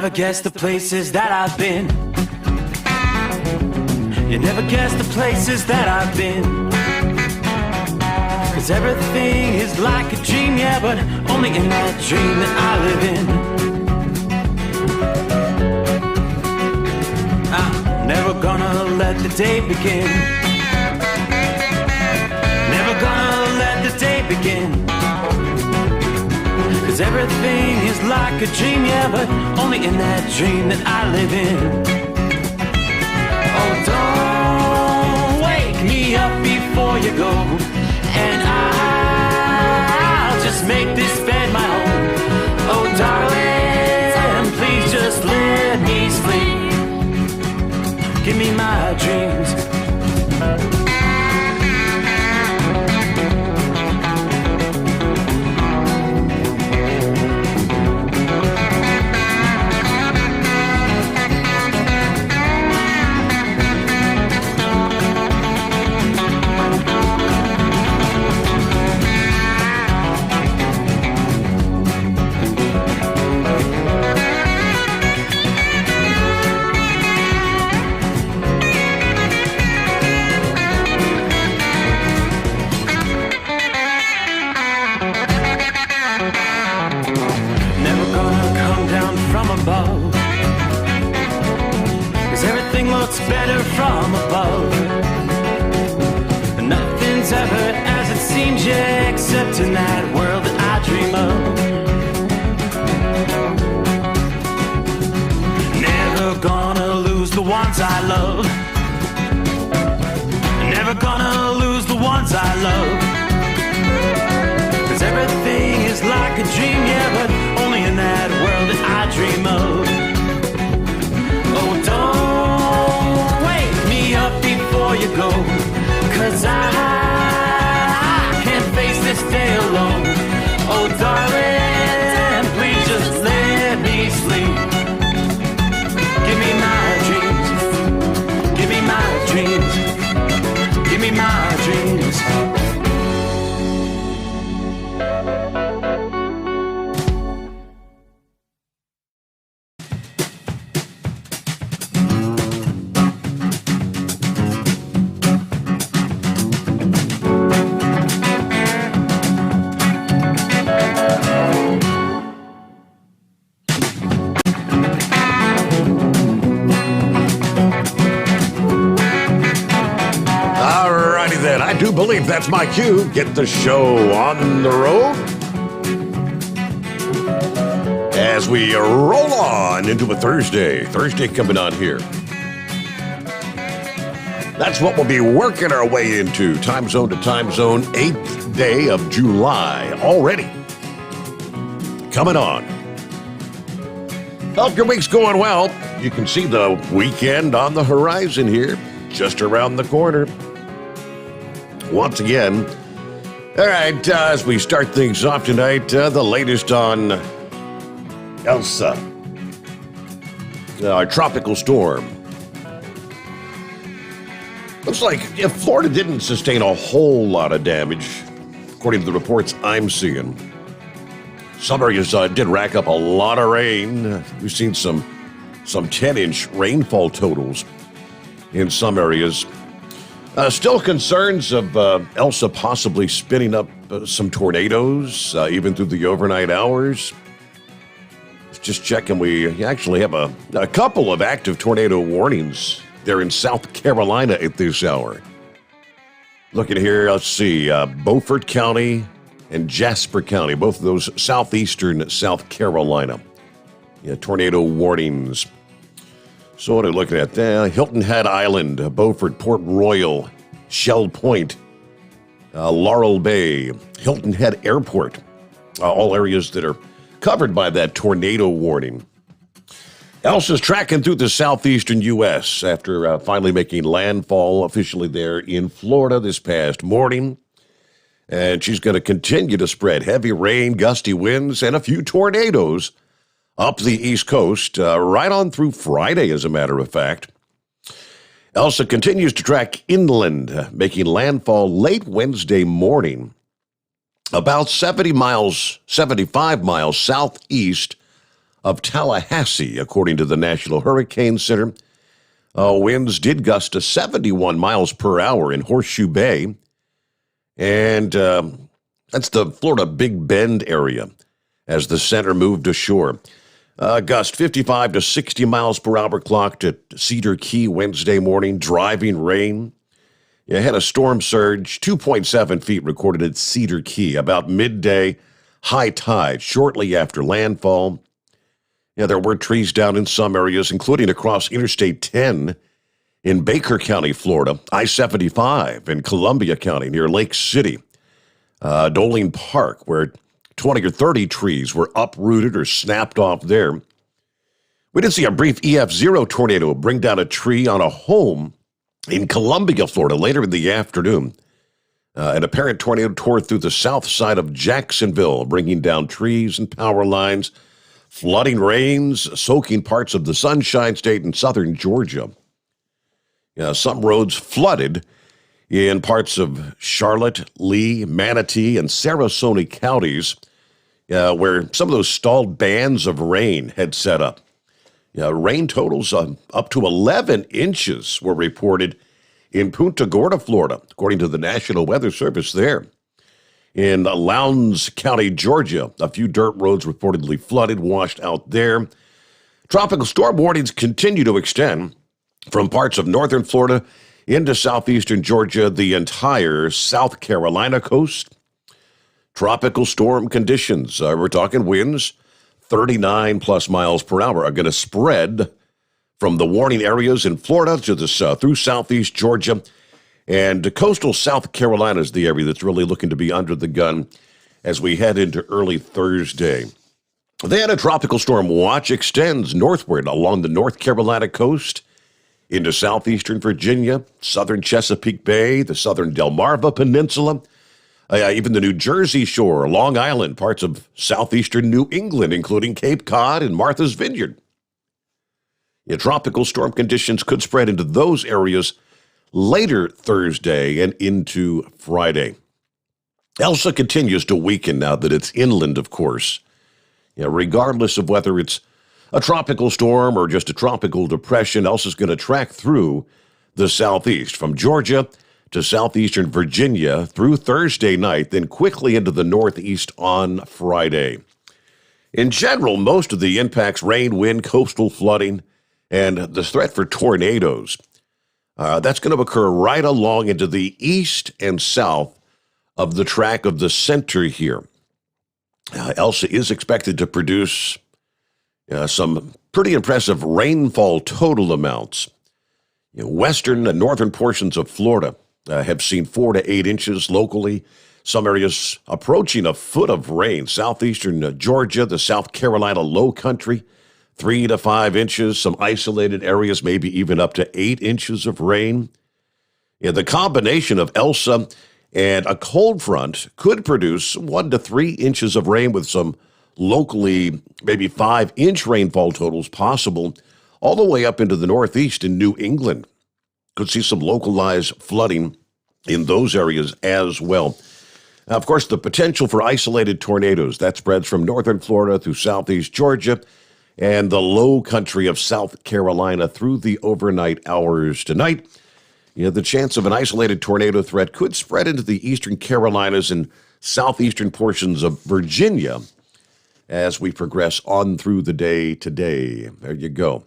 never guess the places that I've been. You never guess the places that I've been. 'Cause everything is like a dream, yeah, but only in that dream that I live in. I'm never gonna let the day begin. Never gonna let the day begin. 'Cause everything is like a dream, yeah, but only in that dream that I live in. Oh, don't wake me up before you go, and I'll just make this bed my home. Oh, darling, please just let me sleep. Give me my dreams. Better from above. Nothing's ever as it seems, yeah, except in that world that I dream of. Never gonna lose the ones I love. Never gonna lose the ones I love. 'Cause everything is like a dream, yeah, but only in that world that I dream of. Oh, don't wake me up before you go, 'cause I can't face this day alone. Oh, darling, please just let me sleep. Give me my dreams. Give me my dreams. Give me my dreams. I do believe that's my cue. Get the show on the road. As we roll on into a Thursday coming on here. That's what we'll be working our way into. Time zone to time zone, 8th day of July already. Coming on. Hope your week's going well. You can see the weekend on the horizon here, just around the corner. Once again, all right, as we start things off tonight, the latest on Elsa, our tropical storm. Looks like Florida didn't sustain a whole lot of damage, according to the reports I'm seeing. Some areas did rack up a lot of rain. We've seen some 10-inch rainfall totals in some areas. Still concerns of Elsa possibly spinning up some tornadoes, even through the overnight hours. Just checking, we actually have a couple of active tornado warnings there in South Carolina at this hour. Looking here, let's see, Beaufort County and Jasper County, both of those southeastern South Carolina. Yeah, tornado warnings. So what are we looking at there? Hilton Head Island, Beaufort, Port Royal, Shell Point, Laurel Bay, Hilton Head Airport, all areas that are covered by that tornado warning. Elsa's tracking through the southeastern U.S. after finally making landfall officially there in Florida this past morning. And she's going to continue to spread heavy rain, gusty winds, and a few tornadoes up the East Coast, right on through Friday, as a matter of fact. Elsa continues to track inland, making landfall late Wednesday morning, about 75 miles southeast of Tallahassee, according to the National Hurricane Center. Winds did gust to 71 miles per hour in Horseshoe Bay, and that's the Florida Big Bend area as the center moved ashore. Gust 55 to 60 miles per hour clocked at Cedar Key Wednesday morning, driving rain. You had a storm surge, 2.7 feet recorded at Cedar Key, about midday, high tide shortly after landfall. Yeah, there were trees down in some areas, including across Interstate 10 in Baker County, Florida, I-75 in Columbia County near Lake City, Doling Park, where 20 or 30 trees were uprooted or snapped off there. We did see a brief EF0 tornado bring down a tree on a home in Columbia, Florida, later in the afternoon. An apparent tornado tore through the south side of Jacksonville, bringing down trees and power lines, flooding rains, soaking parts of the Sunshine State in southern Georgia. Some roads flooded in parts of Charlotte, Lee, Manatee, and Sarasota counties, where some of those stalled bands of rain had set up. Rain totals up to 11 inches were reported in Punta Gorda, Florida, according to the National Weather Service there. In Lowndes County, Georgia, a few dirt roads reportedly flooded, washed out there. Tropical storm warnings continue to extend from parts of northern Florida into southeastern Georgia, the entire South Carolina coast. Tropical storm conditions, we're talking winds, 39 plus miles per hour, are going to spread from the warning areas in Florida to the south through southeast Georgia. And coastal South Carolina is the area that's really looking to be under the gun as we head into early Thursday. Then a tropical storm watch extends northward along the North Carolina coast into southeastern Virginia, southern Chesapeake Bay, the southern Delmarva Peninsula, even the New Jersey shore, Long Island, parts of southeastern New England, including Cape Cod and Martha's Vineyard. Tropical storm conditions could spread into those areas later Thursday and into Friday. Elsa continues to weaken now that it's inland, of course. Regardless of whether it's a tropical storm or just a tropical depression, Elsa's going to track through the southeast from Georgia to southeastern Virginia through Thursday night, then quickly into the northeast on Friday. In general, most of the impacts, rain, wind, coastal flooding, and the threat for tornadoes, that's going to occur right along into the east and south of the track of the center here. Elsa is expected to produce some pretty impressive rainfall total amounts. Western and northern portions of Florida have seen 4 to 8 inches locally. Some areas approaching a foot of rain. Southeastern Georgia, the South Carolina low country, 3 to 5 inches. Some isolated areas, maybe even up to 8 inches of rain. The combination of Elsa and a cold front could produce 1 to 3 inches of rain with some locally maybe 5-inch rainfall totals possible all the way up into the northeast in New England. Could see some localized flooding in those areas as well. Now, of course, the potential for isolated tornadoes, that spreads from northern Florida through southeast Georgia and the low country of South Carolina through the overnight hours tonight. The chance of an isolated tornado threat could spread into the eastern Carolinas and southeastern portions of Virginia as we progress on through the day today. There you go.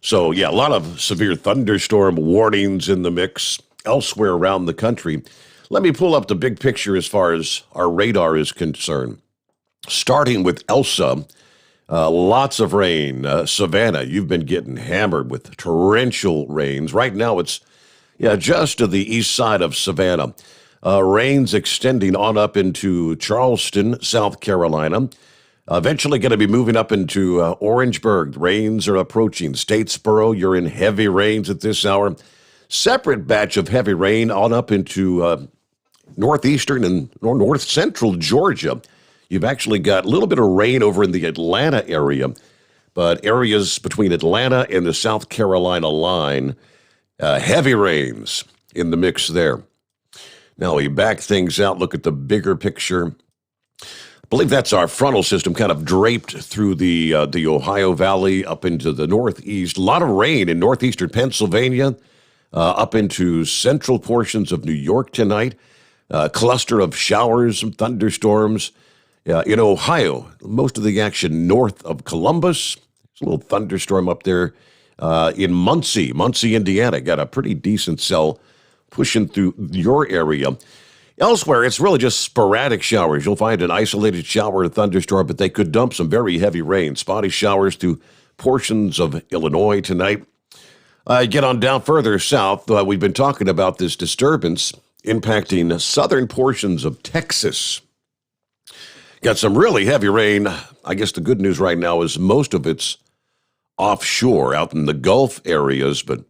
So, a lot of severe thunderstorm warnings in the mix elsewhere around the country. Let me pull up the big picture as far as our radar is concerned. Starting with Elsa, lots of rain. Savannah, you've been getting hammered with torrential rains. Right now it's just to the east side of Savannah. Rains extending on up into Charleston, South Carolina. Eventually going to be moving up into Orangeburg. Rains are approaching. Statesboro, you're in heavy rains at this hour. Separate batch of heavy rain on up into northeastern and north central Georgia. You've actually got a little bit of rain over in the Atlanta area, but areas between Atlanta and the South Carolina line, heavy rains in the mix there. Now we back things out, look at the bigger picture. believe that's our frontal system kind of draped through the Ohio Valley up into the northeast. A lot of rain in northeastern Pennsylvania, up into central portions of New York tonight. Cluster of showers and thunderstorms. In Ohio, most of the action north of Columbus. There's a little thunderstorm up there in Muncie, Indiana. Got a pretty decent cell pushing through your area. Elsewhere, it's really just sporadic showers. You'll find an isolated shower or thunderstorm, but they could dump some very heavy rain. Spotty showers through portions of Illinois tonight. Get on down further south. We've been talking about this disturbance impacting southern portions of Texas. Got some really heavy rain. I guess the good news right now is most of it's offshore, out in the Gulf areas, but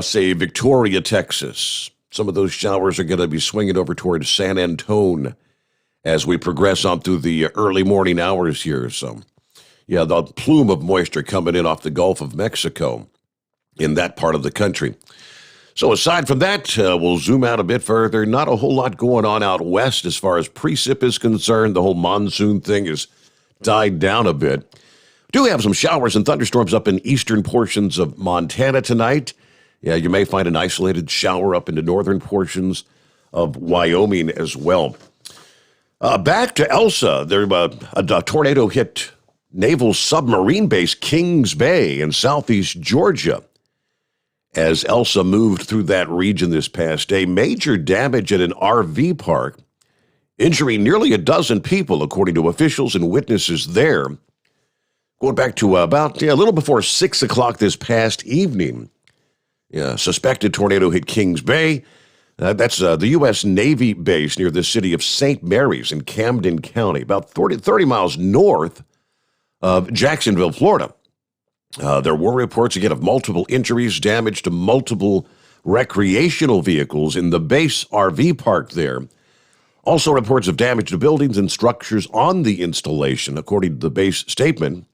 say Victoria, Texas. Some of those showers are going to be swinging over toward San Antone as we progress on through the early morning hours here. So, yeah, the plume of moisture coming in off the Gulf of Mexico in that part of the country. So aside from that, we'll zoom out a bit further. Not a whole lot going on out west as far as precip is concerned. The whole monsoon thing has died down a bit. Do have some showers and thunderstorms up in eastern portions of Montana tonight. Yeah, you may find an isolated shower up into northern portions of Wyoming as well. Back to Elsa. There, a tornado hit naval submarine base Kings Bay in southeast Georgia. As Elsa moved through that region this past day, major damage at an RV park, injuring nearly a dozen people, according to officials and witnesses there. Going back to about a little before 6 o'clock this past evening, suspected tornado hit Kings Bay. That's the U.S. Navy base near the city of St. Mary's in Camden County, about 30 miles north of Jacksonville, Florida. There were reports again of multiple injuries, damage to multiple recreational vehicles in the base RV park there. Also reports of damage to buildings and structures on the installation, according to the base statement.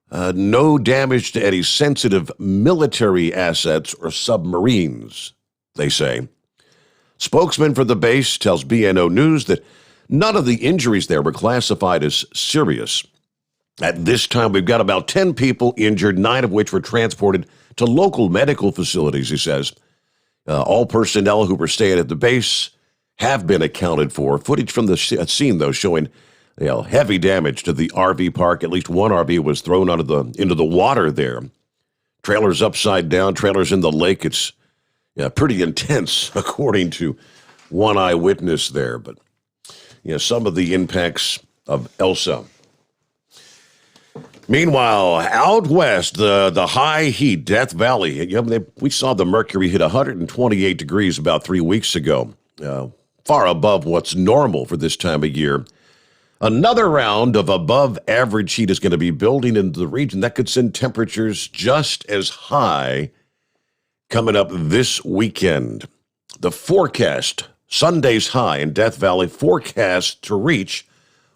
No damage to any sensitive military assets or submarines, they say. Spokesman for the base tells BNO News that none of the injuries there were classified as serious. At this time, we've got about 10 people injured, 9 of which were transported to local medical facilities, he says. All personnel who were staying at the base have been accounted for. Footage from the scene, though, showing heavy damage to the RV park. At least one RV was thrown into the water there. Trailers upside down, trailers in the lake. It's pretty intense, according to one eyewitness there. But some of the impacts of Elsa. Meanwhile, out west, the high heat, Death Valley, we saw the mercury hit 128 degrees about 3 weeks ago, far above what's normal for this time of year. Another round of above-average heat is going to be building into the region. That could send temperatures just as high coming up this weekend. The forecast, Sunday's high in Death Valley, forecast to reach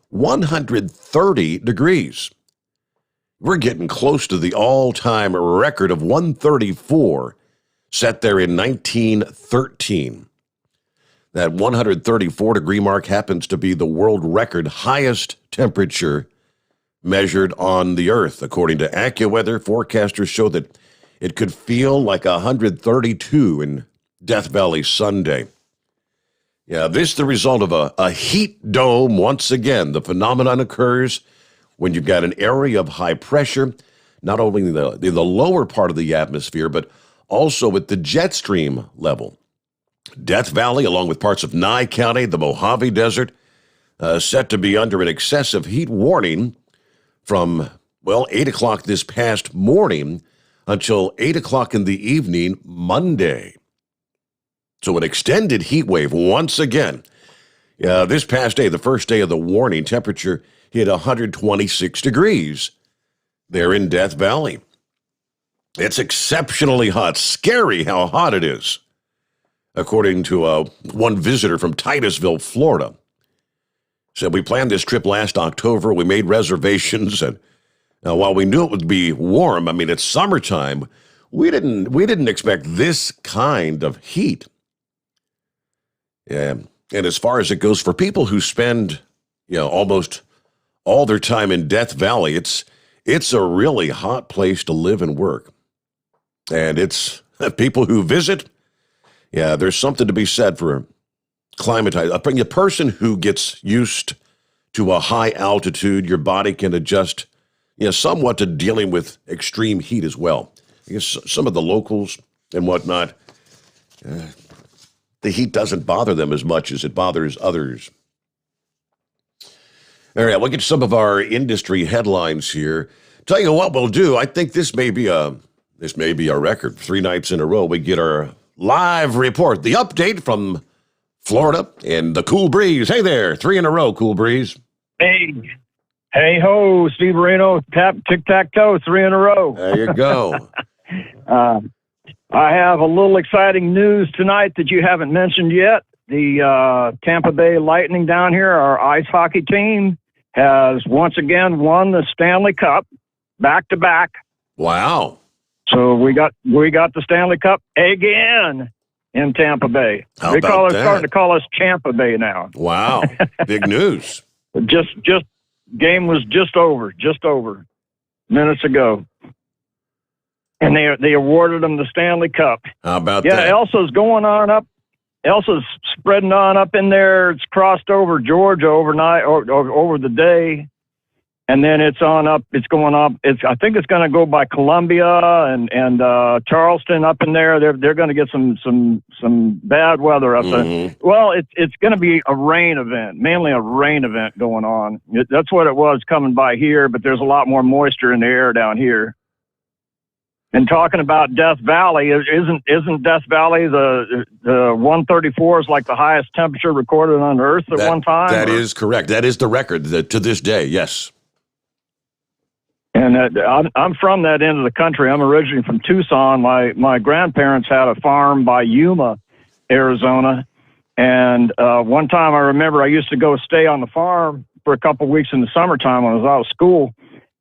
130 degrees. We're getting close to the all-time record of 134 set there in 1913. That 134-degree mark happens to be the world record highest temperature measured on the Earth. According to AccuWeather, forecasters show that it could feel like 132 in Death Valley Sunday. Yeah, this is the result of a heat dome once again. The phenomenon occurs when you've got an area of high pressure, not only in the lower part of the atmosphere, but also at the jet stream level. Death Valley, along with parts of Nye County, the Mojave Desert, set to be under an excessive heat warning from, 8 o'clock this past morning until 8 o'clock in the evening Monday. So an extended heat wave once again. This past day, the first day of the warning, temperature hit 126 degrees there in Death Valley. It's exceptionally hot, scary how hot it is, according to one visitor from Titusville, Florida. Said, we planned this trip last October. We made reservations, and while we knew it would be warm, it's summertime, we didn't expect this kind of heat. Yeah. And as far as it goes, for people who spend almost all their time in Death Valley. It's a really hot place to live and work. And it's people who visit, there's something to be said for climatized. A person who gets used to a high altitude, your body can adjust, somewhat to dealing with extreme heat as well. I guess some of the locals and whatnot, the heat doesn't bother them as much as it bothers others. All right, we'll get to some of our industry headlines here. Tell you what we'll do. I think this may be a record. 3 nights in a row, we get our live report, the update from Florida and the Cool Breeze. Hey there, 3 in a row, Cool Breeze. Hey ho, Steve Marino, tic-tac-toe, 3 in a row. There you go. I have a little exciting news tonight that you haven't mentioned yet. The Tampa Bay Lightning down here, our ice hockey team, has once again won the Stanley Cup back-to-back. Wow. So we got the Stanley Cup again in Tampa Bay. How about that? Starting to call us Champa Bay now. Wow. Big news. Just game was just over minutes ago. And they awarded them the Stanley Cup. How about that? Yeah, Elsa's going on up. Elsa's spreading on up in there. It's crossed over Georgia overnight or over the day. And then it's on up. It's going up. I think it's going to go by Columbia and Charleston up in there. They're going to get some bad weather up there. Well, it's going to be a rain event, mainly a rain event going on. That's what it was coming by here, but there's a lot more moisture in the air down here. And talking about Death Valley, isn't Death Valley the 134 is like the highest temperature recorded on Earth at one time? That is correct. That is the record to this day. Yes. And I'm from that end of the country. I'm originally from Tucson. My grandparents had a farm by Yuma, Arizona. And one time I remember I used to go stay on the farm for a couple of weeks in the summertime when I was out of school.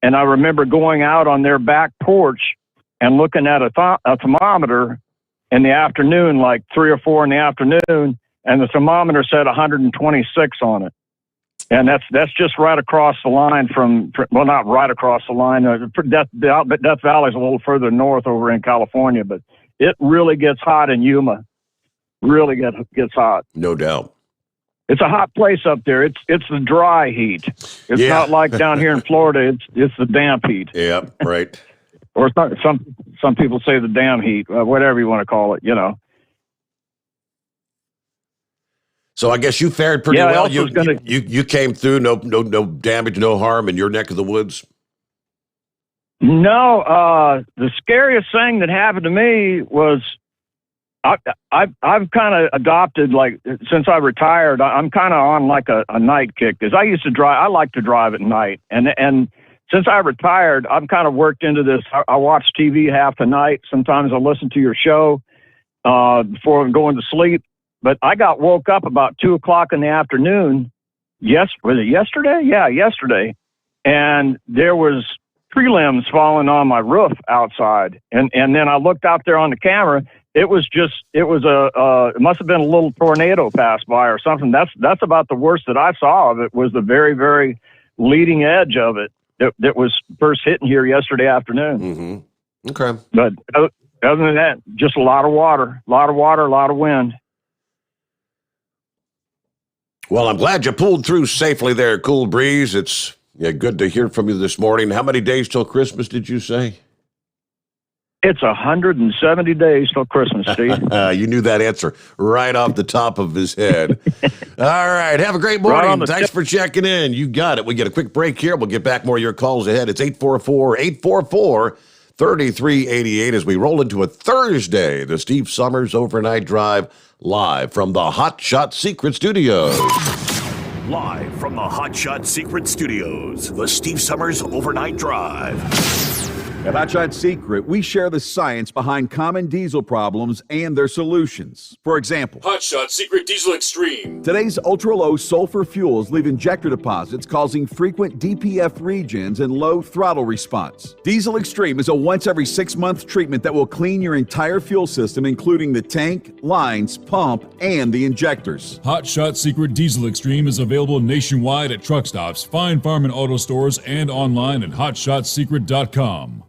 And I remember going out on their back porch and looking at a thermometer in the afternoon, like 3 or 4 in the afternoon, and the thermometer said 126 on it. And that's just right across the line well, not right across the line. Death Valley is a little further north over in California, but it really gets hot in Yuma. Really gets hot. No doubt. It's a hot place up there. It's the dry heat. It's not like down here in Florida. It's the damp heat. Yeah, right. Or some people say the damn heat, whatever you want to call it, So I guess you fared pretty well. You came through, no damage, no harm in your neck of the woods. No, the scariest thing that happened to me was I've kind of adopted, like, since I retired, I'm kind of on like a night kick, because I used to drive. I like to drive at night, and since I retired, I've kind of worked into this. I watch TV half the night. Sometimes I listen to your show before I'm going to sleep. But I got woke up about 2:00 in the afternoon. Was it yesterday? Yeah, yesterday. And there was tree limbs falling on my roof outside. And then I looked out there on the camera. It must have been a little tornado passed by or something. That's about the worst that I saw of it, was the very, very leading edge of it that was first hitting here yesterday afternoon. Mm-hmm. Okay. But other than that, just a lot of water, a lot of wind. Well, I'm glad you pulled through safely there, Cool Breeze. It's good to hear from you this morning. How many days till Christmas did you say? It's 170 days till Christmas, Steve. You knew that answer right off the top of his head. All right. Have a great morning. Right, thanks for checking in. You got it. We get a quick break here. We'll get back more of your calls ahead. It's 844-844-3388 as we roll into a Thursday, the Steve Sommers Overnight Drive, live from the Hot Shot Secret Studios. Live from the Hot Shot Secret Studios, the Steve Sommers Overnight Drive. At Hot Shot Secret, we share the science behind common diesel problems and their solutions. For example, Hot Shot Secret Diesel Extreme. Today's ultra-low sulfur fuels leave injector deposits causing frequent DPF regions and low throttle response. Diesel Extreme is a once every 6-month treatment that will clean your entire fuel system, including the tank, lines, pump, and the injectors. Hot Shot Secret Diesel Extreme is available nationwide at truck stops, fine farm and auto stores, and online at hotshotsecret.com.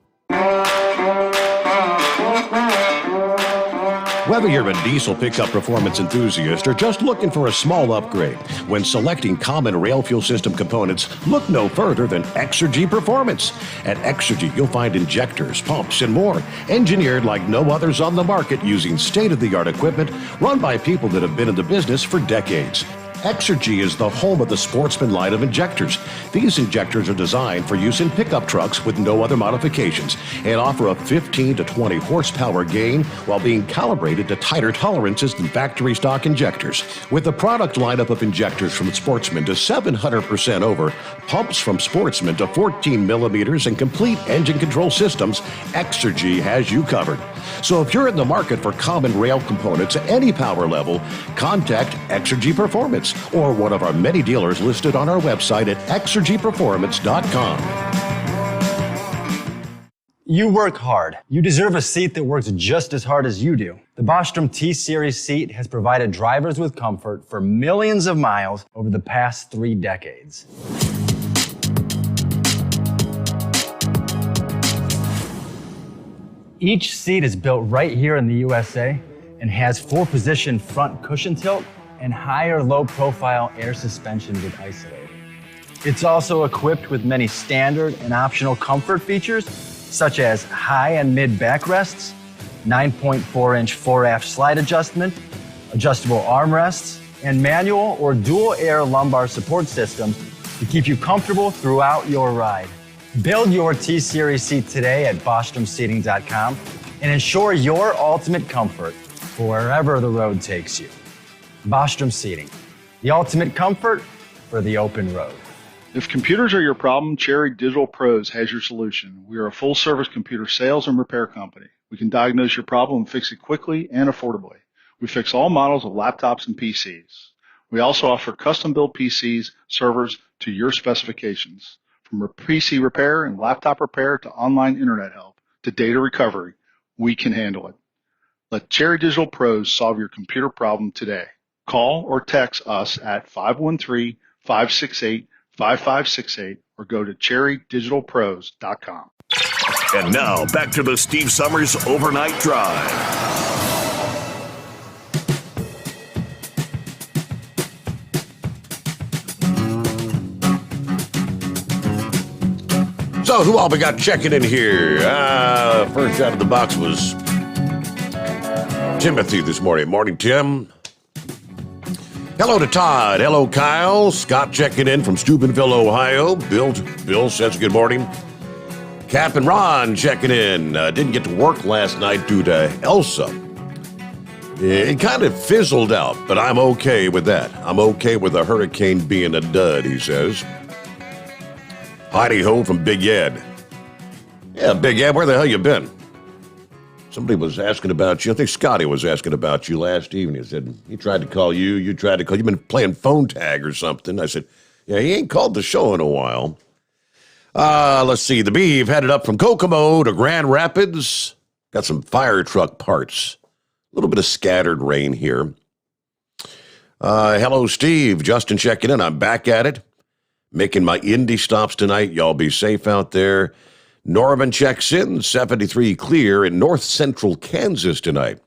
Whether you're a diesel pickup performance enthusiast or just looking for a small upgrade, when selecting common rail fuel system components, look no further than Exergy Performance. At Exergy, you'll find injectors, pumps, and more, engineered like no others on the market using state-of-the-art equipment run by people that have been in the business for decades. Exergy is the home of the Sportsman line of injectors. These injectors are designed for use in pickup trucks with no other modifications and offer a 15 to 20 horsepower gain while being calibrated to tighter tolerances than factory stock injectors. With a product lineup of injectors from Sportsman to 700% over, pumps from Sportsman to 14 millimeters, and complete engine control systems, Exergy has you covered. So if you're in the market for common rail components at any power level, contact Exergy Performance or one of our many dealers listed on our website at exergyperformance.com. You work hard. You deserve a seat that works just as hard as you do. The Bostrom T-Series seat has provided drivers with comfort for millions of miles over the past 3 decades. Each seat is built right here in the USA and has 4-position front cushion tilt and higher low-profile air suspension with Isolate. It's also equipped with many standard and optional comfort features, such as high and mid backrests, 9.4-inch fore-aft slide adjustment, adjustable armrests, and manual or dual air lumbar support systems to keep you comfortable throughout your ride. Build your T-Series seat today at BostromSeating.com and ensure your ultimate comfort for wherever the road takes you. Bostrom Seating, the ultimate comfort for the open road. If computers are your problem, Cherry Digital Pros has your solution. We are a full-service computer sales and repair company. We can diagnose your problem and fix it quickly and affordably. We fix all models of laptops and PCs. We also offer custom-built PCs, servers to your specifications. From PC repair and laptop repair to online internet help to data recovery, we can handle it. Let Cherry Digital Pros solve your computer problem today. Call or text us at 513-568-5568 or go to cherrydigitalpros.com. And now back to the Steve Sommers Overnight Drive. So who all we got checking in here? First out of the box was Timothy this morning. Morning, Tim. Hello to Todd. Hello, Kyle. Scott checking in from Steubenville, Ohio. Bill says good morning. Cap and Ron checking in. Didn't get to work last night due to Elsa. It kind of fizzled out, but I'm okay with that. I'm okay with a hurricane being a dud, he says. Heidi ho from Big Ed. Yeah, Big Ed, where the hell you been? Somebody was asking about you. I think Scotty was asking about you last evening. He said, he tried to call you. You tried to call. You've been playing phone tag or something. I said, yeah, he ain't called the show in a while. Let's see. The Beeve headed up from Kokomo to Grand Rapids. Got some fire truck parts. A little bit of scattered rain here. Hello, Steve. Justin checking in. I'm back at it. Making my Indy stops tonight. Y'all be safe out there. Norman checks in, 73 clear in north central Kansas tonight.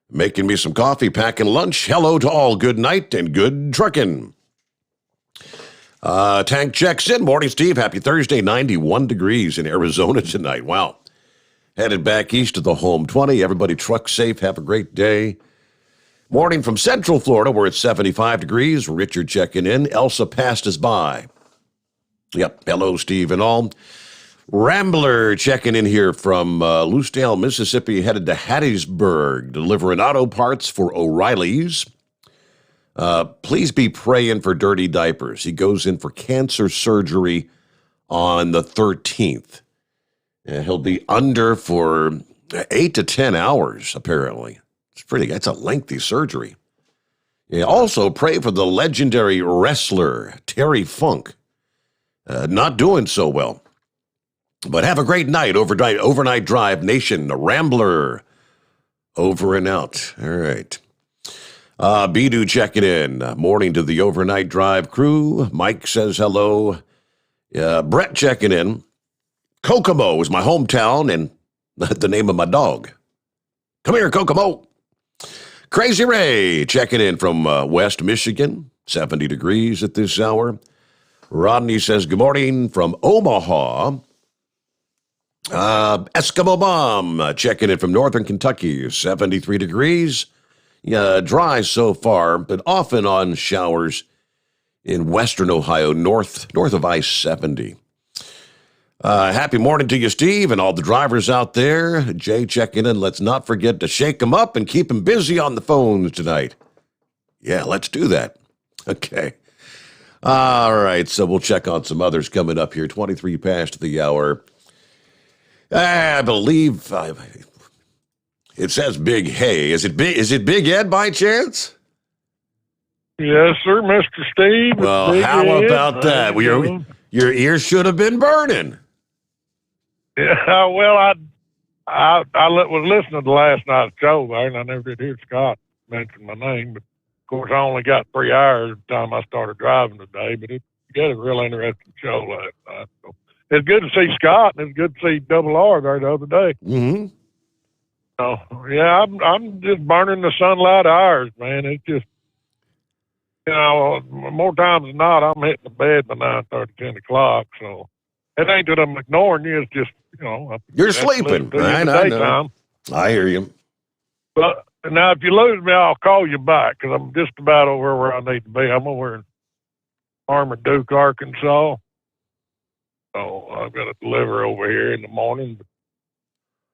Making me some coffee, packing lunch. Hello to all. Good night and good trucking. Tank checks in. Morning, Steve. Happy Thursday. 91 degrees in Arizona tonight. Wow. Headed back east to the home 20. Everybody truck safe. Have a great day. Morning from Central Florida, where it's 75 degrees. Richard checking in. Elsa passed us by. Yep. Hello, Steve and all. Rambler checking in here from Loosedale, Mississippi, headed to Hattiesburg, delivering auto parts for O'Reilly's. Please be praying for Dirty Diapers. He goes in for cancer surgery on the 13th. Yeah, he'll be under for 8 to 10 hours, apparently. That's a lengthy surgery. Yeah, also, pray for the legendary wrestler, Terry Funk. Not doing so well. But have a great night, overnight drive nation, a Rambler. Over and out. All right. Bidu checking in. Morning to the overnight drive crew. Mike says hello. Brett checking in. Kokomo is my hometown and the name of my dog. Come here, Kokomo. Crazy Ray checking in from West Michigan. 70 degrees at this hour. Rodney says good morning from Omaha. Eskimo Bomb checking in from Northern Kentucky. 73 degrees. Yeah, dry so far, but often on showers in western Ohio, north of I-70. Happy morning to you, Steve, and all the drivers out there. Jay checking in. Let's not forget to shake them up and keep them busy on the phones tonight. Yeah, let's do that. Okay. All right, so we'll check on some others coming up here. 23 past the hour. I believe it says Big Hay. Is it Big Ed by chance? Yes, sir, Mr. Steve. Well, how about that? Your ears should have been burning. Yeah, well, I was listening to last night's show there, and I never did hear Scott mention my name. But of course, I only got 3 hours the time I started driving today. But you got a real interesting show last night. So it's good to see Scott, and it's good to see Double R there the other day. Mm-hmm. So yeah, I'm just burning the sunlight hours, man. It's just, more times than not, I'm hitting the bed by 9:30, 10 o'clock. So it ain't that I'm ignoring you. It's just, you're sleeping. I know. I hear you. But now, if you lose me, I'll call you back because I'm just about over where I need to be. I'm over in Armaduke, Arkansas. So I've got to deliver over here in the morning.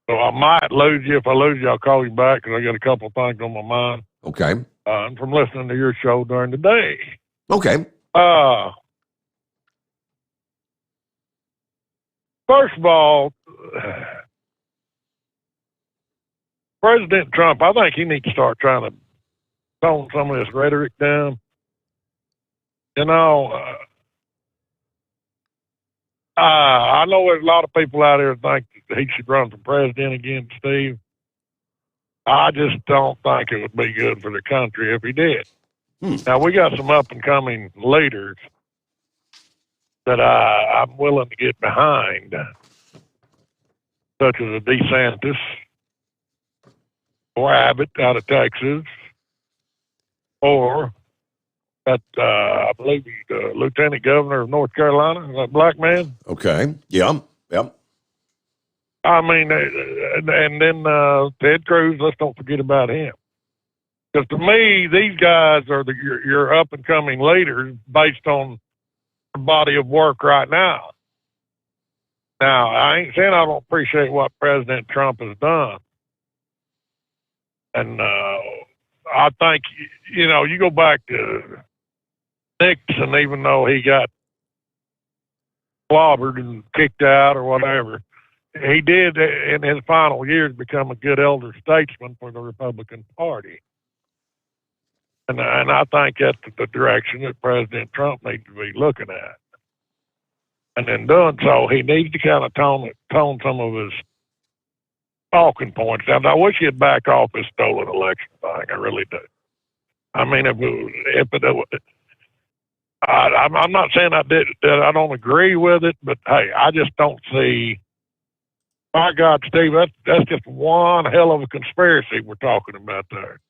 So I might lose you. If I lose you, I'll call you back because I got a couple of things on my mind. Okay. And from listening to your show during the day. Okay. First of all, President Trump, I think he needs to start trying to tone some of this rhetoric down. I know there's a lot of people out there that think that he should run for president again, Steve. I just don't think it would be good for the country if he did. Now, we got some up-and-coming leaders that I'm willing to get behind, such as a DeSantis or Abbott out of Texas, or that I believe he's the lieutenant governor of North Carolina, that black man. Okay. Yeah. I mean, and then Ted Cruz, let's don't forget about him. Because to me, these guys are your up-and-coming leaders based on the body of work right now. Now, I ain't saying I don't appreciate what President Trump has done. And I think, you go back to Nixon, even though he got clobbered and kicked out or whatever, he did in his final years become a good elder statesman for the Republican Party. And I think that's the direction that President Trump needs to be looking at. And in doing so, he needs to kind of tone some of his talking points down. I wish he'd back off his stolen election thing. I really do. I mean, I'm not saying that I don't agree with it, but hey, I just don't see. My God, Steve, that's just one hell of a conspiracy we're talking about there.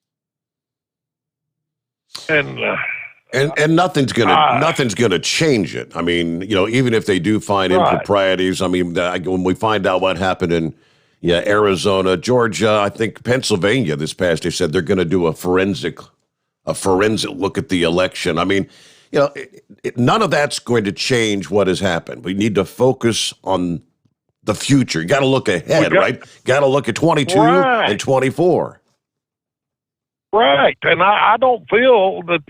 And nothing's gonna change it. I mean, even if they do find improprieties, I mean, when we find out what happened in Arizona, Georgia, I think Pennsylvania this past, they said they're going to do a forensic look at the election. I mean, none of that's going to change what has happened. We need to focus on the future. You got to look ahead, right? Got to look at 22 and 24. Right. And I don't feel that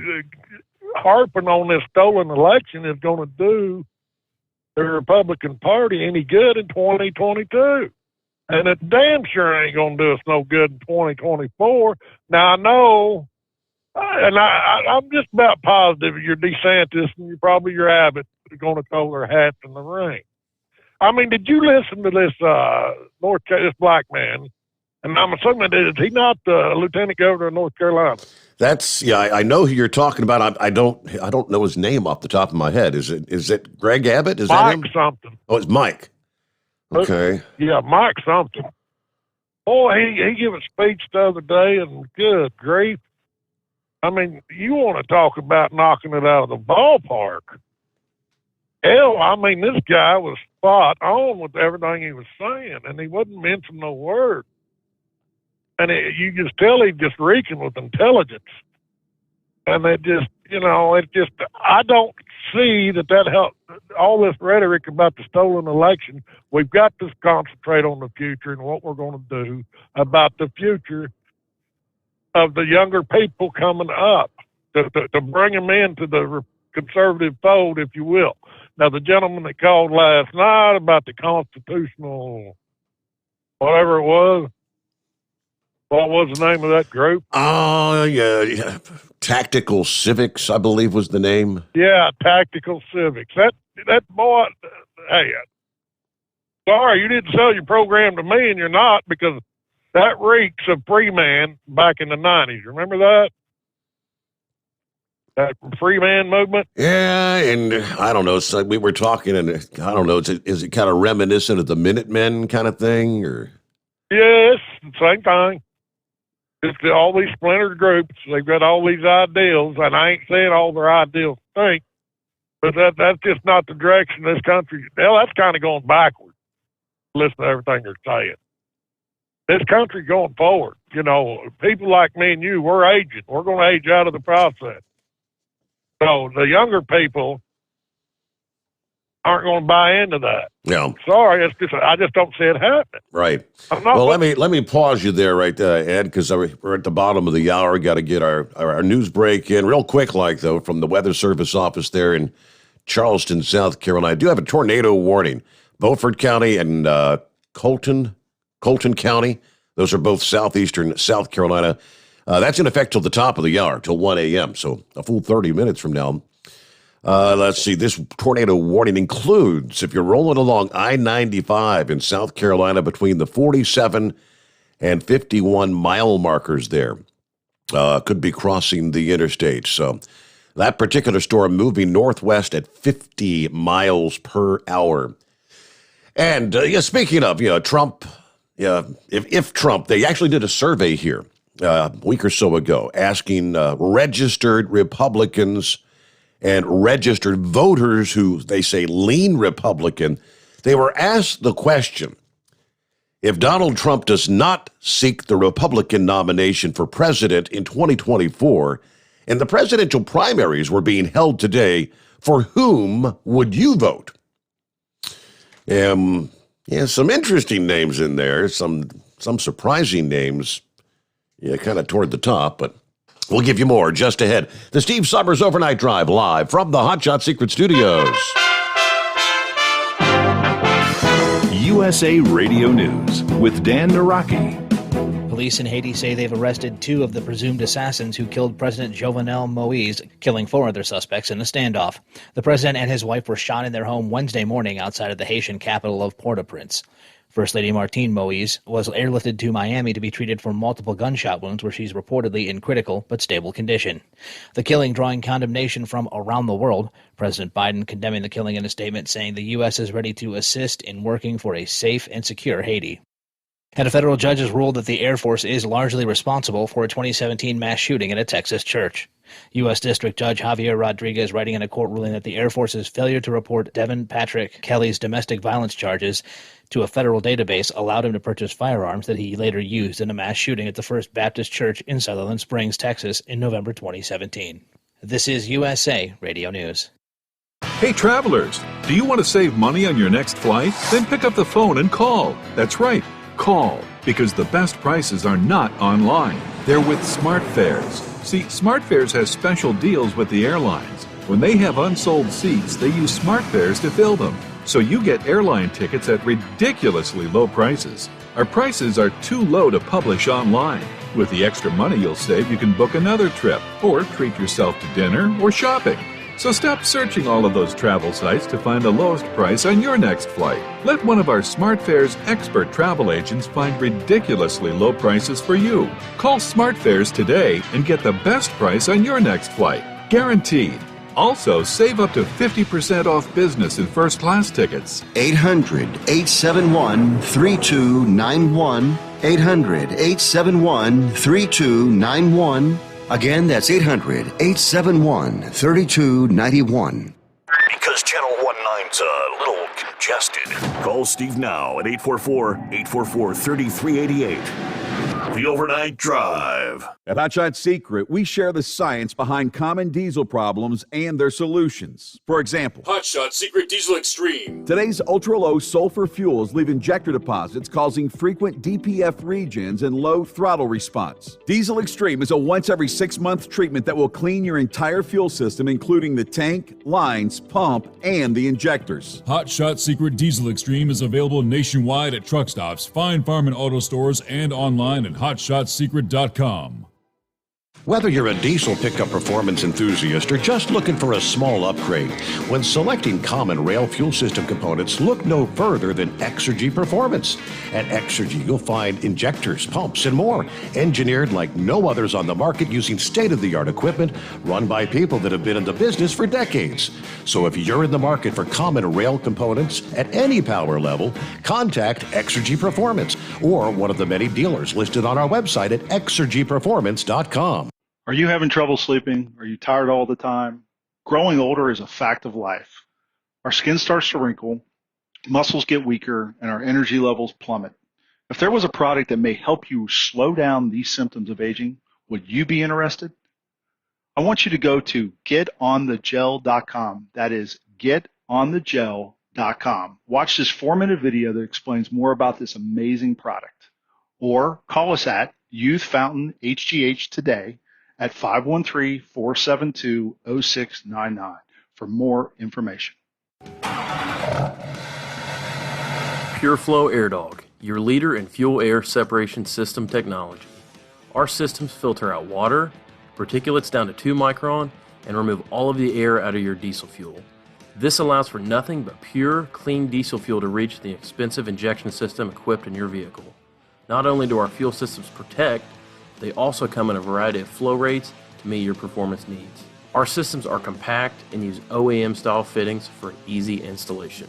harping on this stolen election is going to do the Republican Party any good in 2022. And it damn sure ain't going to do us no good in 2024. Now, I know, and I'm just about positive you're DeSantis and you're probably your Abbott are going to throw their hats in the ring. I mean, did you listen to this this black man? And I'm assuming, is he not the Lieutenant Governor of North Carolina? I know who you're talking about. I don't know his name off the top of my head. Is it Greg Abbott? Is that him? Mike something. Oh, it's Mike. Okay. Yeah, Mike something. Boy, he gave a speech the other day, and good grief. I mean, you want to talk about knocking it out of the ballpark. Hell, I mean, this guy was spot on with everything he was saying, and he wasn't mincing no words. And you just tell he's just reeking with intelligence. And I don't see that helped. All this rhetoric about the stolen election, we've got to concentrate on the future and what we're going to do about the future of the younger people coming up, to bring them into the conservative fold, if you will. Now, the gentleman that called last night about the constitutional, whatever it was, what was the name of that group? Yeah. Tactical Civics, I believe was the name. Yeah, Tactical Civics. That boy, hey, sorry, you didn't sell your program to me, and you're not, because that reeks of Freeman back in the 90s. Remember that? That Freeman movement? Yeah, and I don't know. It's like we were talking, and I don't know. Is it kind of reminiscent of the Minutemen kind of thing, or? Yes, same thing. It's all these splintered groups. They've got all these ideals, and I ain't saying all their ideals stink, but that's just not the direction this country. Hell, that's kind of going backwards. Listen to everything they're saying. This country going forward, people like me and you, we're aging. We're going to age out of the process. So the younger people aren't going to buy into that. Yeah. Sorry, I just don't see it happening. Right. Well, let me pause you there, right there, Ed, because we're at the bottom of the hour. Got to get our news break in real quick, though, from the Weather Service office there in Charleston, South Carolina. I do have a tornado warning. Beaufort County and Colton County. Those are both southeastern South Carolina. That's in effect till the top of the hour, till 1 a.m., so a full 30 minutes from now. Let's see, this tornado warning includes, if you're rolling along I-95 in South Carolina between the 47 and 51 mile markers there, could be crossing the interstate. So that particular storm moving northwest at 50 miles per hour. And speaking of, Trump, if Trump, they actually did a survey here a week or so ago asking registered Republicans and registered voters who they say lean Republican, they were asked the question, if Donald Trump does not seek the Republican nomination for president in 2024, and the presidential primaries were being held today, for whom would you vote? Some interesting names in there, some surprising names, kind of toward the top, but we'll give you more just ahead. The Steve Sommers Overnight Drive, live from the Hot Shot Secret Studios. USA Radio News with Dan Naraki. Police in Haiti say they've arrested 2 of the presumed assassins who killed President Jovenel Moise, killing 4 other suspects in a standoff. The president and his wife were shot in their home Wednesday morning outside of the Haitian capital of Port-au-Prince. First Lady Martine Moise was airlifted to Miami to be treated for multiple gunshot wounds where she's reportedly in critical but stable condition. The killing drawing condemnation from around the world, President Biden condemning the killing in a statement saying the U.S. is ready to assist in working for a safe and secure Haiti. And a federal judge has ruled that the Air Force is largely responsible for a 2017 mass shooting at a Texas church. U.S. District Judge Javier Rodriguez writing in a court ruling that the Air Force's failure to report Devin Patrick Kelly's domestic violence charges to a federal database allowed him to purchase firearms that he later used in a mass shooting at the First Baptist Church in Sutherland Springs, Texas in November 2017. This is USA Radio News. Hey travelers, do you want to save money on your next flight? Then pick up the phone and call. That's right, call, because the best prices are not online. They're with SmartFares. See, SmartFares has special deals with the airlines. When they have unsold seats, they use SmartFares to fill them. So you get airline tickets at ridiculously low prices. Our prices are too low to publish online. With the extra money you'll save, you can book another trip or treat yourself to dinner or shopping. So stop searching all of those travel sites to find the lowest price on your next flight. Let one of our SmartFares expert travel agents find ridiculously low prices for you. Call SmartFares today and get the best price on your next flight. Guaranteed. Also, save up to 50% off business and first class tickets. 800-871-3291. 800-871-3291. Again, that's 800-871-3291. Because Channel 19's a little congested. Call Steve now at 844-844-3388. The Overnight Drive. At Hot Shot Secret, we share the science behind common diesel problems and their solutions. For example, Hot Shot Secret Diesel Extreme. Today's ultra-low sulfur fuels leave injector deposits causing frequent DPF regens and low throttle response. Diesel Extreme is a once every 6-month treatment that will clean your entire fuel system, including the tank, lines, pump, and the injectors. Hot Shot Secret Diesel Extreme is available nationwide at truck stops, fine farm and auto stores, and online at hotshotsecret.com. Whether you're a diesel pickup performance enthusiast or just looking for a small upgrade, when selecting common rail fuel system components, look no further than Exergy Performance. At Exergy, you'll find injectors, pumps, and more, engineered like no others on the market using state-of-the-art equipment run by people that have been in the business for decades. So if you're in the market for common rail components at any power level, contact Exergy Performance or one of the many dealers listed on our website at exergyperformance.com. Are you having trouble sleeping? Are you tired all the time? Growing older is a fact of life. Our skin starts to wrinkle, muscles get weaker, and our energy levels plummet. If there was a product that may help you slow down these symptoms of aging, would you be interested? I want you to go to getonthegel.com. That is getonthegel.com. Watch this 4-minute video that explains more about this amazing product. Or call us at Youth Fountain HGH today at 513-472-0699 for more information. PureFlow Air Dog, your leader in fuel air separation system technology. Our systems filter out water, particulates down to 2 micron, and remove all of the air out of your diesel fuel. This allows for nothing but pure, clean diesel fuel to reach the expensive injection system equipped in your vehicle. Not only do our fuel systems protect, they also come in a variety of flow rates to meet your performance needs. Our systems are compact and use OEM-style fittings for easy installation.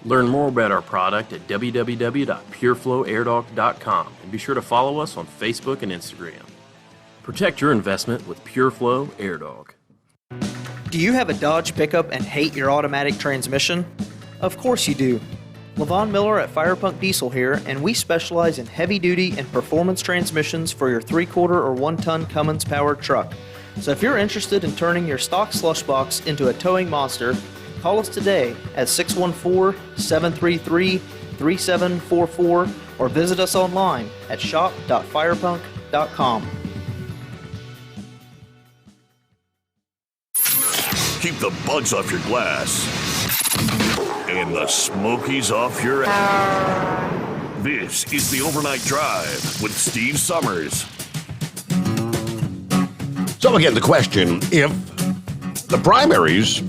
Learn more about our product at www.pureflowairDog.com and be sure to follow us on Facebook and Instagram. Protect your investment with PureFlow Air Dog. Do you have a Dodge pickup and hate your automatic transmission? Of course you do. LaVon Miller at Firepunk Diesel here, and we specialize in heavy-duty and performance transmissions for your 3-quarter or 1-ton Cummins-powered truck. So if you're interested in turning your stock slush box into a towing monster, call us today at 614-733-3744 or visit us online at shop.firepunk.com. Keep the bugs off your glass and the smokies off your ass. This is the Overnight Drive with Steve Sommers. So again, the question, if the primaries,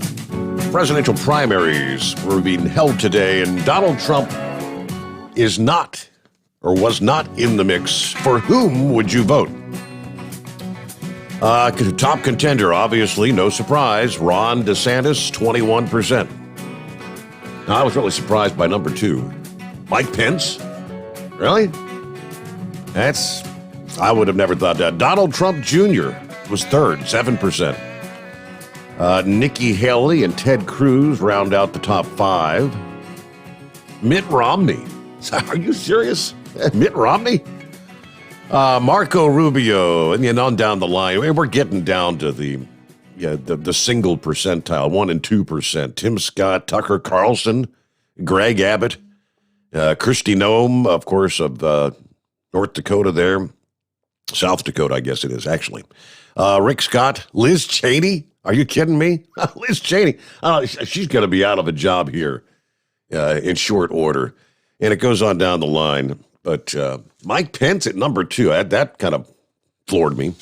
presidential primaries, were being held today and Donald Trump is not or was not in the mix, for whom would you vote? Top contender, obviously, no surprise, Ron DeSantis, 21%. Now, I was really surprised by number 2. Mike Pence? Really? I would have never thought that. Donald Trump Jr. was third, 7%. Nikki Haley and Ted Cruz round out the top 5. Mitt Romney. Are you serious? Mitt Romney? Marco Rubio, and then on down the line. We're getting down to the single percentile, 1% and 2%. Tim Scott, Tucker Carlson, Greg Abbott, Kristi Noem, of course, of North Dakota there. South Dakota, I guess it is, actually. Rick Scott, Liz Cheney. Are you kidding me? Liz Cheney. She's going to be out of a job here in short order. And it goes on down the line. But Mike Pence at number 2, that kind of floored me.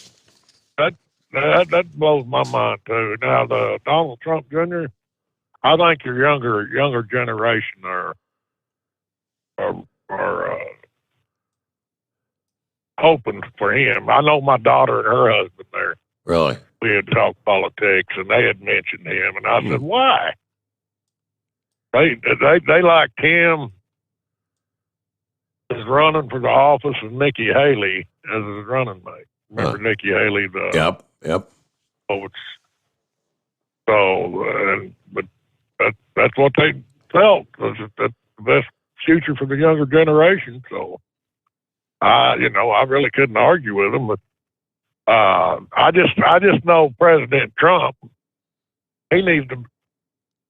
That blows my mind too. Now the Donald Trump Jr., I think your younger generation are hoping for him. I know my daughter and her husband there. Really? We had talked politics, and they had mentioned him, and I said, "Why?" They liked him as running for the office of Nikki Haley as his running mate. Remember Nikki Haley? Yep. But that's what they felt was that's the best future for the younger generation. So, I really couldn't argue with them. But I just know President Trump, he needs to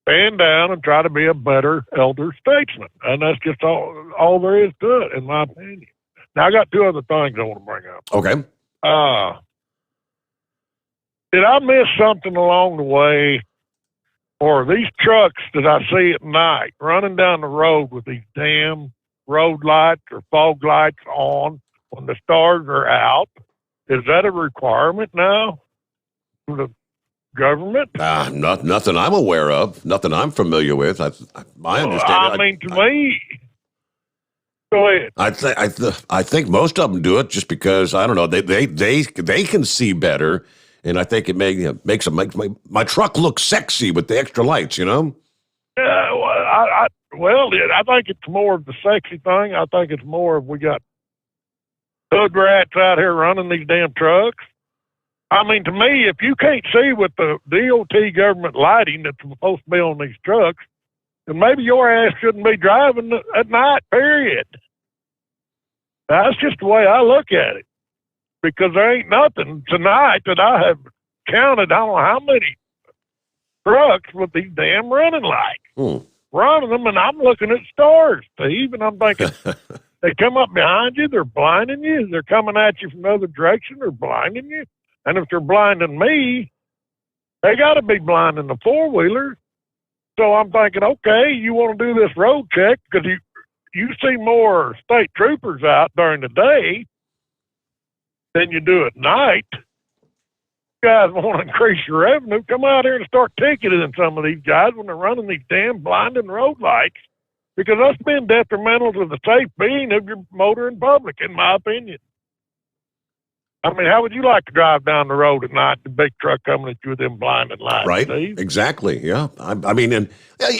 stand down and try to be a better elder statesman, and that's just all there is to it, in my opinion. Now, I got 2 other things I want to bring up. Okay. Did I miss something along the way? Or these trucks that I see at night running down the road with these damn road lights or fog lights on when the stars are out, is that a requirement now from the government? Nothing I'm aware of. Nothing I'm familiar with. My understanding. To me, go ahead. I think most of them do it just because, I don't know, they can see better. And I think it makes my truck look sexy with the extra lights, Yeah, I think it's more of the sexy thing. I think it's more of we got hood rats out here running these damn trucks. I mean, to me, if you can't see with the DOT government lighting that's supposed to be on these trucks, then maybe your ass shouldn't be driving at night, period. That's just the way I look at it. Because there ain't nothing tonight that I have counted. I don't know how many trucks with these damn running lights. Running them, and I'm looking at stars, Steve, and I'm thinking, they come up behind you, they're blinding you. They're coming at you from the other direction, they're blinding you. And if they're blinding me, they got to be blinding the four-wheeler. So I'm thinking, okay, you want to do this road check because you see more state troopers out during the day than you do at night. You guys want to increase your revenue, come out here and start ticketing some of these guys when they're running these damn blinding road lights, because that's been detrimental to the safe being of your motor in public, in my opinion. I mean, how would you like to drive down the road at night, the big truck coming at you with them blinding lights, right? Steve? Exactly, yeah. I mean, and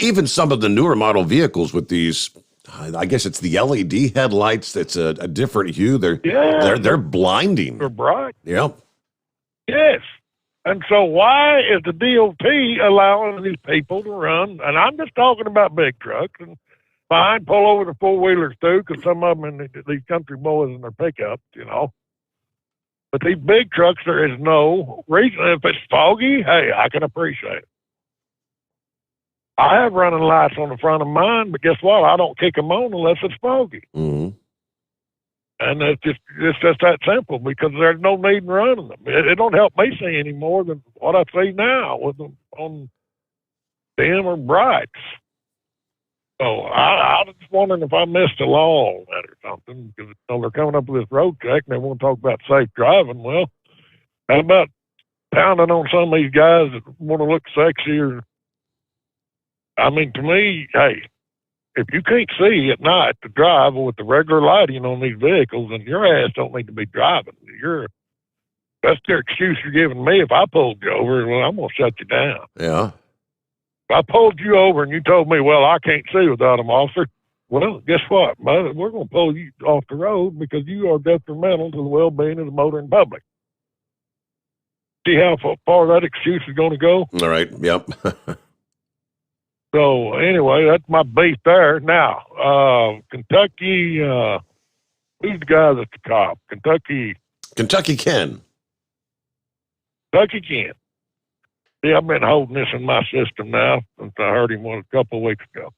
even some of the newer model vehicles with these, I guess it's the LED headlights. That's a different hue. They're blinding. They're bright. Yep. Yes. And so why is the DOT allowing these people to run? And I'm just talking about big trucks. And fine, pull over the four-wheelers too, because some of them in these country boys in their pickups, But these big trucks, there is no reason. If it's foggy, hey, I can appreciate it. I have running lights on the front of mine, but guess what? I don't kick them on unless it's foggy. Mm-hmm. And it's just that simple, because there's no need in running them. It don't help me see any more than what I see now with them on dim or brights. So I was just wondering if I missed a law on that or something, because they're coming up with this road check and they want to talk about safe driving. Well, how about pounding on some of these guys that want to look sexy? Or, I mean, to me, hey, if you can't see at night to drive with the regular lighting on these vehicles, then your ass don't need to be driving. That's their excuse you're giving me. If I pulled you over, well, I'm going to shut you down. Yeah. If I pulled you over and you told me, well, I can't see without them, officer, well, guess what? We're going to pull you off the road because you are detrimental to the well-being of the motoring public. See how far that excuse is going to go? All right. Yep. So, anyway, that's my beef there. Now, Kentucky, who's the guy that's the cop? Kentucky Ken. Kentucky Ken. See, I've been holding this in my system now since I heard him a couple of weeks ago.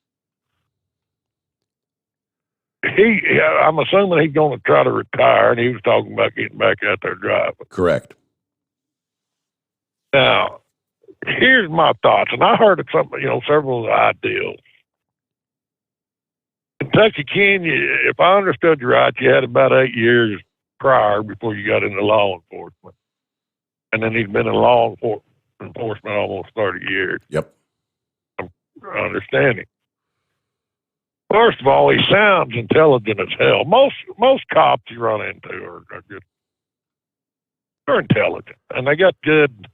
I'm assuming he's going to try to retire, and he was talking about getting back out there driving. Correct. Now, here's my thoughts, and I heard of several of the ideals. Kentucky Ken, if I understood you right, you had about 8 years prior before you got into law enforcement. And then he's been in law enforcement almost 30 years. Yep. I'm understanding. First of all, he sounds intelligent as hell. Most cops you run into are just, they're intelligent. And they got good,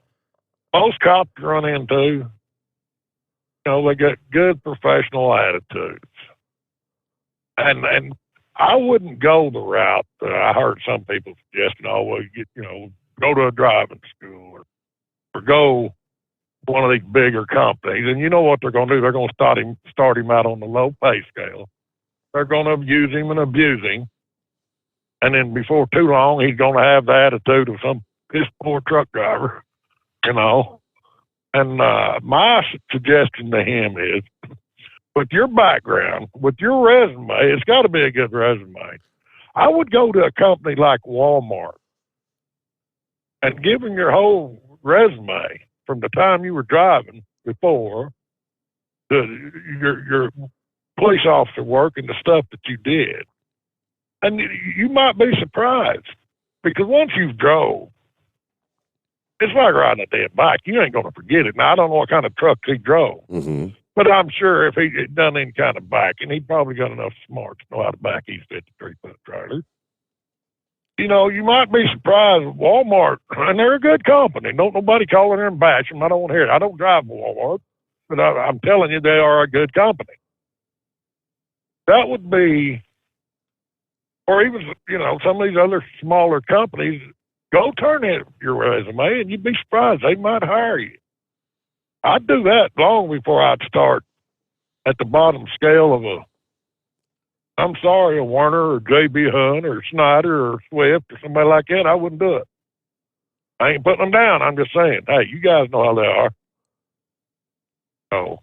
most cops you run into, you know, they got good professional attitudes. And I wouldn't go the route that I heard some people suggesting, oh, well, go to a driving school or go one of these bigger companies. And you know what they're going to do? They're going to start him out on the low pay scale. They're going to abuse him and abuse him. And then before too long, he's going to have the attitude of some piss poor truck driver, you know. And my suggestion to him is, with your background, with your resume, it's got to be a good resume. I would go to a company like Walmart and give them your whole resume from the time you were driving before to your police officer work and the stuff that you did. And you might be surprised, because once you've drove, it's like riding a dead bike. You ain't going to forget it. Now, I don't know what kind of truck he drove, but I'm sure if he had done any kind of backing, he'd probably got enough smarts to know how to back his 53-foot trailer. You know, you might be surprised with Walmart, and they're a good company. Don't nobody call in there and bash them. I don't want to hear it. I don't drive Walmart, but I'm telling you, they are a good company. That would be, or even, you know, some of these other smaller companies, go turn in your resume, and you'd be surprised. They might hire you. I'd do that long before I'd start at the bottom scale of a Warner or J.B. Hunt or Snyder or Swift or somebody like that. I wouldn't do it. I ain't putting them down. I'm just saying, hey, you guys know how they are. So,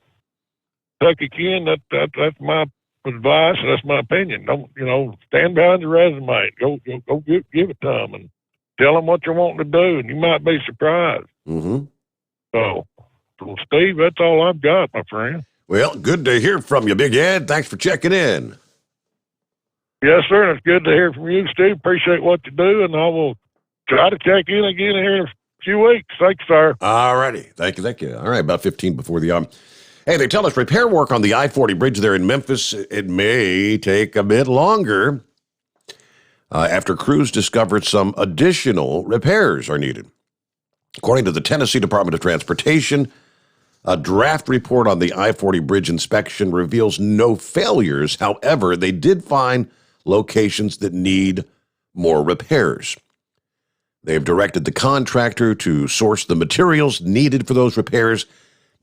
Kentucky Ken, that's my advice. That's my opinion. Don't, stand behind your resume. Go give it to them and tell them what you're wanting to do, and you might be surprised. Mm-hmm. So, Steve, that's all I've got, my friend. Well, good to hear from you, Big Ed. Thanks for checking in. Yes, sir. And it's good to hear from you, Steve. Appreciate what you do, and I will try to check in again here in a few weeks. Thanks, sir. All righty. Thank you. All right, about 15 before the hour. Hey, they tell us repair work on the I-40 bridge there in Memphis, it may take a bit longer after crews discovered some additional repairs are needed. According to the Tennessee Department of Transportation, a draft report on the I-40 bridge inspection reveals no failures. However, they did find locations that need more repairs. They've directed the contractor to source the materials needed for those repairs.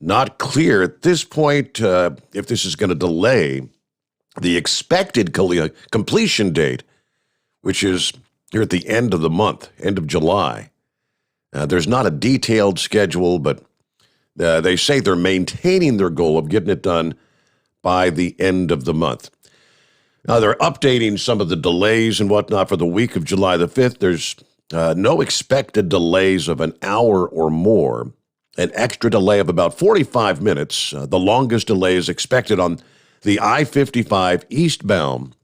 Not clear at this point if this is going to delay the expected completion date, which is here at the end of the month, end of July. There's not a detailed schedule, but they say they're maintaining their goal of getting it done by the end of the month. Now, they're updating some of the delays and whatnot for the week of July the 5th. There's no expected delays of an hour or more. An extra delay of about 45 minutes. The longest delay is expected on the I-55 eastbound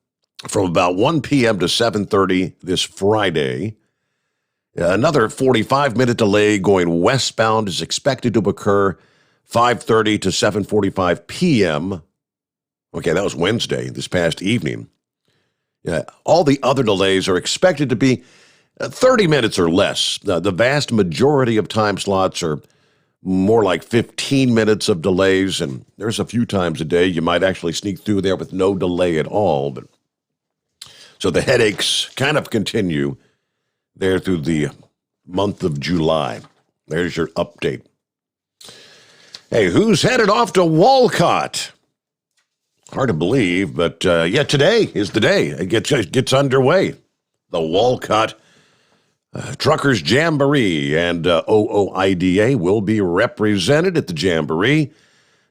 from about 1 p.m. to 7:30 this Friday. Another 45-minute delay going westbound is expected to occur 5:30 to 7:45 p.m. Okay, that was Wednesday, this past evening. All the other delays are expected to be 30 minutes or less. The vast majority of time slots are more like 15 minutes of delays, and there's a few times a day you might actually sneak through there with no delay at all. But so the headaches kind of continue there through the month of July. There's your update. Hey, who's headed off to Walcott? Hard to believe, but today is the day. It gets underway. The Walcott Truckers Jamboree, and OOIDA will be represented at the Jamboree.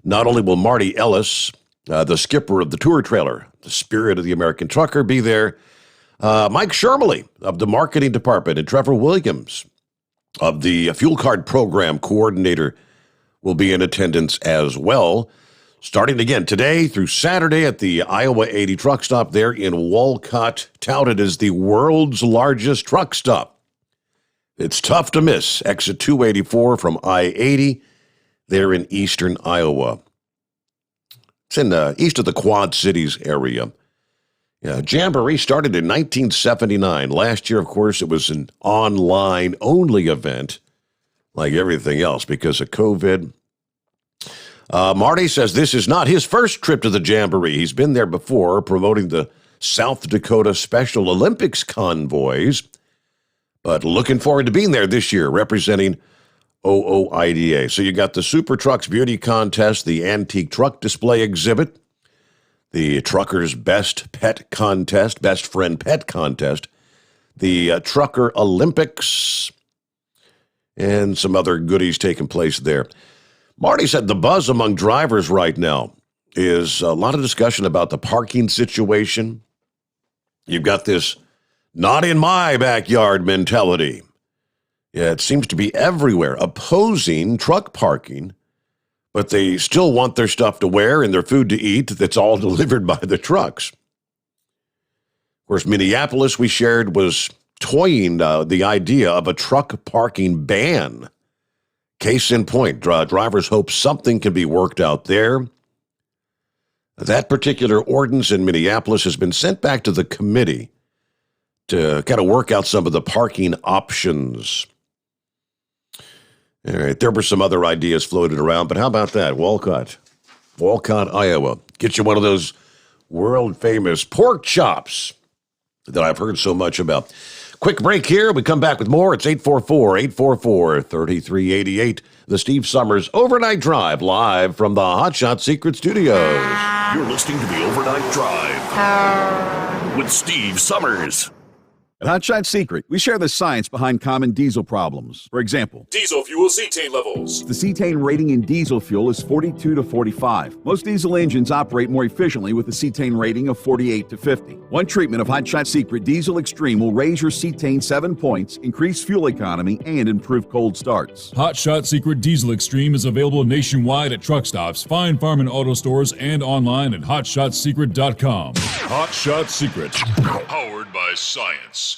Not only will Marty Ellis, the skipper of the tour trailer, the Spirit of the American Trucker, be there, Mike Shermley of the marketing department and Trevor Williams of the fuel card program coordinator will be in attendance as well. Starting again today through Saturday at the Iowa 80 truck stop there in Walcott, touted as the world's largest truck stop. It's tough to miss. Exit 284 from I-80 there in eastern Iowa. It's in east of the Quad Cities area. Yeah, Jamboree started in 1979. Last year, of course, it was an online-only event, like everything else, because of COVID. Marty says this is not his first trip to the Jamboree. He's been there before, promoting the South Dakota Special Olympics convoys, but looking forward to being there this year, representing OOIDA. So you got the Super Trucks Beauty Contest, the Antique Truck Display Exhibit, the Truckers Best Pet Contest, Best Friend Pet Contest, the Trucker Olympics, and some other goodies taking place there. Marty said the buzz among drivers right now is a lot of discussion about the parking situation. You've got this not in my backyard mentality. Yeah, it seems to be everywhere, opposing truck parking, but they still want their stuff to wear and their food to eat that's all delivered by the trucks. Of course, Minneapolis, we shared, was toying the idea of a truck parking ban. Case in point, drivers hope something can be worked out there. That particular ordinance in Minneapolis has been sent back to the committee to kind of work out some of the parking options. All right, there were some other ideas floated around, but how about that? Walcott, Iowa. Get you one of those world-famous pork chops that I've heard so much about. Quick break here. We come back with more. It's 844-844-3388. The Steve Sommers Overnight Drive, live from the Hotshot Secret Studios. You're listening to the Overnight Drive with Steve Sommers. At Hotshot Secret, we share the science behind common diesel problems. For example, Diesel fuel cetane levels. the cetane rating in diesel fuel is 42 to 45. Most diesel engines operate more efficiently with a cetane rating of 48 to 50. One treatment of Hotshot Secret Diesel Extreme will raise your cetane 7 points, increase fuel economy, and improve cold starts. Hotshot Secret Diesel Extreme is available nationwide at truck stops, fine farm and auto stores, and online at hotshotsecret.com. Hotshot Secret, powered by science.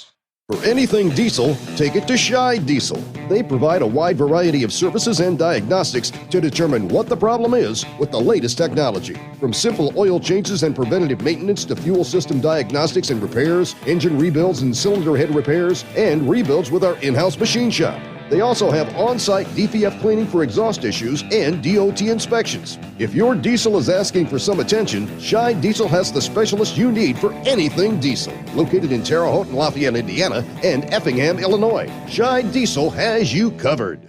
For anything diesel, take it to Shy Diesel. They provide a wide variety of services and diagnostics to determine what the problem is with the latest technology. From simple oil changes and preventative maintenance to fuel system diagnostics and repairs, engine rebuilds and cylinder head repairs, and rebuilds with our in-house machine shop. They also have on-site DPF cleaning for exhaust issues and DOT inspections. If your diesel is asking for some attention, Shy Diesel has the specialist you need for anything diesel. Located in Terre Haute and Lafayette, Indiana, and Effingham, Illinois, Shy Diesel has you covered.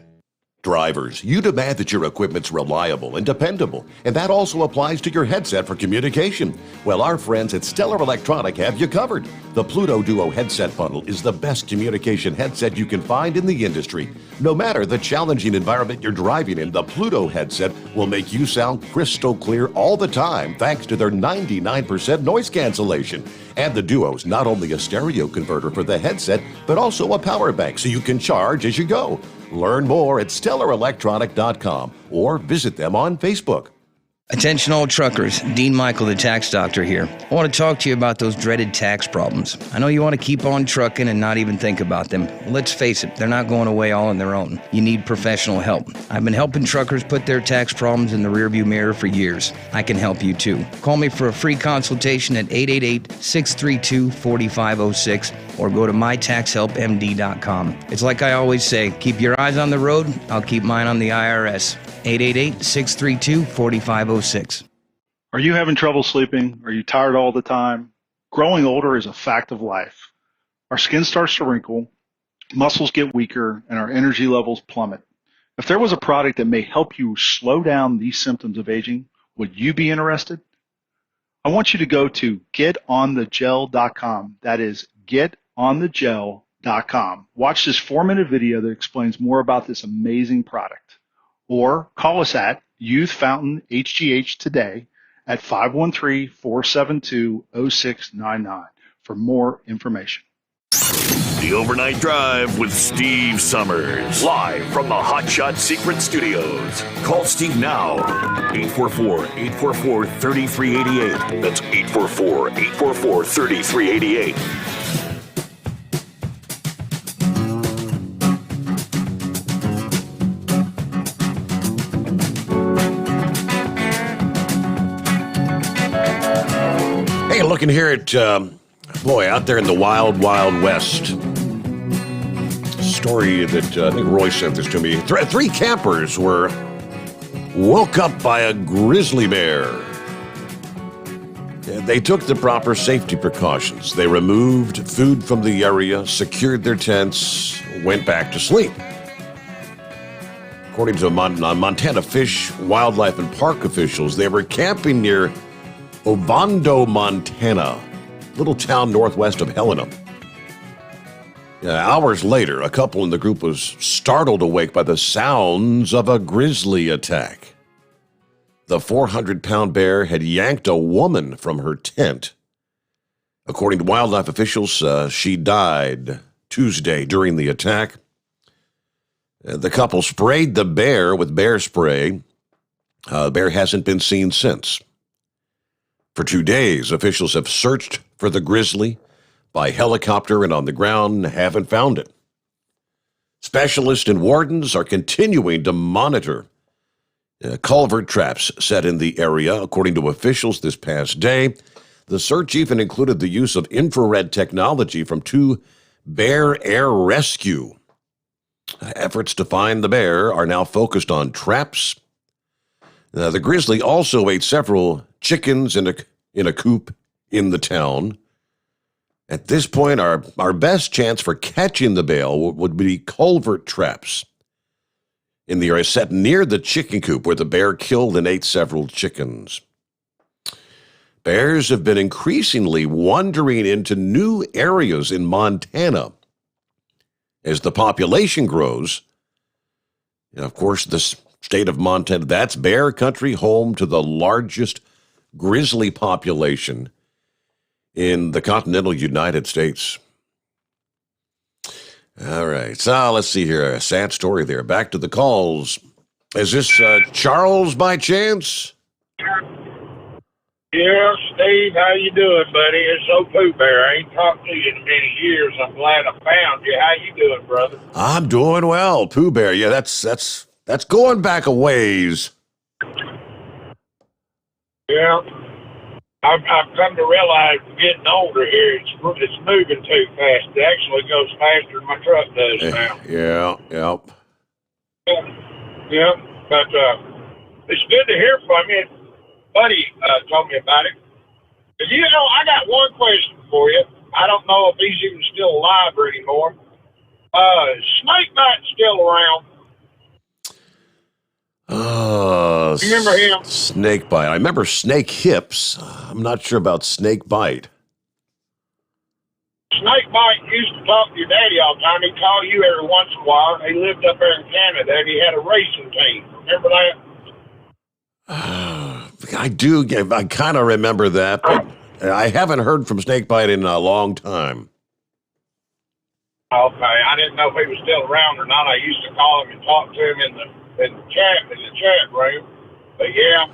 Drivers, you demand that your equipment's reliable and dependable, and that also applies to your headset for communication. Well, our friends at Stellar Electronic have you covered. The Pluto Duo headset bundle is the best communication headset you can find in the industry. No matter the challenging environment you're driving in, the Pluto headset will make you sound crystal clear all the time thanks to their 99% noise cancellation. And the Duo's not only a stereo converter for the headset, but also a power bank so you can charge as you go. Learn more at StellarElectronic.com or visit them on Facebook. Attention all truckers, Dean Michael, the tax doctor here. I want to talk to you about those dreaded tax problems. I know you want to keep on trucking and not even think about them. Well, let's face it, they're not going away all on their own. You need professional help. I've been helping truckers put their tax problems in the rearview mirror for years. I can help you too. Call me for a free consultation at 888-632-4506 or go to mytaxhelpmd.com. It's like I always say, keep your eyes on the road, I'll keep mine on the IRS. 888-632-4506. Are you having trouble sleeping? Are you tired all the time? Growing older is a fact of life. Our skin starts to wrinkle, muscles get weaker, and our energy levels plummet. If there was a product that may help you slow down these symptoms of aging, would you be interested? I want you to go to getonthegel.com. That is getonthegel.com. Watch this 4-minute video that explains more about this amazing product. Or call us at Youth Fountain HGH today at 513-472-0699 for more information. The The Overnight Drive with Steve Summers. Live from the Hot Shot Secret Studios. Call Steve now. 844-844-3388. That's 844-844-3388. Hey, looking here at, out there in the wild, wild west. Story that I think Roy sent this to me. Three campers were woke up by a grizzly bear. They took the proper safety precautions. They removed food from the area, secured their tents, went back to sleep. According to Montana Fish, Wildlife, and Park officials, they were camping near Ovando, Montana, little town northwest of Helena. Hours later, a couple in the group was startled awake by the sounds of a grizzly attack. The 400-pound bear had yanked a woman from her tent. According to wildlife officials, she died Tuesday during the attack. The couple sprayed the bear with bear spray. The bear hasn't been seen since. For 2 days, officials have searched for the grizzly by helicopter and on the ground, haven't found it. Specialists and wardens are continuing to monitor culvert traps set in the area. According to officials this past day, the search even included the use of infrared technology from 2 bear air rescue. Efforts to find the bear are now focused on traps. The grizzly also ate several chickens in a coop in the town. At this point, our best chance for catching the bear would be culvert traps in the area set near the chicken coop where the bear killed and ate several chickens. Bears have been increasingly wandering into new areas in Montana as the population grows. And of course, the state of Montana, that's bear country, home to the largest grizzly population in the continental United States. All right, so let's see here. A sad story there. Back to the calls. Is this Charles by chance? Yeah, Steve, how you doing, buddy? It's Pooh Bear. I ain't talked to you in many years. I'm glad I found you. How you doing, brother? I'm doing well, Pooh Bear. Yeah, that's going back a ways. Yeah. I've come to realize getting older here, it's moving too fast. It actually goes faster than my truck does now. Yeah. Yeah, but it's good to hear from you. Buddy told me about it. But you know, I got one question for you. I don't know if he's even still alive or anymore. Snake Bite's still around. You remember him? Snake Bite. I remember Snake Hips. I'm not sure about Snake Bite. Snake Bite used to talk to your daddy all the time. He'd call you every once in a while. He lived up there in Canada, and he had a racing team. Remember that? I do. I kind of remember that, but I haven't heard from Snake Bite in a long time. Okay, I didn't know if he was still around or not. I used to call him and talk to him in the chat room. But yeah.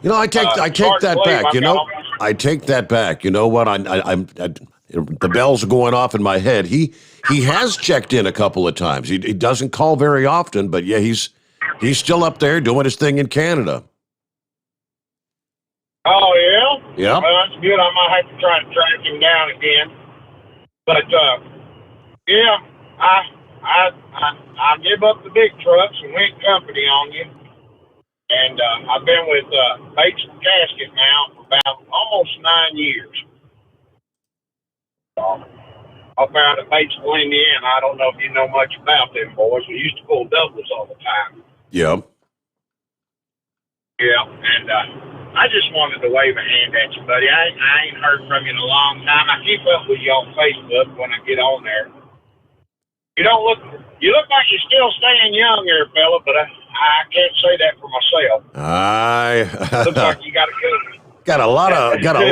You know, I take that back. You know, I take that back. You know what? The bells are going off in my head. He has checked in a couple of times. He doesn't call very often, but yeah, he's still up there doing his thing in Canada. Oh yeah. Yeah. Well, that's good. I might have to try to track him down again. But yeah, I give up the big trucks and went company on you. And I've been with Bates and Casket now for about almost 9 years. I found at Batesville, Indiana. I don't know if you know much about them boys. We used to pull doubles all the time. Yeah. Yeah, and I just wanted to wave a hand at you, buddy. I ain't heard from you in a long time. I keep up with you on Facebook when I get on there. You look like you're still staying young there, fella, but I can't say that for myself. Looks like you got a got a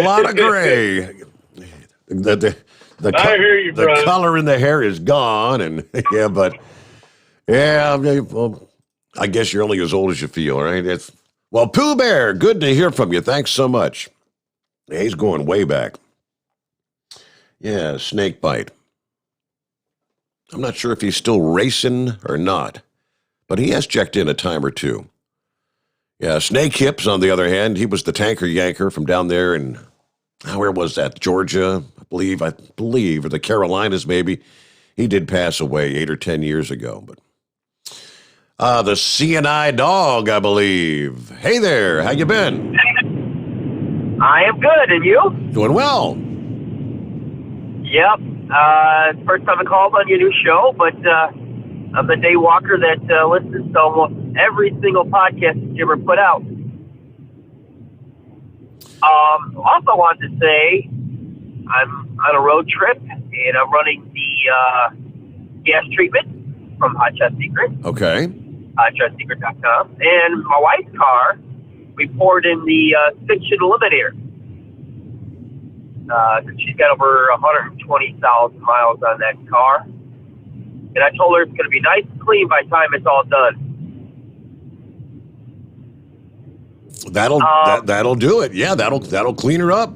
lot of gray. I hear you, the brother. color in the hair is gone, and well, I guess you're only as old as you feel, right? Well, Pooh Bear, good to hear from you. Thanks so much. Yeah, he's going way back. Yeah, snake bite. I'm not sure if he's still racing or not, but he has checked in a time or two. Yeah, Snake Hips, on the other hand, he was the tanker yanker from down there in, where was that? Georgia, I believe, or the Carolinas maybe. He did pass away 8 or 10 years ago. But the CNI dog, I believe. Hey there, how you been? I am good, and you? Doing well. Yep. First time I called on your new show, but I'm the day walker that listens to almost every single podcast that you ever put out. Also wanted to say I'm on a road trip, and I'm running the gas treatment from Hot Shot Secret. Okay. HotShotSecret.com. And my wife's car, we poured in the Fiction Eliminator. She's got over 120,000 miles on that car. And I told her it's going to be nice and clean by the time it's all done. That'll do it. Yeah, that'll clean her up.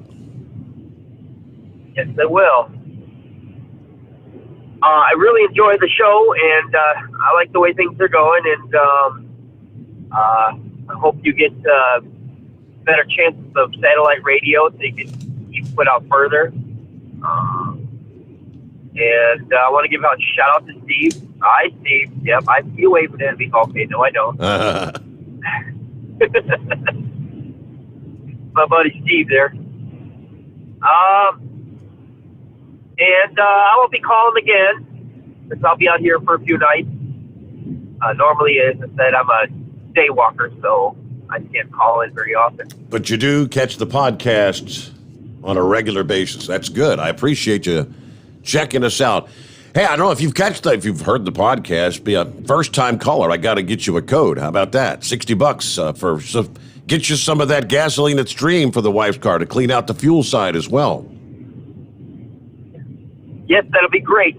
Yes, it will. I really enjoy the show, and I like the way things are going, and I hope you get better chances of satellite radio so you can keep put out further. And I want to give out a shout out to Steve. Hi, Steve. Yep, I see you waving at me. Okay, no, I don't. My buddy Steve there. And I will be calling again, because I'll be out here for a few nights. Normally, as I said, I'm a day walker, so I can't call in very often. But you do catch the podcasts on a regular basis. That's good. I appreciate you checking us out. Hey, I don't know if you've heard the podcast, be a first-time caller. I got to get you a code. How about that? $60 get you some of that gasoline at Stream for the wife's car to clean out the fuel side as well. Yes, that'll be great.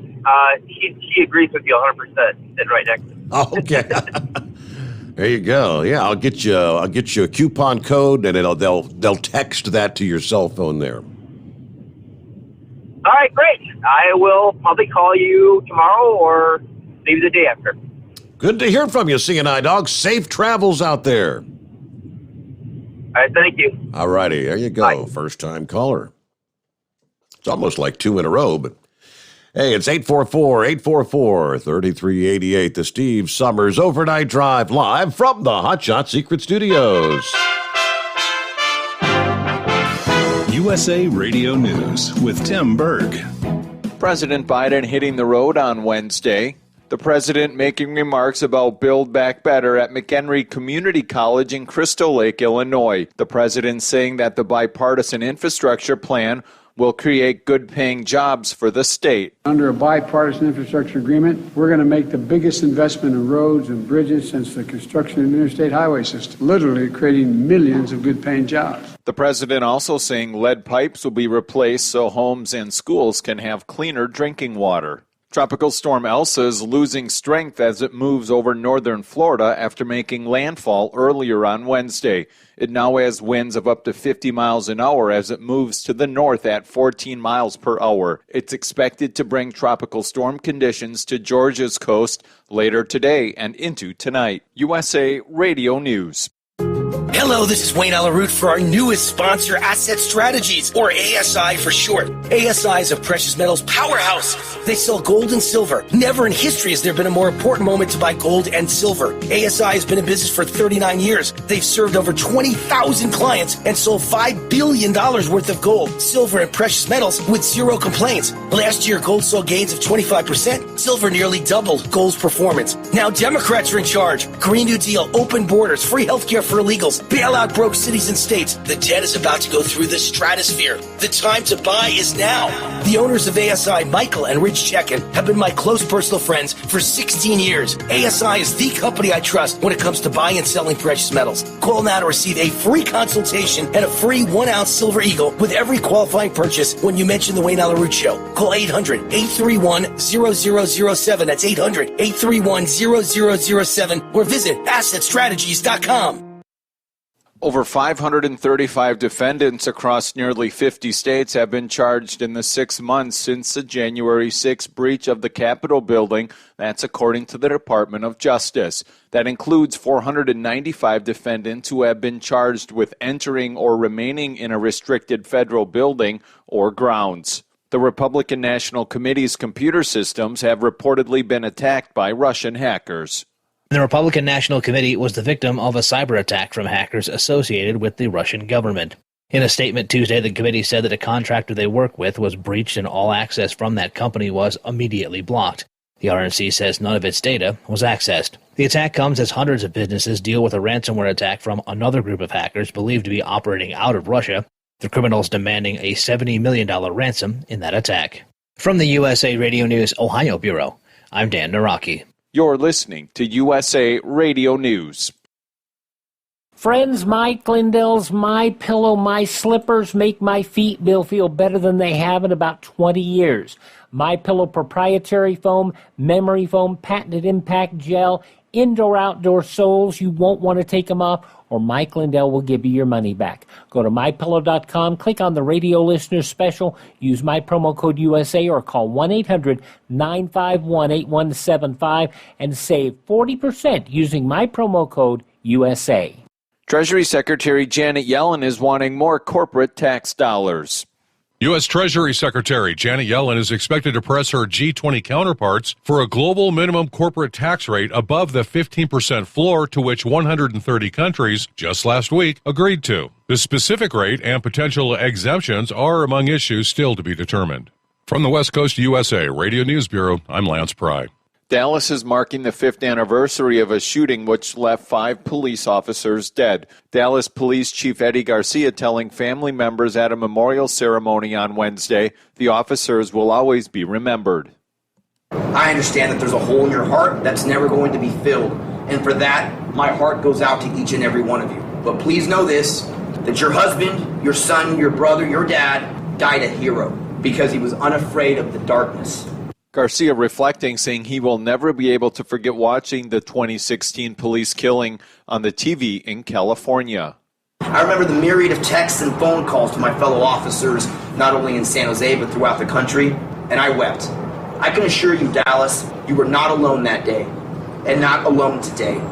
She agrees with you 100%. Sitting right next to me. Okay. There you go. Yeah, I'll get you a coupon code, and they'll text that to your cell phone there. All right, great. I will probably call you tomorrow or maybe the day after. Good to hear from you, CNI Dog. Safe travels out there. All right, thank you. All righty, there you go. First-time caller. It's almost like 2 in a row, but hey, it's 844-844-3388, the Steve Sommers Overnight Drive, live from the Hot Shot Secret Studios. USA Radio News with Tim Berg. President Biden hitting the road on Wednesday. The president making remarks about Build Back Better at McHenry Community College in Crystal Lake, Illinois. The president saying that the bipartisan infrastructure plan will create good-paying jobs for the state. Under a bipartisan infrastructure agreement, we're going to make the biggest investment in roads and bridges since the construction of the interstate highway system, literally creating millions of good-paying jobs. The president also saying lead pipes will be replaced so homes and schools can have cleaner drinking water. Tropical storm Elsa is losing strength as it moves over northern Florida after making landfall earlier on Wednesday. It now has winds of up to 50 miles an hour as it moves to the north at 14 miles per hour. It's expected to bring tropical storm conditions to Georgia's coast later today and into tonight. USA Radio News. Hello, this is Wayne Alaroot for our newest sponsor, Asset Strategies, or ASI for short. ASI is a precious metals powerhouse. They sell gold and silver. Never in history has there been a more important moment to buy gold and silver. ASI has been in business for 39 years. They've served over 20,000 clients and sold $5 billion worth of gold, silver, and precious metals with zero complaints. Last year, gold saw gains of 25%. Silver nearly doubled gold's performance. Now Democrats are in charge. Green New Deal, open borders, free healthcare for illegals. Bail out broke cities and states. The debt is about to go through the stratosphere. The time to buy is now. The owners of ASI, Michael and Rich Chekin, have been my close personal friends for 16 years. ASI is the company I trust when it comes to buying and selling precious metals. Call now to receive a free consultation and a free 1-ounce Silver Eagle with every qualifying purchase when you mention the Wayne Allyn Root Show. Call 800-831-0007. That's 800-831-0007 or visit assetstrategies.com. Over 535 defendants across nearly 50 states have been charged in the 6 months since the January 6 breach of the Capitol building. That's according to the Department of Justice. That includes 495 defendants who have been charged with entering or remaining in a restricted federal building or grounds. The Republican National Committee's computer systems have reportedly been attacked by Russian hackers. The Republican National Committee was the victim of a cyber attack from hackers associated with the Russian government. In a statement Tuesday, the committee said that a contractor they work with was breached and all access from that company was immediately blocked. The RNC says none of its data was accessed. The attack comes as hundreds of businesses deal with a ransomware attack from another group of hackers believed to be operating out of Russia, the criminals demanding a $70 million ransom in that attack. From the USA Radio News Ohio Bureau, I'm Dan Naraki. You're listening to USA Radio News. Friends, Mike Lindell's My Pillow, My Slippers make my feet feel better than they have in about 20 years. My Pillow proprietary foam, memory foam, patented impact gel, indoor-outdoor soles. You won't want to take them off, or Mike Lindell will give you your money back. Go to MyPillow.com, click on the radio listener special, use my promo code USA, or call 1-800-951-8175 and save 40% using my promo code USA. Treasury Secretary Janet Yellen is wanting more corporate tax dollars. U.S. Treasury Secretary Janet Yellen is expected to press her G20 counterparts for a global minimum corporate tax rate above the 15% floor to which 130 countries just last week agreed to. The specific rate and potential exemptions are among issues still to be determined. From the West Coast USA Radio News Bureau, I'm Lance Pry. Dallas is marking the 5th anniversary of a shooting which left 5 police officers dead. Dallas Police Chief Eddie Garcia telling family members at a memorial ceremony on Wednesday, the officers will always be remembered. I understand that there's a hole in your heart that's never going to be filled. And for that, my heart goes out to each and every one of you. But please know this, that your husband, your son, your brother, your dad died a hero because he was unafraid of the darkness. Garcia reflecting, saying he will never be able to forget watching the 2016 police killing on the TV in California. I remember the myriad of texts and phone calls to my fellow officers, not only in San Jose, but throughout the country, and I wept. I can assure you, Dallas, you were not alone that day, and not alone today.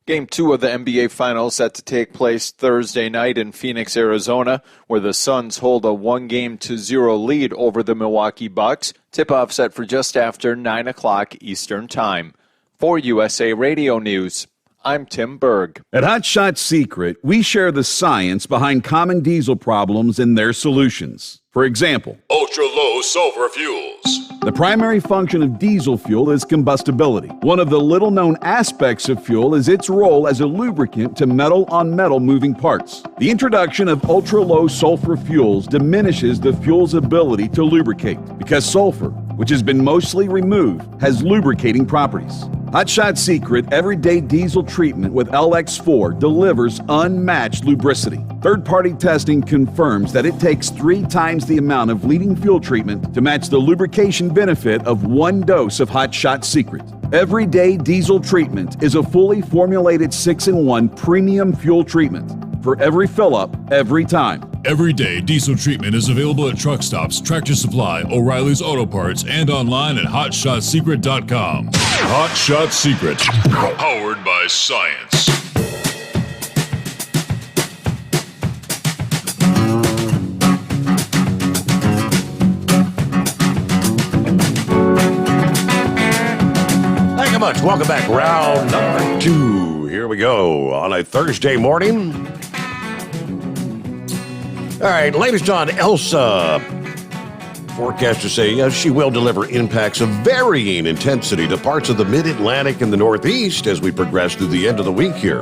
Game 2 of the NBA Finals set to take place Thursday night in Phoenix, Arizona, where the Suns hold a 1-0 lead over the Milwaukee Bucks. Tip-off set for just after 9 o'clock Eastern Time. For USA Radio News, I'm Tim Berg. At Hot Shot Secret, we share the science behind common diesel problems and their solutions. For example, ultra-low sulfur fuels. The primary function of diesel fuel is combustibility. One of the little-known aspects of fuel is its role as a lubricant to metal-on-metal moving parts. The introduction of ultra-low sulfur fuels diminishes the fuel's ability to lubricate because sulfur, which has been mostly removed, has lubricating properties. Hot Shot Secret Everyday Diesel Treatment with LX4 delivers unmatched lubricity. Third-party testing confirms that it takes 3 times the amount of leading fuel treatment to match the lubrication benefit of 1 dose of Hot Shot Secret. Everyday Diesel Treatment is a fully formulated 6-in-1 premium fuel treatment for every fill-up, every time. Everyday Diesel Treatment is available at truck stops, Tractor Supply, O'Reilly's Auto Parts, and online at HotShotSecret.com. Hot Shot Secret, powered by science. Thank you much. Welcome back. Round number 2. Here we go on a Thursday morning. All right, latest on Elsa. Forecasters say she will deliver impacts of varying intensity to parts of the mid-Atlantic and the Northeast as we progress through the end of the week here.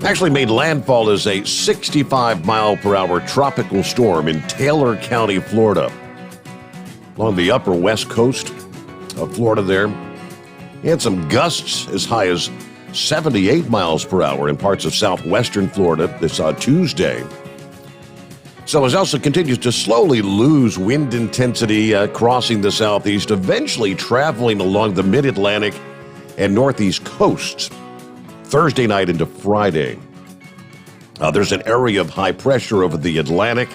actually made landfall as a 65-mile-per-hour tropical storm in Taylor County, Florida. Along the upper west coast of Florida there. He had some gusts as high as 78 miles per hour in parts of southwestern Florida this Tuesday. So as Elsa continues to slowly lose wind intensity, crossing the southeast, eventually traveling along the mid-Atlantic and northeast coasts Thursday night into Friday. There's an area of high pressure over the Atlantic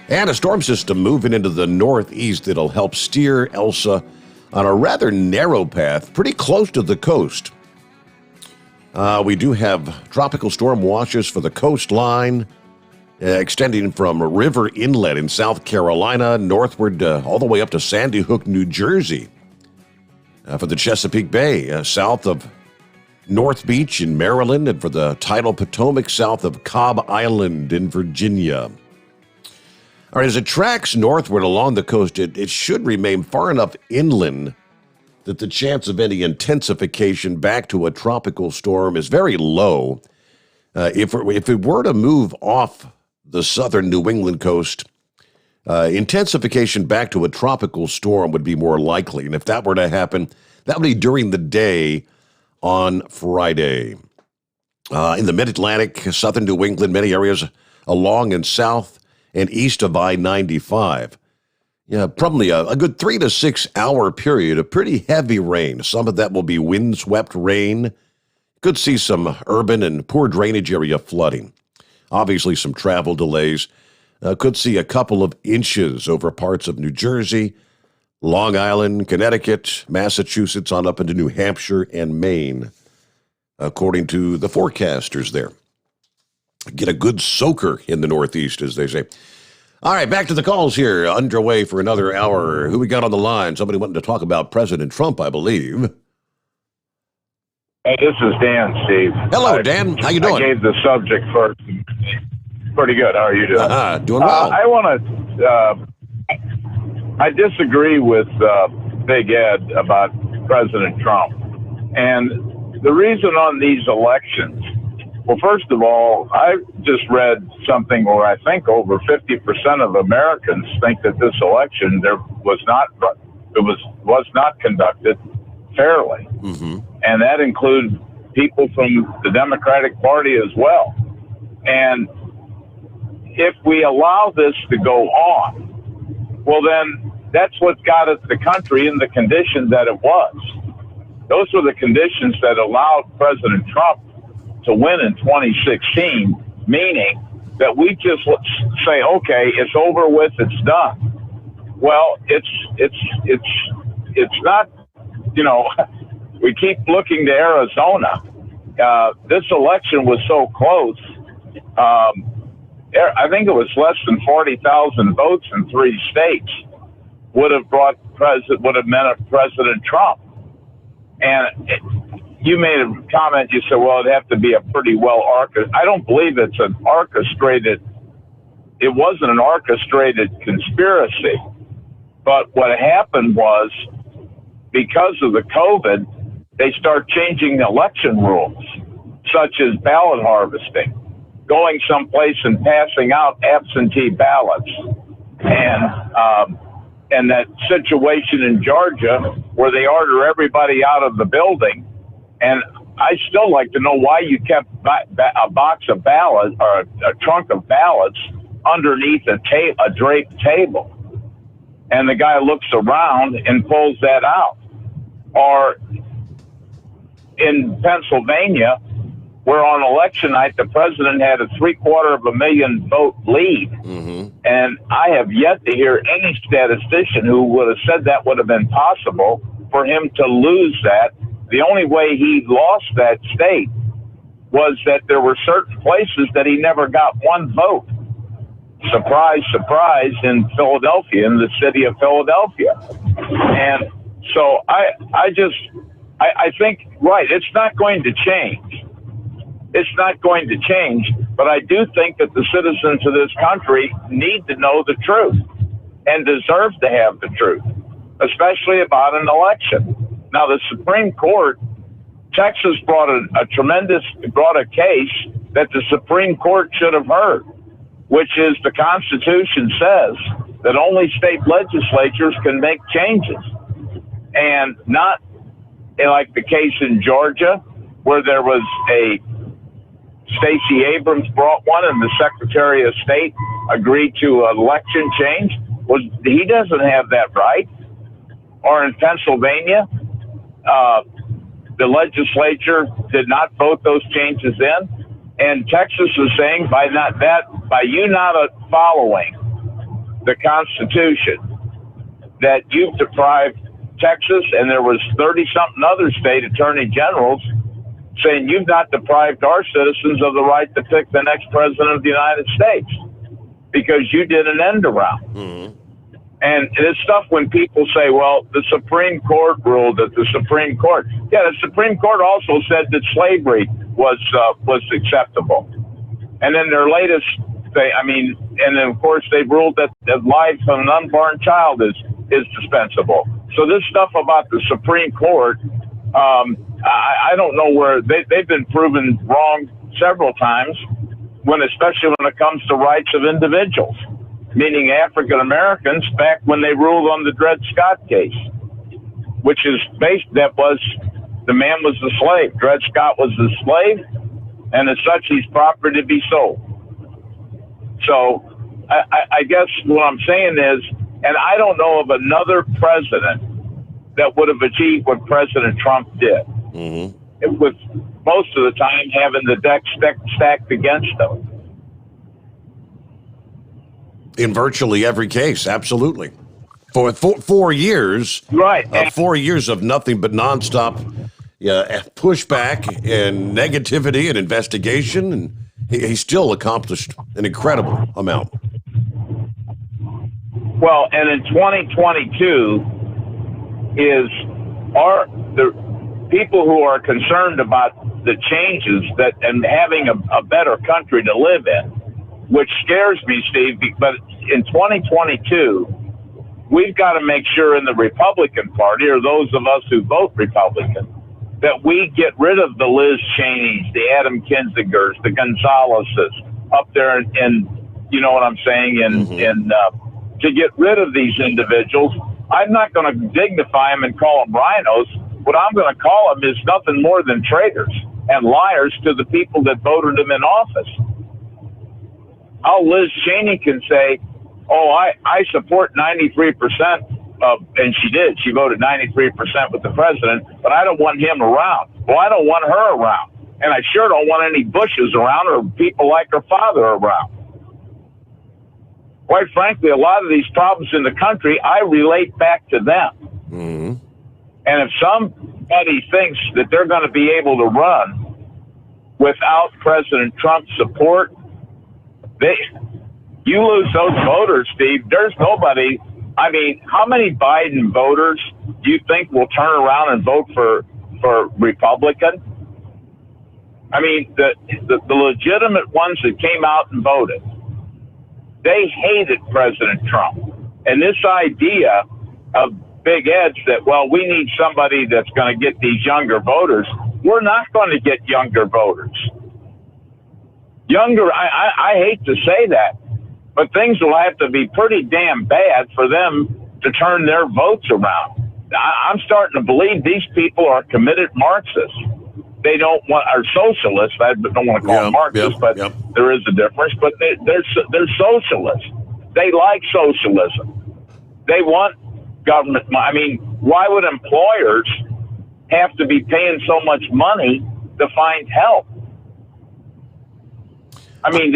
and a storm system moving into the northeast that'll help steer Elsa on a rather narrow path pretty close to the coast. We do have tropical storm watches for the coastline, extending from River Inlet in South Carolina northward all the way up to Sandy Hook, New Jersey. For the Chesapeake Bay, south of North Beach in Maryland, and for the tidal Potomac south of Cobb Island in Virginia. All right, as it tracks northward along the coast, it should remain far enough inland that the chance of any intensification back to a tropical storm is very low. If it were to move off the southern New England coast, intensification back to a tropical storm would be more likely. And if that were to happen, that would be during the day on Friday. In the mid-Atlantic, southern New England, many areas along and south and east of I-95. Yeah, probably a good 3 to 6 hour period of pretty heavy rain. Some of that will be windswept rain. Could see some urban and poor drainage area flooding. Obviously, some travel delays. Could see a couple of inches over parts of New Jersey, Long Island, Connecticut, Massachusetts, on up into New Hampshire and Maine, according to the forecasters there. Get a good soaker in the Northeast, as they say. All right, back to the calls here, underway for another hour. Who we got on the line? Somebody wanting to talk about President Trump, I believe. Hey, this is Dan, Steve. Hello, Dan. How you doing? I gave the subject first. Pretty good. How are you doing? Doing well. I want to... I disagree with Big Ed about President Trump. And the reason on these elections... Well, first of all, I just read something where I think over 50% of Americans think that this election was not conducted fairly. Mm-hmm. And that includes people from the Democratic Party as well. And if we allow this to go on, well, then that's what got us the country in the condition that it was. Those were the conditions that allowed President Trump to win in 2016, meaning that we just say, okay, it's over with, it's done. Well, it's not, we keep looking to Arizona. This election was so close. I think it was less than 40,000 votes in 3 states would have meant President Trump. And you made a comment, you said, well, it'd have to be a pretty well orchestrated. I don't believe it wasn't an orchestrated conspiracy. But what happened was, because of the COVID, they start changing the election rules, such as ballot harvesting, going someplace and passing out absentee ballots. And that situation in Georgia where they order everybody out of the building. And I still like to know why you kept a box of ballots or a trunk of ballots underneath a draped table. And the guy looks around and pulls that out. Or in Pennsylvania, where on election night, the president had a 750,000 vote lead. Mm-hmm. And I have yet to hear any statistician who would have said that would have been possible for him to lose that. The only way he lost that state was that there were certain places that he never got one vote. Surprise, surprise, in Philadelphia, in the city of Philadelphia. And so I think, right, it's not going to change. It's not going to change, but I do think that the citizens of this country need to know the truth and deserve to have the truth, especially about an election. Now, the Supreme Court, Texas brought a case that the Supreme Court should have heard, which is the Constitution says that only state legislatures can make changes, and not like the case in Georgia where there was a Stacey Abrams brought one and the Secretary of State agreed to an election change. Well, he doesn't have that right. Or in Pennsylvania, the legislature did not vote those changes in. And Texas is saying by you not following the Constitution, that you've deprived Texas, and there was 30-something other state attorney generals saying you've not deprived our citizens of the right to pick the next president of the United States because you did an end around. Mm-hmm. And this stuff when people say, well, the Supreme Court ruled that the Supreme Court. Yeah, the Supreme Court also said that slavery was acceptable. And then their latest thing, and then of course they ruled that the life of an unborn child is dispensable. So this stuff about the Supreme Court, I don't know where they've been proven wrong several times, especially when it comes to rights of individuals, meaning African Americans, back when they ruled on the Dred Scott case, which is the man was the slave. Dred Scott was the slave, and as such, he's property to be sold. So I guess what I'm saying is, and I don't know of another president that would have achieved what President Trump did, with most of the time having the deck stacked against them. In virtually every case, absolutely. For 4 years, right? 4 years of nothing but nonstop pushback and negativity and investigation, and he still accomplished an incredible amount. Well, and in 2022 the people who are concerned about the changes and having a better country to live in, which scares me, Steve, but in 2022, we've got to make sure in the Republican Party, or those of us who vote Republican, that we get rid of the Liz Cheneys, the Adam Kinzingers, the Gonzaleses up there in you know what I'm saying, to get rid of these individuals. I'm not going to dignify them and call them rhinos. What I'm going to call them is nothing more than traitors and liars to the people that voted them in office. How Liz Cheney can say, oh, I support 93% of, and she did, she voted 93% with the president, but I don't want him around. Well, I don't want her around. And I sure don't want any Bushes around or people like her father around. Quite frankly, a lot of these problems in the country, I relate back to them. Mm-hmm. And if somebody thinks that they're going to be able to run without President Trump's support, you lose those voters, Steve. There's nobody. I mean, how many Biden voters do you think will turn around and vote for Republican? I mean, the legitimate ones that came out and voted, they hated President Trump. And this idea of Big Ed's that, well, we need somebody that's going to get these younger voters. We're not going to get younger voters. I hate to say that, but things will have to be pretty damn bad for them to turn their votes around. I'm starting to believe these people are committed Marxists. They don't want, or socialists. I don't want to call them Marxists, but there is a difference. But they're socialists. They like socialism. They want government. I mean, why would employers have to be paying so much money to find help? I mean,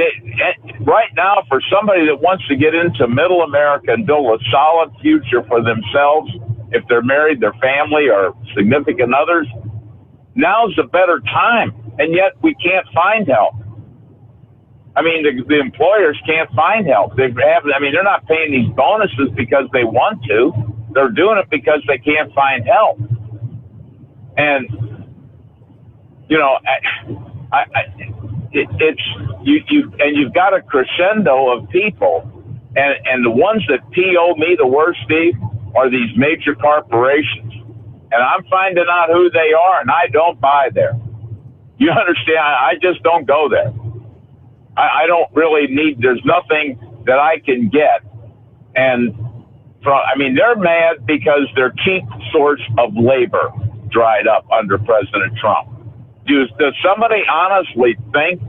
right now, for somebody that wants to get into middle America and build a solid future for themselves, if they're married, their family, or significant others, now's a better time. And yet we can't find help. I mean, the employers can't find help. They're not paying these bonuses because they want to. They're doing it because they can't find help. And, you know, you've got a crescendo of people, and the ones that PO me the worst, Steve, are these major corporations. And I'm finding out who they are, and I don't buy there. You understand? I just don't go there. I don't really need, there's nothing that I can get. And they're mad because their key source of labor dried up under President Trump. Does somebody honestly think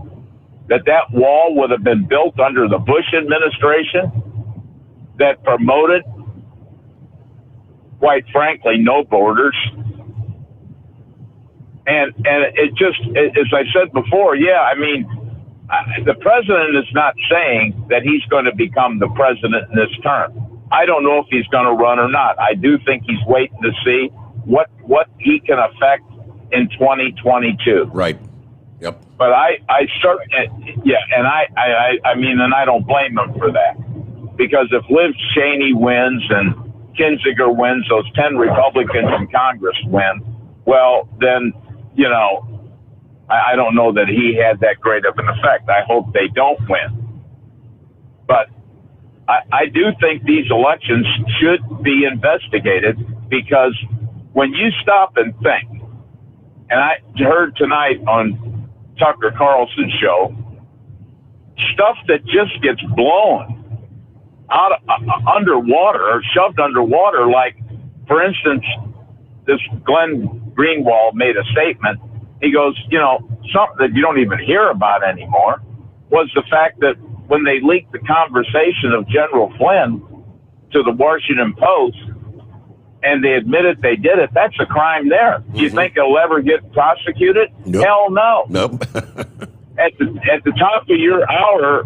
that wall would have been built under the Bush administration that promoted, quite frankly, no borders? And it just, as I said before, the president is not saying that he's going to become the president in this term. I don't know if he's going to run or not. I do think he's waiting to see what he can affect in 2022. Right. Yep. But and I don't blame him for that, because if Liz Cheney wins and Kinzinger wins, those 10 Republicans in Congress win, well, then, I don't know that he had that great of an effect. I hope they don't win. But I do think these elections should be investigated, because when you stop and think, and I heard tonight on Tucker Carlson's show, stuff that just gets blown out underwater or shoved underwater, like, for instance, this Glenn Greenwald made a statement. He goes, something that you don't even hear about anymore was the fact that when they leaked the conversation of General Flynn to the Washington Post, and they admitted they did it, that's a crime there. Do you think it'll ever get prosecuted? Nope. Hell no. Nope. At the top of your hour,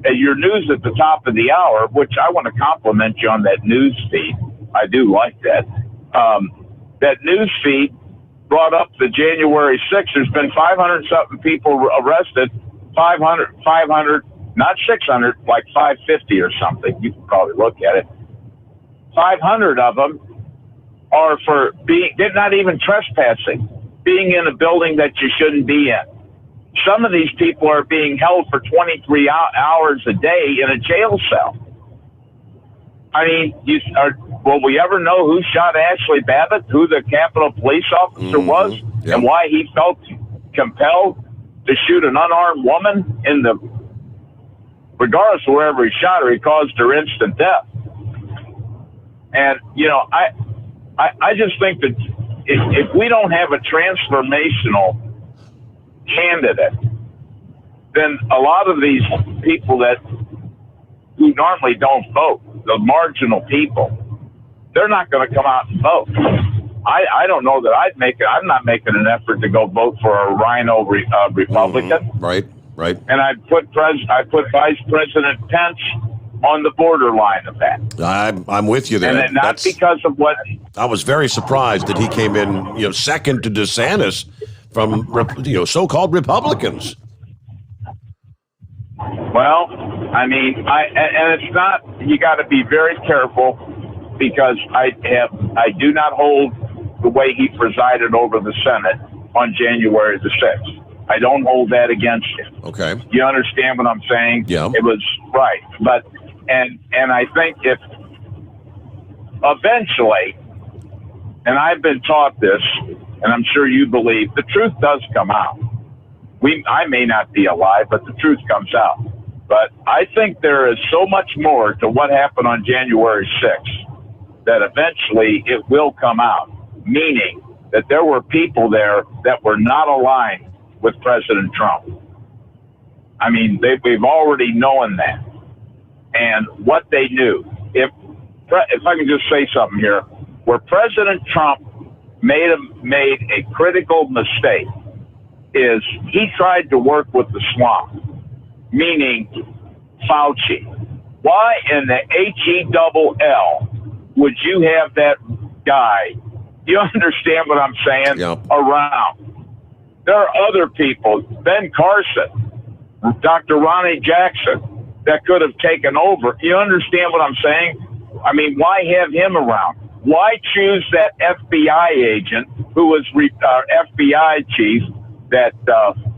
your news at the top of the hour, which I want to compliment you on that news feed. I do like that. That news feed brought up the January 6th. There's been 500-something people arrested, 500, not 600, like 550 or something. You can probably look at it. 500 of them are for they're not even trespassing, being in a building that you shouldn't be in. Some of these people are being held for 23 hours a day in a jail cell. I mean, will we ever know who shot Ashley Babbitt, who the Capitol Police officer was, and why he felt compelled to shoot an unarmed woman regardless of wherever he shot her, he caused her instant death. And, I just think that if we don't have a transformational candidate, then a lot of these people who normally don't vote, the marginal people, they're not going to come out and vote. I don't know that I'd make it. I'm not making an effort to go vote for a rhino Republican. Right. And I put Vice President Pence on the borderline of that. I'm with you there. And not because of what I was very surprised that he came in, second to DeSantis from so-called Republicans. Well, and it's not. You got to be very careful, because I do not hold the way he presided over the Senate on January the 6th. I don't hold that against him. Okay. You understand what I'm saying? Yeah. It was right. But, and I think if eventually, and I've been taught this, and I'm sure you believe, the truth does come out. I may not be alive, but the truth comes out. But I think there is so much more to what happened on January 6th that eventually it will come out, meaning that there were people there that were not aligned with President Trump. I mean, we've already known that. And what they knew, if I can just say something here, where President Trump made a critical mistake is he tried to work with the swamp, meaning Fauci. Why in the HELL would you have that guy, you understand what I'm saying, around? There are other people, Ben Carson, Dr. Ronnie Jackson, that could have taken over. You understand what I'm saying? I mean, why have him around? Why choose that FBI agent who was FBI chief that,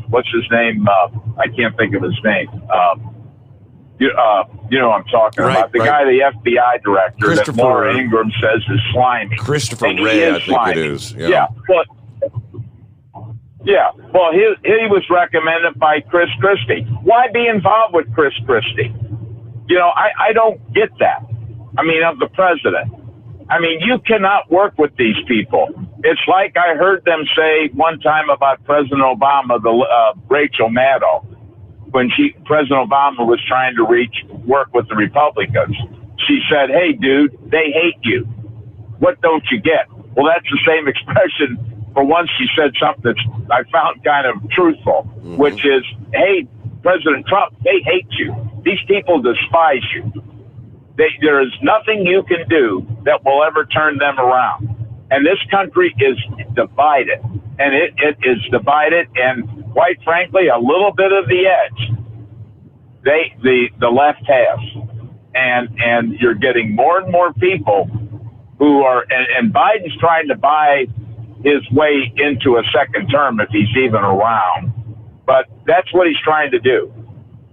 what's his name? I can't think of his name. You know what I'm talking about. The guy, the FBI director that Laura Ingraham says is slimy. Christopher and Wray, I think slimy. it is. Yeah, but Yeah, well, he was recommended by Chris Christie. Why be involved with Chris Christie? You know, I don't get that. I mean, of the president. I mean, you cannot work with these people. It's like I heard them say one time about President Obama, Rachel Maddow, when President Obama was trying to work with the Republicans. She said, "Hey, dude, they hate you. What don't you get?" Well, that's the same expression. For once, she said something that I found kind of truthful, which is, "Hey, President Trump, they hate you. These people despise you. There is nothing you can do that will ever turn them around." And this country is divided, and it is divided, and quite frankly, a little bit of the edge the left has, and you're getting more and more people who are, and Biden's trying to buy his way into a second term if he's even around, but that's what he's trying to do.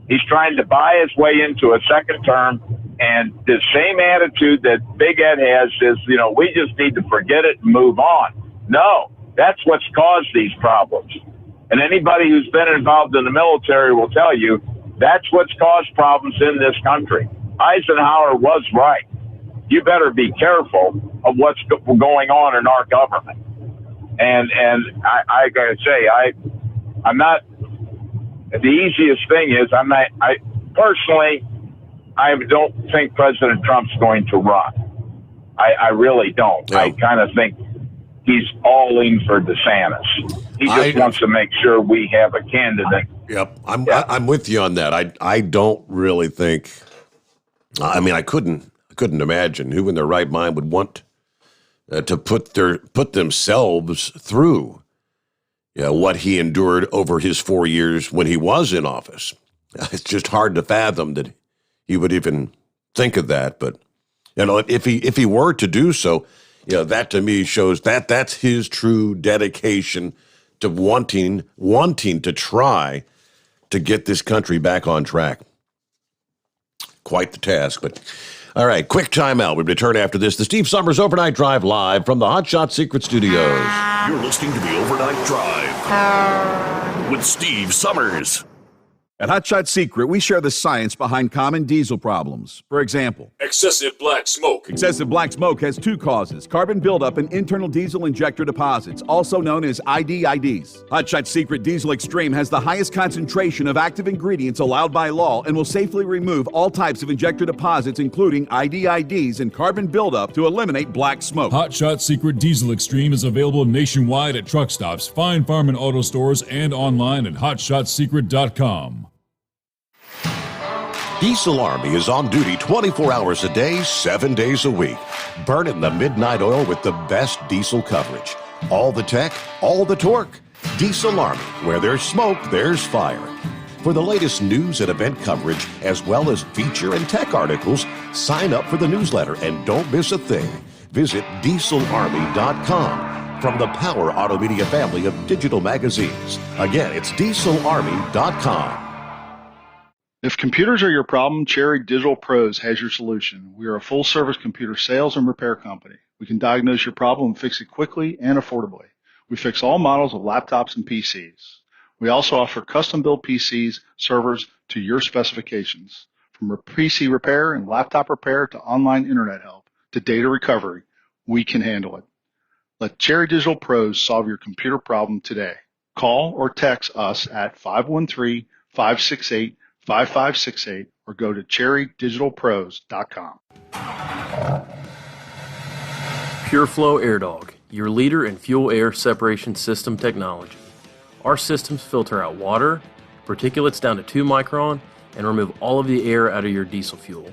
He's trying to buy his way into a second term. And the same attitude that Big Ed has is, you know, we just need to forget it and move on. No, that's what's caused these problems. And anybody who's been involved in the military will tell you that's what's caused problems in this country. Eisenhower was right. You better be careful of what's going on in our government. And I gotta say, I'm not, the easiest thing is I personally, I don't think President Trump's going to run. I really don't. No. I kind of think he's all in for DeSantis. He just wants to make sure we have a candidate. Yep, I'm with you on that. I don't really think. I mean, I couldn't imagine who in their right mind would want to put themselves through, you know, what he endured over his 4 years when he was in office. It's just hard to fathom that he would even think of that. But, you know, if he were to do so, you know, that to me shows that that's his true dedication to wanting to try to get this country back on track. Quite the task, but all right, quick timeout. We return after this. The Steve Sommers Overnight Drive live from the Hot Shot Secret Studios. You're listening to the Overnight Drive with Steve Sommers. At Hot Shot Secret, we share the science behind common diesel problems. For example, excessive black smoke. Excessive black smoke has two causes: carbon buildup and internal diesel injector deposits, also known as IDIDs. Hot Shot Secret Diesel Extreme has the highest concentration of active ingredients allowed by law and will safely remove all types of injector deposits, including IDIDs and carbon buildup, to eliminate black smoke. Hot Shot Secret Diesel Extreme is available nationwide at truck stops, fine farm and auto stores, and online at hotshotsecret.com. Diesel Army is on duty 24 hours a day, 7 days a week. Burning the midnight oil with the best diesel coverage. All the tech, all the torque. Diesel Army, where there's smoke, there's fire. For the latest news and event coverage, as well as feature and tech articles, sign up for the newsletter and don't miss a thing. Visit dieselarmy.com from the Power Auto Media family of digital magazines. Again, it's dieselarmy.com. If computers are your problem, Cherry Digital Pros has your solution. We are a full-service computer sales and repair company. We can diagnose your problem and fix it quickly and affordably. We fix all models of laptops and PCs. We also offer custom-built PCs, servers to your specifications. From PC repair and laptop repair to online internet help to data recovery, we can handle it. Let Cherry Digital Pros solve your computer problem today. Call or text us at 513-568-5568 or go to cherrydigitalpros.com. PureFlow Air Dog, your leader in fuel air separation system technology. Our systems filter out water, particulates down to 2 micron, and remove all of the air out of your diesel fuel.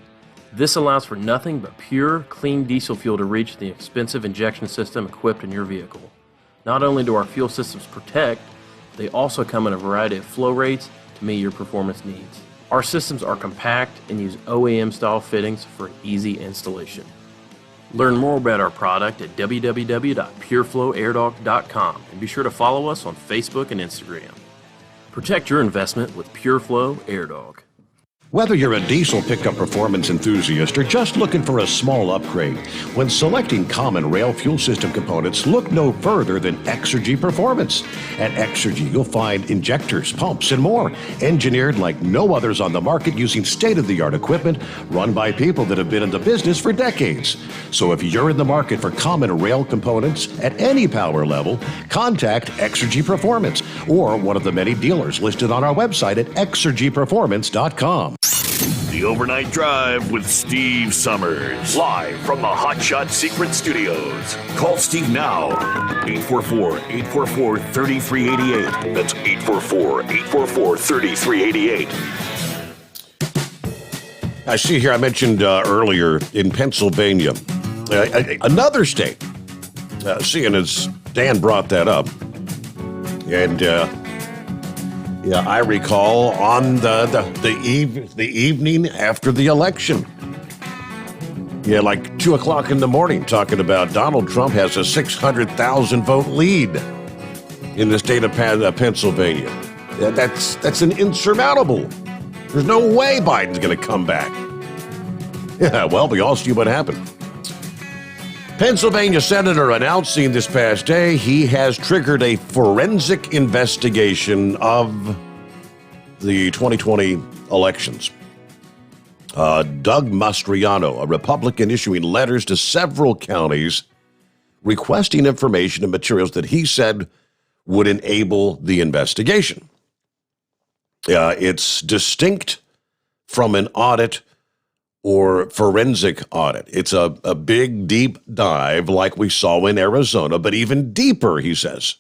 This allows for nothing but pure, clean diesel fuel to reach the expensive injection system equipped in your vehicle. Not only do our fuel systems protect, they also come in a variety of flow rates to meet your performance needs. Our systems are compact and use OEM-style fittings for easy installation. Learn more about our product at www.pureflowairdog.com and be sure to follow us on Facebook and Instagram. Protect your investment with PureFlow Air Dog. Whether you're a diesel pickup performance enthusiast or just looking for a small upgrade, when selecting common rail fuel system components, look no further than Exergy Performance. At Exergy, you'll find injectors, pumps, and more, engineered like no others on the market using state-of-the-art equipment run by people that have been in the business for decades. So if you're in the market for common rail components at any power level, contact Exergy Performance or one of the many dealers listed on our website at exergyperformance.com. The Overnight Drive with Steve Sommers. Live from the Hot Shot Secret Studios. Call Steve now. 844-844-3388. That's 844-844-3388. I see here I mentioned earlier in Pennsylvania, another state, seeing as Dan brought that up, and yeah, I recall on the evening after the election, yeah, like 2 o'clock in the morning, talking about Donald Trump has a 600,000 vote lead in the state of Pennsylvania. Yeah, that's an insurmountable. There's no way Biden's going to come back. Yeah, well, we all see what happened. Pennsylvania senator announcing this past day he has triggered a forensic investigation of the 2020 elections. Doug Mastriano, a Republican, issuing letters to several counties requesting information and materials that he said would enable the investigation. It's distinct from an audit or forensic audit. It's a big, deep dive like we saw in Arizona, but even deeper, he says.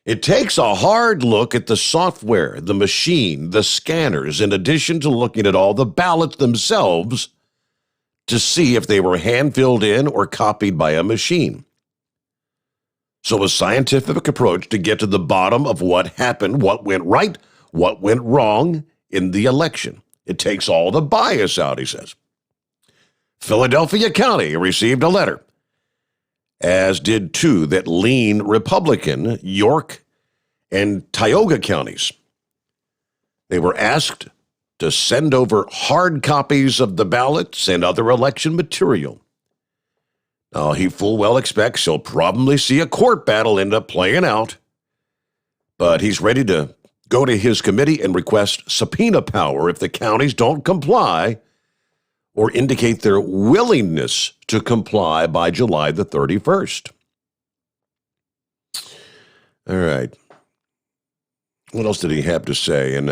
It takes a hard look at the software, the machine, the scanners, in addition to looking at all the ballots themselves to see if they were hand-filled in or copied by a machine. So a scientific approach to get to the bottom of what happened, what went right, what went wrong in the election. It takes all the bias out, he says. Philadelphia County received a letter, as did two that lean Republican, York and Tioga counties. They were asked to send over hard copies of the ballots and other election material. Now, he full well expects he'll probably see a court battle end up playing out, but he's ready to go to his committee and request subpoena power if the counties don't comply or indicate their willingness to comply by July the 31st. All right. What else did he have to say? And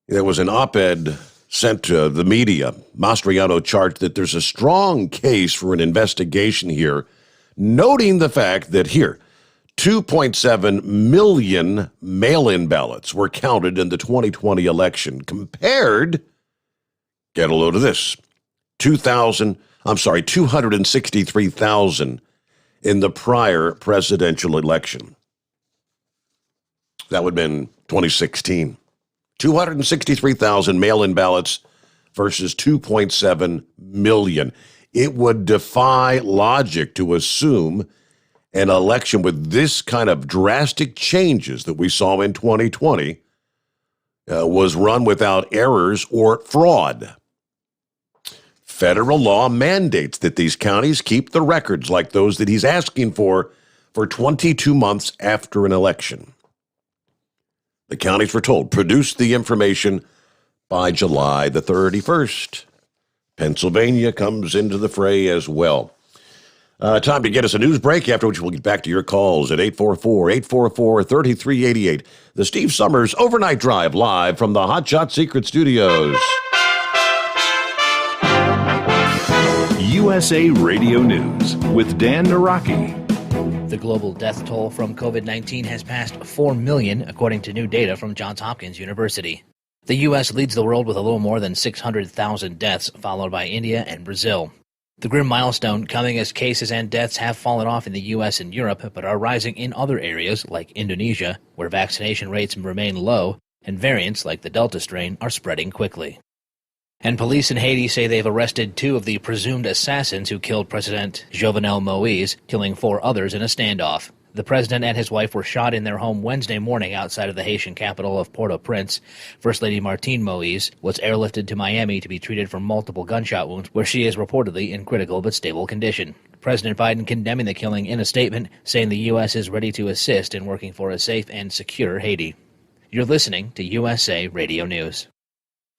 there was an op-ed sent to the media. Mastriano charged that there's a strong case for an investigation here, noting the fact that here, 2.7 million mail-in ballots were counted in the 2020 election compared, get a load of this, 263,000 in the prior presidential election. That would have been 2016. 263,000 mail-in ballots versus 2.7 million. It would defy logic to assume an election with this kind of drastic changes that we saw in 2020 was run without errors or fraud. Federal law mandates that these counties keep the records like those that he's asking for 22 months after an election. The counties were told, produce the information by July the 31st. Pennsylvania comes into the fray as well. Time to get us a news break, after which we'll get back to your calls at 844-844-3388. The Steve Sommers Overnight Drive, live from the Hot Shot Secret Studios. USA Radio News with Dan Naraki. The global death toll from COVID-19 has passed 4 million, according to new data from Johns Hopkins University. The U.S. leads the world with a little more than 600,000 deaths, followed by India and Brazil. The grim milestone coming as cases and deaths have fallen off in the U.S. and Europe, but are rising in other areas like Indonesia, where vaccination rates remain low, and variants like the Delta strain are spreading quickly. And police in Haiti say they've arrested 2 of the presumed assassins who killed President Jovenel Moïse, killing 4 others in a standoff. The president and his wife were shot in their home Wednesday morning outside of the Haitian capital of Port-au-Prince. First Lady Martine Moïse was airlifted to Miami to be treated for multiple gunshot wounds, where she is reportedly in critical but stable condition. President Biden condemning the killing in a statement, saying the U.S. is ready to assist in working for a safe and secure Haiti. You're listening to USA Radio News.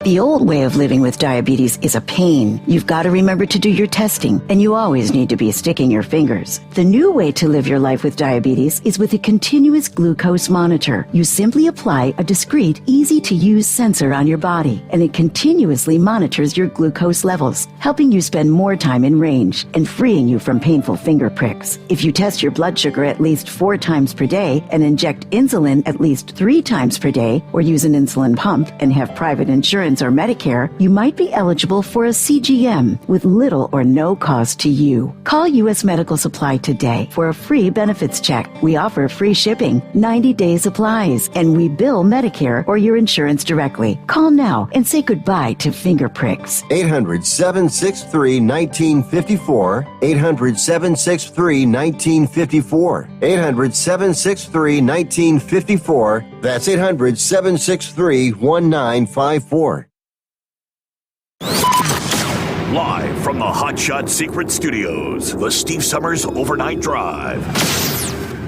The old way of living with diabetes is a pain. You've got to remember to do your testing, and you always need to be sticking your fingers. The new way to live your life with diabetes is with a continuous glucose monitor. You simply apply a discreet, easy-to-use sensor on your body, and it continuously monitors your glucose levels, helping you spend more time in range and freeing you from painful finger pricks. If you test your blood sugar at least 4 times per day and inject insulin at least 3 times per day, or use an insulin pump and have private insurance or Medicare, you might be eligible for a CGM with little or no cost to you. Call U.S. Medical Supply today for a free benefits check. We offer free shipping, 90-day supplies, and we bill Medicare or your insurance directly. Call now and say goodbye to finger pricks. 800-763-1954. 800-763-1954. 800-763-1954. That's 800-763-1954. Live from the Hot Shot Secret Studios, the Steve Summers Overnight Drive.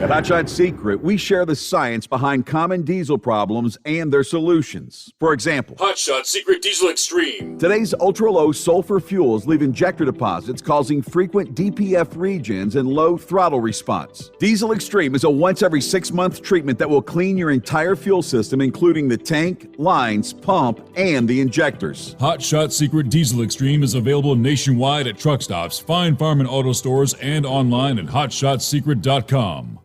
At Hot Shot Secret, we share the science behind common diesel problems and their solutions. For example, Hot Shot Secret Diesel Extreme. Today's ultra-low sulfur fuels leave injector deposits causing frequent DPF regens and low throttle response. Diesel Extreme is a once every 6-month treatment that will clean your entire fuel system, including the tank, lines, pump, and the injectors. Hot Shot Secret Diesel Extreme is available nationwide at truck stops, fine farm and auto stores, and online at hotshotsecret.com.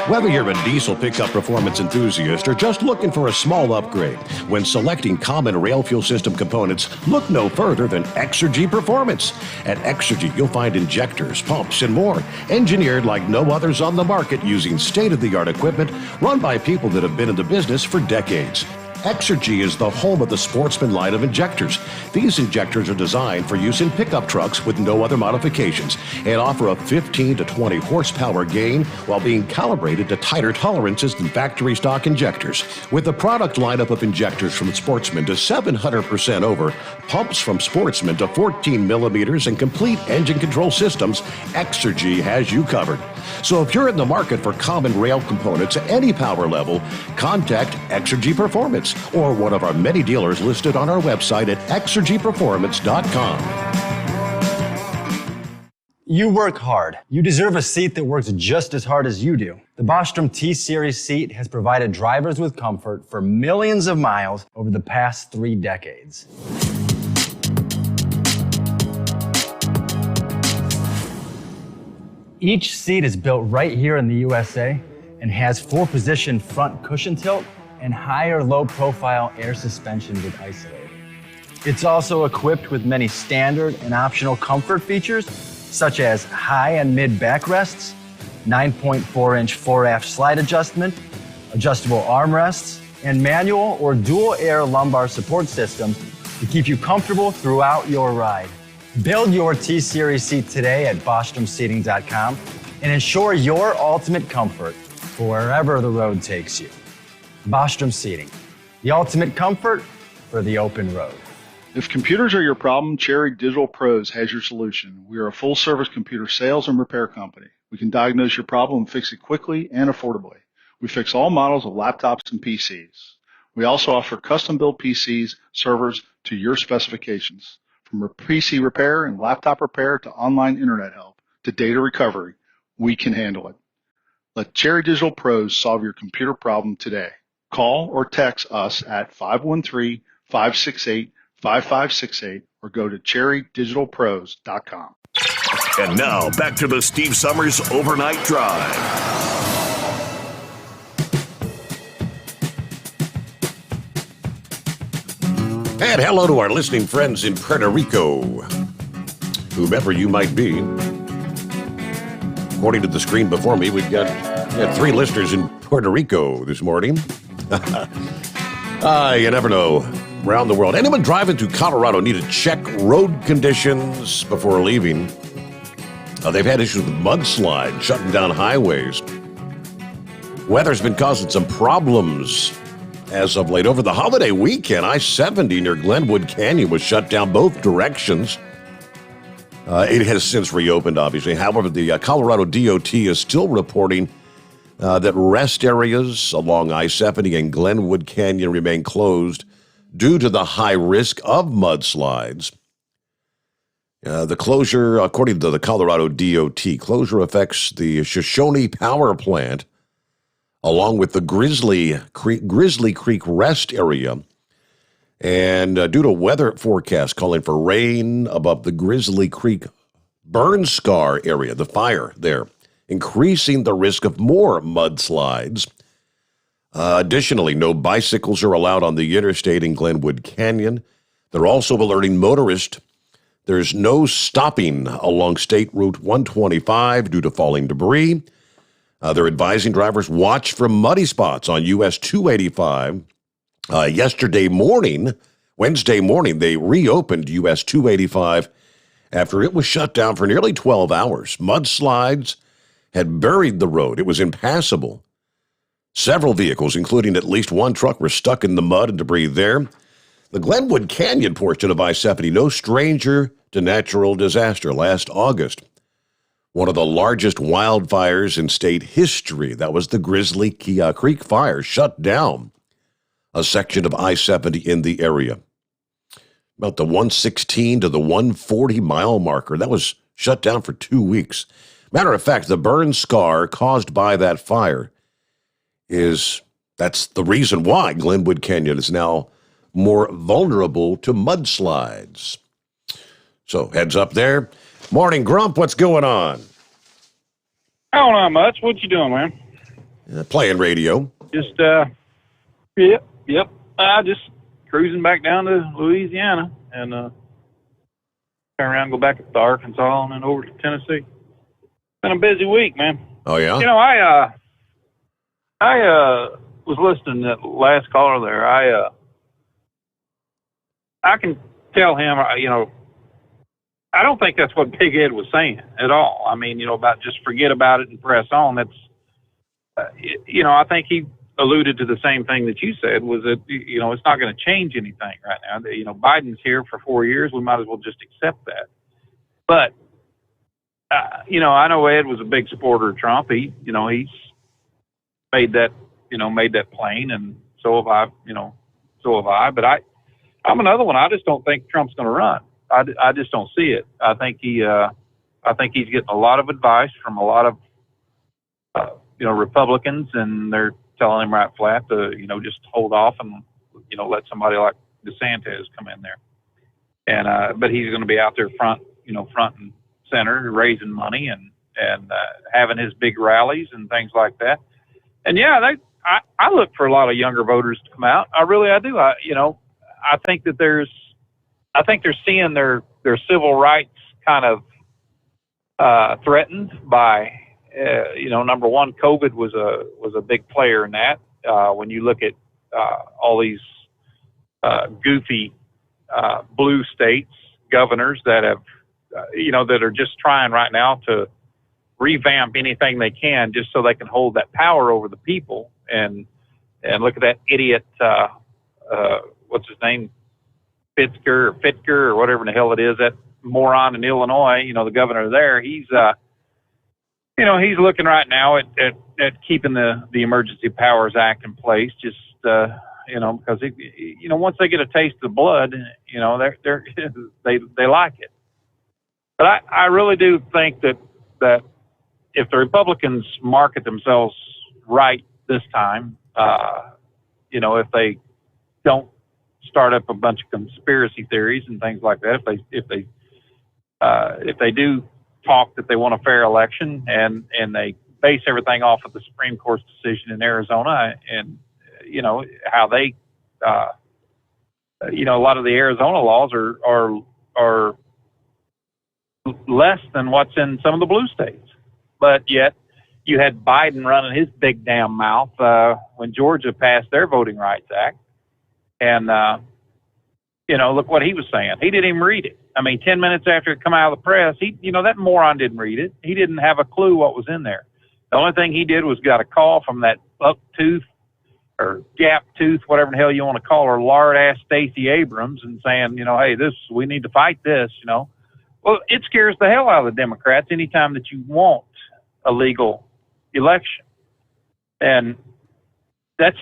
Whether you're a diesel pickup performance enthusiast or just looking for a small upgrade, when selecting common rail fuel system components, look no further than Exergy Performance. At Exergy, you'll find injectors, pumps, and more, engineered like no others on the market using state-of-the-art equipment run by people that have been in the business for decades. Exergy is the home of the Sportsman line of injectors. These injectors are designed for use in pickup trucks with no other modifications and offer a 15 to 20 horsepower gain while being calibrated to tighter tolerances than factory stock injectors. With a product lineup of injectors from Sportsman to 700% over, pumps from Sportsman to 14 millimeters, and complete engine control systems, Exergy has you covered. So if you're in the market for common rail components at any power level, contact Exergy Performance or one of our many dealers listed on our website at exergyperformance.com. You work hard. You deserve a seat that works just as hard as you do. The Bostrom T-Series seat has provided drivers with comfort for millions of miles over the past 3 decades. Each seat is built right here in the USA and has 4-position front cushion tilt and higher low-profile air suspension with isolator. It's also equipped with many standard and optional comfort features, such as high and mid backrests, 9.4-inch fore-aft slide adjustment, adjustable armrests, and manual or dual air lumbar support system to keep you comfortable throughout your ride. Build your T-Series seat today at BostromSeating.com and ensure your ultimate comfort for wherever the road takes you. Bostrom Seating, the ultimate comfort for the open road. If computers are your problem, Cherry Digital Pros has your solution. We are a full-service computer sales and repair company. We can diagnose your problem and fix it quickly and affordably. We fix all models of laptops and PCs. We also offer custom-built PCs, servers to your specifications. From PC repair and laptop repair to online internet help to data recovery, we can handle it. Let Cherry Digital Pros solve your computer problem today. Call or text us at 513-568-5568 or go to cherrydigitalpros.com. And now, back to the Steve Summers Overnight Drive. And hello to our listening friends in Puerto Rico, whomever you might be. According to the screen before me, we've got 3 listeners in Puerto Rico this morning. You never know. Around the world. Anyone driving through Colorado need to check road conditions before leaving. They've had issues with mudslides, shutting down highways. Weather's been causing some problems as of late. Over the holiday weekend, I-70 near Glenwood Canyon was shut down both directions. It has since reopened, obviously. However, the Colorado DOT is still reporting that rest areas along I-70 and Glenwood Canyon remain closed due to the high risk of mudslides. The closure, according to the Colorado DOT, closure affects the Shoshone Power Plant along with the Grizzly Creek Rest Area. And due to weather forecast calling for rain above the Grizzly Creek burn scar area, the fire there, increasing the risk of more mudslides. Additionally, no bicycles are allowed on the interstate in Glenwood Canyon. They're also alerting motorists there's no stopping along State Route 125 due to falling debris. They're advising drivers watch for muddy spots on US 285. Wednesday morning, they reopened US 285 after it was shut down for nearly 12 hours. Mudslides had buried the road. It was impassable. Several vehicles, including at least one truck, were stuck in the mud and debris there. The Glenwood Canyon portion of I-70, no stranger to natural disaster. Last August, one of the largest wildfires in state history, that was the Grizzly Creek Fire, shut down a section of I-70 in the area. About the 116 to the 140 mile marker, that was shut down for 2 weeks. Matter of fact, the burn scar caused by that fire that's the reason why Glenwood Canyon is now more vulnerable to mudslides. So heads up there. Morning, Grump. What's going on? Oh, not much. What you doing, man? Playing radio. Just, yep. Just cruising back down to Louisiana and turn around and go back up to Arkansas and then over to Tennessee. Been a busy week, man. Oh, yeah? You know, I was listening to that last caller there. I can tell him, I don't think that's what Big Ed was saying at all. I mean, about just forget about it and press on. That's, I think he alluded to the same thing that you said, was that, it's not going to change anything right now. Biden's here for 4 years. We might as well just accept that. But, I know Ed was a big supporter of Trump. He's made that plain, and so have I. But I'm another one. I just don't think Trump's going to run. I just don't see it. I think he's getting a lot of advice from a lot of Republicans, and they're telling him right flat to just hold off and let somebody like DeSantis come in there. And but he's going to be out there front and center, raising money and having his big rallies and things like that. And yeah, I look for a lot of younger voters to come out. I do. I think that they're seeing their civil rights kind of threatened by, number one, COVID was a big player in that. When you look at all these goofy blue states, governors that have, that are just trying right now to revamp anything they can just so they can hold that power over the people. And look at that idiot, what's his name? Fitzker or whatever in the hell it is, that moron in Illinois, the governor there, he's looking right now at keeping the Emergency Powers Act in place, just, because, once they get a taste of the blood, they like it. But I really do think that if the Republicans market themselves right this time, if they don't start up a bunch of conspiracy theories and things like that, if they do talk that they want a fair election and they base everything off of the Supreme Court's decision in Arizona and how they a lot of the Arizona laws are less than what's in some of the blue states, but yet you had Biden running his big damn mouth when Georgia passed their Voting Rights Act. And, look what he was saying. He didn't even read it. I mean, 10 minutes after it come out of the press, that moron didn't read it. He didn't have a clue what was in there. The only thing he did was got a call from that buck tooth or gap tooth, whatever the hell you want to call her, lard-ass Stacey Abrams, and saying, hey, we need to fight this, Well, it scares the hell out of the Democrats anytime that you want a legal election. And that's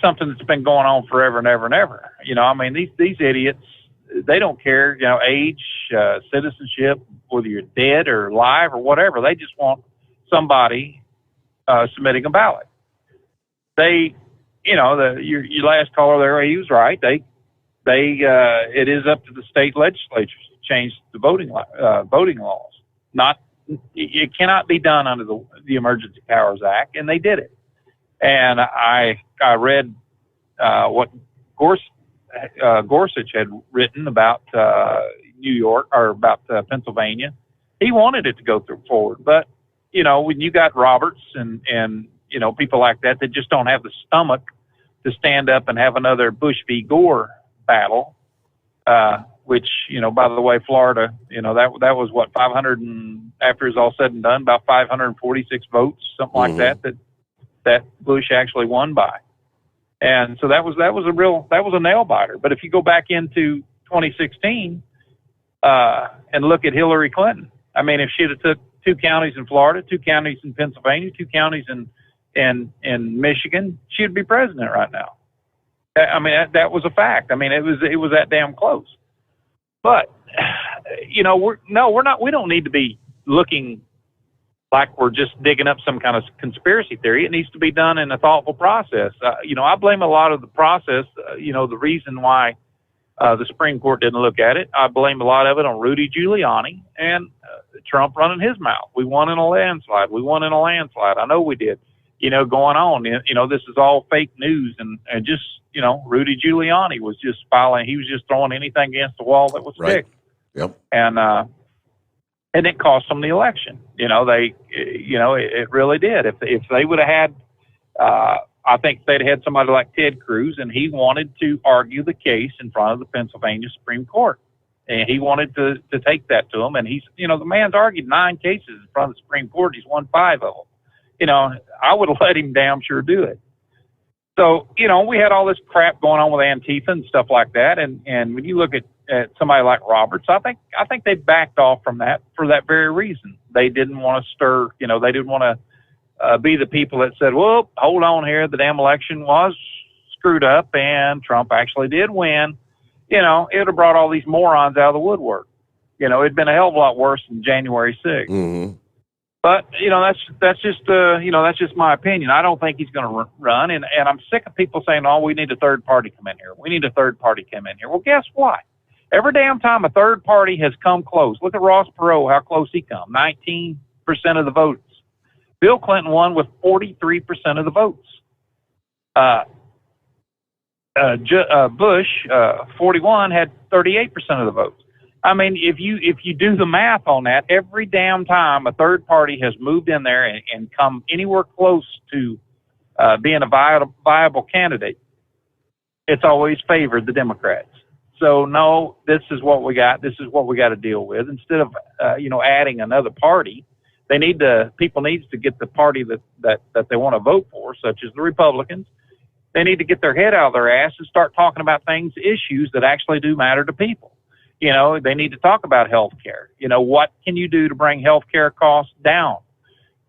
something that's been going on forever and ever and ever. These idiots, they don't care, age, citizenship, whether you're dead or alive or whatever. They just want somebody submitting a ballot. They, your last caller there, he was right. It is up to the state legislatures to change the voting laws. It cannot be done under the Emergency Powers Act, and they did it. And I read what Gorsuch had written about New York or about Pennsylvania. He wanted it to go forward, but when you got Roberts and people like that just don't have the stomach to stand up and have another Bush v. Gore battle, which by the way, Florida, that was what 500 and after it's all said and done, about 546 votes, something like that Bush actually won by. And so that was a nail biter. But if you go back into 2016 and look at Hillary Clinton, I mean, if she'd have took 2 counties in Florida, 2 counties in Pennsylvania, 2 counties in Michigan, she'd be president right now. I mean, that was a fact. I mean, it was that damn close. But we don't need to be looking like we're just digging up some kind of conspiracy theory. It needs to be done in a thoughtful process. I blame a lot of the process, the reason why the Supreme Court didn't look at it. I blame a lot of it on Rudy Giuliani and Trump running his mouth. We won in a landslide. I know we did. Going on, this is all fake news and just, Rudy Giuliani was just filing. He was just throwing anything against the wall that was fixed. Yep. And it cost them the election. It really did. If they would have had, I think they'd had somebody like Ted Cruz, and he wanted to argue the case in front of the Pennsylvania Supreme Court. And he wanted to take that to him. And he's, the man's argued 9 cases in front of the Supreme Court. He's won 5 of them. I would have let him damn sure do it. So, we had all this crap going on with Antifa and stuff like that. And when you look at somebody like Roberts, I think they backed off from that for that very reason. They didn't want to stir, they didn't want to be the people that said, well, hold on here, the damn election was screwed up and Trump actually did win. It would have brought all these morons out of the woodwork. It'd been a hell of a lot worse than January 6th. Mm-hmm. But, that's just my opinion. I don't think he's going to run. And I'm sick of people saying, oh, we need a third party come in here. We need a third party come in here. Well, guess what? Every damn time a third party has come close. Look at Ross Perot, how close he come. 19% of the votes. Bill Clinton won with 43% of the votes. Bush, 41, had 38% of the votes. I mean, if you do the math on that, every damn time a third party has moved in there and come anywhere close to being a viable candidate, it's always favored the Democrats. So no, this is what we got. This is what we got to deal with. Instead of adding another party, people needs to get the party that they want to vote for, such as the Republicans. They need to get their head out of their ass and start talking about issues that actually do matter to people. They need to talk about health care. What can you do to bring health care costs down?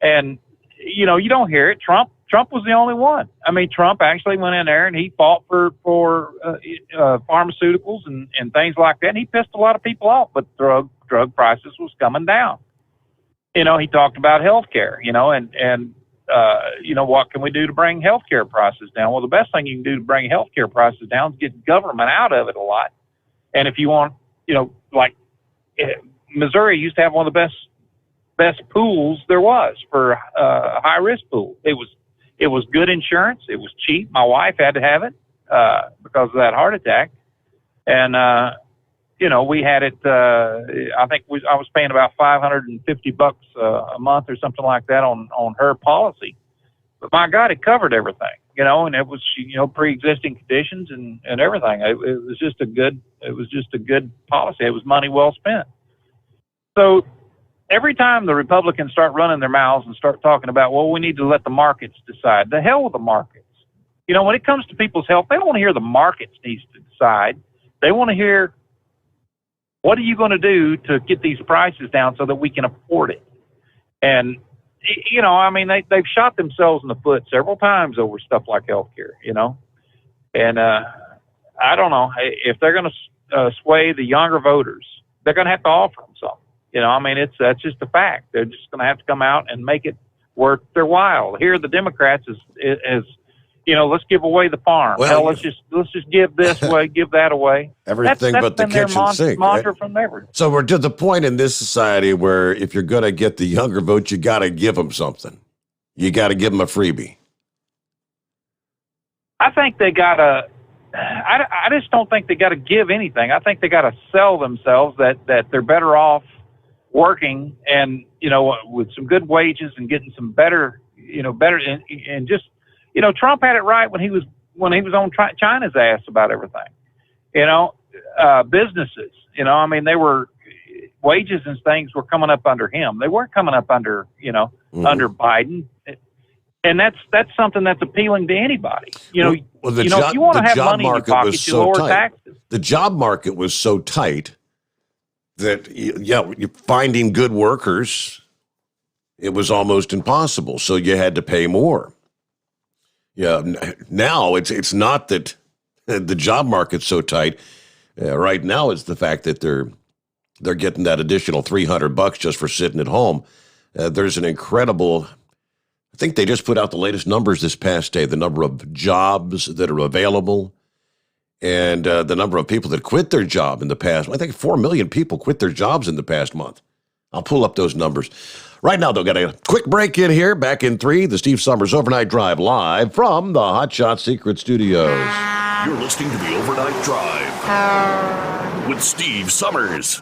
And, you don't hear it. Trump was the only one. I mean, Trump actually went in there and he fought for pharmaceuticals and things like that. And he pissed a lot of people off, but drug prices was coming down. He talked about health care, and what can we do to bring health care prices down? Well, the best thing you can do to bring health care prices down is get government out of it a lot. And if you want, like Missouri used to have one of the best pools there was for high risk pool. It was good insurance. It was cheap. My wife had to have it because of that heart attack. And, we had it, I think I was paying about $550 a month or something like that on her policy. But my God, it covered everything. and it was, pre-existing conditions and everything. It was just a good policy. It was money well spent. So every time the Republicans start running their mouths and start talking about, well, we need to let the markets decide. The hell with the markets. When it comes to people's health, they don't want to hear the markets needs to decide. They want to hear, what are you going to do to get these prices down so that we can afford it? And, they've shot themselves in the foot several times over stuff like healthcare, And I don't know if they're going to sway the younger voters. They're going to have to offer them something. That's just a fact. They're just going to have to come out and make it worth their while. Here, the Democrats is let's give away the farm. Well, hell, let's just give this away, give that away. Everything that's but the been their kitchen sink. mantra Right? from ever. So we're to the point in this society where if you're going to get the younger vote, you got to give them something. You got to give them a freebie. I think they got to. I just don't think they got to give anything. I think they got to sell themselves that they're better off working and with some good wages and getting some better and just Trump had it right when he was on China's ass about everything. Businesses. They were wages and things were coming up under him. They weren't coming up under under Biden. And that's something that's appealing to anybody. If you want to have money in your pocket, you lower taxes. The job market was so tight that, you're finding good workers, it was almost impossible. So you had to pay more. Yeah. Now it's not that the job market's so tight. Right now, it's the fact that they're getting that additional $300 just for sitting at home. There's an incredible. I think they just put out the latest numbers this past day, the number of jobs that are available and the number of people that quit their job in the past. I think 4 million people quit their jobs in the past month. I'll pull up those numbers. Right now, though, got a quick break in here. Back in 3, the Steve Sommers Overnight Drive live from the Hot Shot Secret Studios. You're listening to the Overnight Drive with Steve Sommers.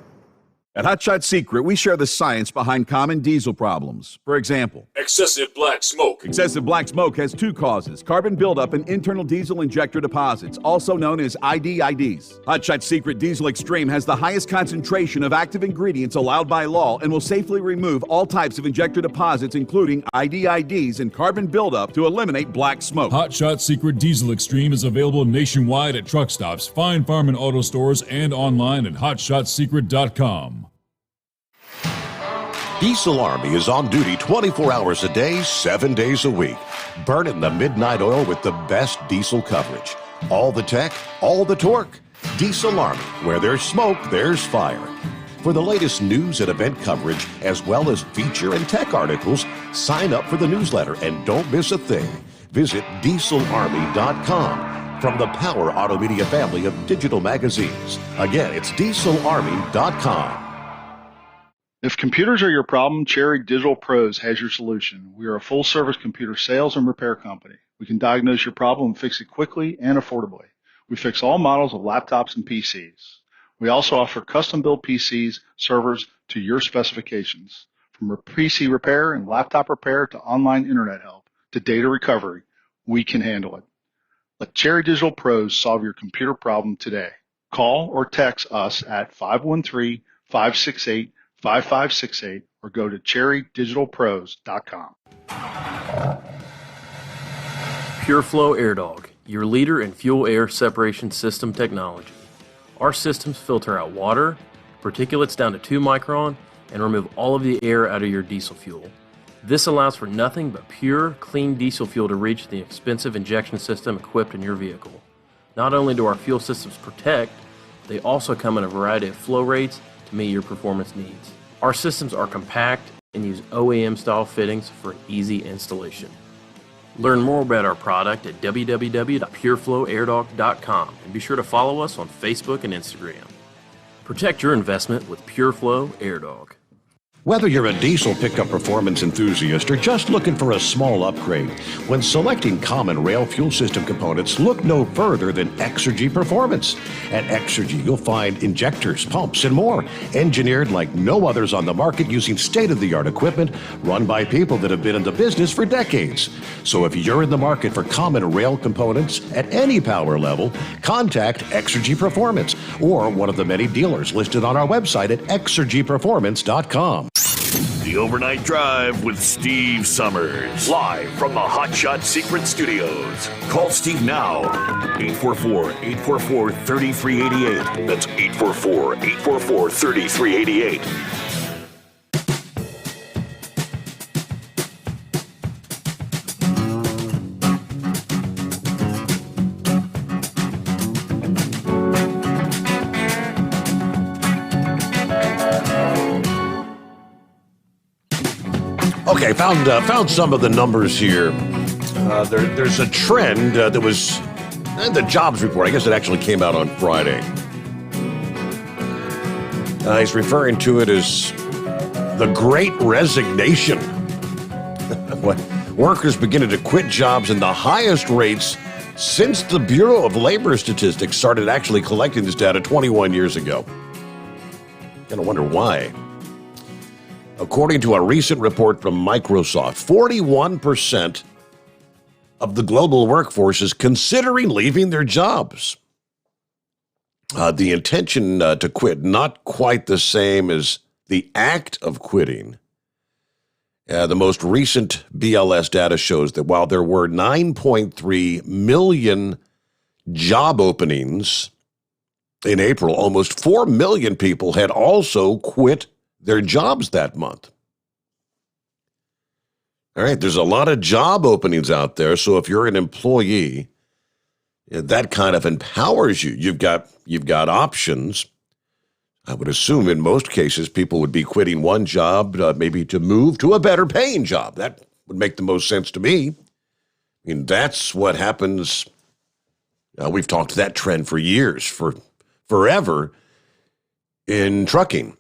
At Hot Shot Secret, we share the science behind common diesel problems. For example, Excessive black smoke. excessive black smoke has 2 causes: carbon buildup and internal diesel injector deposits, also known as IDIDs. Hot Shot Secret Diesel Extreme has the highest concentration of active ingredients allowed by law and will safely remove all types of injector deposits, including IDIDs and carbon buildup, to eliminate black smoke. Hot Shot Secret Diesel Extreme is available nationwide at truck stops, fine farm and auto stores, and online at hotshotsecret.com. Diesel Army is on duty 24 hours a day, 7 days a week. Burning the midnight oil with the best diesel coverage. All the tech, all the torque. Diesel Army, where there's smoke, there's fire. For the latest news and event coverage, as well as feature and tech articles, sign up for the newsletter and don't miss a thing. Visit dieselarmy.com from the Power Auto Media family of digital magazines. Again, it's dieselarmy.com. If computers are your problem, Cherry Digital Pros has your solution. We are a full-service computer sales and repair company. We can diagnose your problem and fix it quickly and affordably. We fix all models of laptops and PCs. We also offer custom-built PCs, servers to your specifications. From PC repair and laptop repair to online internet help to data recovery, we can handle it. Let Cherry Digital Pros solve your computer problem today. Call or text us at 513-568-5568 or go to cherrydigitalpros.com. PureFlow AirDog, your leader in fuel air separation system technology. Our systems filter out water, particulates down to 2 micron, and remove all of the air out of your diesel fuel. This allows for nothing but pure, clean diesel fuel to reach the expensive injection system equipped in your vehicle. Not only do our fuel systems protect, they also come in a variety of flow rates to meet your performance needs. Our systems are compact and use OEM-style fittings for an easy installation. Learn more about our product at www.pureflowairdog.com and be sure to follow us on Facebook and Instagram. Protect your investment with PureFlow AirDog. Whether you're a diesel pickup performance enthusiast or just looking for a small upgrade, when selecting common rail fuel system components, look no further than Exergy Performance. At Exergy, you'll find injectors, pumps, and more, engineered like no others on the market using state-of-the-art equipment run by people that have been in the business for decades. So if you're in the market for common rail components at any power level, contact Exergy Performance or one of the many dealers listed on our website at exergyperformance.com. The Overnight Drive with Steve Sommers. Live from the Hot Shot Secret Studios. Call Steve now. 844-844-3388. That's 844-844-3388. Okay, found some of the numbers here. There's a trend that was the jobs report. I guess it actually came out on Friday. He's referring to it as the Great Resignation. Workers beginning to quit jobs in the highest rates since the Bureau of Labor Statistics started actually collecting this data 21 years ago. Kind of wonder why. According to a recent report from Microsoft, 41% of the global workforce is considering leaving their jobs. The intention to quit, not quite the same as the act of quitting. The most recent BLS data shows that while there were 9.3 million job openings in April, almost 4 million people had also quit their jobs that month. All right, there's a lot of job openings out there, so if you're an employee, that kind of empowers you. You've got options. I would assume in most cases people would be quitting one job maybe to move to a better paying job. That would make the most sense to me. I mean, that's what happens. We've talked that trend for years, for forever in trucking.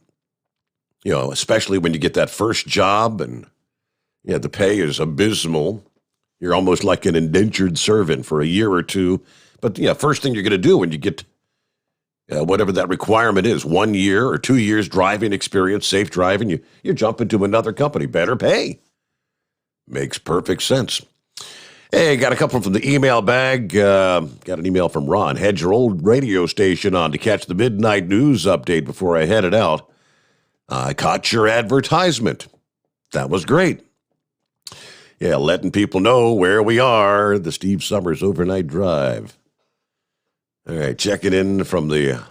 You know, especially when you get that first job and the pay is abysmal. You're almost like an indentured servant for a year or two. But first thing you're going to do when you get whatever that requirement is, 1 year or 2 years driving experience, safe driving, you jump into another company, better pay. Makes perfect sense. Hey, got a couple from the email bag. Got an email from Ron. Had your old radio station on to catch the midnight news update before I headed out. I caught your advertisement. That was great. Yeah, letting people know where we are, the Steve Sommers Overnight Drive. All right, checking in from the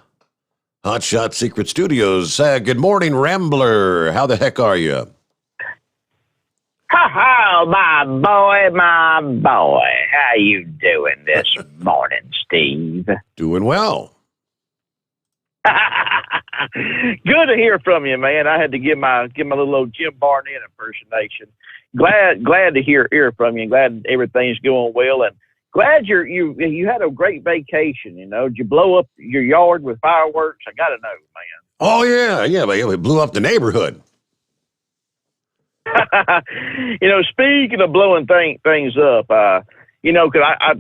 Hot Shot Secret Studios. Good morning, Rambler. How the heck are you? Ha, my boy. How you doing this morning, Steve? Doing well. Good to hear from you, man. I had to give my little old Jim Barnett impersonation. Glad to hear from you. Glad everything's going well, and glad you had a great vacation. Did you blow up your yard with fireworks? I gotta know, man. Oh yeah, we blew up the neighborhood. Speaking of blowing things up, because I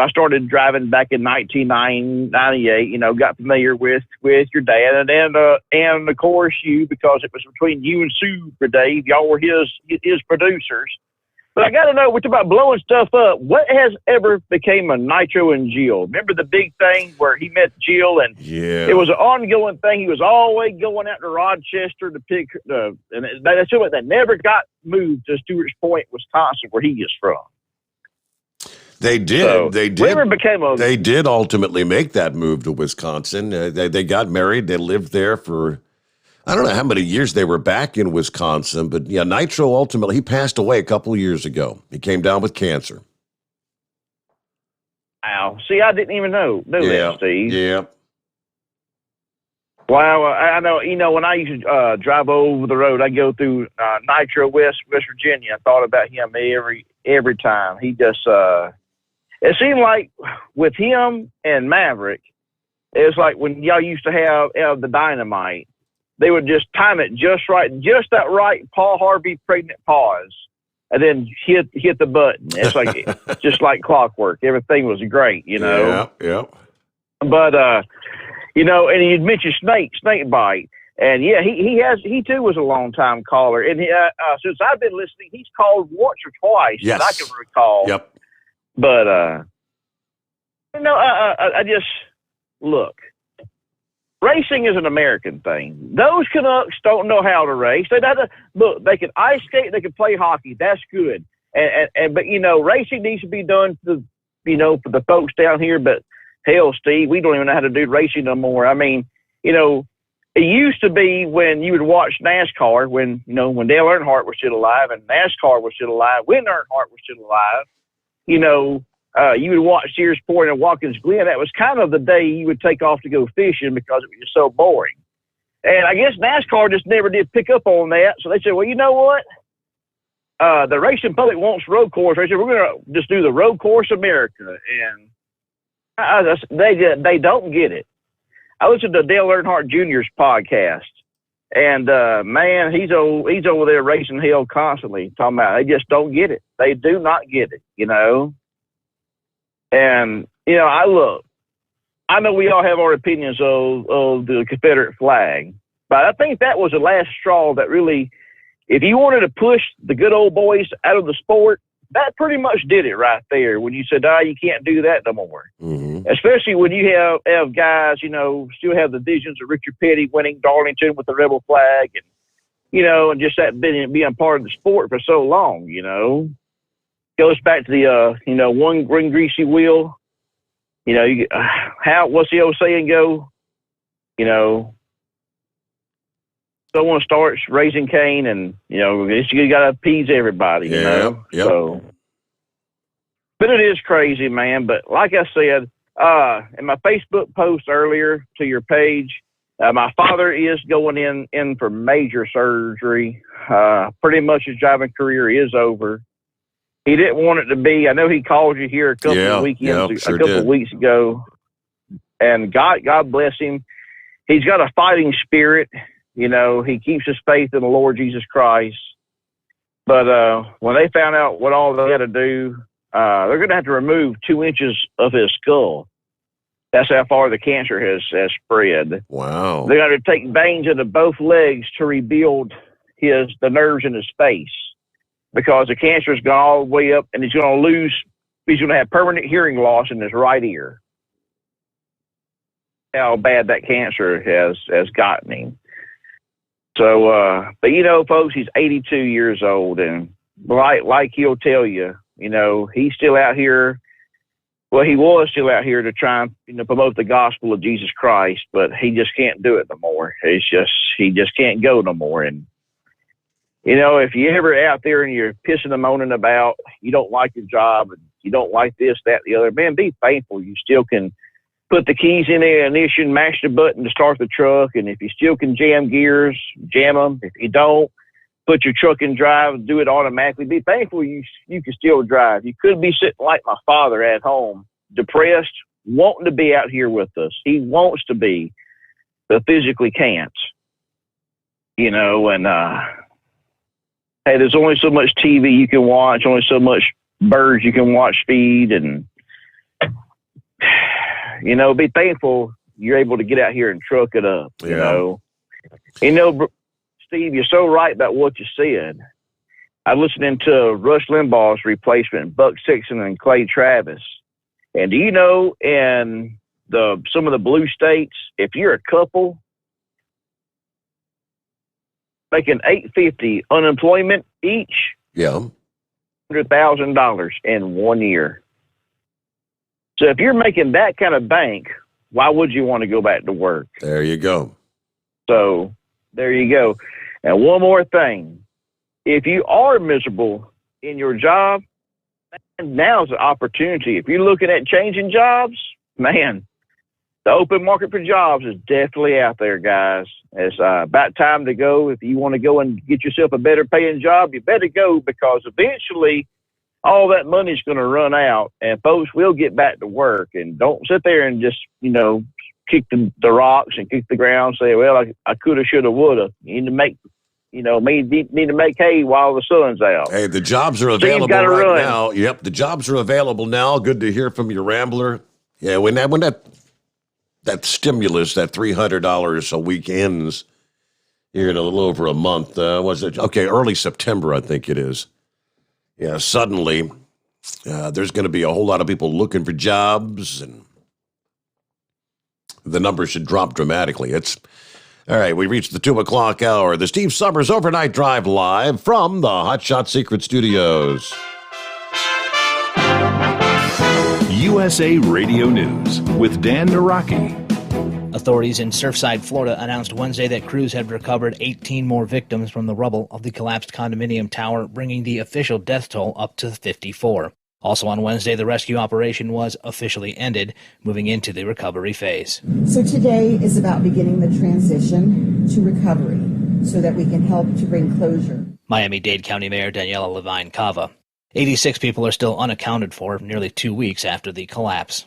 started driving back in 1998. Got familiar with your dad, and of course you, because it was between you and Sue for Dave. Y'all were his producers. But I got to know, we're talking about blowing stuff up. What has ever became of Nitro and Jill? Remember the big thing where he met Jill, and it was an ongoing thing. He was always going out to Rochester to pick, and that's something that never got moved to Stewart's Point, Wisconsin, where he is from. They did. So, they did. Whatever became of. They did ultimately make that move to Wisconsin. They got married. They lived there for, I don't know how many years they were back in Wisconsin, but Nitro ultimately, he passed away a couple of years ago. He came down with cancer. Wow. See, I didn't even know that, Steve. Yeah. Wow. I know, when I used to drive over the road, I go through Nitro, West Virginia. I thought about him every time. He just, it seemed like with him and Maverick, it's like when y'all used to have the Dynamite. they would just time it just right, just that right Paul Harvey pregnant pause, and then hit the button. It's like just like clockwork. Everything was great, you know. Yeah. But you know, and you'd mention snake bite, and yeah, he too was a long time caller, and since I've been listening, he's called once or twice that I can recall. Yep. But you know, I just look. Racing is an American thing. Those Canucks don't know how to race. Look, they can ice skate, they can play hockey. That's good. But you know, racing needs to be done for the folks down here. But hell, Steve, we don't even know how to do racing no more. I mean, you know, it used to be when you would watch NASCAR, when Dale Earnhardt was still alive and NASCAR was still alive, when Earnhardt was still alive, you know. You would watch Sears Point and Watkins Glen. That was kind of the day you would take off to go fishing because it was just so boring. And I guess NASCAR just never did pick up on that. So they said, well, you know what? The racing public wants road course. They said, we're going to just do the road course America. And they don't get it. I listened to Dale Earnhardt Jr.'s podcast. And, man, he's over there racing hell constantly, talking about they just don't get it. They do not get it, you know. And, you know, I know we all have our opinions of the Confederate flag, but I think that was the last straw that really, if you wanted to push the good old boys out of the sport, that pretty much did it right there when you said, you can't do that no more. Mm-hmm. Especially when you have guys, you know, still have the visions of Richard Petty winning Darlington with the rebel flag and, you know, and just that being part of the sport for so long, you know. Goes back to the, you know, one greasy wheel. You know, what's the old saying go? You know, someone starts raising Cain and, you know, you got to appease everybody, you know. Yep. So, but it is crazy, man. But like I said, in my Facebook post earlier to your page, my father is going in for major surgery. Pretty much his driving career is over. He didn't want it to be. I know he called you here a couple of weekends, a couple of weeks ago, and God bless him. He's got a fighting spirit. You know, he keeps his faith in the Lord Jesus Christ. But when they found out what all they had to do, they're going to have to remove 2 inches of his skull. That's how far the cancer has spread. Wow. They're going to take veins into both legs to rebuild the nerves in his face. Because the cancer's gone all the way up, and he's going to have permanent hearing loss in his right ear. How bad that cancer has gotten him. So, but you know, folks, he's 82 years old, and like he'll tell you, you know, he's still out here. Well, he was still out here to try and promote the gospel of Jesus Christ, but he just can't do it no more. He just can't go no more. And you know, if you're ever out there and you're pissing and moaning about you don't like your job and you don't like this, that, the other, man, be thankful. You still can put the keys in the ignition, mash the button to start the truck. And if you still can jam gears, jam them. If you don't, put your truck in drive and do it automatically. Be thankful you can still drive. You could be sitting like my father at home, depressed, wanting to be out here with us. He wants to be, but physically can't. You know, and hey, there's only so much TV you can watch, only so much birds you can watch feed, and, you know, be thankful you're able to get out here and truck it up, you know. You know, Steve, you're so right about what you said. I'm listening to Rush Limbaugh's replacement, Buck Sexton and Clay Travis. And do you know, in some of the blue states, if you're a couple, making $850 unemployment each, $100,000 in 1 year. So if you're making that kind of bank, why would you want to go back to work? There you go. So there you go. And one more thing. If you are miserable in your job, now's the opportunity. If you're looking at changing jobs, man, the open market for jobs is definitely out there, guys. It's about time to go. If you want to go and get yourself a better paying job, you better go, because eventually all that money's going to run out and folks will get back to work. And don't sit there and just, you know, kick the rocks and kick the ground, say, well, I coulda, shoulda, woulda. You need to make, need to make hay while the sun's out. Hey, the jobs are available right now. Yep, the jobs are available now. Good to hear from you, Rambler. Yeah, when that stimulus, that $300 a week ends here in a little over a month, was it? Okay, early September, I think it is. Yeah, suddenly there's going to be a whole lot of people looking for jobs, and the numbers should drop dramatically. All right, we reached the 2 o'clock hour. The Steve Sommers Overnight Drive live from the Hot Shot Secret Studios. USA Radio News with Dan Naraki. Authorities in Surfside, Florida announced Wednesday that crews had recovered 18 more victims from the rubble of the collapsed condominium tower, bringing the official death toll up to 54. Also on Wednesday, the rescue operation was officially ended, moving into the recovery phase. So today is about beginning the transition to recovery so that we can help to bring closure. Miami-Dade County Mayor Daniela Levine Cava. 86 people are still unaccounted for nearly 2 weeks after the collapse.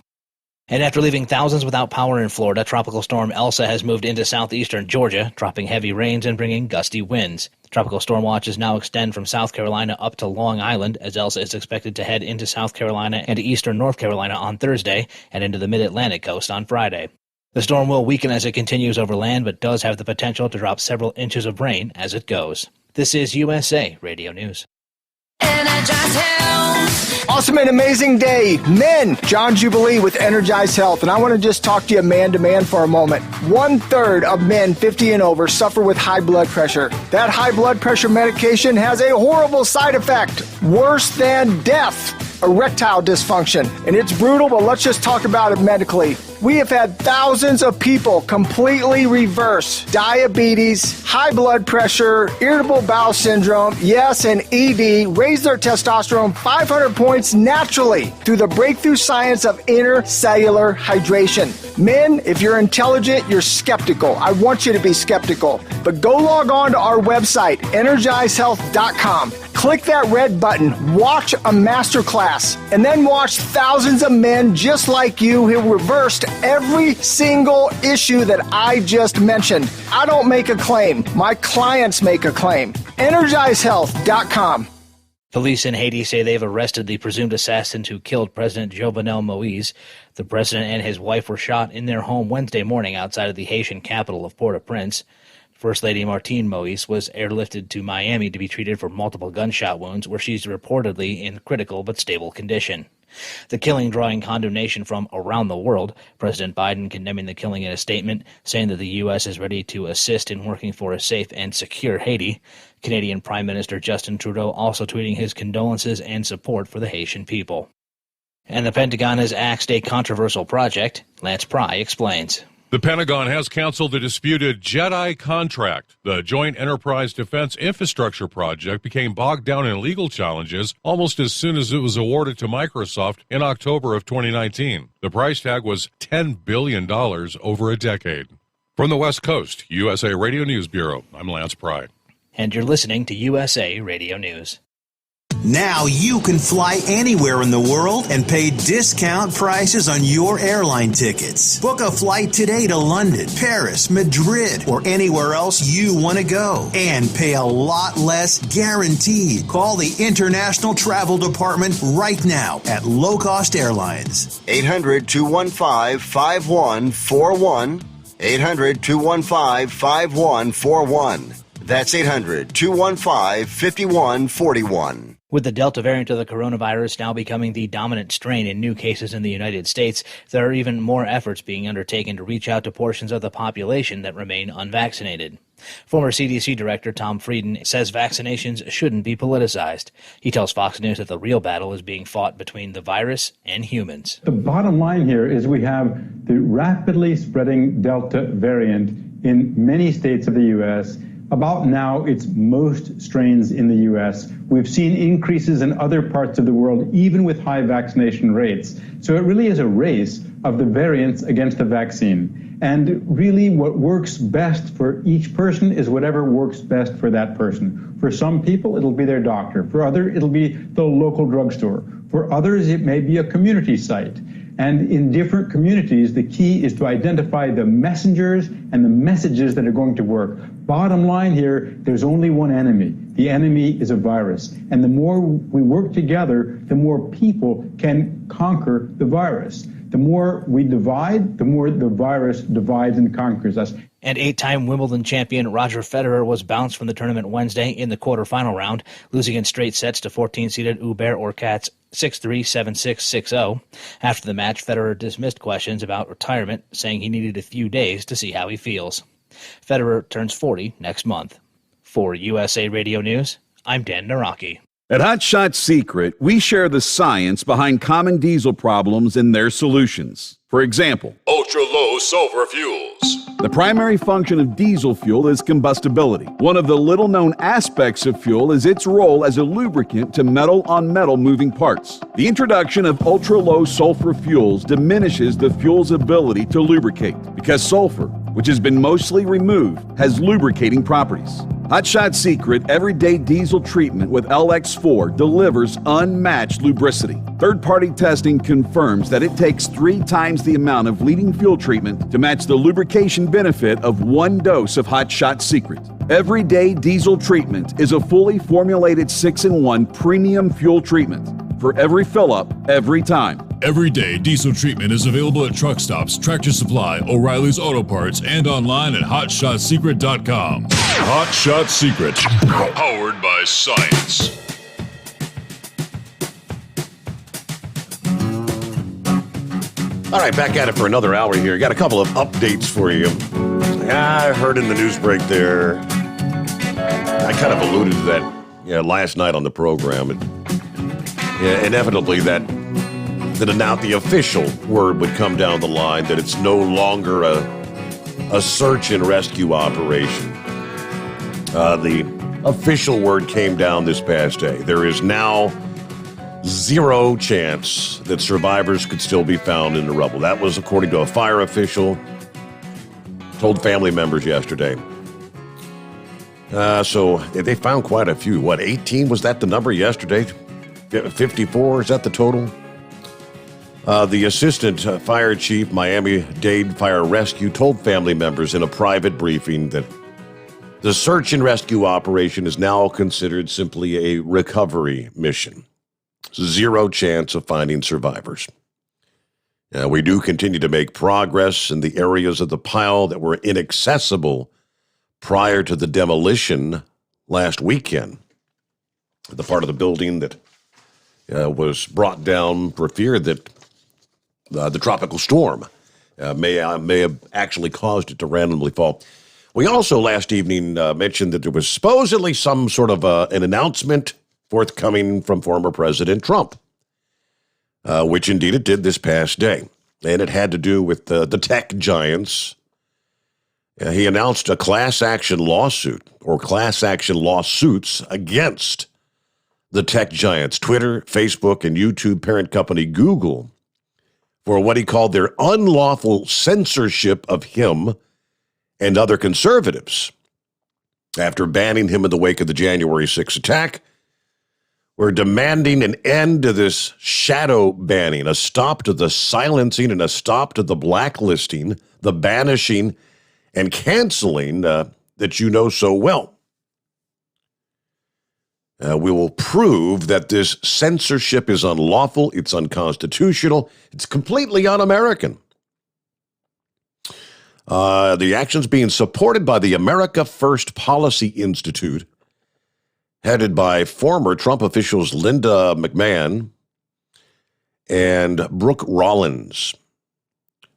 And after leaving thousands without power in Florida, Tropical Storm Elsa has moved into southeastern Georgia, dropping heavy rains and bringing gusty winds. The tropical storm watches now extend from South Carolina up to Long Island, as Elsa is expected to head into South Carolina and eastern North Carolina on Thursday and into the mid-Atlantic coast on Friday. The storm will weaken as it continues over land, but does have the potential to drop several inches of rain as it goes. This is USA Radio News. Awesome and amazing day. Men, John Jubilee with Energize Health. And I want to just talk to you man to man for a moment. 1/3 of men 50 and over suffer with high blood pressure. That high blood pressure medication has a horrible side effect, worse than death. Erectile dysfunction. And it's brutal, but let's just talk about it medically. We have had thousands of people completely reverse diabetes, high blood pressure, irritable bowel syndrome, yes, and ED, raise their testosterone 500 points naturally through the breakthrough science of intercellular hydration. Men, if you're intelligent, you're skeptical. I want you to be skeptical. But go log on to our website, energizehealth.com. Click that red button, watch a masterclass, and then watch thousands of men just like you who reversed every single issue that I just mentioned. I don't make a claim. My clients make a claim. EnergizeHealth.com. Police in Haiti say they've arrested the presumed assassins who killed President Jovenel Moïse. The president and his wife were shot in their home Wednesday morning outside of the Haitian capital of Port-au-Prince. First Lady Martine Moïse was airlifted to Miami to be treated for multiple gunshot wounds, where she's reportedly in critical but stable condition. The killing drawing condemnation from around the world, President Biden condemning the killing in a statement, saying that the U.S. is ready to assist in working for a safe and secure Haiti. Canadian Prime Minister Justin Trudeau also tweeting his condolences and support for the Haitian people. And the Pentagon has axed a controversial project. Lance Pry explains. The Pentagon has canceled the disputed JEDI contract. The Joint Enterprise Defense Infrastructure Project became bogged down in legal challenges almost as soon as it was awarded to Microsoft in October of 2019. The price tag was $10 billion over a decade. From the West Coast, USA Radio News Bureau, I'm Lance Pry. And you're listening to USA Radio News. Now you can fly anywhere in the world and pay discount prices on your airline tickets. Book a flight today to London, Paris, Madrid, or anywhere else you want to go. And pay a lot less guaranteed. Call the International Travel Department right now at Low Cost Airlines. 800-215-5141. 800-215-5141. That's 800-215-5141. With the Delta variant of the coronavirus now becoming the dominant strain in new cases in the United States, there are even more efforts being undertaken to reach out to portions of the population that remain unvaccinated. Former CDC Director Tom Frieden says vaccinations shouldn't be politicized. He tells Fox News that the real battle is being fought between the virus and humans. The bottom line here is we have the rapidly spreading Delta variant in many states of the U.S., About now, it's most strains in the U.S. We've seen increases in other parts of the world, even with high vaccination rates. So it really is a race of the variants against the vaccine. And really what works best for each person is whatever works best for that person. For some people, it'll be their doctor. For others, it'll be the local drugstore. For others, it may be a community site. And in different communities, the key is to identify the messengers and the messages that are going to work. Bottom line here, there's only one enemy. The enemy is a virus. And the more we work together, the more people can conquer the virus. The more we divide, the more the virus divides and conquers us. And 8-time Wimbledon champion Roger Federer was bounced from the tournament Wednesday in the quarterfinal round, losing in straight sets to 14-seeded Hubert Hurkacz 6-3, 7-6, 6-0. After the match, Federer dismissed questions about retirement, saying he needed a few days to see how he feels. Federer turns 40 next month. For USA Radio News, I'm Dan Naraki. At Hot Shot Secret, we share the science behind common diesel problems and their solutions. For example, ultra-low sulfur fuels. The primary function of diesel fuel is combustibility. One of the little-known aspects of fuel is its role as a lubricant to metal-on-metal moving parts. The introduction of ultra-low sulfur fuels diminishes the fuel's ability to lubricate because sulfur, which has been mostly removed, has lubricating properties. Hot Shot Secret Everyday Diesel Treatment with LX4 delivers unmatched lubricity. Third-party testing confirms that it takes 3 times the amount of leading fuel treatment to match the lubrication benefit of 1 dose of Hot Shot Secret. Everyday Diesel Treatment is a fully formulated 6-in-1 premium fuel treatment for every fill-up, every time. Everyday Diesel Treatment is available at truck stops, Tractor Supply, O'Reilly's Auto Parts, and online at HotShotSecret.com. Hot Shot Secret, powered by science. All right, back at it for another hour here. Got a couple of updates for you. I heard in the news break there, I kind of alluded to that last night on the program. Inevitably, that the official word would come down the line that it's no longer a search and rescue operation. The official word came down this past day. There is now 0 chance that survivors could still be found in the rubble. That was according to a fire official, told family members yesterday. So they found quite a few. 18? Was that the number yesterday? 54? Is that the total? The assistant fire chief, Miami-Dade Fire Rescue, told family members in a private briefing that the search and rescue operation is now considered simply a recovery mission. 0 chance of finding survivors. We do continue to make progress in the areas of the pile that were inaccessible prior to the demolition last weekend. The part of the building that was brought down for fear that the tropical storm may have actually caused it to randomly fall. We also last evening mentioned that there was supposedly some sort of an announcement forthcoming from former President Trump, which indeed it did this past day. And it had to do with the tech giants. He announced a class action lawsuit or class action lawsuits against the tech giants, Twitter, Facebook, and YouTube parent company Google, for what he called their unlawful censorship of him and other conservatives. After banning him in the wake of the January 6th attack, we're demanding an end to this shadow banning, a stop to the silencing and a stop to the blacklisting, the banishing, and canceling that you know so well. We will prove that this censorship is unlawful, it's unconstitutional, it's completely un-American. The actions being supported by the America First Policy Institute, headed by former Trump officials Linda McMahon and Brooke Rollins.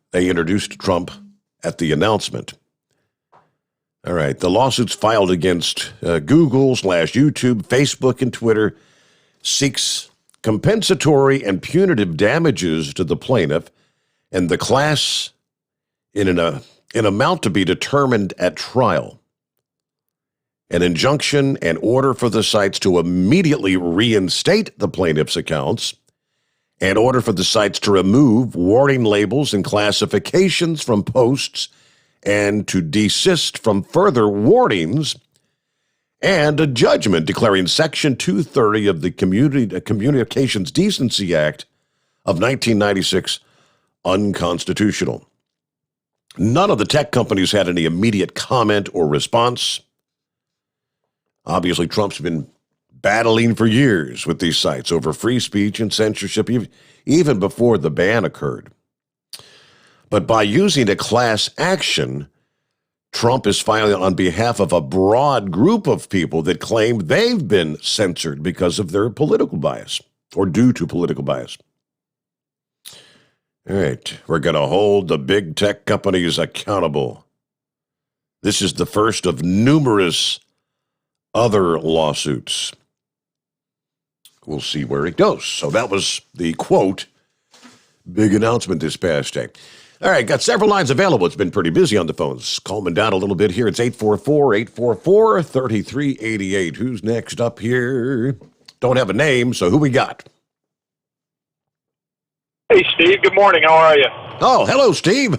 They introduced Trump at the announcement. All right, the lawsuits filed against Google / YouTube, Facebook, and Twitter seeks compensatory and punitive damages to the plaintiff and the class in an amount to be determined at trial. An injunction and order for the sites to immediately reinstate the plaintiff's accounts, and order for the sites to remove warning labels and classifications from posts and to desist from further warnings, and a judgment declaring Section 230 of the Communications Decency Act of 1996 unconstitutional. None of the tech companies had any immediate comment or response. Obviously, Trump's been battling for years with these sites over free speech and censorship, even before the ban occurred. But by using a class action, Trump is filing on behalf of a broad group of people that claim they've been censored because of their political bias or due to political bias. All right, we're going to hold the big tech companies accountable. This is the first of numerous other lawsuits. We'll see where it goes. So that was the quote, big announcement this past day. All right, got several lines available. It's been pretty busy on the phones. Calming down a little bit here. It's 844-844-3388. Who's next up here? Don't have a name, so who we got? Hey, Steve. Good morning. How are you? Oh, hello, Steve.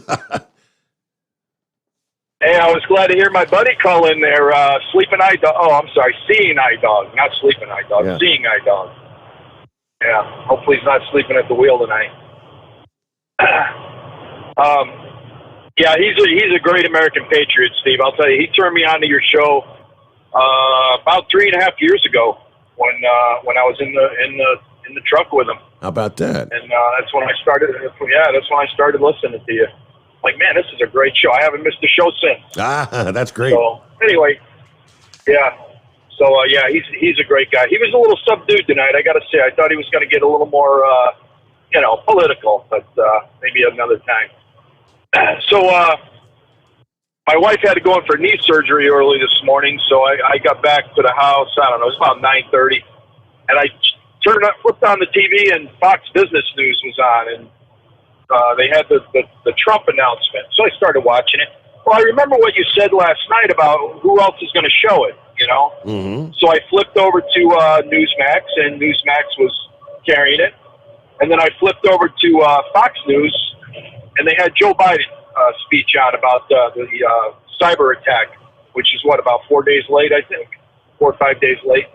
Hey, I was glad to hear my buddy call in there. Sleeping eye dog. Oh, I'm sorry. Seeing eye dog, not sleeping eye dog. Yeah. Seeing eye dog. Yeah. Hopefully he's not sleeping at the wheel tonight. Yeah, he's a great American patriot, Steve. I'll tell you, he turned me on to your show about 3.5 years ago when I was in the truck with him. How about that? And that's when I started. Yeah, that's when I stared listening to you. Like, man, this is a great show. I haven't missed a show since. Ah, that's great. So anyway, yeah. So yeah, he's a great guy. He was a little subdued tonight, I got to say. I thought he was going to get a little more, political, but maybe another time. So my wife had to go in for knee surgery early this morning, so I got back to the house. I don't know, it was about 9:30, and I flipped on the TV, and Fox Business News was on, and they had the Trump announcement. So I started watching it. Well, I remember what you said last night about who else is going to show it, Mm-hmm. So I flipped over to Newsmax, and Newsmax was carrying it. And then I flipped over to Fox News, and they had Joe Biden speech on about the cyber attack, which is about 4 days late, I think, 4 or 5 days late.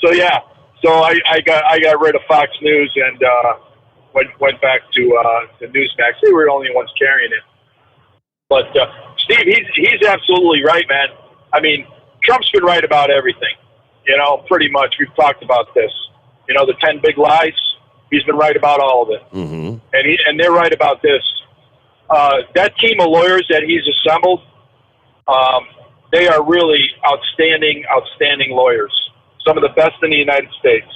So yeah, so I got rid of Fox News and went back to Newsmax. They were the only ones carrying it. But Steve, he's absolutely right, man. I mean, Trump's been right about everything. Pretty much. We've talked about this. The 10 big lies. He's been right about all of it. Mm-hmm. And they're right about this. That team of lawyers that he's assembled, they are really outstanding lawyers. Some of the best in the United States.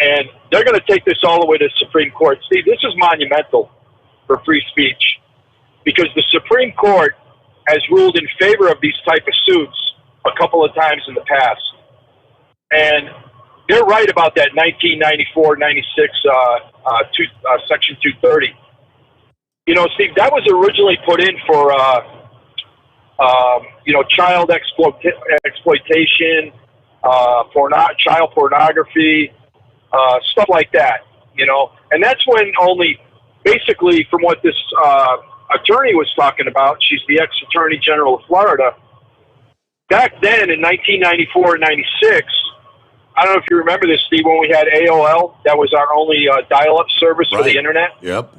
And they're going to take this all the way to the Supreme Court. Steve, this is monumental for free speech because the Supreme Court has ruled in favor of these type of suits a couple of times in the past. And they're right about that 1994-96 Section 230. Steve, that was originally put in for, child exploitation, child pornography, stuff like that, And that's when only, basically, from what this attorney was talking about, she's the ex-attorney general of Florida, back then in 1994 and 96, I don't know if you remember this, Steve, when we had AOL, that was our only dial-up service for the internet. Yep.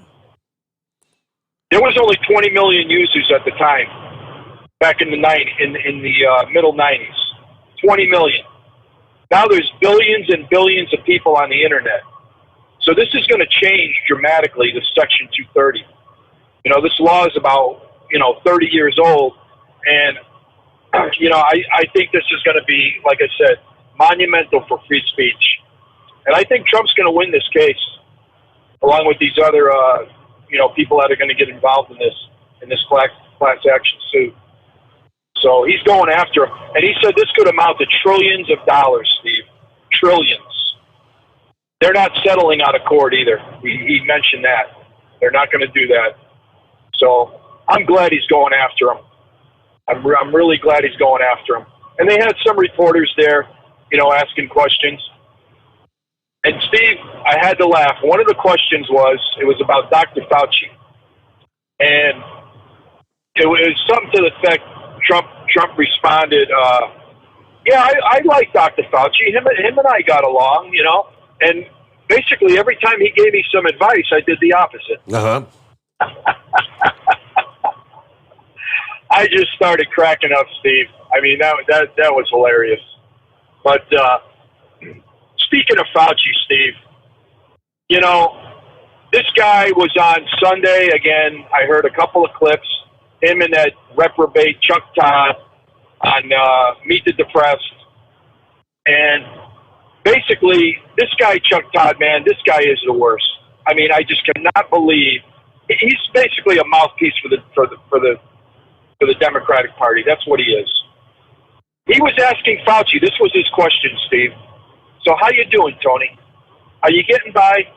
There was only 20 million users at the time, back in the middle 90s. 20 million. Now there's billions and billions of people on the internet. So this is going to change dramatically, this Section 230. This law is about, 30 years old. And, I think this is going to be, like I said, monumental for free speech. And I think Trump's going to win this case, along with these other, people that are going to get involved in this class action suit. So he's going after him. And he said this could amount to trillions of dollars, Steve. Trillions. They're not settling out of court either. He mentioned that. They're not going to do that. So I'm glad he's going after him. I'm really glad he's going after him. And they had some reporters there, asking questions. And Steve, I had to laugh. One of the questions was about Dr. Fauci. And it was something to the effect, Trump responded, I like Dr. Fauci. Him and I got along, And basically every time he gave me some advice, I did the opposite. I just started cracking up, Steve. I mean, that was hilarious. But speaking of Fauci, Steve, you know, this guy was on Sunday again. I heard a couple of clips. Him and that reprobate Chuck Todd on Meet the Depressed. And basically, this guy, Chuck Todd, man, this guy is the worst. I mean, I just cannot believe he's basically a mouthpiece for the Democratic Party. That's what he is. He was asking Fauci. This was his question, Steve. So, how you doing, Tony? Are you getting by?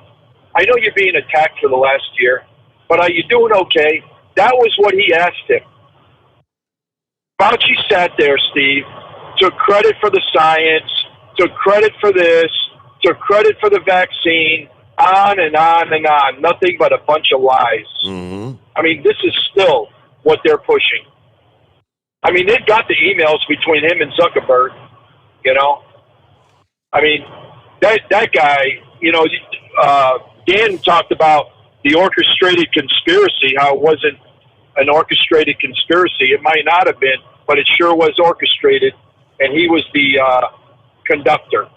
I know you're being attacked for the last year, but are you doing okay? That was what he asked him. Fauci sat there, Steve, took credit for the science, took credit for this, took credit for the vaccine, on and on and on. Nothing but a bunch of lies. Mm-hmm. I mean, this is still what they're pushing. I mean, they've got the emails between him and Zuckerberg, you know. I mean, that guy, you know, Dan talked about the orchestrated conspiracy, how it wasn't an orchestrated conspiracy. It might not have been, but it sure was orchestrated, and he was the conductor.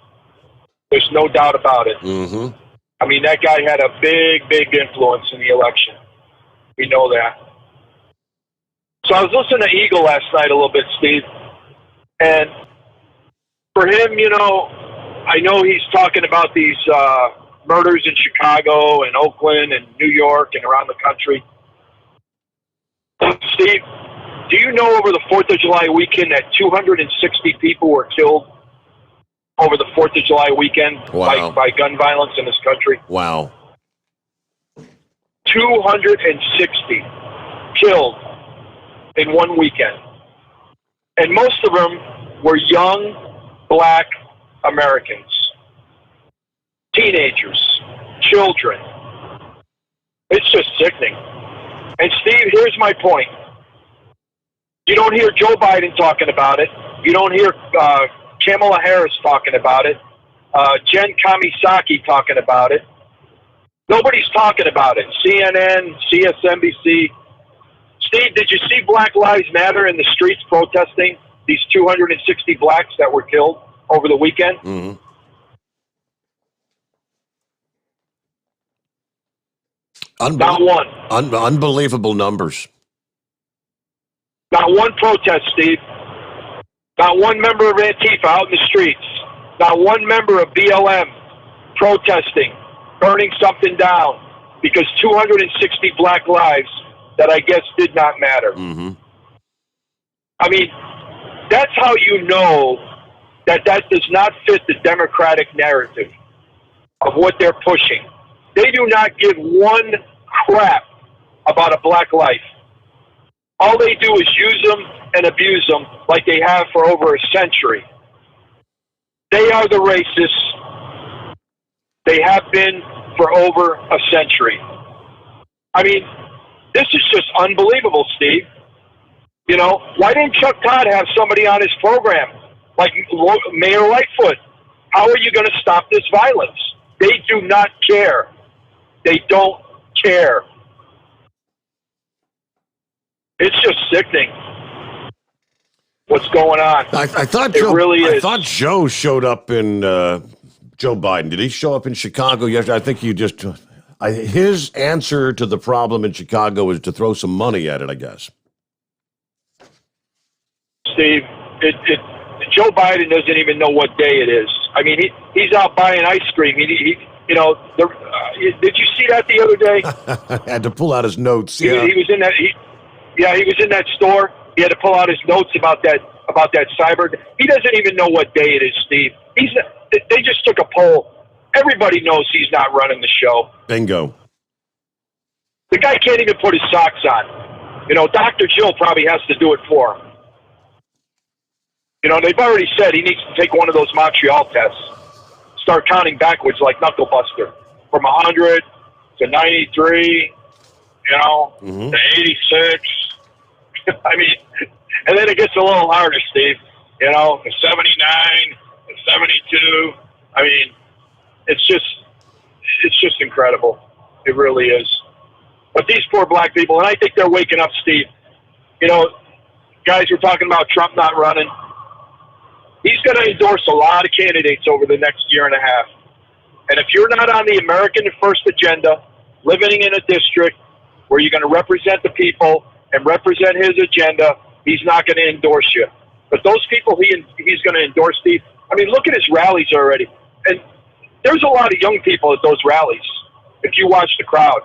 There's no doubt about it. Mm-hmm. I mean, that guy had a big, big influence in the election. We know that. So I was listening to Eagle last night a little bit, Steve, and for him, you know, I know he's talking about these murders in Chicago and Oakland and New York and around the country. Steve, do you know over the 4th of July weekend that 260 people were killed over the 4th of July weekend by gun violence in this country? Wow. 260 killed in one weekend. And most of them were young black Americans, teenagers, children. It's just sickening. And Steve, here's my point. You don't hear Joe Biden talking about it. You don't hear Kamala Harris talking about it. Jen Kamisaki talking about it. Nobody's talking about it. CNN, CSNBC. Steve, did you see Black Lives Matter in the streets protesting these 260 blacks that were killed over the weekend? Mm-hmm. Not one. Unbelievable numbers. Not one protest, Steve. Not one member of Antifa out in the streets. Not one member of BLM protesting, burning something down, because 260 black lives that I guess did not matter. Mm-hmm. I mean, that's how you know that does not fit the Democratic narrative of what they're pushing. They do not give one crap about a black life. All they do is use them and abuse them like they have for over a century. They are the racists. They have been for over a century. I mean, this is just unbelievable, Steve. You know, why didn't Chuck Todd have somebody on his program like Mayor Lightfoot? How are you going to stop this violence? They do not care. They don't care. It's just sickening what's going on. I thought it really is. I thought Joe showed up in Joe Biden. Did he show up in Chicago yesterday? I think he just his answer to the problem in Chicago is to throw some money at it, I guess. Steve, Joe Biden doesn't even know what day it is. I mean, he's out buying ice cream. You know, did you see that the other day? Had to pull out his notes. He was in that. He was in that store. He had to pull out his notes about that cyber. He doesn't even know what day it is, Steve. They just took a poll. Everybody knows he's not running the show. Bingo. The guy can't even put his socks on. You know, Dr. Jill probably has to do it for him. You know, they've already said he needs to take one of those Montreal tests. Start counting backwards like Knuckle Buster. From 100 to 93, you know, to 86. I mean, and then it gets a little harder, Steve. You know, to 79, to 72. I mean, it's just, it's just incredible. It really is. But these poor black people, and I think they're waking up, Steve. You know, guys were talking about Trump not running. He's going to endorse a lot of candidates over the next year and a half. And if you're not on the American First agenda, living in a district where you're going to represent the people and represent his agenda, he's not going to endorse you. But those people he's going to endorse, Steve, I mean, look at his rallies already. And there's a lot of young people at those rallies, if you watch the crowd.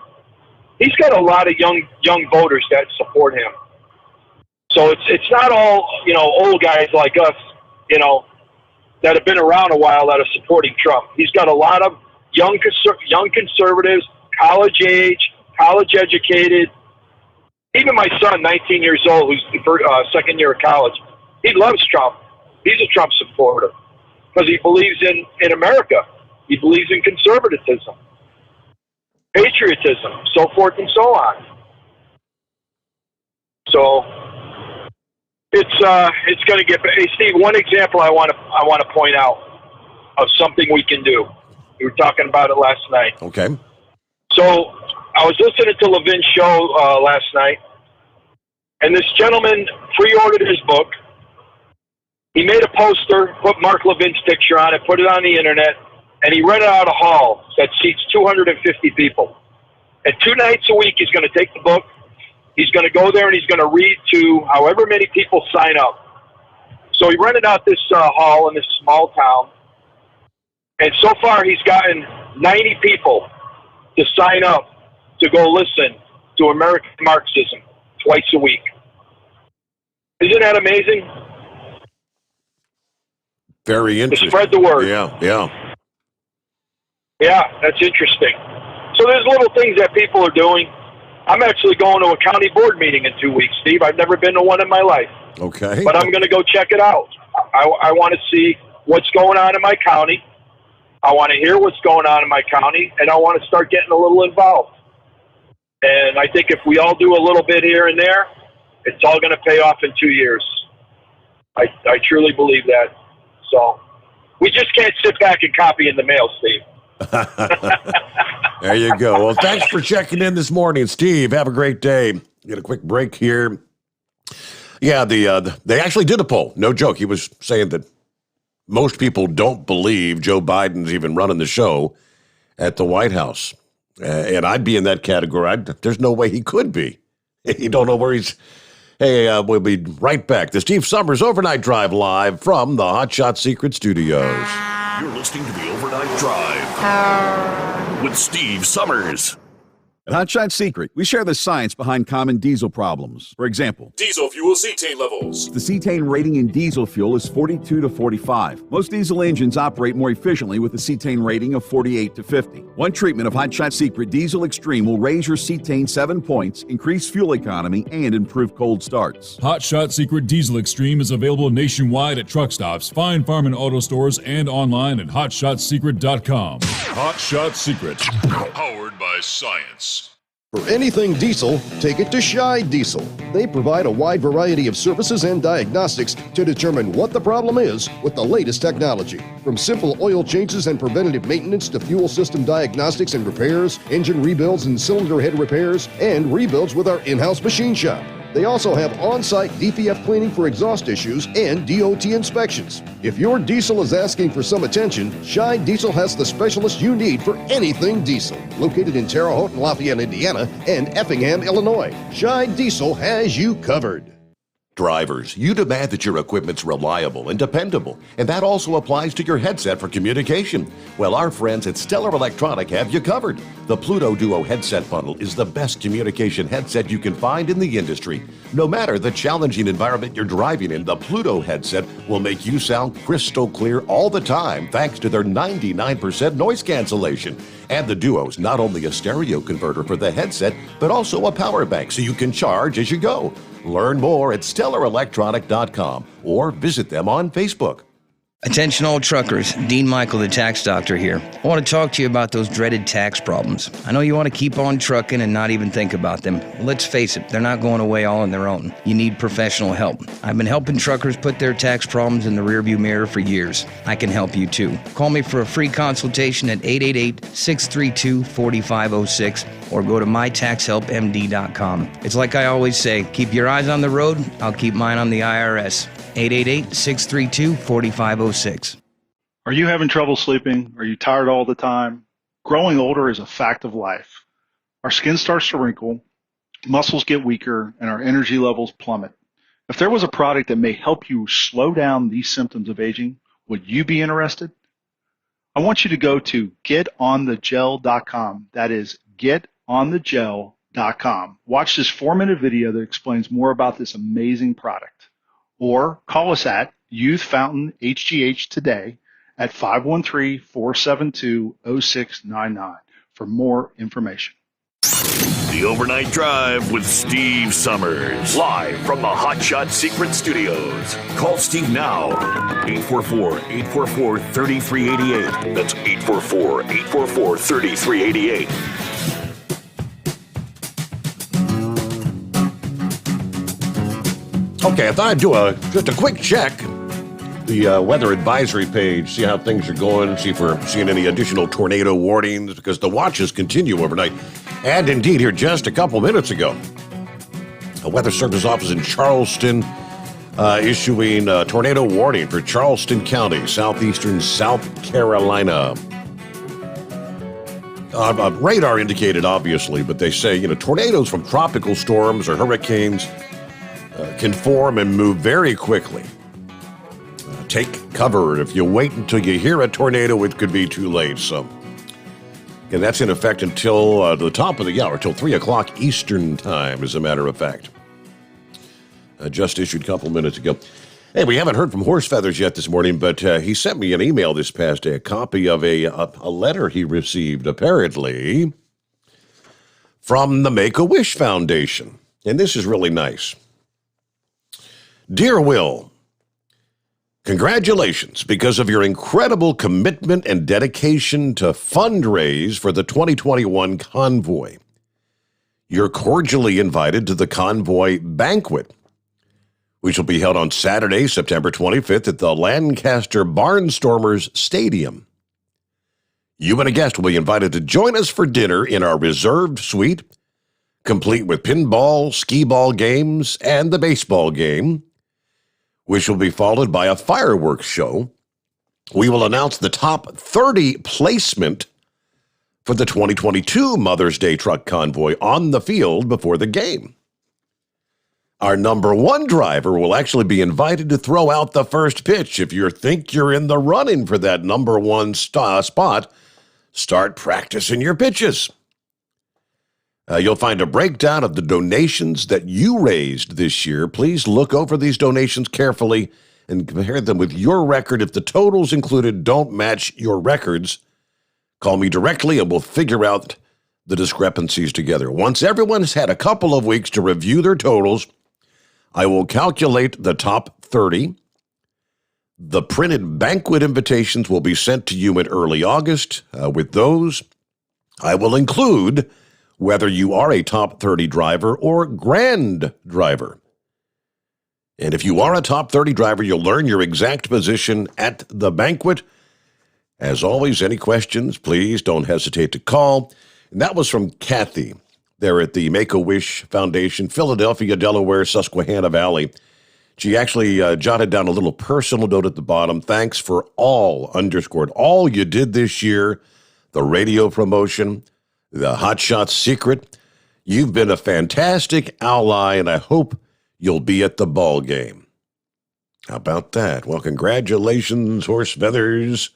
He's got a lot of young voters that support him. So it's not all, you know, old guys like us, you know, that have been around a while that are supporting Trump. He's got a lot of young conservatives, college age, college educated. Even my son, 19 years old, who's second year of college, he loves Trump. He's a Trump supporter because he believes in America. He believes in conservatism, patriotism, so forth and so on. So it's going to get. Hey, Steve, one example I want to point out of something we can do. We were talking about it last night. Okay. So I was listening to Levin's show last night, and this gentleman pre-ordered his book. He made a poster, put Mark Levin's picture on it, put it on the internet, and he rented out a hall that seats 250 people. And 2 nights a week, he's going to take the book. He's going to go there and he's going to read to however many people sign up. So he rented out this hall in this small town. And so far he's gotten 90 people to sign up to go listen to American Marxism twice a week. Isn't that amazing? Very interesting. To spread the word. Yeah. Yeah, that's interesting. So there's little things that people are doing. I'm actually going to a county board meeting in 2 weeks, Steve. I've never been to one in my life. Okay. But I'm going to go check it out. I want to see what's going on in my county. I want to hear what's going on in my county, and I want to start getting a little involved. And I think if we all do a little bit here and there, it's all going to pay off in 2 years. I truly believe that. So we just can't sit back and copy in the mail, Steve. There you go. Well, thanks for checking in this morning, Steve. Have a great day. Get a quick break here. Yeah, they actually did a poll. No joke. He was saying that most people don't believe Joe Biden's even running the show at the White House. And I'd be in that category. There's no way he could be. You don't know where he's... Hey, we'll be right back. The Steve Sommers Overnight Drive live from the Hot Shot Secret Studios. You're listening to the Overnight Drive with Steve Sommers. At Hot Shot Secret, we share the science behind common diesel problems. For example, Diesel fuel cetane levels. the cetane rating in diesel fuel is 42 to 45. Most diesel engines operate more efficiently with a cetane rating of 48 to 50. One treatment of Hot Shot Secret Diesel Extreme will raise your cetane 7 points, increase fuel economy, and improve cold starts. Hot Shot Secret Diesel Extreme is available nationwide at truck stops, fine farm and auto stores, and online at hotshotsecret.com. Hot Shot Secret, powered by science. For anything diesel, take it to Scheid Diesel. They provide a wide variety of services and diagnostics to determine what the problem is with the latest technology. From simple oil changes and preventative maintenance to fuel system diagnostics and repairs, engine rebuilds and cylinder head repairs, and rebuilds with our in-house machine shop. They also have on-site DPF cleaning for exhaust issues and DOT inspections. If your diesel is asking for some attention, Scheid Diesel has the specialist you need for anything diesel. Located in Terre Haute and Lafayette, Indiana, and Effingham, Illinois, Scheid Diesel has you covered. Drivers, you demand that your equipment's reliable and dependable, and that also applies to your headset for communication. Well, our friends at Stellar Electronic have you covered. The Pluto Duo headset bundle is the best communication headset you can find in the industry. No matter the challenging environment you're driving in, the Pluto headset will make you sound crystal clear all the time thanks to their 99% noise cancellation. And the Duo's not only a stereo converter for the headset, but also a power bank so you can charge as you go. Learn more at StellarElectronic.com or visit them on Facebook. Attention all truckers, Dean Michael, the tax doctor here. I want to talk to you about those dreaded tax problems. I know you want to keep on trucking and not even think about them. Let's face it, they're not going away all on their own. You need professional help. I've been helping truckers put their tax problems in the rearview mirror for years. I can help you too. Call me for a free consultation at 888-632-4506 or go to mytaxhelpmd.com. It's like I always say, keep your eyes on the road, I'll keep mine on the IRS. 888-632-4506. Are you having trouble sleeping? Are you tired all the time? Growing older is a fact of life. Our skin starts to wrinkle, muscles get weaker, and our energy levels plummet. If there was a product that may help you slow down these symptoms of aging, would you be interested? I want you to go to getonthegel.com. That is getonthegel.com. Watch this 4-minute video that explains more about this amazing product. Or call us at Youth Fountain HGH today at 513-472-0699 for more information. The Overnight Drive with Steve Summers. Live from the Hot Shot Secret Studios. Call Steve now. 844-844-3388. That's 844-844-3388. Okay, I thought I'd do just a quick check. The weather advisory page, see how things are going, see if we're seeing any additional tornado warnings, because the watches continue overnight. And indeed, here just a couple minutes ago, a Weather Service office in Charleston issuing a tornado warning for Charleston County, southeastern South Carolina. Radar indicated, obviously, but they say, tornadoes from tropical storms or hurricanes can form and move very quickly. Take cover. If you wait until you hear a tornado, it could be too late. So, and that's in effect until the top of the hour, till 3 o'clock Eastern time, as a matter of fact. Just issued a couple minutes ago. Hey, we haven't heard from Horse Feathers yet this morning, but he sent me an email this past day, a copy of a letter he received, apparently, from the Make-A-Wish Foundation. And this is really nice. Dear Will, congratulations because of your incredible commitment and dedication to fundraise for the 2021 Convoy. You're cordially invited to the Convoy Banquet, which will be held on Saturday, September 25th at the Lancaster Barnstormers Stadium. You and a guest will be invited to join us for dinner in our reserved suite, complete with pinball, skee-ball games, and the baseball game, which will be followed by a fireworks show. We will announce the top 30 placement for the 2022 Mother's Day Truck Convoy on the field before the game. Our number 1 driver will actually be invited to throw out the first pitch. If you think you're in the running for that number 1 spot, start practicing your pitches. You'll find a breakdown of the donations that you raised this year. Please look over these donations carefully and compare them with your record. If the totals included don't match your records, call me directly and we'll figure out the discrepancies together. Once everyone has had a couple of weeks to review their totals, I will calculate the top 30. The printed banquet invitations will be sent to you in early August. With those, I will include whether you are a top 30 driver or grand driver. And if you are a top 30 driver, you'll learn your exact position at the banquet. As always, any questions, please don't hesitate to call. And that was from Kathy there at the Make-A-Wish Foundation, Philadelphia, Delaware, Susquehanna Valley. She actually jotted down a little personal note at the bottom. Thanks for all you did this year, the radio promotion, the Hot Shot Secret. You've been a fantastic ally, and I hope you'll be at the ball game. How about that? Well, congratulations, Horse Feathers.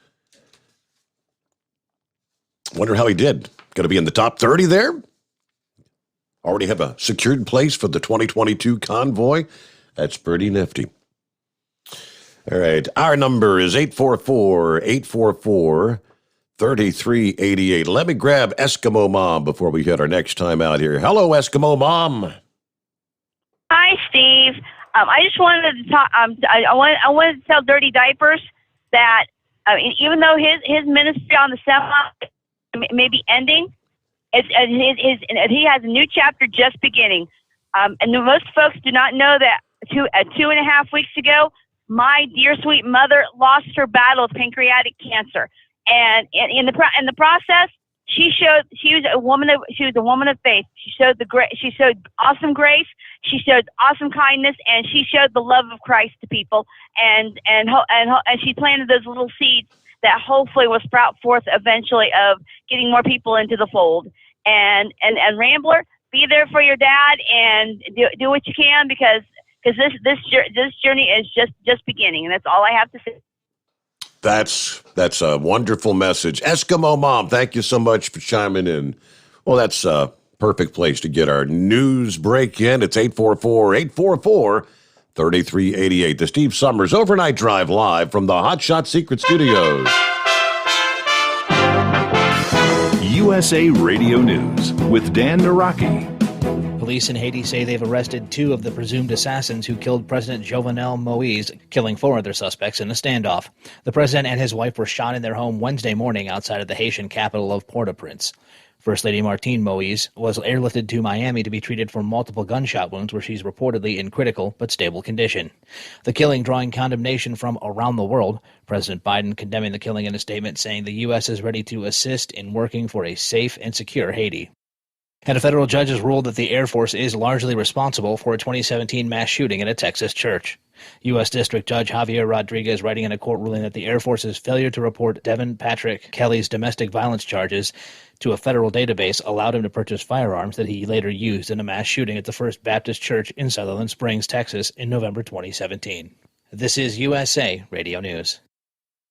Wonder how he did. Going to be in the top 30 there? Already have a secured place for the 2022 Convoy? That's pretty nifty. All right. Our number is 844-844-3388. Let me grab Eskimo Mom before we hit our next time out here. Hello, Eskimo Mom. Hi, Steve. I just wanted to talk. I wanted to tell Dirty Diapers that even though his ministry on the semi may be ending, he has a new chapter just beginning. And most folks do not know that 2.5 weeks ago, my dear sweet mother lost her battle with pancreatic cancer, and in the process, she was a woman of faith. She showed awesome grace. She showed awesome kindness, and she showed the love of Christ to people. And she planted those little seeds that hopefully will sprout forth eventually of getting more people into the fold. And Rambler, be there for your dad and do what you can because this journey is just beginning, and that's all I have to say. That's a wonderful message. Eskimo Mom, thank you so much for chiming in. Well, that's a perfect place to get our news break in. It's 844-844-3388. The Steve Sommers Overnight Drive live from the Hot Shot Secret Studios. USA Radio News with Dan Naraki. Police in Haiti say they've arrested 2 of the presumed assassins who killed President Jovenel Moise, killing 4 other suspects in a standoff. The president and his wife were shot in their home Wednesday morning outside of the Haitian capital of Port-au-Prince. First Lady Martine Moise was airlifted to Miami to be treated for multiple gunshot wounds where she's reportedly in critical but stable condition. The killing drawing condemnation from around the world. President Biden condemning the killing in a statement saying the U.S. is ready to assist in working for a safe and secure Haiti. And a federal judge has ruled that the Air Force is largely responsible for a 2017 mass shooting at a Texas church. U.S. District Judge Javier Rodriguez writing in a court ruling that the Air Force's failure to report Devin Patrick Kelly's domestic violence charges to a federal database allowed him to purchase firearms that he later used in a mass shooting at the First Baptist Church in Sutherland Springs, Texas in November 2017. This is USA Radio News.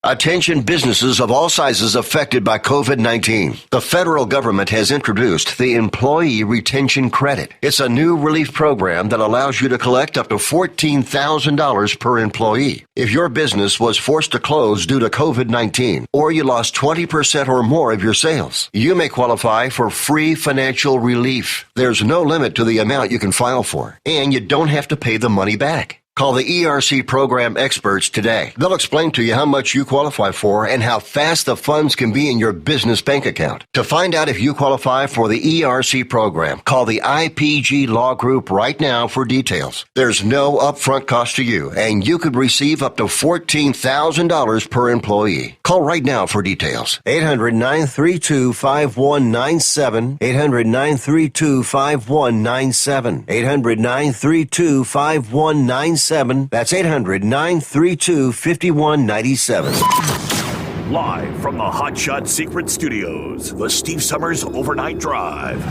Attention businesses of all sizes affected by COVID-19. The federal government has introduced the Employee Retention Credit. It's a new relief program that allows you to collect up to $14,000 per employee. If your business was forced to close due to COVID-19 or you lost 20% or more of your sales, you may qualify for free financial relief. There's no limit to the amount you can file for, and you don't have to pay the money back. Call the ERC program experts today. They'll explain to you how much you qualify for and how fast the funds can be in your business bank account. To find out if you qualify for the ERC program, call the IPG Law Group right now for details. There's no upfront cost to you, and you could receive up to $14,000 per employee. Call right now for details. 800-932-5197. 800-932-5197. 800-932-5197. That's 800-932-5197. Live from the Hot Shot Secret Studios, the Steve Sommers Overnight Drive.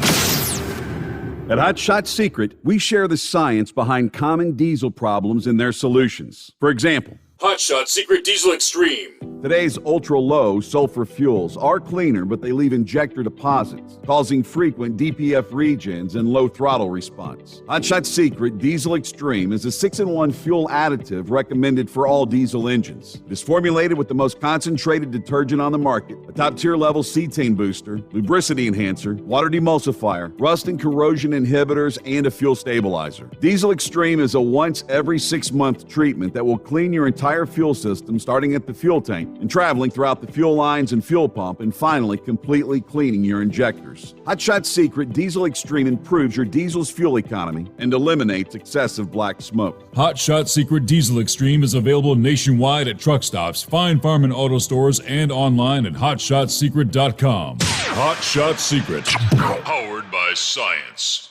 At Hot Shot Secret, we share the science behind common diesel problems and their solutions. For example, Hot Shot Secret Diesel Extreme. Today's ultra-low sulfur fuels are cleaner, but they leave injector deposits, causing frequent DPF regens and low throttle response. Hot Shot Secret Diesel Extreme is a 6-in-1 fuel additive recommended for all diesel engines. It is formulated with the most concentrated detergent on the market, a top-tier level cetane booster, lubricity enhancer, water demulsifier, rust and corrosion inhibitors, and a fuel stabilizer. Diesel Extreme is a once every 6-month treatment that will clean your entire fuel system, starting at the fuel tank and traveling throughout the fuel lines and fuel pump, and finally completely cleaning your injectors. Hot Shot Secret Diesel Extreme improves your diesel's fuel economy and eliminates excessive black smoke. Hot Shot Secret Diesel Extreme is available nationwide at truck stops, fine farm and auto stores, and online at hotshotsecret.com. Hot Shot Secret, powered by science.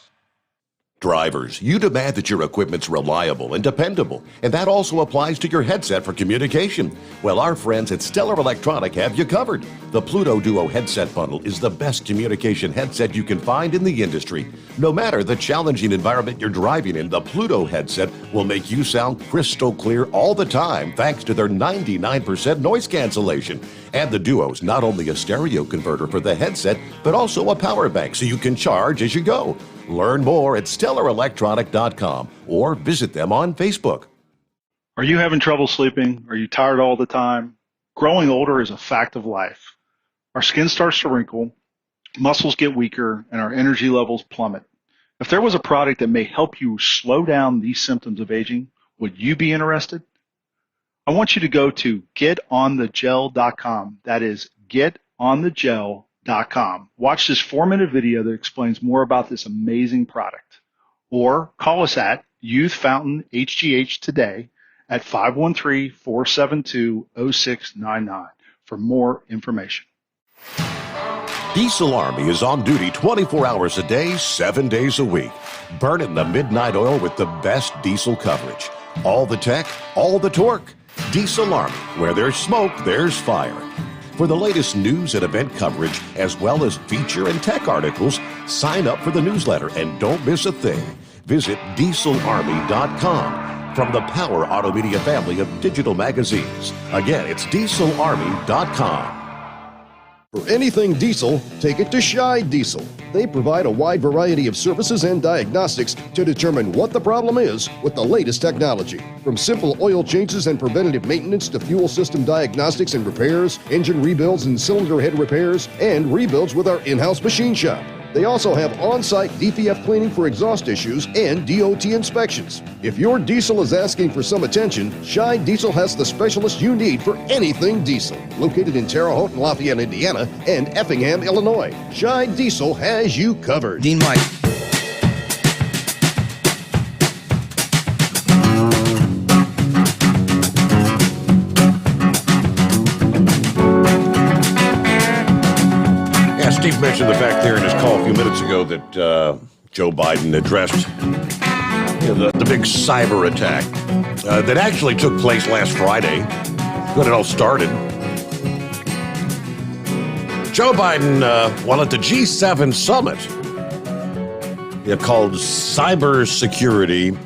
Drivers, you demand that your equipment's reliable and dependable, and that also applies to your headset for communication. Well, our friends at Stellar Electronic have you covered. The Pluto Duo headset bundle is the best communication headset you can find in the industry. No matter the challenging environment you're driving in, the Pluto headset will make you sound crystal clear all the time thanks to their 99% noise cancellation. And the Duo's not only a stereo converter for the headset, but also a power bank so you can charge as you go. Learn more at StellarElectronic.com or visit them on Facebook. Are you having trouble sleeping? Are you tired all the time? Growing older is a fact of life. Our skin starts to wrinkle, muscles get weaker, and our energy levels plummet. If there was a product that may help you slow down these symptoms of aging, would you be interested? I want you to go to getonthegel.com. That is getonthegel.com. Watch this 4-minute video that explains more about this amazing product. Or call us at Youth Fountain HGH today at 513-472-0699 for more information. Diesel Army is on duty 24 hours a day, 7 days a week. Burning the midnight oil with the best diesel coverage. All the tech, all the torque. Diesel Army, where there's smoke, there's fire. For the latest news and event coverage, as well as feature and tech articles, sign up for the newsletter and don't miss a thing. Visit dieselarmy.com from the Power Auto Media family of digital magazines. Again, it's dieselarmy.com. For anything diesel, take it to Shy Diesel. They provide a wide variety of services and diagnostics to determine what the problem is with the latest technology. From simple oil changes and preventative maintenance to fuel system diagnostics and repairs, engine rebuilds and cylinder head repairs, and rebuilds with our in-house machine shop. They also have on-site DPF cleaning for exhaust issues and DOT inspections. If your diesel is asking for some attention, Shy Diesel has the specialist you need for anything diesel. Located in Terre Haute and Lafayette, Indiana, and Effingham, Illinois, Shy Diesel has you covered. Dean Mike. Steve mentioned the fact there in his call a few minutes ago that Joe Biden addressed the big cyber attack that actually took place last Friday when it all started. Joe Biden, while at the G7 summit, called cybersecurity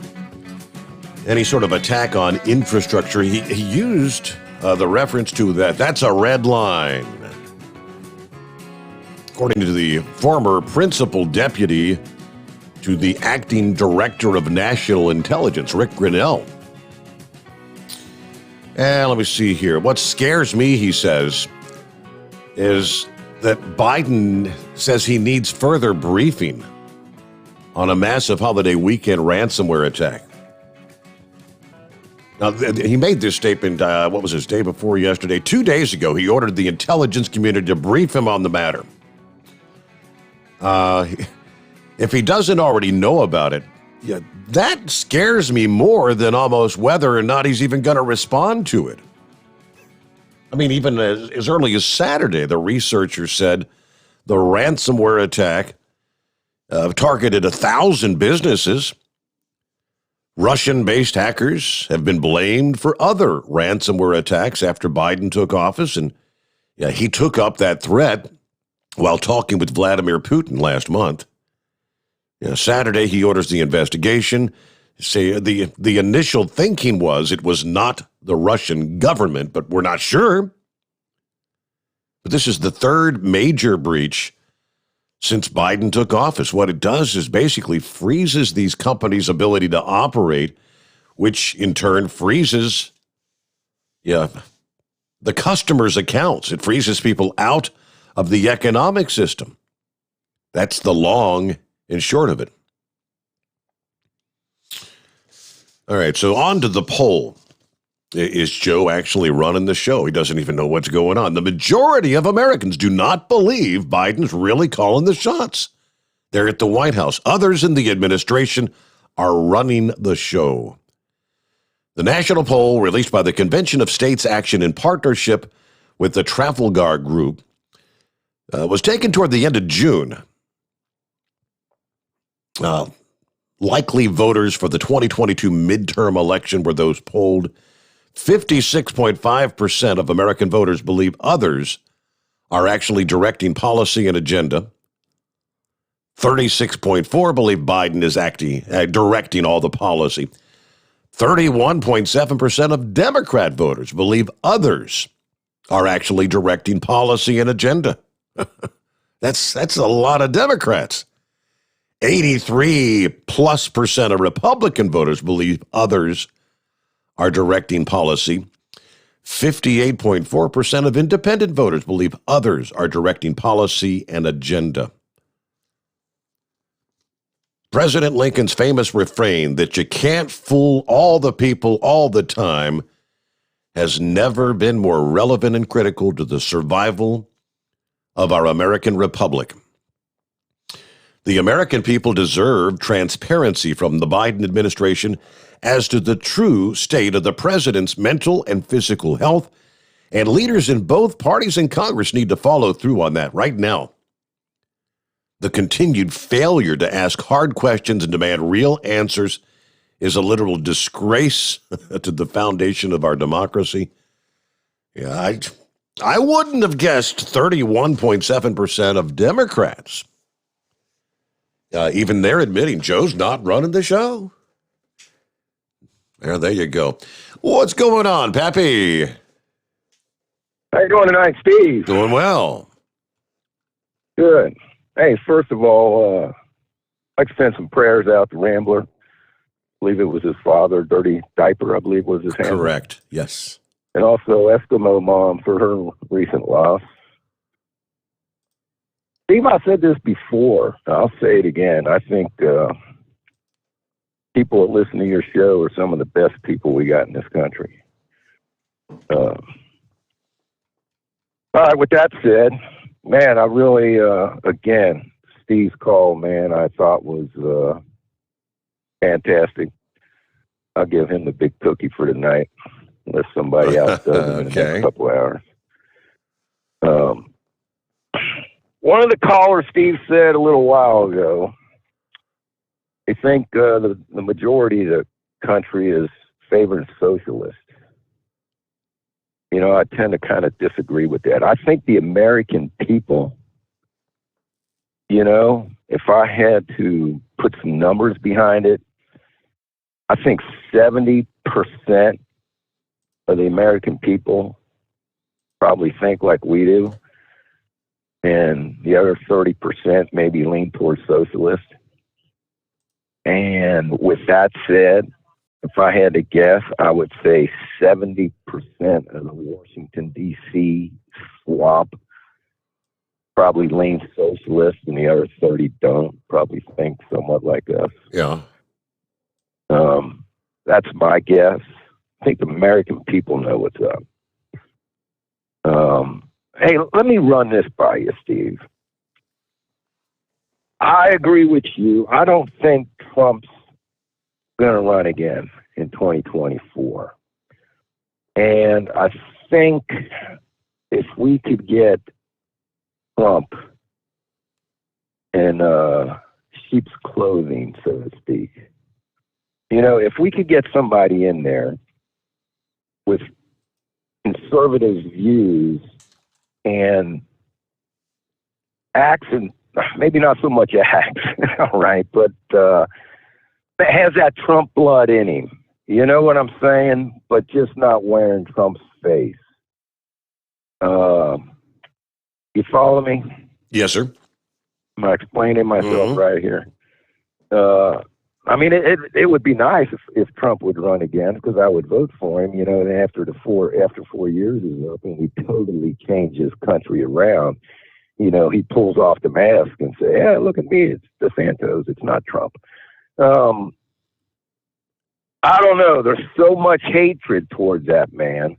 any sort of attack on infrastructure, he used the reference to that's a red line. According to the former principal deputy to the acting director of national intelligence, Rick Grinnell. And let me see here. What scares me, he says, is that Biden says he needs further briefing on a massive holiday weekend ransomware attack. Now, he made this statement, what was his day before yesterday? 2 days ago, he ordered the intelligence community to brief him on the matter. If he doesn't already know about it, that scares me more than almost whether or not he's even going to respond to it. I mean, even as early as Saturday, the researchers said the ransomware attack targeted 1,000 businesses. Russian-based hackers have been blamed for other ransomware attacks after Biden took office, and he took up that threat while talking with Vladimir Putin last month. Saturday, he orders the investigation. Say the initial thinking was it was not the Russian government, but we're not sure. But this is the third major breach since Biden took office. What it does is basically freezes these companies' ability to operate, which in turn freezes the customers' accounts. It freezes people out of the economic system. That's the long and short of it. All right, so on to the poll. Is Joe actually running the show? He doesn't even know what's going on. The majority of Americans do not believe Biden's really calling the shots. They're at the White House. Others in the administration are running the show. The national poll released by the Convention of States Action in partnership with the Trafalgar Group was taken toward the end of June. Likely voters for the 2022 midterm election were those polled. 56.5% of American voters believe others are actually directing policy and agenda. 36.4% believe Biden is directing all the policy. 31.7% of Democrat voters believe others are actually directing policy and agenda. That's a lot of Democrats. 83+% of Republican voters believe others are directing policy. 58.4% of independent voters believe others are directing policy and agenda. President Lincoln's famous refrain that you can't fool all the people all the time has never been more relevant and critical to the survival of our American republic. The American people deserve transparency from the Biden administration as to the true state of the president's mental and physical health, and leaders in both parties in Congress need to follow through on that right now. The continued failure to ask hard questions and demand real answers is a literal disgrace to the foundation of our democracy. Yeah, I wouldn't have guessed 31.7% of Democrats. Even they're admitting Joe's not running the show. There you go. What's going on, Pappy? How you doing tonight, Steve? Doing well. Good. Hey, first of all, I'd like to send some prayers out to Rambler. I believe it was his father, Dirty Diaper, I believe was his handle. Correct, yes. And also Eskimo Mom for her recent loss. Steve, I said this before. I'll say it again. I think people that listen to your show are some of the best people we got in this country. All right, with that said, man, I really, again, Steve's call, man, I thought was fantastic. I'll give him the big cookie for tonight, unless somebody else does it in the next couple hours. One of the callers, Steve, said a little while ago, I think the majority of the country is favoring socialists. You know, I tend to kind of disagree with that. I think the American people, you know, if I had to put some numbers behind it, I think 70% of the American people probably think like we do, and the other 30% maybe lean towards socialist. And with that said, if I had to guess, I would say 70% of the Washington, D.C. swamp probably leans socialist, and the other 30 don't, probably think somewhat like us. Yeah. That's my guess. I think the American people know what's up. Hey, let me run this by you, Steve. I agree with you. I don't think Trump's going to run again in 2024. And I think if we could get Trump in sheep's clothing, so to speak, you know, if we could get somebody in there with conservative views and acts, and maybe not so much acts, all right, but has that Trump blood in him. You know what I'm saying? But just not wearing Trump's face. You follow me? Yes, sir. Am I explaining myself right here? I mean, it would be nice if Trump would run again, because I would vote for him. You know, and after 4 years is up and we totally change his country around, you know, he pulls off the mask and say, "Yeah, look at me, it's DeSantis, it's not Trump." I don't know. There's so much hatred towards that man.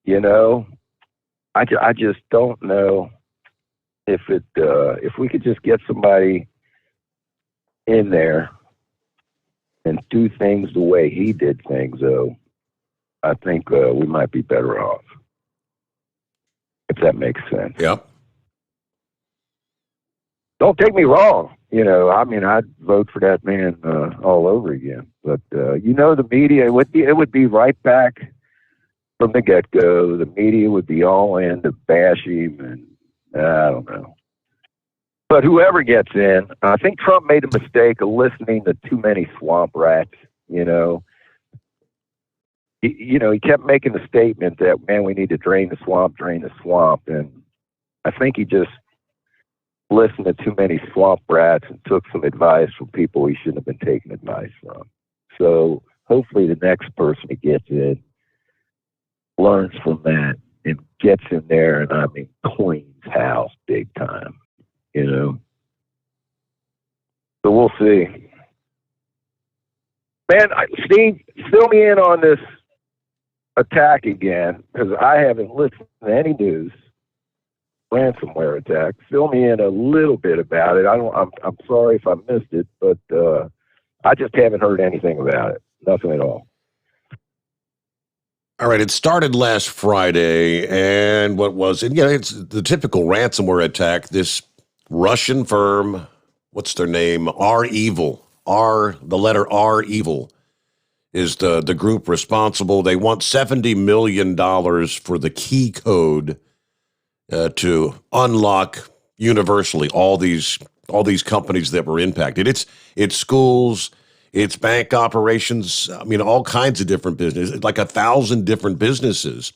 You know, I just don't know if we could just get somebody in there and do things the way he did things, though, I think we might be better off. If that makes sense. Yep. Don't take me wrong. You know, I mean, I'd vote for that man all over again. But, you know, the media, it would be right back from the get-go. The media would be all in to bash him, and I don't know. But whoever gets in, I think Trump made a mistake of listening to too many swamp rats, you know. He kept making the statement that, man, we need to drain the swamp. And I think he just listened to too many swamp rats and took some advice from people he shouldn't have been taking advice from. So hopefully the next person who gets in learns from that and gets in there, and I mean cleans house big time, you know. So we'll see. Man, Steve, fill me in on this attack again, because I haven't listened to any news. Ransomware attack. Fill me in a little bit about it. I'm sorry if I missed it, but I just haven't heard anything about it. Nothing at all. All right, it started last Friday, and what was it? Yeah, it's the typical ransomware attack. This Russian firm, what's their name? R-Evil. The letter R-Evil is the group responsible. They want $70 million for the key code to unlock universally all these companies that were impacted. It's schools, it's bank operations. I mean, all kinds of different businesses, like 1,000 different businesses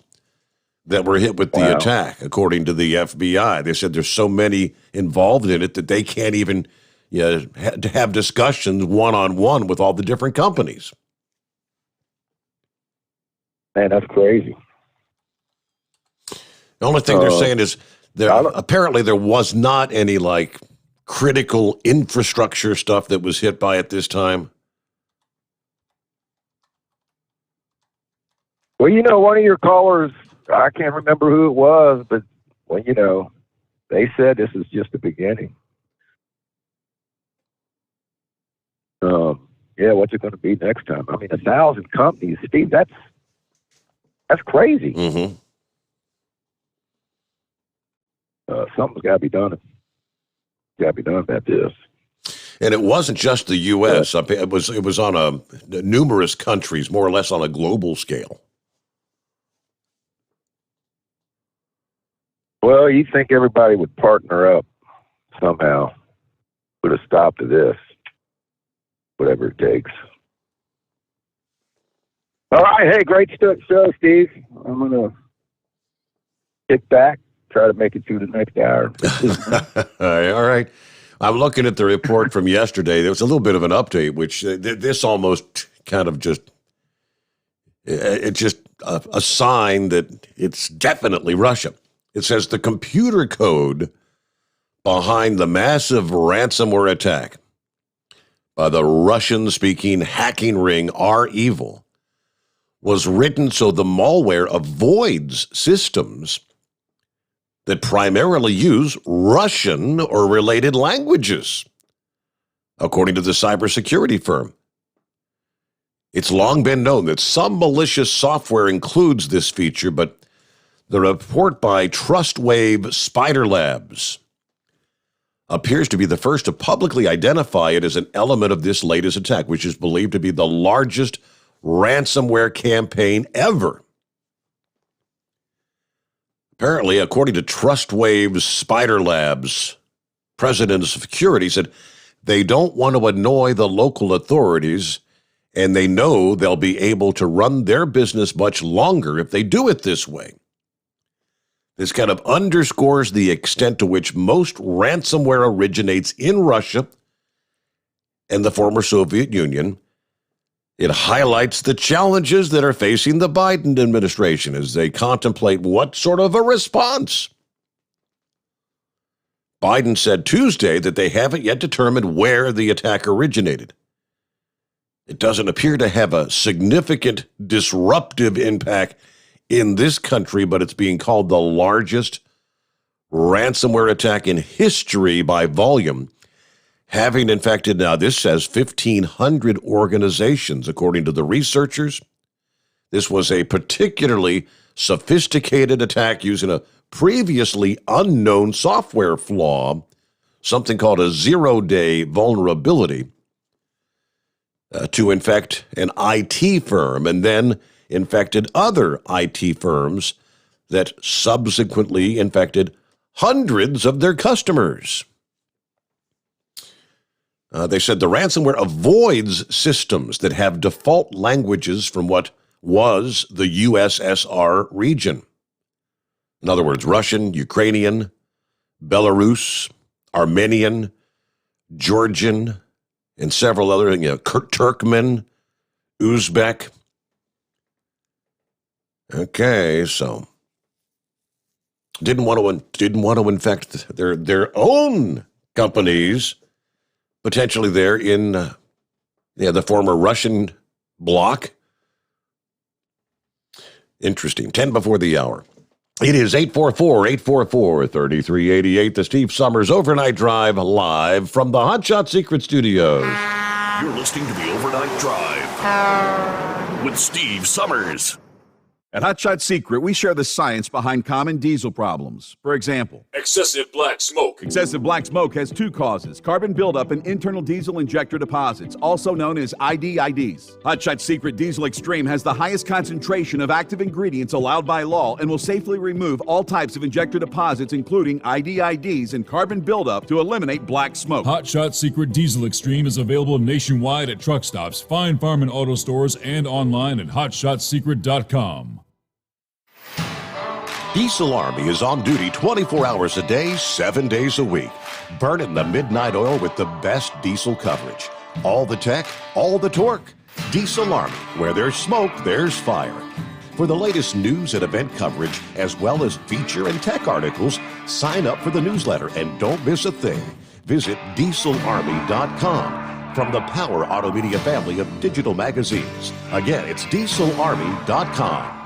that were hit with the attack, according to the FBI. They said there's so many involved in it that they can't even have discussions one-on-one with all the different companies. Man, that's crazy. The only thing they're saying is apparently there was not any like critical infrastructure stuff that was hit by it this time. Well, one of your callers, I can't remember who it was, but they said this is just the beginning. What's it going to be next time? I mean, 1,000 companies, Steve. That's crazy. Mm-hmm. Something's got to be done. Got to be done about this. And it wasn't just the U.S. It was on numerous countries, more or less on a global scale. Well, you'd think everybody would partner up somehow, put a stop to this, whatever it takes. All right, hey, great show, Steve. I'm going to kick back, try to make it through the next hour. All right. I'm looking at the report from yesterday. There was a little bit of an update, which this almost kind of it's just a sign that it's definitely Russia. It says the computer code behind the massive ransomware attack by the Russian-speaking hacking ring R-Evil was written so the malware avoids systems that primarily use Russian or related languages, according to the cybersecurity firm. It's long been known that some malicious software includes this feature, but the report by TrustWave Spider Labs appears to be the first to publicly identify it as an element of this latest attack, which is believed to be the largest ransomware campaign ever. Apparently, according to TrustWave's Spider Labs, president of security said they don't want to annoy the local authorities, and they know they'll be able to run their business much longer if they do it this way. This kind of underscores the extent to which most ransomware originates in Russia and the former Soviet Union. It highlights the challenges that are facing the Biden administration as they contemplate what sort of a response. Biden said Tuesday that they haven't yet determined where the attack originated. It doesn't appear to have a significant disruptive impact in this country, but it's being called the largest ransomware attack in history by volume, having infected, now this says 1,500 organizations, according to the researchers. This was a particularly sophisticated attack using a previously unknown software flaw, something called a zero-day vulnerability, to infect an IT firm, and then infected other IT firms that subsequently infected hundreds of their customers. They said the ransomware avoids systems that have default languages from what was the USSR region. In other words, Russian, Ukrainian, Belarus, Armenian, Georgian, and several other, Turkmen, Uzbek. Okay, so didn't want to infect their own companies, potentially there in the former Russian bloc. Interesting. 10 before the hour. It is 844-844-3388, the Steve Summers Overnight Drive, live from the Hot Shot Secret Studios. You're listening to the Overnight Drive with Steve Summers. At Hot Shot Secret, we share the science behind common diesel problems. For example, Excessive black smoke. excessive black smoke has two causes: carbon buildup and internal diesel injector deposits, also known as IDIDs. Hot Shot Secret Diesel Extreme has the highest concentration of active ingredients allowed by law and will safely remove all types of injector deposits, including IDIDs and carbon buildup, to eliminate black smoke. Hot Shot Secret Diesel Extreme is available nationwide at truck stops, fine farm and auto stores, and online at hotshotsecret.com. Diesel Army is on duty 24 hours a day, 7 days a week. Burning the midnight oil with the best diesel coverage. All the tech, all the torque. Diesel Army, where there's smoke, there's fire. For the latest news and event coverage, as well as feature and tech articles, sign up for the newsletter and don't miss a thing. Visit dieselarmy.com from the Power Auto Media family of digital magazines. Again, it's dieselarmy.com.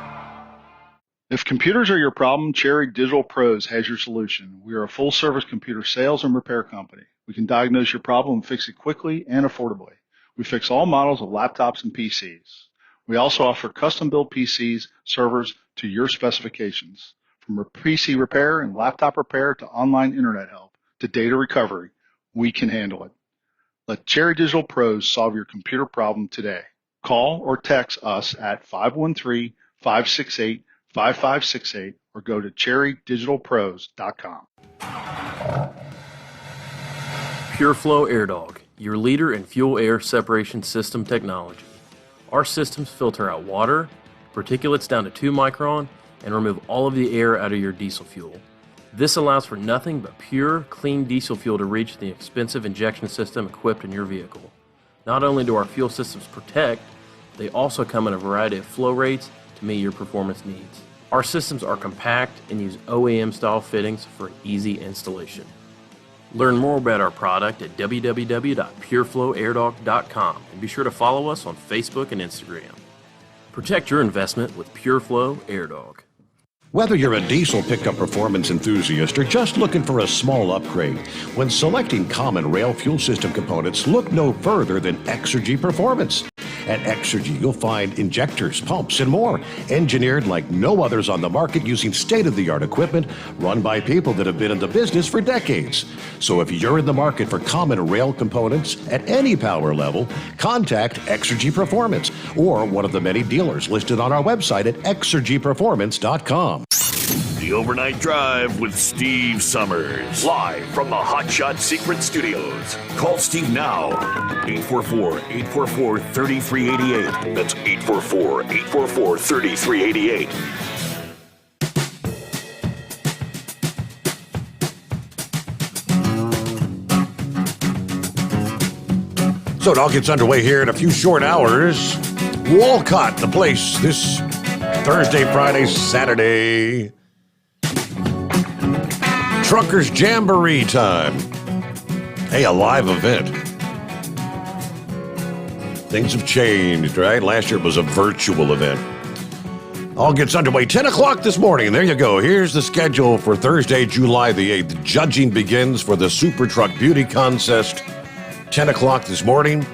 If computers are your problem, Cherry Digital Pros has your solution. We are a full-service computer sales and repair company. We can diagnose your problem and fix it quickly and affordably. We fix all models of laptops and PCs. We also offer custom-built PCs, servers to your specifications. From PC repair and laptop repair to online internet help to data recovery, we can handle it. Let Cherry Digital Pros solve your computer problem today. Call or text us at 513-568-5568 or go to cherrydigitalpros.com. PureFlow AirDog, your leader in fuel air separation system technology. Our systems filter out water, particulates down to 2 micron, and remove all of the air out of your diesel fuel. This allows for nothing but pure, clean diesel fuel to reach the expensive injection system equipped in your vehicle. Not only do our fuel systems protect, they also come in a variety of flow rates to meet your performance needs. Our systems are compact and use OEM-style fittings for easy installation. Learn more about our product at www.pureflowairdog.com and be sure to follow us on Facebook and Instagram. Protect your investment with PureFlow AirDog. Whether you're a diesel pickup performance enthusiast or just looking for a small upgrade, when selecting common rail fuel system components, look no further than Exergy Performance. At Exergy, you'll find injectors, pumps, and more, engineered like no others on the market using state-of-the-art equipment run by people that have been in the business for decades. So if you're in the market for common rail components at any power level, contact Exergy Performance or one of the many dealers listed on our website at exergyperformance.com. The Overnight Drive with Steve Summers. Live from the Hot Shot Secret Studios. Call Steve now. 844-844-3388. That's 844-844-3388. So it all gets underway here in a few short hours. Walcott, the place, this Thursday, Friday, Saturday. Truckers Jamboree time. Hey, a live event. Things have changed, right? Last year it was a virtual event. All gets underway 10 o'clock this morning. There you go. Here's the schedule for Thursday, July the 8th. Judging begins for the Super Truck Beauty Contest. 10 o'clock this morning.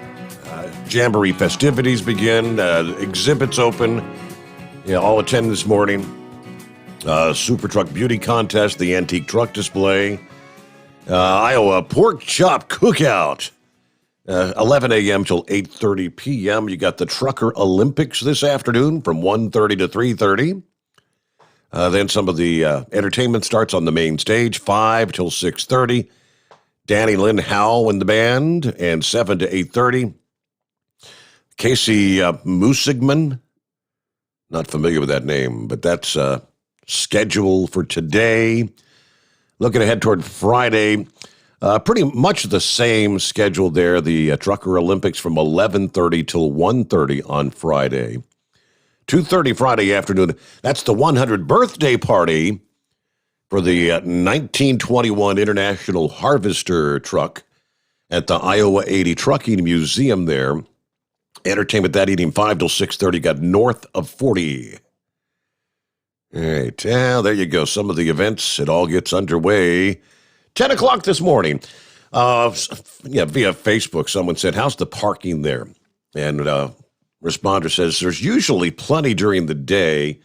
Jamboree festivities begin. Exhibits open. Yeah, all attend this morning. Super Truck Beauty Contest, the antique truck display, Iowa Pork Chop Cookout, 11 a.m. till 8:30 p.m. You got the Trucker Olympics this afternoon from 1:30 to 3:30. Then some of the entertainment starts on the main stage, 5 till 6:30. Danny Lynn Howe and the band, and 7 to 8:30. Casey Musigman, not familiar with that name, but that's schedule for today. Looking ahead toward Friday, pretty much the same schedule there. The Trucker Olympics from 11:30 till 1:30 on Friday. 2:30 Friday afternoon. That's the 100th birthday party for the 1921 International Harvester truck at the Iowa 80 Trucking Museum there. Entertainment that evening, 5 till 6:30. Got North of 40. All right. There you go. Some of the events. It all gets underway. 10 o'clock this morning. Via Facebook, someone said, how's the parking there? And responder says, there's usually plenty during the day.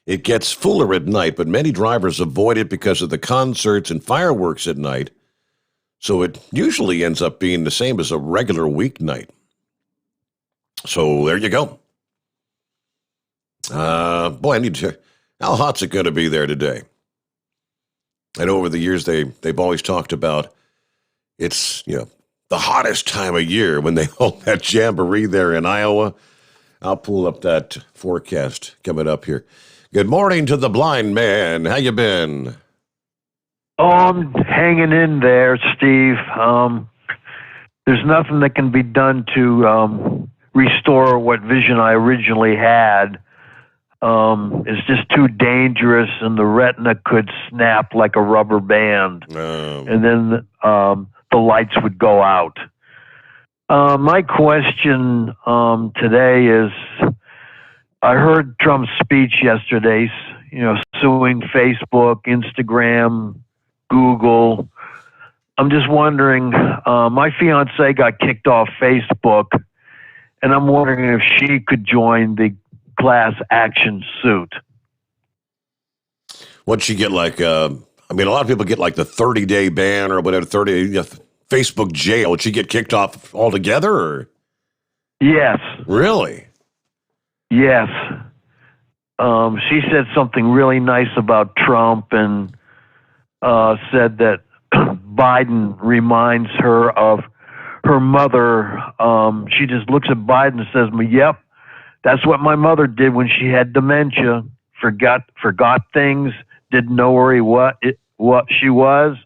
It gets fuller at night, but many drivers avoid it because of the concerts and fireworks at night. So it usually ends up being the same as a regular weeknight. So there you go. I need to. How hot's it going to be there today? And over the years, they've always talked about it's the hottest time of year when they hold that jamboree there in Iowa. I'll pull up that forecast coming up here. Good morning to the blind man. How you been? Oh, I'm hanging in there, Steve. There's nothing that can be done to restore what vision I originally had. It's just too dangerous, and the retina could snap like a rubber band, and then the lights would go out. My question today is, I heard Trump's speech yesterday, suing Facebook, Instagram, Google. I'm just wondering, my fiance got kicked off Facebook, and I'm wondering if she could join the class action suit. What'd she get, like, a lot of people get like the 30-day ban or whatever, Facebook jail. Would she get kicked off altogether? Or? Yes. Really? Yes. She said something really nice about Trump and said that Biden reminds her of her mother. She just looks at Biden and says, yep, that's what my mother did when she had dementia. Forgot things, didn't know what she was,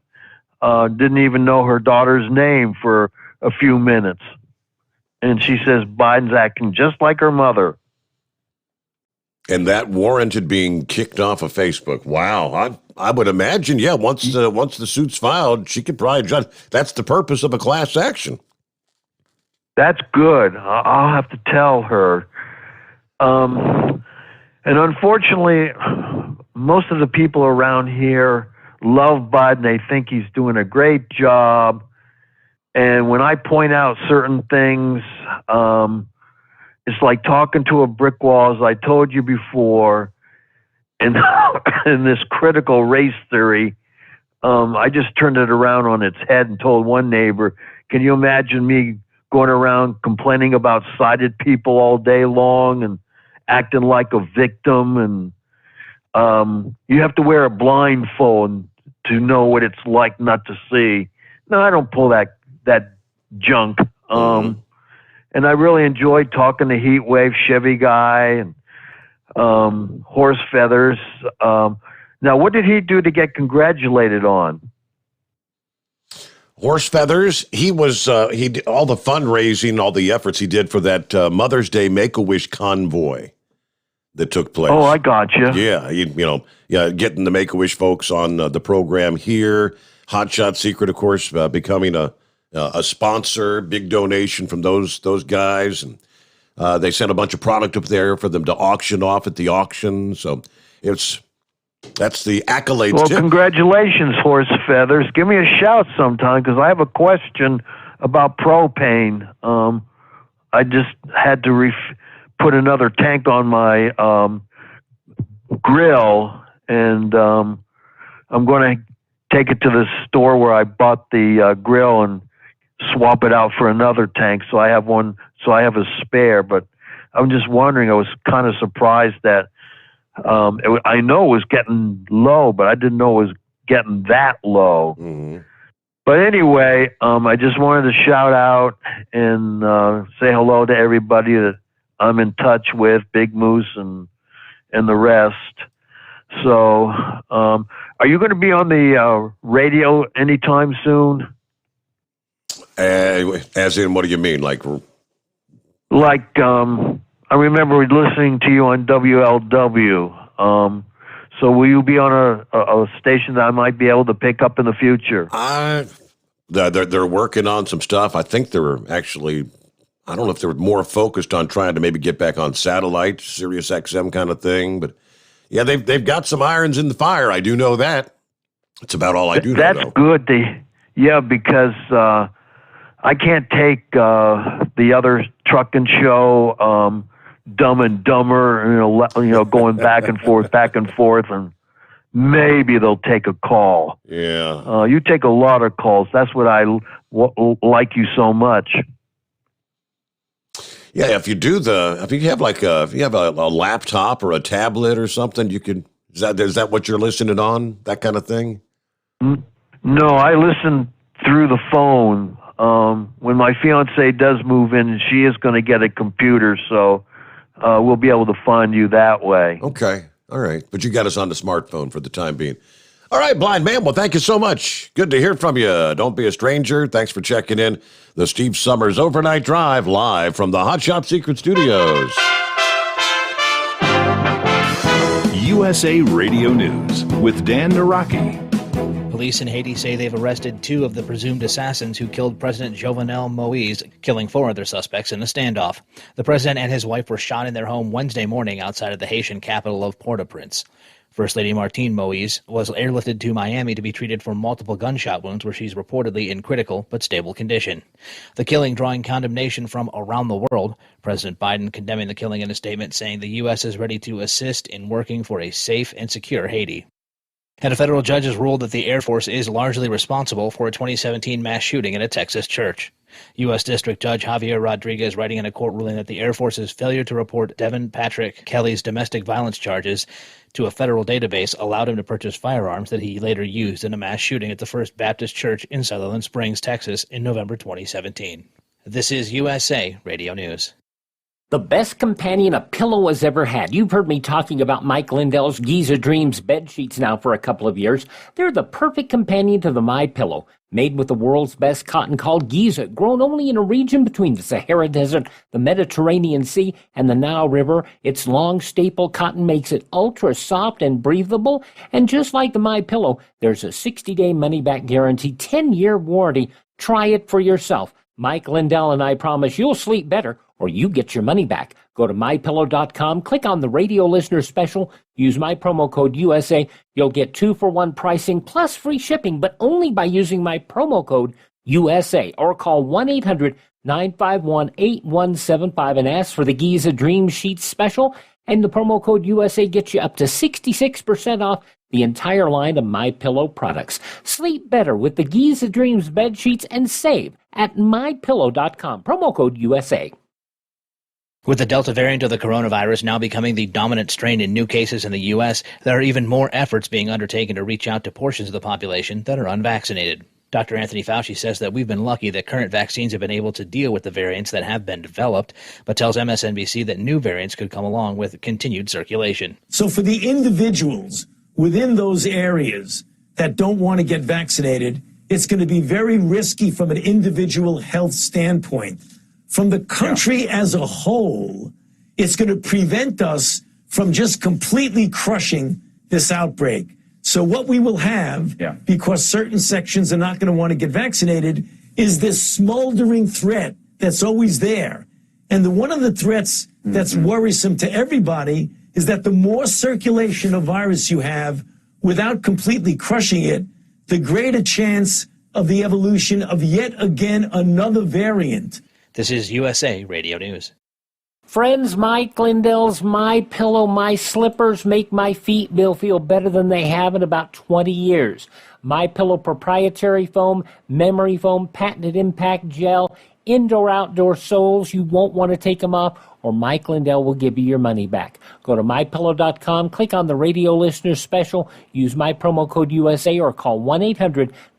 didn't even know her daughter's name for a few minutes. And she says Biden's acting just like her mother. And that warranted being kicked off of Facebook. Wow. I would imagine, once the suit's filed, she could probably judge. That's the purpose of a class action. That's good. I'll have to tell her. And unfortunately, most of the people around here love Biden. They think he's doing a great job. And when I point out certain things, it's like talking to a brick wall, as I told you before. And in this critical race theory, I just turned it around on its head and told one neighbor, can you imagine me going around complaining about sighted people all day long and acting like a victim? And you have to wear a blindfold to know what it's like not to see. No, I don't pull that junk. And I really enjoyed talking to Heatwave, Chevy Guy, and Horse Feathers. Now, what did he do to get congratulated on? Horse Feathers, he did all the fundraising, all the efforts he did for that Mother's Day Make-A-Wish convoy that took place. Oh, I got you. Yeah, getting the Make-A-Wish folks on the program here. Hot Shot Secret, of course, becoming a sponsor, big donation from those guys, and they sent a bunch of product up there for them to auction off at the auction. So that's the accolades. Well, congratulations, Horse Feathers. Give me a shout sometime because I have a question about propane. I just had to put another tank on my grill, and I'm going to take it to the store where I bought the grill and swap it out for another tank. So I have one. So I have a spare. But I'm just wondering. I was kind of surprised that I know it was getting low, but I didn't know it was getting that low. Mm-hmm. But anyway, I just wanted to shout out and say hello to everybody that I'm in touch with, Big Moose and the rest. So, are you going to be on the radio anytime soon? As in, what do you mean? Like, I remember listening to you on WLW. So will you be on a station that I might be able to pick up in the future? They're working on some stuff. I think they're actually, I don't know if they're more focused on trying to maybe get back on satellite, Sirius XM kind of thing. But Yeah, they've got some irons in the fire. I do know that. That's about all I do know. That's good. Because I can't take the other trucking show, Dumb and Dumber, going back and forth, and maybe they'll take a call. Yeah. You take a lot of calls. That's what I like you so much. Yeah, if you have a laptop or a tablet or something, you could. Is that what you're listening on? That kind of thing? No, I listen through the phone. When my fiance does move in, she is going to get a computer, so we'll be able to find you that way. Okay, all right. But you got us on the smartphone for the time being. All right, Blind Man. Well, thank you so much. Good to hear from you. Don't be a stranger. Thanks for checking in. The Steve Sommers Overnight Drive, live from the Hot Shot Secret Studios. USA Radio News with Dan Naraki. Police in Haiti say they've arrested 2 of the presumed assassins who killed President Jovenel Moise, killing 4 other suspects in a standoff. The president and his wife were shot in their home Wednesday morning outside of the Haitian capital of Port-au-Prince. First Lady Martine Moise was airlifted to Miami to be treated for multiple gunshot wounds, where she's reportedly in critical but stable condition. The killing drawing condemnation from around the world. President Biden condemning the killing in a statement, saying the U.S. is ready to assist in working for a safe and secure Haiti. And a federal judge has ruled that the Air Force is largely responsible for a 2017 mass shooting in a Texas church. U.S. District Judge Javier Rodriguez writing in a court ruling that the Air Force's failure to report Devin Patrick Kelly's domestic violence charges to a federal database allowed him to purchase firearms that he later used in a mass shooting at the First Baptist Church in Sutherland Springs, Texas in November 2017. This is USA Radio News. The best companion a pillow has ever had. You've heard me talking about Mike Lindell's Giza Dreams bed sheets now for a couple of years. They're the perfect companion to the MyPillow. Made with the world's best cotton called Giza, grown only in a region between the Sahara Desert, the Mediterranean Sea, and the Nile River. Its long staple cotton makes it ultra soft and breathable. And just like the MyPillow, there's a 60-day money-back guarantee, 10-year warranty. Try it for yourself. Mike Lindell and I promise you'll sleep better, or you get your money back. Go to MyPillow.com, click on the radio listener special, use my promo code USA. You'll get 2-for-1 pricing plus free shipping, but only by using my promo code USA, or call 1-800-951-8175 and ask for the Giza Dream Sheets special. And the promo code USA gets you up to 66% off the entire line of MyPillow products. Sleep better with the Giza Dreams bed sheets and save at MyPillow.com. Promo code USA. With the Delta variant of the coronavirus now becoming the dominant strain in new cases in the U.S., there are even more efforts being undertaken to reach out to portions of the population that are unvaccinated. Dr. Anthony Fauci says that we've been lucky that current vaccines have been able to deal with the variants that have been developed, but tells MSNBC that new variants could come along with continued circulation. So for the individuals within those areas that don't want to get vaccinated, it's going to be very risky from an individual health standpoint. From the country as a whole, it's going to prevent us from just completely crushing this outbreak. So what we will have, because certain sections are not going to want to get vaccinated, is this smoldering threat that's always there. And one of the threats that's worrisome to everybody is that the more circulation of virus you have without completely crushing it, the greater chance of the evolution of yet again another variant. This is USA Radio News. Friends, Mike Lindell's MyPillow, my slippers make my feet feel better than they have in about 20 years. MyPillow proprietary foam, memory foam, patented impact gel, indoor-outdoor soles. You won't want to take them off, or Mike Lindell will give you your money back. Go to MyPillow.com, click on the radio listener special, use my promo code USA, or call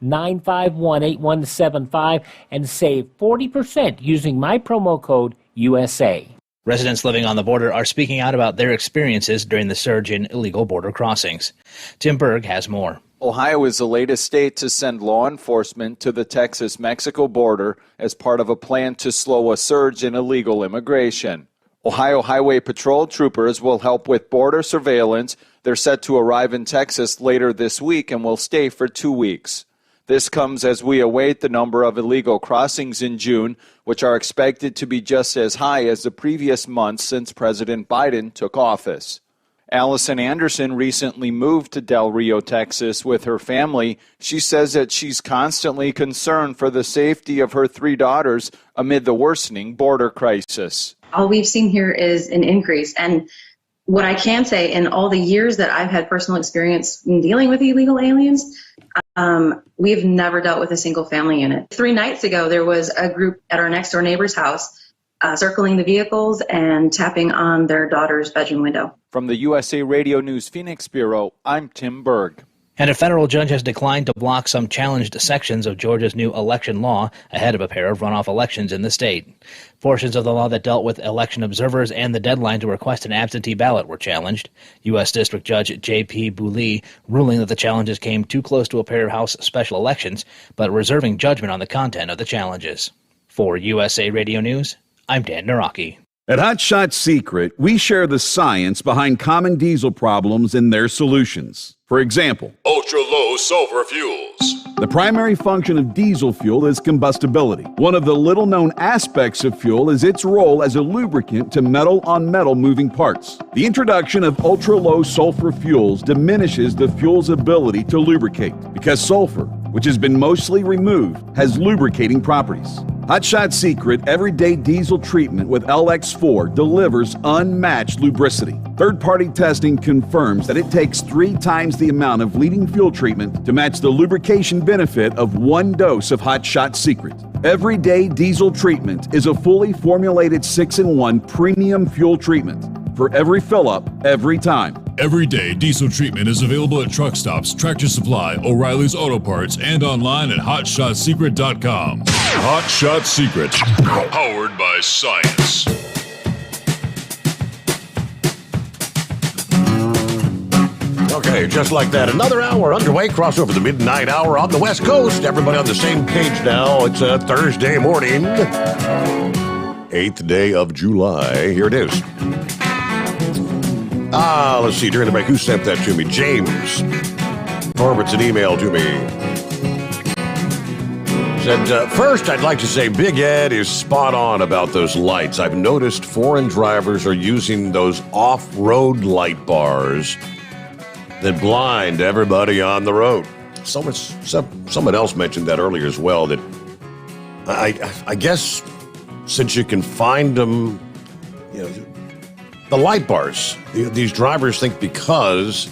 1-800-951-8175 and save 40% using my promo code USA. Residents living on the border are speaking out about their experiences during the surge in illegal border crossings. Tim Berg has more. Ohio is the latest state to send law enforcement to the Texas-Mexico border as part of a plan to slow a surge in illegal immigration. Ohio Highway Patrol troopers will help with border surveillance. They're set to arrive in Texas later this week and will stay for 2 weeks. This comes as we await the number of illegal crossings in June, which are expected to be just as high as the previous months since President Biden took office. Allison Anderson recently moved to Del Rio, Texas with her family. She says that she's constantly concerned for the safety of her 3 daughters amid the worsening border crisis. All we've seen here is an increase. And what I can say, in all the years that I've had personal experience in dealing with illegal aliens, we've never dealt with a single family unit. 3 nights ago, there was a group at our next door neighbor's house circling the vehicles and tapping on their daughter's bedroom window. From the USA Radio News Phoenix Bureau, I'm Tim Berg. And a federal judge has declined to block some challenged sections of Georgia's new election law ahead of a pair of runoff elections in the state. Portions of the law that dealt with election observers and the deadline to request an absentee ballot were challenged. U.S. District Judge J.P. Booley ruling that the challenges came too close to a pair of House special elections, but reserving judgment on the content of the challenges. For USA Radio News, I'm Dan Naraki. At Hot Shot Secret, we share the science behind common diesel problems and their solutions. For example, ultra-low sulfur fuels. The primary function of diesel fuel is combustibility. One of the little-known aspects of fuel is its role as a lubricant to metal-on-metal moving parts. The introduction of ultra-low sulfur fuels diminishes the fuel's ability to lubricate because sulfur, which has been mostly removed, has lubricating properties. Hot Shot Secret Everyday Diesel Treatment with LX4 delivers unmatched lubricity. Third-party testing confirms that it takes 3 times the amount of leading fuel treatment to match the lubrication benefit of 1 dose of Hot Shot Secret. Everyday Diesel Treatment is a fully formulated 6-in-1 premium fuel treatment for every fill-up, every time. Everyday Diesel Treatment is available at truck stops, Tractor Supply, O'Reilly's Auto Parts, and online at HotShotSecret.com. Hot Shot Secret, powered by science. Okay, just like that, another hour underway. Cross over the midnight hour on the West Coast. Everybody on the same page now. It's a Thursday morning, 8th day of July. Here it is. Let's see, during the break, who sent that to me? James forwards an email to me. Said, first, I'd like to say Big Ed is spot on about those lights. I've noticed foreign drivers are using those off-road light bars that blind everybody on the road. Someone else mentioned that earlier as well, that I guess since you can find them, you know, the light bars, these drivers think because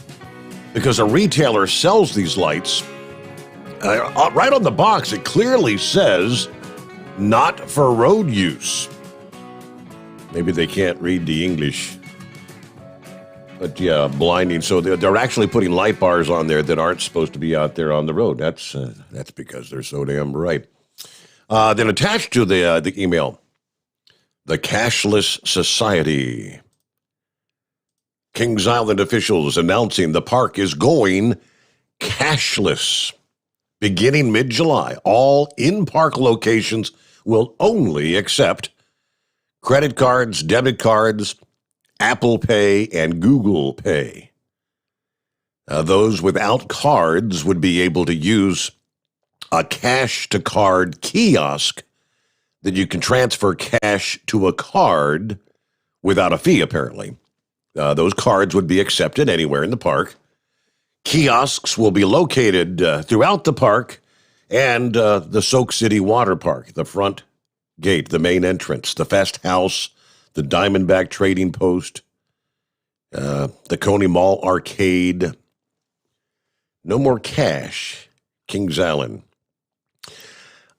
a retailer sells these lights, right on the box it clearly says not for road use. Maybe they can't read the English. But yeah, blinding. So they're actually putting light bars on there that aren't supposed to be out there on the road. That's because they're so damn bright. Then attached to the email, the Cashless Society. Kings Island officials announcing the park is going cashless. Beginning mid-July, all in-park locations will only accept credit cards, debit cards, Apple Pay, and Google Pay. Those without cards would be able to use a cash-to-card kiosk that you can transfer cash to a card without a fee, apparently. Those cards would be accepted anywhere in the park. Kiosks will be located throughout the park and the Soak City Water Park, the front gate, the main entrance, the Fest House, the Diamondback Trading Post, the Coney Mall Arcade. No more cash, Kings Island.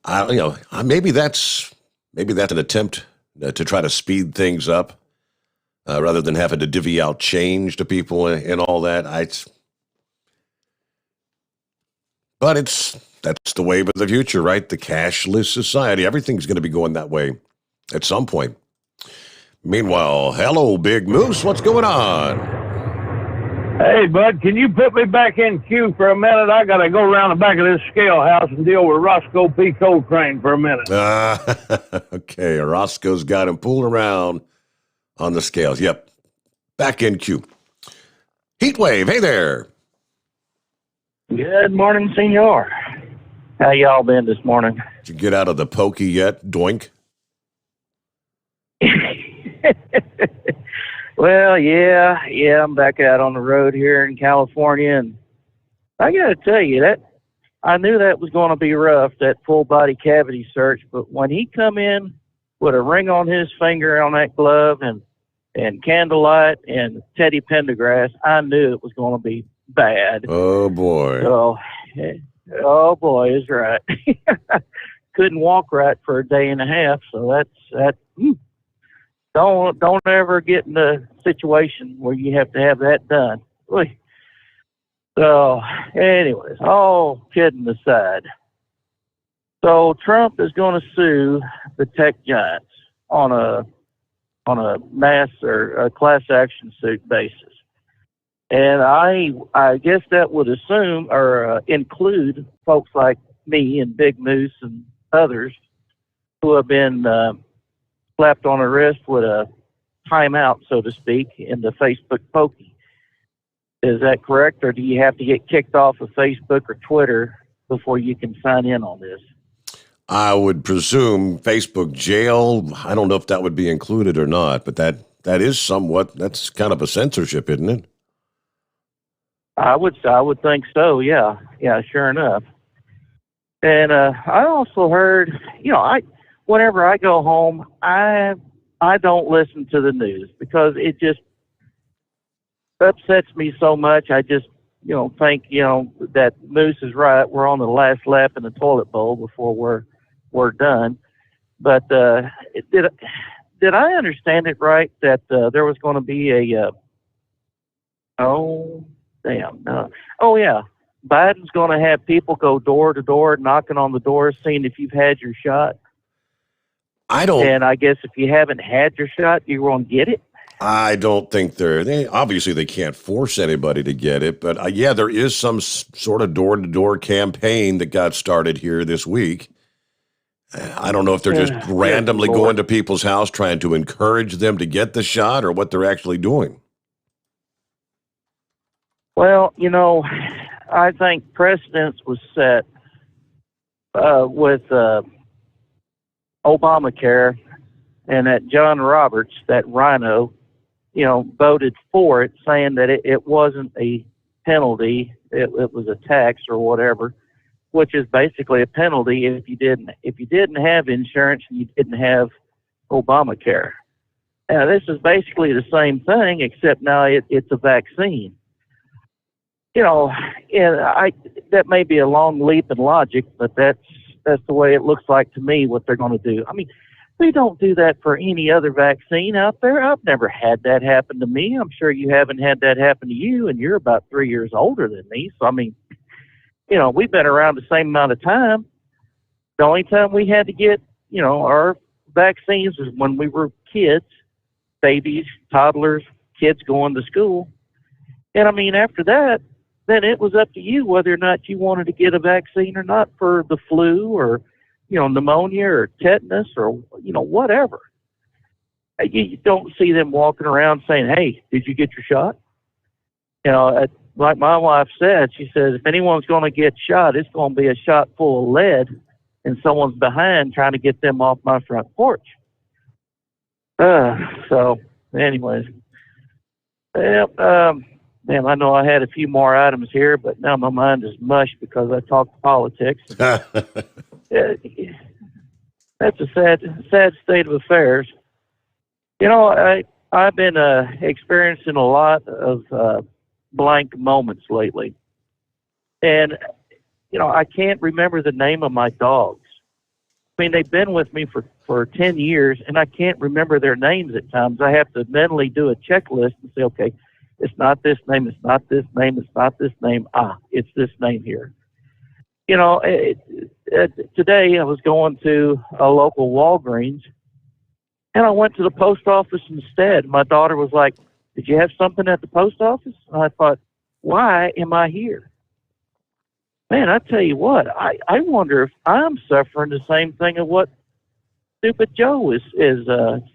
Maybe that's an attempt to try to speed things up. Rather than having to divvy out change to people and all that. But that's the wave of the future, right? The cashless society. Everything's going to be going that way at some point. Meanwhile, hello, Big Moose. What's going on? Hey, bud, can you put me back in queue for a minute? I got to go around the back of this scale house and deal with Roscoe P. Coltrane for a minute. Okay, Roscoe's got him pulled around on the scales. Yep. Back in queue. Heatwave, hey there. Good morning, senor. How y'all been this morning? Did you get out of the pokey yet, Doink? Well, yeah, I'm back out on the road here in California, and I got to tell you that I knew that was going to be rough, that full body cavity search. But when he come in with a ring on his finger on that glove and candlelight and Teddy Pendergrass, I knew it was going to be bad. Oh boy. So, oh boy, is right. Couldn't walk right for a day and a half. So that. Don't ever get in a situation where you have to have that done. Oy. So, anyways, all kidding aside. So Trump is going to sue the tech giants on a mass or a class action suit basis. And I guess that would assume or include folks like me and Big Moose and others who have been slapped on the wrist with a timeout, so to speak, in the Facebook pokey. Is that correct, or do you have to get kicked off of Facebook or Twitter before you can sign in on this? I would presume Facebook jail. I don't know if that would be included or not, but that is somewhat, that's kind of a censorship, isn't it? I would think so. Yeah, sure enough. And I also heard, whenever I go home, I don't listen to the news because it just upsets me so much. I just, think, that Moose is right. We're on the last lap in the toilet bowl before we're done. But did I understand it right that there was going to be Biden's going to have people go door to door, knocking on the doors, seeing if you've had your shot? And I guess if you haven't had your shot, you're going to get it? I don't think obviously they can't force anybody to get it, but there is some sort of door-to-door campaign that got started here this week. I don't know if they're just randomly going to people's house trying to encourage them to get the shot or what they're actually doing. Well, I think precedence was set with Obamacare, and that John Roberts, that rhino, voted for it, saying that it wasn't a penalty, it was a tax or whatever, which is basically a penalty if you didn't have insurance and you didn't have Obamacare. Now, this is basically the same thing, except now it's a vaccine. That may be a long leap in logic, but that's the way it looks like to me what they're going to do. I mean, we don't do that for any other vaccine out there. I've never had that happen to me. I'm sure you haven't had that happen to you, and you're about 3 years older than me. So, I mean, we've been around the same amount of time. The only time we had to get, our vaccines was when we were kids, babies, toddlers, kids going to school. And, I mean, after that, then it was up to you whether or not you wanted to get a vaccine or not for the flu or, pneumonia or tetanus or, whatever. You don't see them walking around saying, hey, did you get your shot? Like my wife said, she says, if anyone's going to get shot, it's going to be a shot full of lead and someone's behind trying to get them off my front porch. So, anyways. Man, I know I had a few more items here, but now my mind is mush because I talked politics. That's a sad state of affairs. I've been experiencing a lot of blank moments lately. And, I can't remember the name of my dogs. I mean, they've been with me for 10 years, and I can't remember their names at times. I have to mentally do a checklist and say, okay, it's not this name, it's not this name, it's not this name. It's this name here. Today I was going to a local Walgreens, and I went to the post office instead. My daughter was like, did you have something at the post office? And I thought, why am I here? Man, I tell you what, I wonder if I'm suffering the same thing of what Stupid Joe is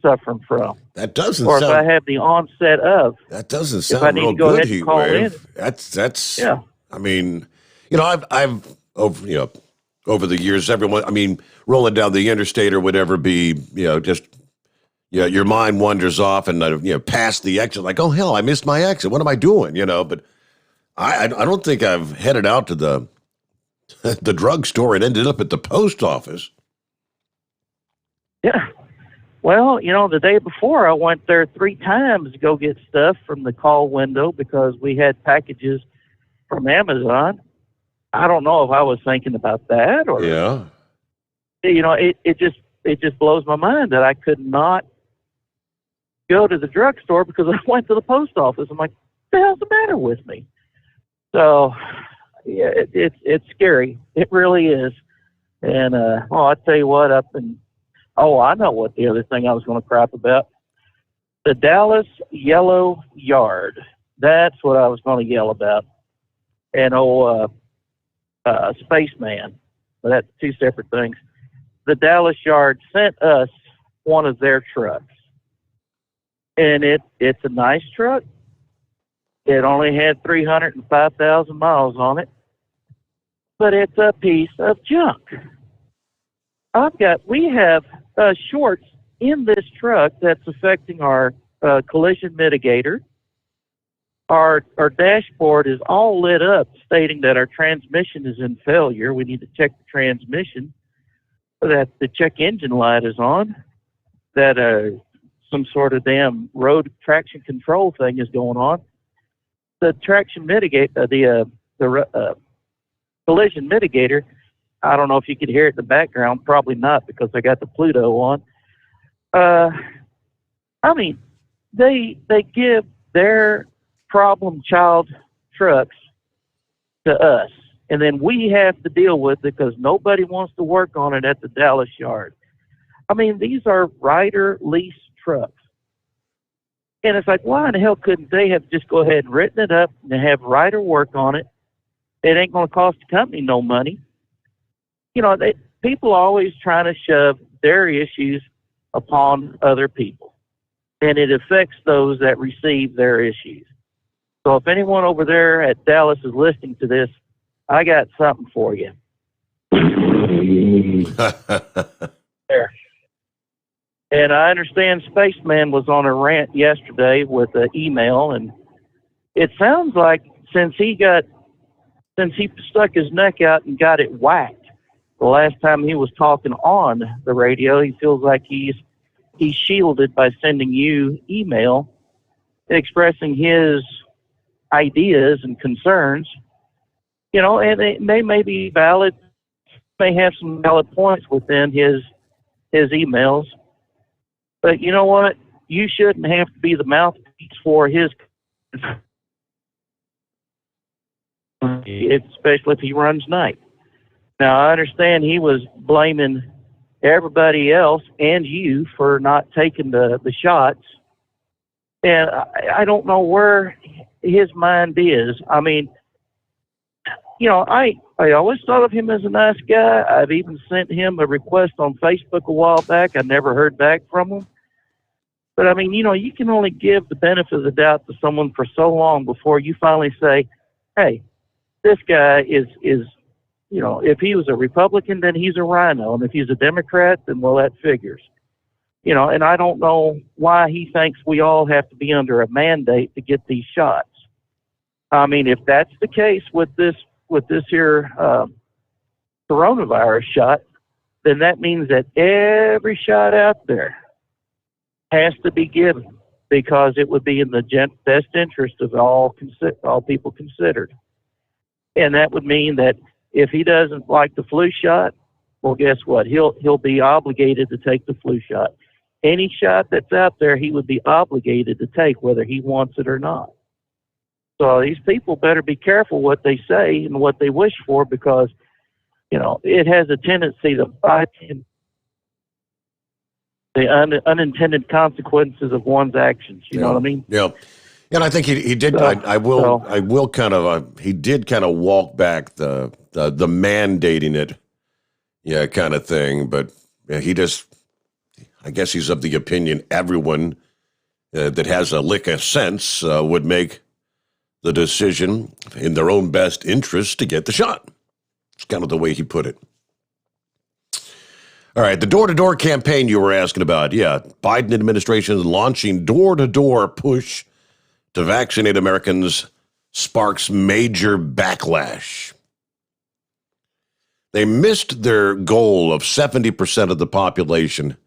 suffering from. That doesn't or sound. Or if I have the onset of. That doesn't sound real good, Heat Wave. That's. Yeah. I mean, I've over the years, everyone. I mean, rolling down the interstate or whatever be, just Yeah, your mind wanders off and past the exit, like, oh hell, I missed my exit. What am I doing? But I don't think I've headed out to the the drugstore and ended up at the post office. Yeah. Well, the day before I went there 3 times to go get stuff from the call window because we had packages from Amazon. I don't know if I was thinking about that or it just blows my mind that I could not go to the drugstore because I went to the post office. I'm like, what the hell's the matter with me? So yeah, it's scary. It really is. And I tell you what, I know what the other thing I was going to crap about. The Dallas Yellow Yard. That's what I was going to yell about. And Spaceman. But that's 2 separate things. The Dallas Yard sent us one of their trucks. And it's a nice truck. It only had 305,000 miles on it. But it's a piece of junk. We have shorts in this truck that's affecting our collision mitigator. Our dashboard is all lit up stating that our transmission is in failure. We need to check the transmission, that the check engine light is on, that some sort of damn road traction control thing is going on. The traction mitigator, the collision mitigator, I don't know if you could hear it in the background. Probably not because I got the Pluto on. They give their problem child trucks to us, and then we have to deal with it because nobody wants to work on it at the Dallas Yard. These are rider lease trucks. And it's like, why in the hell couldn't they have just go ahead and written it up and have rider work on it? It ain't going to cost the company no money. People are always trying to shove their issues upon other people, and it affects those that receive their issues. So if anyone over there at Dallas is listening to this, I got something for you. There. And I understand Spaceman was on a rant yesterday with an email, and it sounds like since he stuck his neck out and got it whacked the last time he was talking on the radio, he feels like he's shielded by sending you email expressing his ideas and concerns, and they may be valid, may have some valid points within his emails. But you know what? You shouldn't have to be the mouthpiece for his, especially if he runs night. Now, I understand he was blaming everybody else and you for not taking the shots. And I don't know where his mind is. I always thought of him as a nice guy. I've even sent him a request on Facebook a while back. I never heard back from him. But, you can only give the benefit of the doubt to someone for so long before you finally say, hey, this guy is if he was a Republican, then he's a rhino. And if he's a Democrat, then, well, that figures. And I don't know why he thinks we all have to be under a mandate to get these shots. If that's the case with this here coronavirus shot, then that means that every shot out there has to be given because it would be in the best interest of all people considered. And that would mean that if he doesn't like the flu shot, well, guess what? He'll be obligated to take the flu shot. Any shot that's out there, he would be obligated to take whether he wants it or not. So these people better be careful what they say and what they wish for because, it has a tendency to fight the unintended consequences of one's actions. You know what I mean? Yeah. And I think he did. I will kind of. He did kind of walk back the mandating it, kind of thing. But he just. I guess he's of the opinion everyone that has a lick of sense would make the decision in their own best interest to get the shot. It's kind of the way he put it. All right, the door-to-door campaign you were asking about. Yeah, Biden administration is launching door-to-door push to vaccinate Americans sparks major backlash. They missed their goal of 70% of the population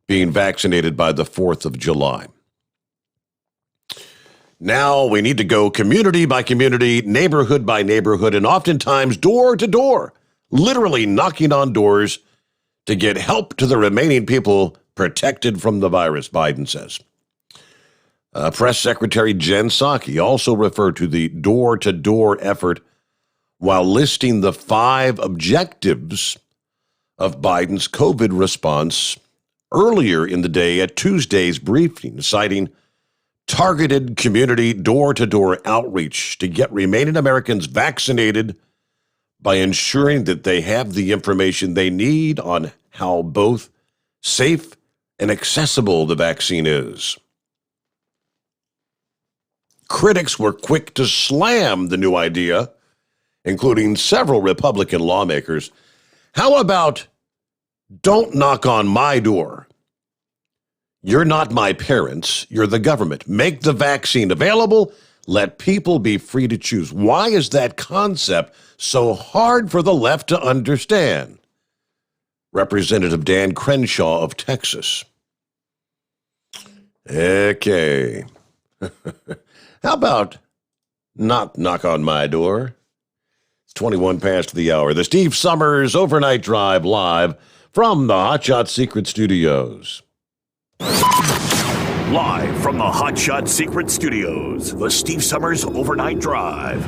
being vaccinated by the 4th of July. Now we need to go community by community, neighborhood by neighborhood, and oftentimes door to door, literally knocking on doors to get help to the remaining people protected from the virus, Biden says. Press Secretary Jen Psaki also referred to the door-to-door effort while listing the 5 objectives of Biden's COVID response earlier in the day at Tuesday's briefing, citing targeted community door-to-door outreach to get remaining Americans vaccinated by ensuring that they have the information they need on how both safe and accessible the vaccine is. Critics were quick to slam the new idea, including several Republican lawmakers. How about, don't knock on my door? You're not my parents. You're the government. Make the vaccine available. Let people be free to choose. Why is that concept so hard for the left to understand? Representative Dan Crenshaw of Texas. Okay. How about not knock on my door? It's 21 past the hour. The Steve Sommers Overnight Drive live from the Hot Shot Secret Studios. Live from the Hot Shot Secret Studios, the Steve Sommers Overnight Drive.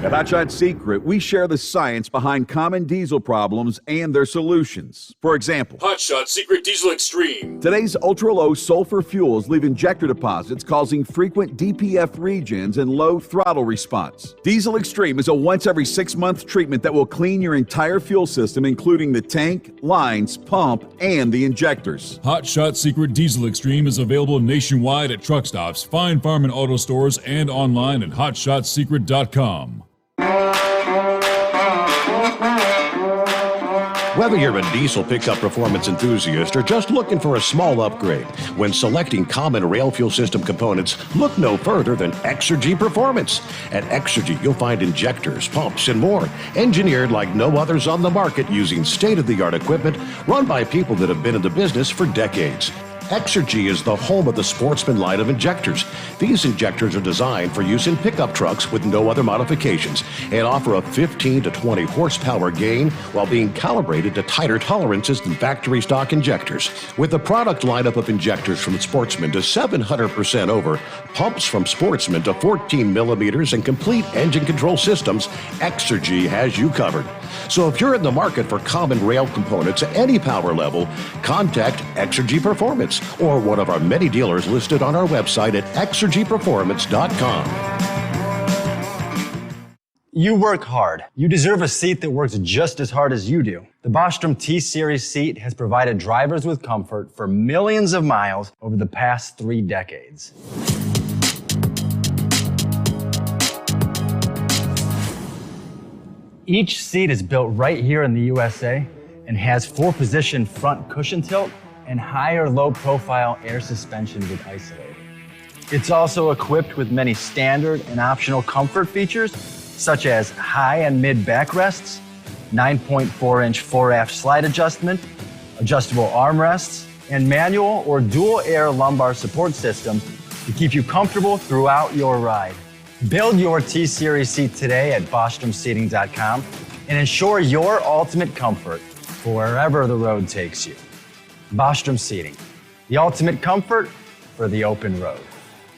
At Hot Shot Secret, we share the science behind common diesel problems and their solutions. For example, Hot Shot Secret Diesel Extreme. Today's ultra-low sulfur fuels leave injector deposits causing frequent DPF regens and low throttle response. Diesel Extreme is a once every 6-month treatment that will clean your entire fuel system, including the tank, lines, pump, and the injectors. Hot Shot Secret Diesel Extreme is available nationwide at truck stops, fine farm and auto stores, and online at hotshotsecret.com. Whether you're a diesel pickup performance enthusiast or just looking for a small upgrade, when selecting common rail fuel system components, look no further than Exergy Performance. At Exergy, you'll find injectors, pumps, and more, engineered like no others on the market using state-of-the-art equipment run by people that have been in the business for decades. Exergy is the home of the Sportsman line of injectors. These injectors are designed for use in pickup trucks with no other modifications and offer a 15 to 20 horsepower gain while being calibrated to tighter tolerances than factory stock injectors. With a product lineup of injectors from Sportsman to 700% over, pumps from Sportsman to 14 millimeters, and complete engine control systems, Exergy has you covered. So if you're in the market for common rail components at any power level, contact Exergy Performance or one of our many dealers listed on our website at exergyperformance.com. You work hard. You deserve a seat that works just as hard as you do. The Bostrom T-Series seat has provided drivers with comfort for millions of miles over the past 3 decades. Each seat is built right here in the USA and has 4-position front cushion tilt and higher low-profile air suspension with Isolator. It's also equipped with many standard and optional comfort features, such as high and mid backrests, 9.4-inch fore-aft slide adjustment, adjustable armrests, and manual or dual air lumbar support system to keep you comfortable throughout your ride. Build your T-Series seat today at BostromSeating.com and ensure your ultimate comfort for wherever the road takes you. Bostrom Seating, the ultimate comfort for the open road.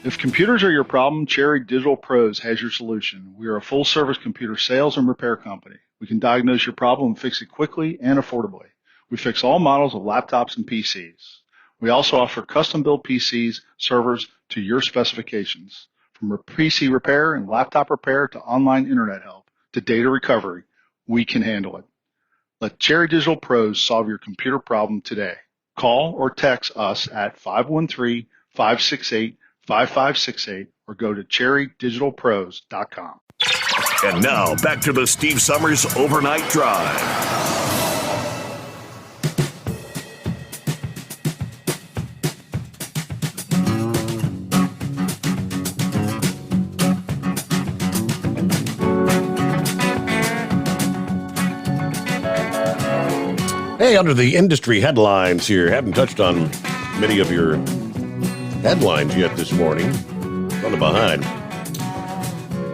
If computers are your problem, Cherry Digital Pros has your solution. We are a full-service computer sales and repair company. We can diagnose your problem and fix it quickly and affordably. We fix all models of laptops and PCs. We also offer custom-built PCs, servers to your specifications. From PC repair and laptop repair to online internet help to data recovery, we can handle it. Let Cherry Digital Pros solve your computer problem today. Call or text us at 513-568-5568 or go to cherrydigitalpros.com. And now back to the Steve Sommers Overnight Drive. Hey, under the industry headlines here, haven't touched on many of your headlines yet this morning. Running behind.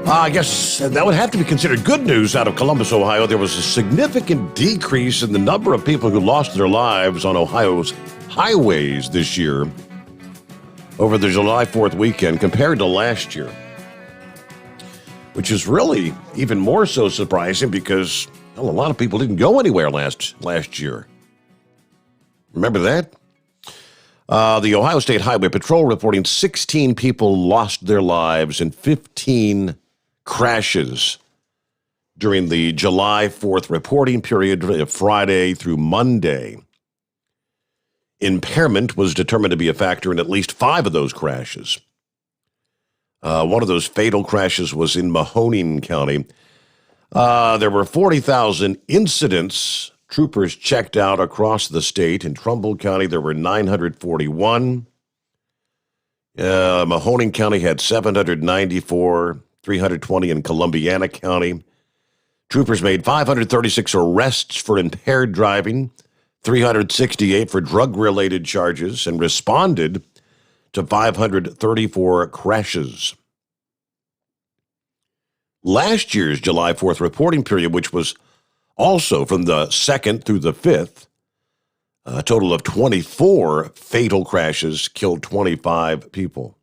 I guess that would have to be considered good news out of Columbus, Ohio. There was a significant decrease in the number of people who lost their lives on Ohio's highways this year over the July 4th weekend compared to last year, which is really even more so surprising because a lot of people didn't go anywhere last year. Remember that? The Ohio State Highway Patrol reporting 16 people lost their lives in 15 crashes during the July 4th reporting period, Friday through Monday. Impairment was determined to be a factor in at least 5 of those crashes. One of those fatal crashes was in Mahoning County. There were 40,000 incidents troopers checked out across the state. In Trumbull County, there were 941. Mahoning County had 794, 320 in Columbiana County. Troopers made 536 arrests for impaired driving, 368 for drug-related charges, and responded to 534 crashes. Last year's July 4th reporting period, which was also from the 2nd through the 5th, a total of 24 fatal crashes killed 25 people.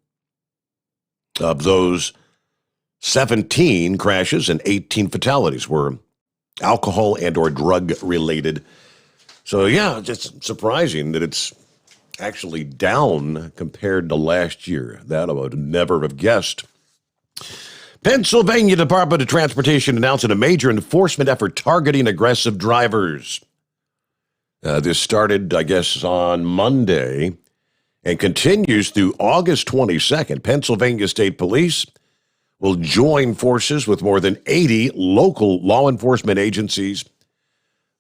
Of those, 17 crashes and 18 fatalities were alcohol and or drug-related. So, yeah, just surprising that it's actually down compared to last year. That I would never have guessed. Pennsylvania Department of Transportation announcing a major enforcement effort targeting aggressive drivers. This started, I guess, on Monday and continues through August 22nd. Pennsylvania State Police will join forces with more than 80 local law enforcement agencies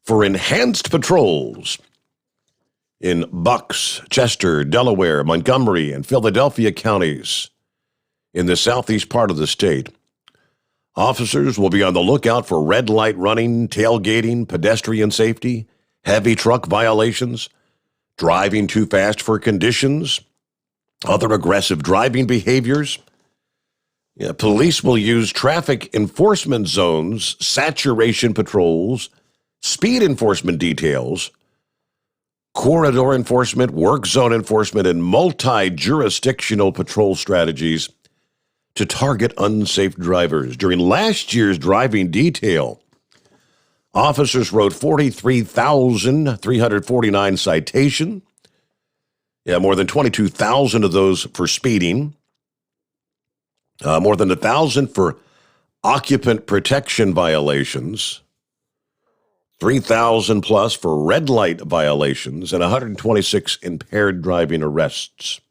for enhanced patrols in Bucks, Chester, Delaware, Montgomery, and Philadelphia counties in the southeast part of the state. Officers will be on the lookout for red light running, tailgating, pedestrian safety, heavy truck violations, driving too fast for conditions, other aggressive driving behaviors. Police will use traffic enforcement zones, saturation patrols, speed enforcement details, corridor enforcement, work zone enforcement, and multi-jurisdictional patrol strategies to target unsafe drivers. During last year's driving detail, officers wrote 43,349 citations. More than 22,000 of those for speeding. More than 1,000 for occupant protection violations. 3,000 plus for red light violations, and 126 impaired driving arrests.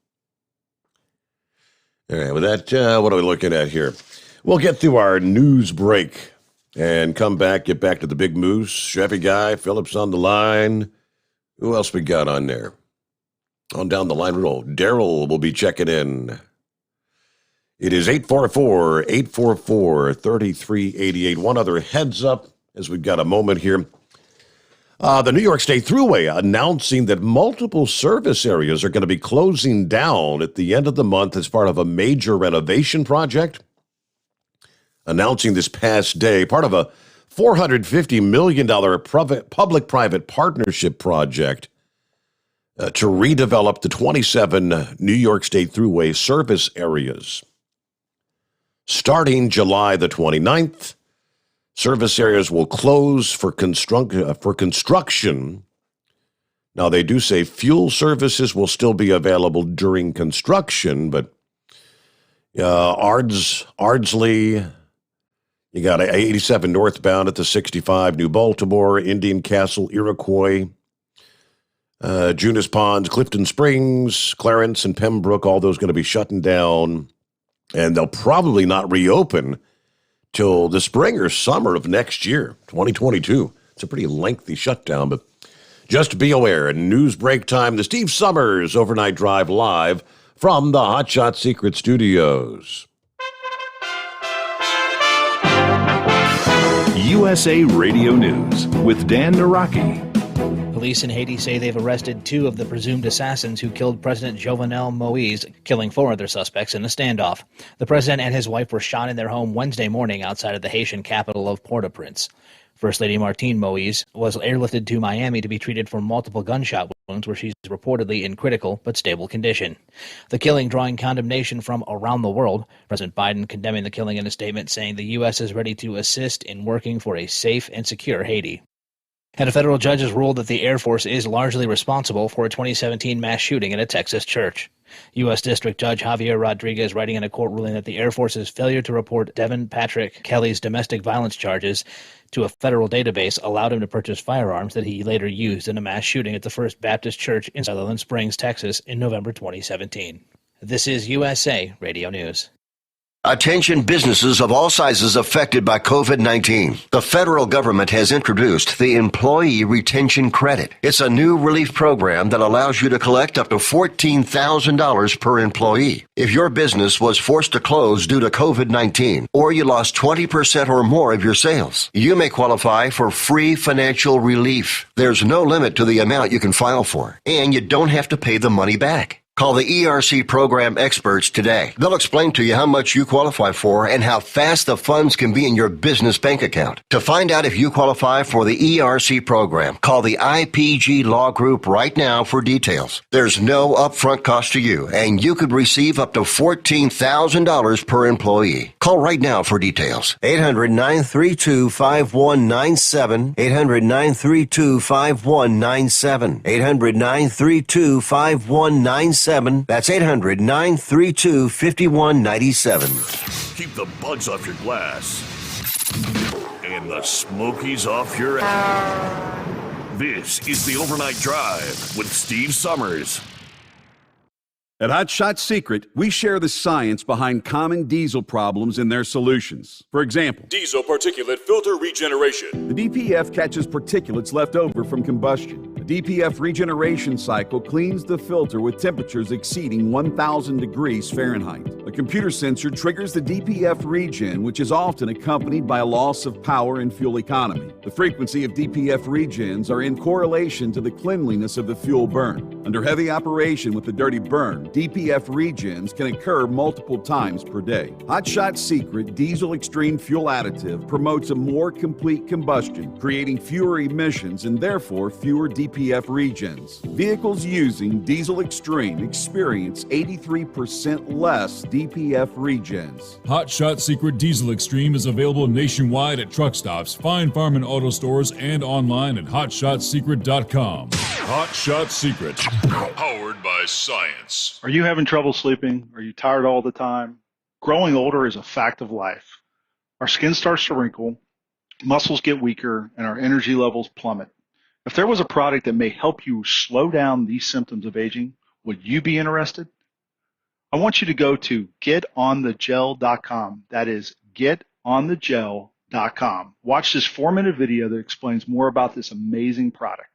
All right, with that, what are we looking at here? We'll get through our news break and come back, get back to the big moose. Chevy Guy, Phillips on the line. Who else we got on there? On down the line roll. Daryl will be checking in. It is 844-844-3388. One other heads up as we've got a moment here. The New York State Thruway announcing that multiple service areas are going to be closing down at the end of the month as part of a major renovation project. Announcing this past day, part of a $450 million public-private partnership project to redevelop the 27 New York State Thruway service areas. Starting July the 29th, service areas will close for construction. Now, they do say fuel services will still be available during construction, but Ardsley, you got 87 northbound at the 65 New Baltimore, Indian Castle, Iroquois, Junis Ponds, Clifton Springs, Clarence, and Pembroke, all those going to be shutting down, and they'll probably not reopen till the spring or summer of next year, 2022. It's a pretty lengthy shutdown, but just be aware. News break time, the Steve Sommers Overnight Drive live from the Hot Shot Secret Studios. USA Radio News with Dan Naraki. Police in Haiti say they've arrested 2 of the presumed assassins who killed President Jovenel Moise, killing 4 other suspects in a standoff. The president and his wife were shot in their home Wednesday morning outside of the Haitian capital of Port-au-Prince. First Lady Martine Moise was airlifted to Miami to be treated for multiple gunshot wounds where she's reportedly in critical but stable condition. The killing drawing condemnation from around the world, President Biden condemning the killing in a statement saying the U.S. is ready to assist in working for a safe and secure Haiti. And a federal judge has ruled that the Air Force is largely responsible for a 2017 mass shooting at a Texas church. U.S. District Judge Javier Rodriguez writing in a court ruling that the Air Force's failure to report Devin Patrick Kelly's domestic violence charges to a federal database allowed him to purchase firearms that he later used in a mass shooting at the First Baptist Church in Sutherland Springs, Texas in November 2017. This is USA Radio News. Attention businesses of all sizes affected by COVID-19. The federal government has introduced the Employee Retention Credit. It's a new relief program that allows you to collect up to $14,000 per employee. If your business was forced to close due to COVID-19 or you lost 20% or more of your sales, you may qualify for free financial relief. There's no limit to the amount you can file for, and you don't have to pay the money back. Call the ERC program experts today. They'll explain to you how much you qualify for and how fast the funds can be in your business bank account. To find out if you qualify for the ERC program, call the IPG Law Group right now for details. There's no upfront cost to you, and you could receive up to $14,000 per employee. Call right now for details. 800-932-5197. 800-932-5197. 800-932-5197. That's 800-932-5197. Keep the bugs off your glass and the smokies off your ass. This is the Overnight Drive with Steve Sommers. At Hot Shot Secret, we share the science behind common diesel problems and their solutions. For example, Diesel particulate filter regeneration. the DPF catches particulates left over from combustion. The DPF regeneration cycle cleans the filter with temperatures exceeding 1,000 degrees Fahrenheit. A computer sensor triggers the DPF regen, which is often accompanied by a loss of power and fuel economy. The frequency of DPF regens are in correlation to the cleanliness of the fuel burn. Under heavy operation with the dirty burn, DPF regens can occur multiple times per day. Hot Shot Secret Diesel Extreme Fuel Additive promotes a more complete combustion, creating fewer emissions and therefore fewer DPF regens. Vehicles using Diesel Extreme experience 83% less DPF regens. Hot Shot Secret Diesel Extreme is available nationwide at truck stops, fine farm and auto stores, and online at hotshotsecret.com. Hot Shot Secret, powered by science. Are you having trouble sleeping? Are you tired all the time? Growing older is a fact of life. Our skin starts to wrinkle, muscles get weaker, and our energy levels plummet. If there was a product that may help you slow down these symptoms of aging, would you be interested? I want you to go to getonthegel.com. That is getonthegel.com. Watch this 4-minute video that explains more about this amazing product.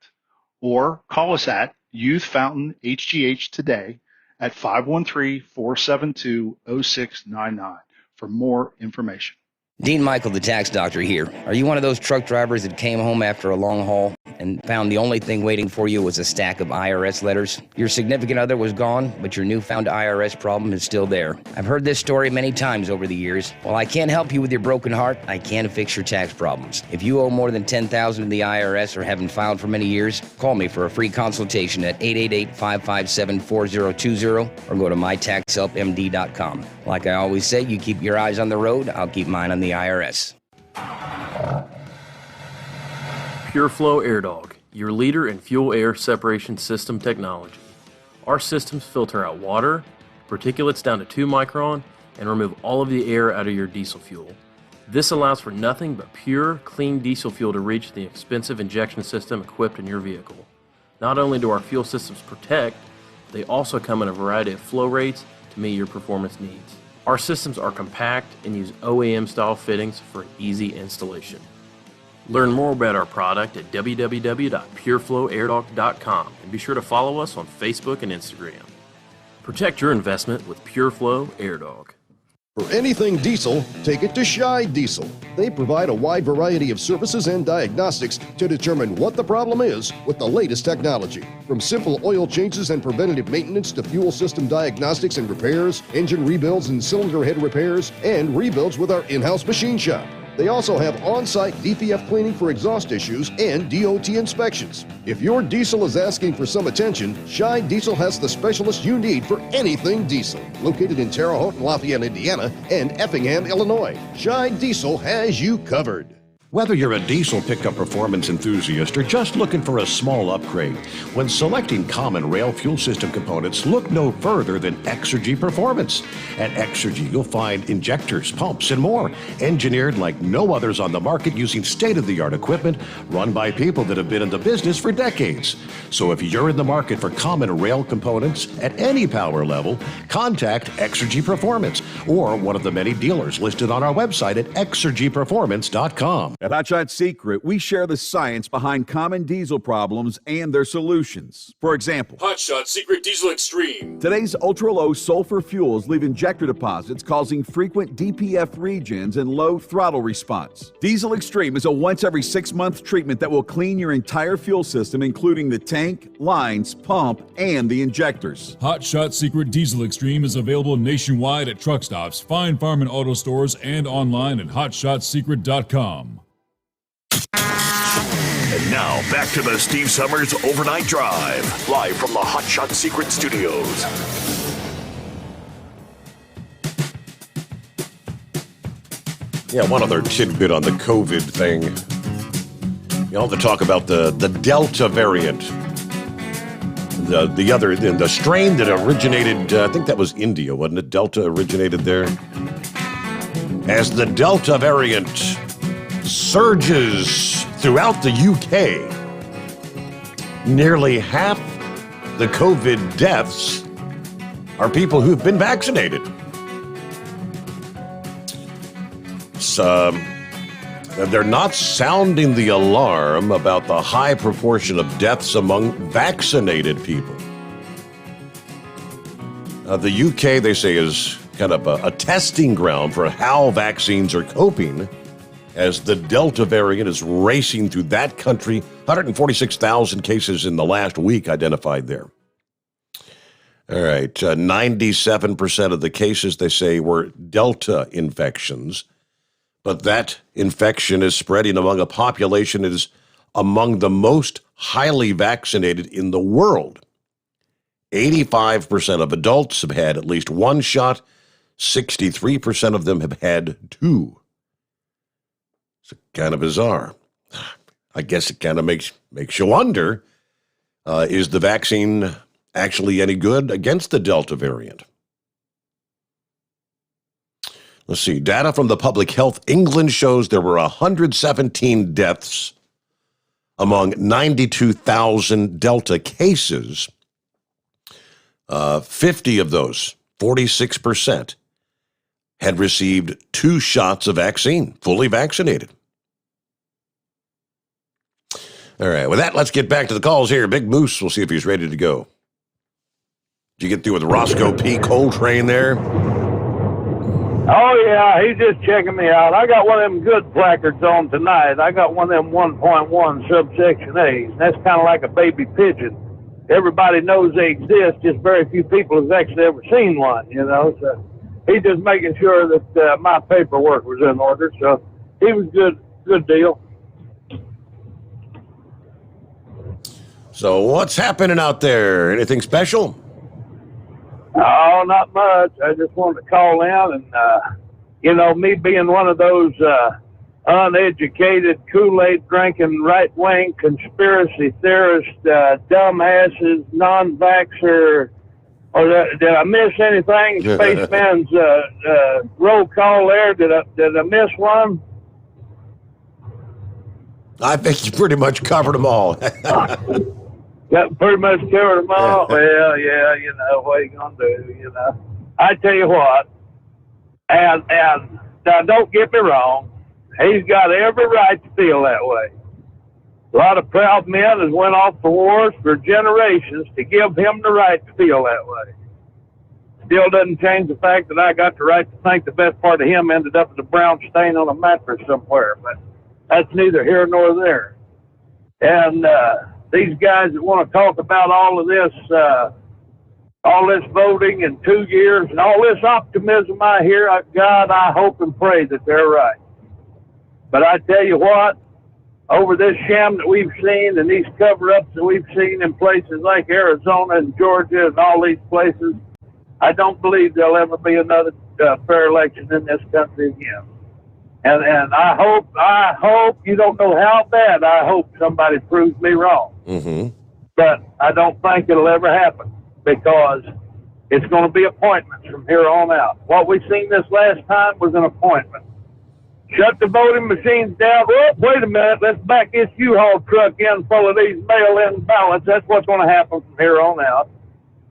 Or call us at Youth Fountain HGH today at 513-472-0699 for more information. Dean Michael, the tax doctor here. Are you one of those truck drivers that came home after a long haul and found the only thing waiting for you was a stack of IRS letters? Your significant other was gone, but your newfound IRS problem is still there. I've heard this story many times over the years. While I can't help you with your broken heart, I can fix your tax problems. If you owe more than $10,000 to the IRS or haven't filed for many years, call me for a free consultation at 888-557-4020 or go to mytaxhelpmd.com. Like I always say, you keep your eyes on the road, I'll keep mine on the IRS. PureFlow Air Dog, your leader in fuel air separation system technology. Our systems filter out water, particulates down to 2 micron, and remove all of the air out of your diesel fuel. This allows for nothing but pure, clean diesel fuel to reach the expensive injection system equipped in your vehicle. Not only do our fuel systems protect, they also come in a variety of flow rates to meet your performance needs. Our systems are compact and use OEM-style fittings for an easy installation. Learn more about our product at www.pureflowairdog.com and be sure to follow us on Facebook and Instagram. Protect your investment with PureFlow Air Dog. For anything diesel, take it to Shy Diesel. They provide a wide variety of services and diagnostics to determine what the problem is with the latest technology. From simple oil changes and preventative maintenance to fuel system diagnostics and repairs, engine rebuilds and cylinder head repairs, and rebuilds with our in-house machine shop. They also have on-site DPF cleaning for exhaust issues and DOT inspections. If your diesel is asking for some attention, Shy Diesel has the specialist you need for anything diesel. Located in Terre Haute and Lafayette, Indiana, and Effingham, Illinois, Shy Diesel has you covered. Whether you're a diesel pickup performance enthusiast or just looking for a small upgrade, when selecting common rail fuel system components, look no further than Exergy Performance. At Exergy, you'll find injectors, pumps, and more, engineered like no others on the market using state-of-the-art equipment run by people that have been in the business for decades. So if you're in the market for common rail components at any power level, contact Exergy Performance or one of the many dealers listed on our website at exergyperformance.com. At Hotshot Secret, we share the science behind common diesel problems and their solutions. For example, Hotshot Secret Diesel Extreme. Today's ultra-low sulfur fuels leave injector deposits causing frequent DPF regens and low throttle response. Diesel Extreme is a once every 6-month treatment that will clean your entire fuel system, including the tank, lines, pump, and the injectors. Hotshot Secret Diesel Extreme is available nationwide at truck stops, fine farm and auto stores, and online at hotshotsecret.com. And now, back to the Steve Sommers Overnight Drive, live from the Hot Shot Secret Studios. Yeah, one other tidbit on the COVID thing. You have to talk about the Delta variant. The strain that originated, I think that was India, wasn't it? Delta originated there. As the Delta variant surges throughout the UK, nearly half the COVID deaths are people who've been vaccinated. So, they're not sounding the alarm about the high proportion of deaths among vaccinated people. The UK, they say, is kind of a testing ground for how vaccines are coping as the Delta variant is racing through that country. 146,000 cases in the last week identified there. All right, 97% of the cases, they say, were Delta infections, but that infection is spreading among a population that is among the most highly vaccinated in the world. 85% of adults have had at least one shot. 63% of them have had two. It's kind of bizarre. I guess it kind of makes you wonder, is the vaccine actually any good against the Delta variant? Let's see. Data from the Public Health England shows there were 117 deaths among 92,000 Delta cases. 50 of those, 46%, had received 2 shots of vaccine, fully vaccinated. All right, with that, let's get back to the calls here. Big Moose, we'll see if he's ready to go. Did you get through with Roscoe P. Coltrane there? Oh, yeah, he's just checking me out. I got one of them good placards on tonight. I got one of them 1.1 subsection A's. That's kind of like a baby pigeon. Everybody knows they exist, just very few people have actually ever seen one, you know. So he's just making sure that my paperwork was in order. So he was good deal. So what's happening out there? Anything special? Oh, not much. I just wanted to call in and, me being one of those uneducated, Kool-Aid drinking, right-wing conspiracy theorist, dumbasses, non-vaxxer, or did I miss anything? Spaceman's roll call there. Did I miss one? I think you pretty much covered them all. That pretty much covered them all. Well, yeah, what are you going to do, I tell you what, and now don't get me wrong, he's got every right to feel that way. A lot of proud men has went off the wars for generations to give him the right to feel that way. Still doesn't change the fact that I got the right to think the best part of him ended up as a brown stain on a mattress somewhere. But that's neither here nor there. And these guys that want to talk about all this voting in 2 years and all this optimism I hear, God, I hope and pray that they're right. But I tell you what, over this sham that we've seen and these cover-ups that we've seen in places like Arizona and Georgia and all these places, I don't believe there'll ever be another fair election in this country again. And I hope, you don't know how bad I hope somebody proves me wrong. Mm-hmm. But I don't think it'll ever happen because it's going to be appointments from here on out. What we seen this last time was an appointment. Shut the voting machines down. Oh, wait a minute. Let's back this U-Haul truck in full of these mail-in ballots. That's what's going to happen from here on out.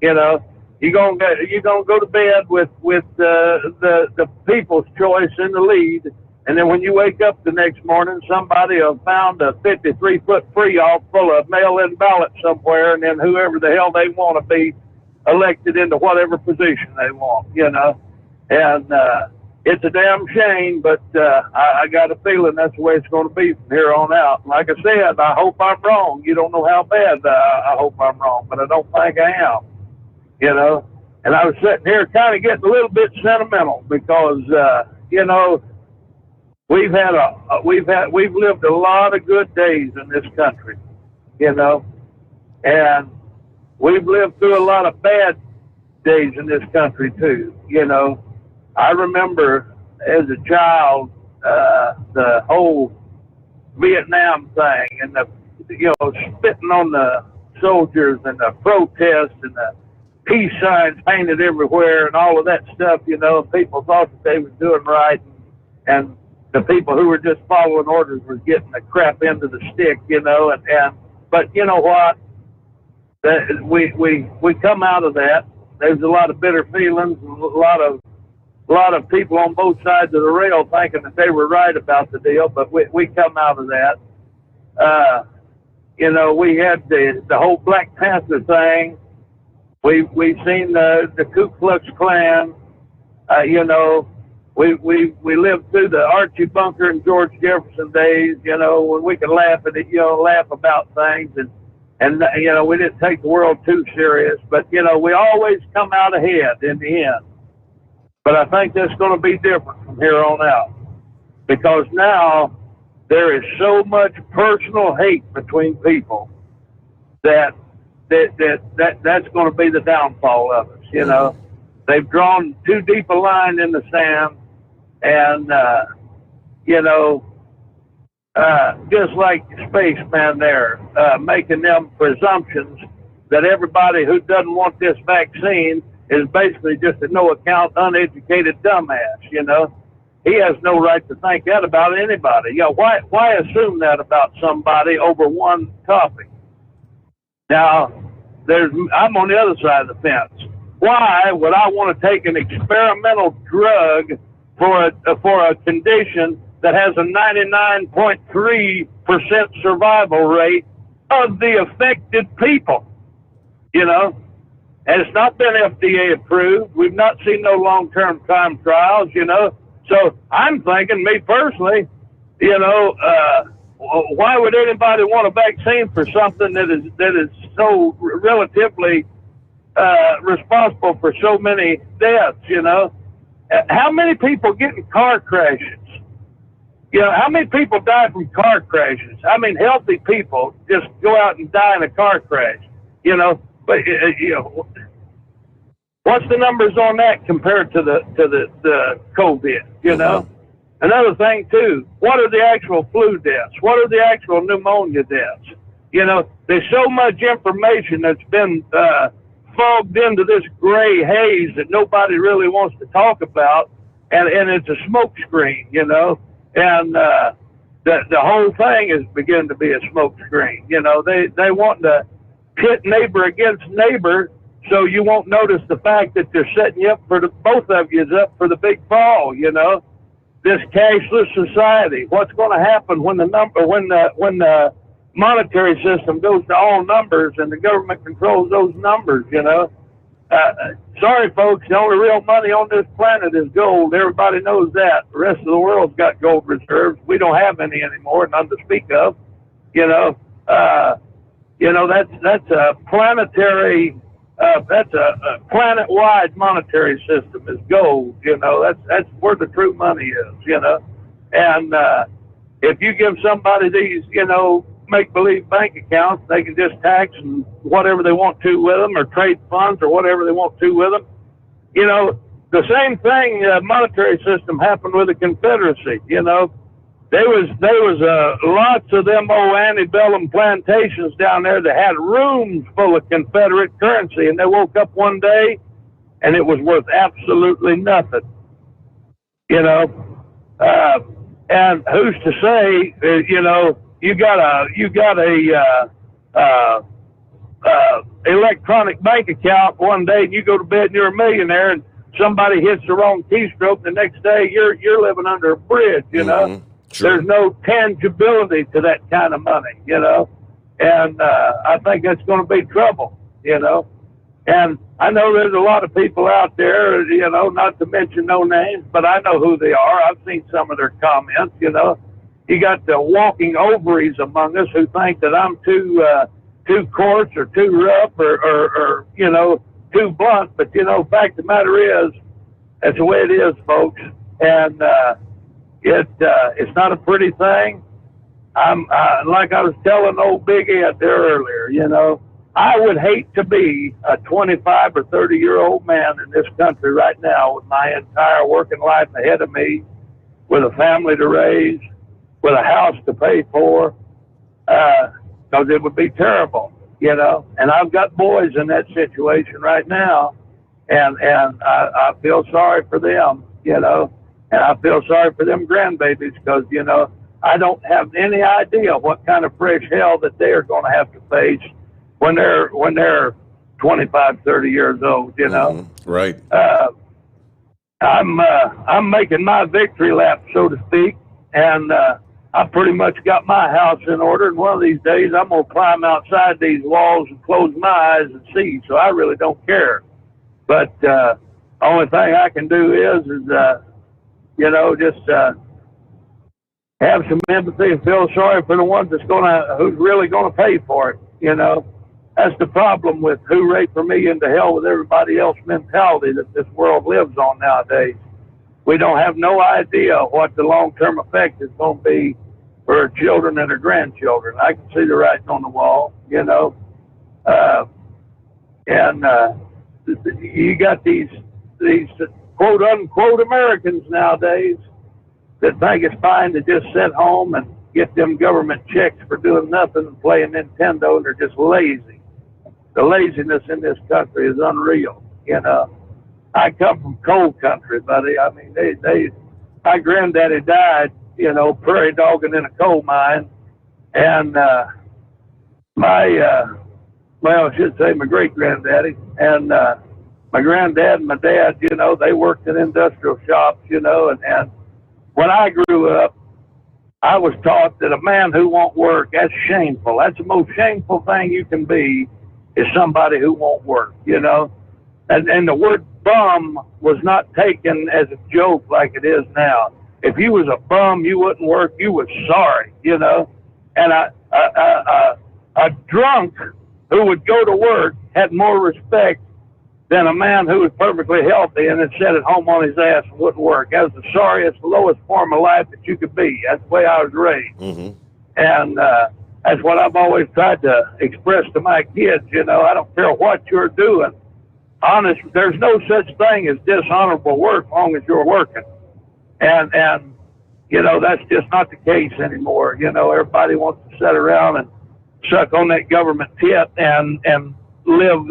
You know, you're gonna go to bed with the people's choice in the lead, and then when you wake up the next morning, somebody will found a 53-foot free-off full of mail-in ballots somewhere, and then whoever the hell they want to be elected into whatever position they want. You know, and it's a damn shame, but I got a feeling that's the way it's going to be from here on out. Like I said, I hope I'm wrong. You don't know how bad I hope I'm wrong, but I don't think I am. You know, and I was sitting here kind of getting a little bit sentimental because you know, we've lived a lot of good days in this country. You know, and we've lived through a lot of bad days in this country too. You know. I remember as a child the whole Vietnam thing and the spitting on the soldiers and the protests and the peace signs painted everywhere and all of that stuff. You know, people thought that they were doing right, and the people who were just following orders were getting the crap into the stick. You know, but you know what? That we come out of that. There's a lot of bitter feelings, a lot of people on both sides of the rail thinking that they were right about the deal, but we come out of that. You know, we had the whole Black Panther thing. We've seen the Ku Klux Klan. You know, we lived through the Archie Bunker and George Jefferson days. You know, when we could laugh at it, laugh about things, and you know, we didn't take the world too serious. But you know, we always come out ahead in the end. But I think that's going to be different from here on out because now there is so much personal hate between people that's going to be the downfall of us. You know, they've drawn too deep a line in the sand, and you know, just like Spaceman there, making them presumptions that everybody who doesn't want this vaccine is basically just a no-account, uneducated dumbass. You know, he has no right to think that about anybody. You know, why assume that about somebody over one topic? Now, I'm on the other side of the fence. Why would I want to take an experimental drug for a condition that has a 99.3% survival rate of the affected people? You know. And it's not been FDA approved. We've not seen no long-term time trials, you know. So I'm thinking, me personally, you know, why would anybody want a vaccine for something that is so relatively responsible for so many deaths, you know? How many people get in car crashes? You know, how many people die from car crashes? I mean, healthy people just go out and die in a car crash, you know? But you know, what's the numbers on that compared to the COVID? You know, another thing too. What are the actual flu deaths? What are the actual pneumonia deaths? You know, there's so much information that's been fogged into this gray haze that nobody really wants to talk about, and it's a smoke screen. You know, and the whole thing is beginning to be a smoke screen. You know, they want to pit neighbor against neighbor, so you won't notice the fact that they're setting you up for both of you up for the big fall. You know, this cashless society. What's going to happen when the monetary system goes to all numbers and the government controls those numbers? You know, sorry, folks, the only real money on this planet is gold. Everybody knows that. The rest of the world's got gold reserves. We don't have any anymore, none to speak of. That's a planetary, that's a planet-wide monetary system is gold. That's where the true money is. And if you give somebody these, make-believe bank accounts, they can just tax and whatever they want to with them, or trade funds or whatever they want to with them. The same thing, monetary system happened with the Confederacy. There was lots of them old antebellum plantations down there that had rooms full of Confederate currency, and they woke up one day and it was worth absolutely nothing. And who's to say, you got a electronic bank account one day and you go to bed and you're a millionaire, and somebody hits the wrong keystroke, the next day you're living under a bridge. Sure. There's no tangibility to that kind of money, and I think that's going to be trouble, And I know there's a lot of people out there, not to mention no names, but I know who they are. I've seen some of their comments. You got the walking ovaries among us who think that I'm too coarse or too rough or too blunt. But fact of the matter is, that's the way it is, folks. And it's not a pretty thing. Like I was telling old Big Ed there earlier, I would hate to be a 25 or 30-year-old man in this country right now with my entire working life ahead of me, with a family to raise, with a house to pay for, because it would be terrible, And I've got boys in that situation right now, and I feel sorry for them, and I feel sorry for them grandbabies because, I don't have any idea what kind of fresh hell that they are going to have to face when they're 25, 30 years old, Right. I'm making my victory lap, so to speak, and I pretty much got my house in order, and one of these days I'm going to climb outside these walls and close my eyes and see, so I really don't care. But only thing I can do is just have some empathy and feel sorry for the ones who's really going to pay for it, That's the problem with hooray for me and to hell with everybody else mentality that this world lives on nowadays. We don't have no idea what the long-term effect is going to be for our children and our grandchildren. I can see the writing on the wall, you got these quote-unquote Americans nowadays that think it's fine to just sit home and get them government checks for doing nothing and playing Nintendo, and they're just lazy. The laziness in this country is unreal, I come from coal country, buddy. I mean, my granddaddy died, prairie dogging in a coal mine, and I should say my great granddaddy, and my granddad and my dad, they worked in industrial shops, and when I grew up, I was taught that a man who won't work, that's shameful. That's the most shameful thing you can be, is somebody who won't work, And the word bum was not taken as a joke like it is now. If you was a bum, you wouldn't work, you was sorry, And a drunk who would go to work had more respect than a man who was perfectly healthy and then sat at home on his ass and wouldn't work. That was the sorriest, lowest form of life that you could be. That's the way I was raised. Mm-hmm. And that's what I've always tried to express to my kids. I don't care what you're doing. Honest, there's no such thing as dishonorable work as long as you're working. And that's just not the case anymore. Everybody wants to sit around and suck on that government tit and live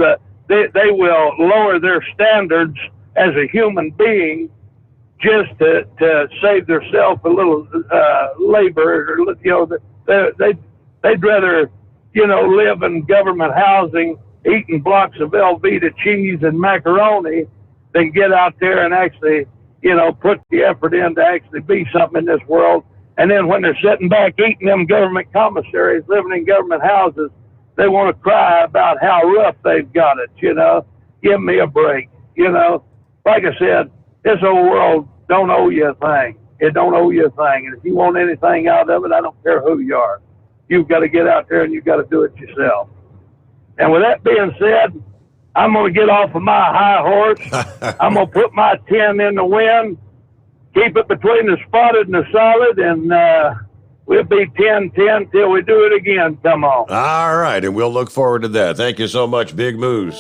they will lower their standards as a human being just to save themselves a little labor. They'd rather, live in government housing, eating blocks of Velveeta cheese and macaroni than get out there and actually, put the effort in to actually be something in this world. And then when they're sitting back eating them government commissaries, living in government houses, they want to cry about how rough they've got it, Give me a break. You know, like I said, this whole world don't owe you a thing. It don't owe you a thing. And if you want anything out of it, I don't care who you are. You've got to get out there and you've got to do it yourself. And with that being said, I'm going to get off of my high horse. I'm going to put my 10 in the wind, keep it between the spotted and the solid, and we'll be 10-10 till we do it again. Come on. All right, and we'll look forward to that. Thank you so much, Big Moose.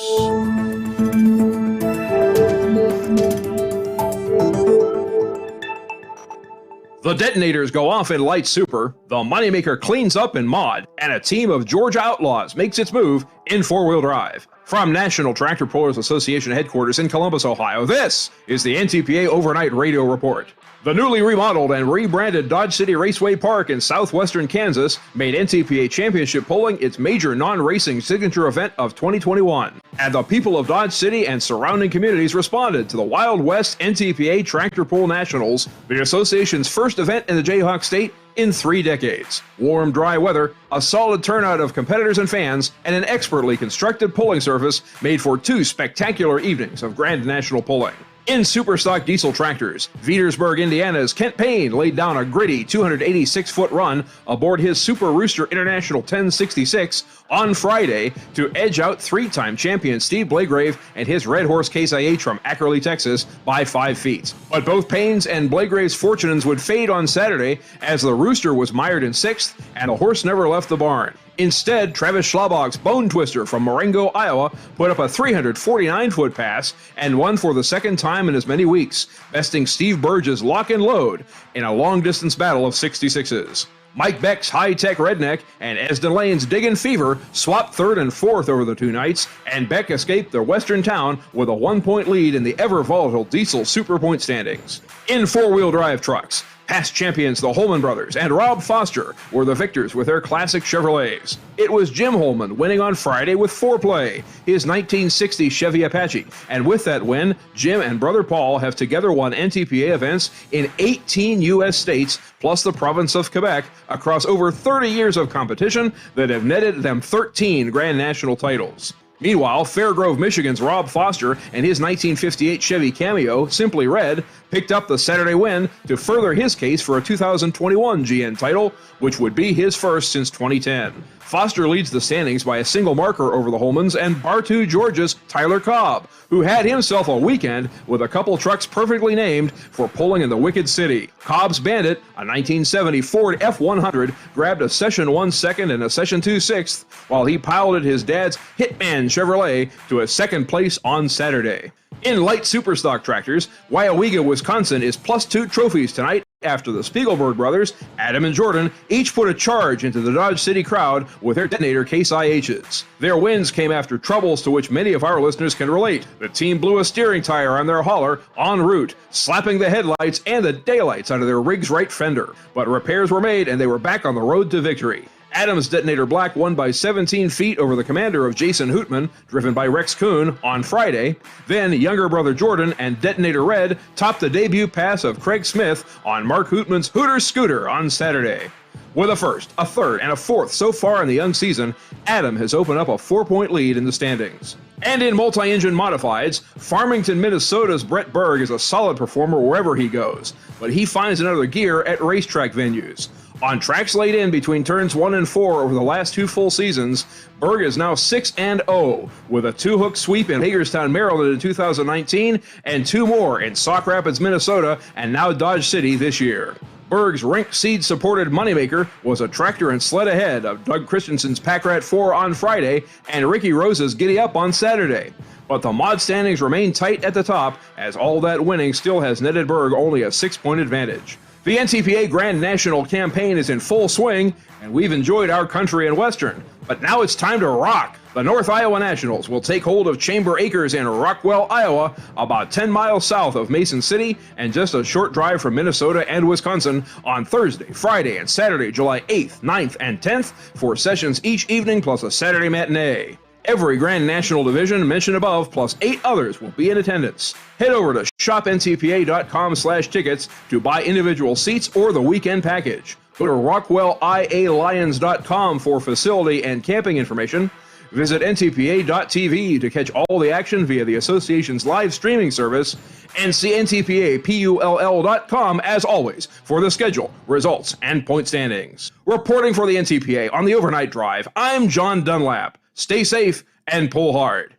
The detonators go off in Light Super, the Moneymaker cleans up in Mod, and a team of Georgia Outlaws makes its move in four-wheel drive. From National Tractor Pullers Association headquarters in Columbus, Ohio, this is the NTPA Overnight Radio Report. The newly remodeled and rebranded Dodge City Raceway Park in southwestern Kansas made NTPA Championship Pulling its major non-racing signature event of 2021. And the people of Dodge City and surrounding communities responded to the Wild West NTPA Tractor Pull Nationals, the association's first event in the Jayhawk State in 3 decades. Warm, dry weather, a solid turnout of competitors and fans, and an expertly constructed pulling surface made for 2 spectacular evenings of Grand National Pulling. In Superstock diesel tractors, Veedersburg, Indiana's Kent Payne laid down a gritty 286-foot run aboard his Super Rooster International 1066 on Friday to edge out 3-time champion Steve Blagrave and his Red Horse Case IH from Ackerley, Texas by 5 feet. But both Payne's and Blagrave's fortunes would fade on Saturday as the Rooster was mired in 6th and the horse never left the barn. Instead, Travis Schlabach's Bone Twister from Marengo, Iowa, put up a 349-foot pass and won for the second time in as many weeks, besting Steve Burge's Lock and Load in a long-distance battle of 66s. Mike Beck's High-Tech Redneck and Esden Lane's Diggin' Fever swapped 3rd and 4th over the 2 nights, and Beck escaped their Western town with a 1-point lead in the ever-volatile Diesel Super Point standings. In four-wheel drive trucks, past champions the Holman brothers and Rob Foster were the victors with their classic Chevrolets. It was Jim Holman winning on Friday with Foreplay, his 1960 Chevy Apache, and with that win, Jim and brother Paul have together won NTPA events in 18 U.S. states, plus the province of Quebec, across over 30 years of competition that have netted them 13 Grand National titles. Meanwhile, Fairgrove, Michigan's Rob Foster and his 1958 Chevy Cameo, Simply Red, picked up the Saturday win to further his case for a 2021 GN title, which would be his first since 2010. Foster leads the standings by a single marker over the Holmans and Bartow, Georgia's Tyler Cobb, who had himself a weekend with a couple trucks perfectly named for pulling in the Wicked City. Cobb's Bandit, a 1970 Ford F100, grabbed a Session 1 second and a Session 2 sixth, while he piloted his dad's Hitman Chevrolet to a second place on Saturday. In light superstock tractors, Weyauwega, Wisconsin is +2 trophies tonight after the Spiegelberg brothers, Adam and Jordan, each put a charge into the Dodge City crowd with their detonator Case IHs. Their wins came after troubles to which many of our listeners can relate. The team blew a steering tire on their hauler en route, slapping the headlights and the daylights out of their rig's right fender. But repairs were made and they were back on the road to victory. Adams Detonator Black won by 17 feet over the commander of Jason Hootman, driven by Rex Kuhn, on Friday. Then younger brother Jordan and Detonator Red topped the debut pass of Craig Smith on Mark Hootman's Hooter Scooter on Saturday. With a first, a third, and a fourth so far in the young season, Adam has opened up a 4-point lead in the standings. And in multi-engine modifieds, Farmington, Minnesota's Brett Berg is a solid performer wherever he goes, but he finds another gear at racetrack venues. On tracks laid in between turns 1 and 4 over the last 2 full seasons, Berg is now 6-0 with a 2-hook sweep in Hagerstown, Maryland in 2019 and 2 more in Sauk Rapids, Minnesota and now Dodge City this year. Berg's Rink Seed-supported Moneymaker was a tractor and sled ahead of Doug Christensen's Pack Rat 4 on Friday and Ricky Rose's Giddy Up on Saturday. But the mod standings remain tight at the top as all that winning still has netted Berg only a 6-point advantage. The NTPA Grand National campaign is in full swing, and we've enjoyed our country and Western. But now it's time to rock. The North Iowa Nationals will take hold of Chamber Acres in Rockwell, Iowa, about 10 miles south of Mason City and just a short drive from Minnesota and Wisconsin on Thursday, Friday, and Saturday, July 8th, 9th, and 10th, 4 sessions each evening plus a Saturday matinee. Every Grand National division mentioned above, plus 8 others, will be in attendance. Head over to shopntpa.com/tickets to buy individual seats or the weekend package. Go to rockwellialions.com for facility and camping information. Visit ntpa.tv to catch all the action via the association's live streaming service, and see ntpapull.com as always for the schedule, results, and point standings. Reporting for the NTPA on the Overnight Drive, I'm John Dunlap. Stay safe and pull hard.